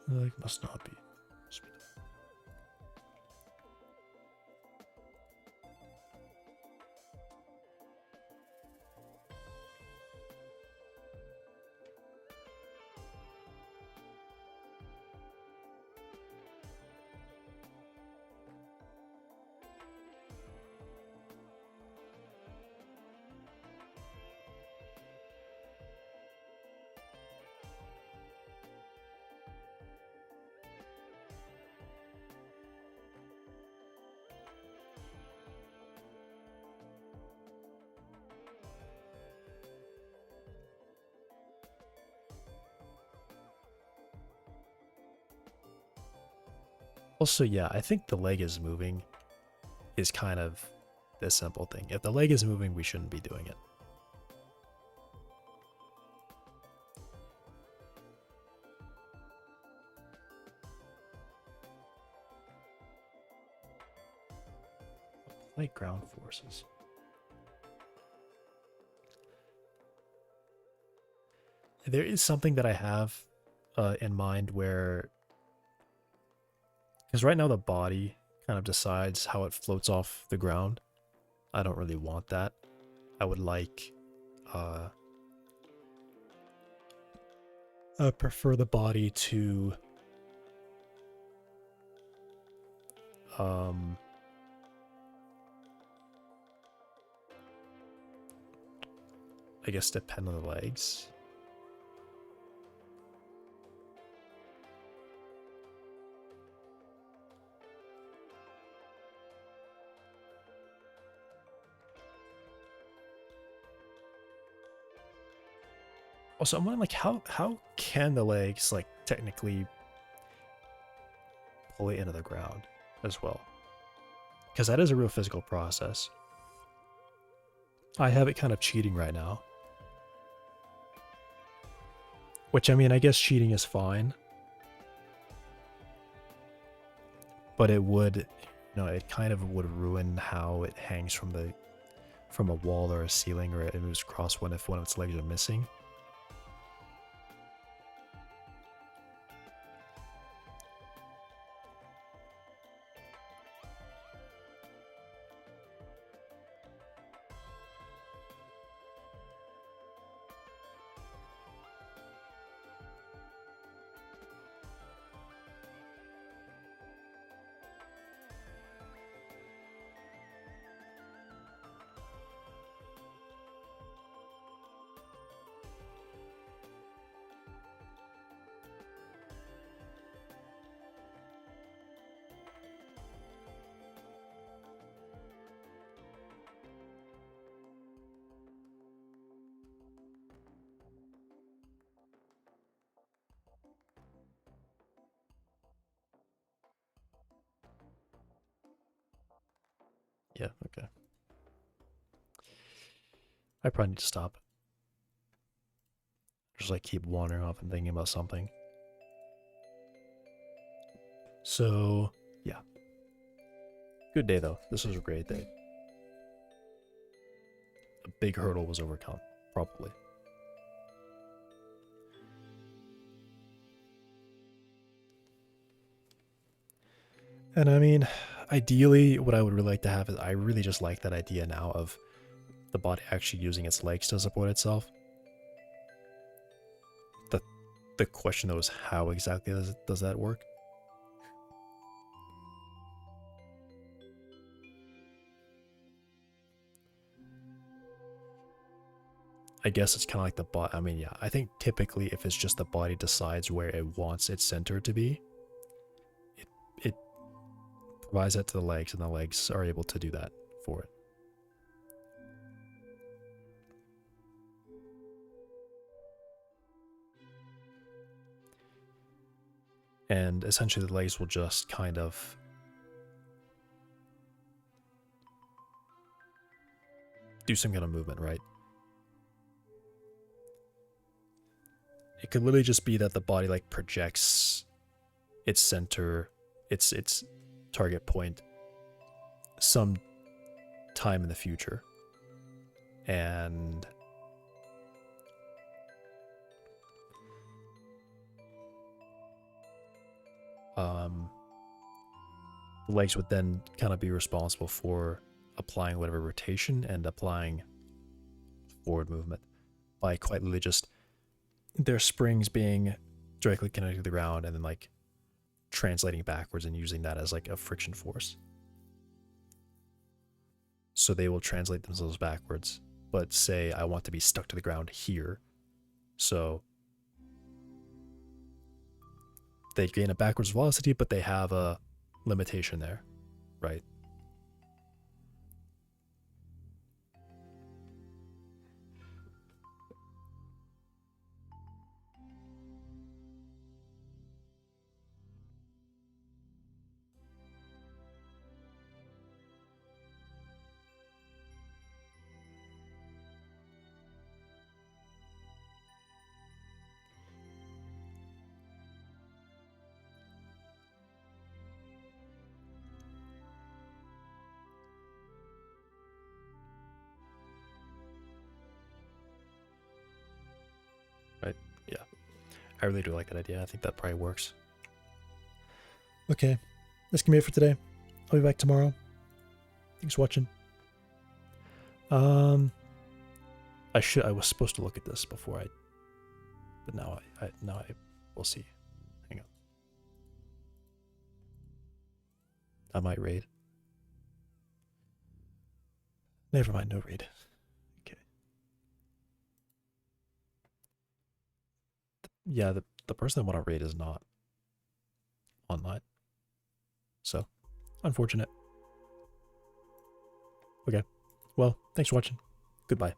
The leg must not be. Also, yeah, I think the leg is moving is kind of this simple thing. If the leg is moving, we shouldn't be doing it. Like ground forces. There is something that I have in mind where, Because right now the body kind of decides how it floats off the ground. I don't really want that. I would like, I prefer the body to, um, I guess depend on the legs. Also, I'm wondering, like, how can the legs, like, technically pull it into the ground as well? Because that is a real physical process. I have it kind of cheating right now. Which, I mean, I guess cheating is fine. But it would, you know, it kind of would ruin how it hangs from a wall or a ceiling, or it moves across if one of its legs are missing. Yeah, okay. I probably need to stop. Just like keep wandering off and thinking about something. So, yeah. Good day though. This was a great day. A big hurdle was overcome, probably. And I mean, ideally, what I would really like to have is I really just like that idea now of the body actually using its legs to support itself. The question though is how exactly does that work? I guess it's kind of like the body. I mean, yeah, I think typically if it's just the body decides where it wants its center to be, it provides that to the legs, and the legs are able to do that for it. And essentially the legs will just kind of do some kind of movement, right? It could literally just be that the body like projects its center, its target point some time in the future. And the legs would then kind of be responsible for applying whatever rotation and applying forward movement by quite literally just their springs being directly connected to the ground and then like translating backwards and using that as like a friction force. So they will translate themselves backwards, but say I want to be stuck to the ground here. So they gain a backwards velocity, but they have a limitation there, right? Right? Yeah. I really do like that idea. I think that probably works. Okay. This can be it for today. I'll be back tomorrow. Thanks for watching. I was supposed to look at this before but now I will see. Hang on. I might raid. Never mind, no raid. Okay. Yeah, the person I want to raid is not online. So, unfortunate. Okay. Well, thanks for watching. Goodbye.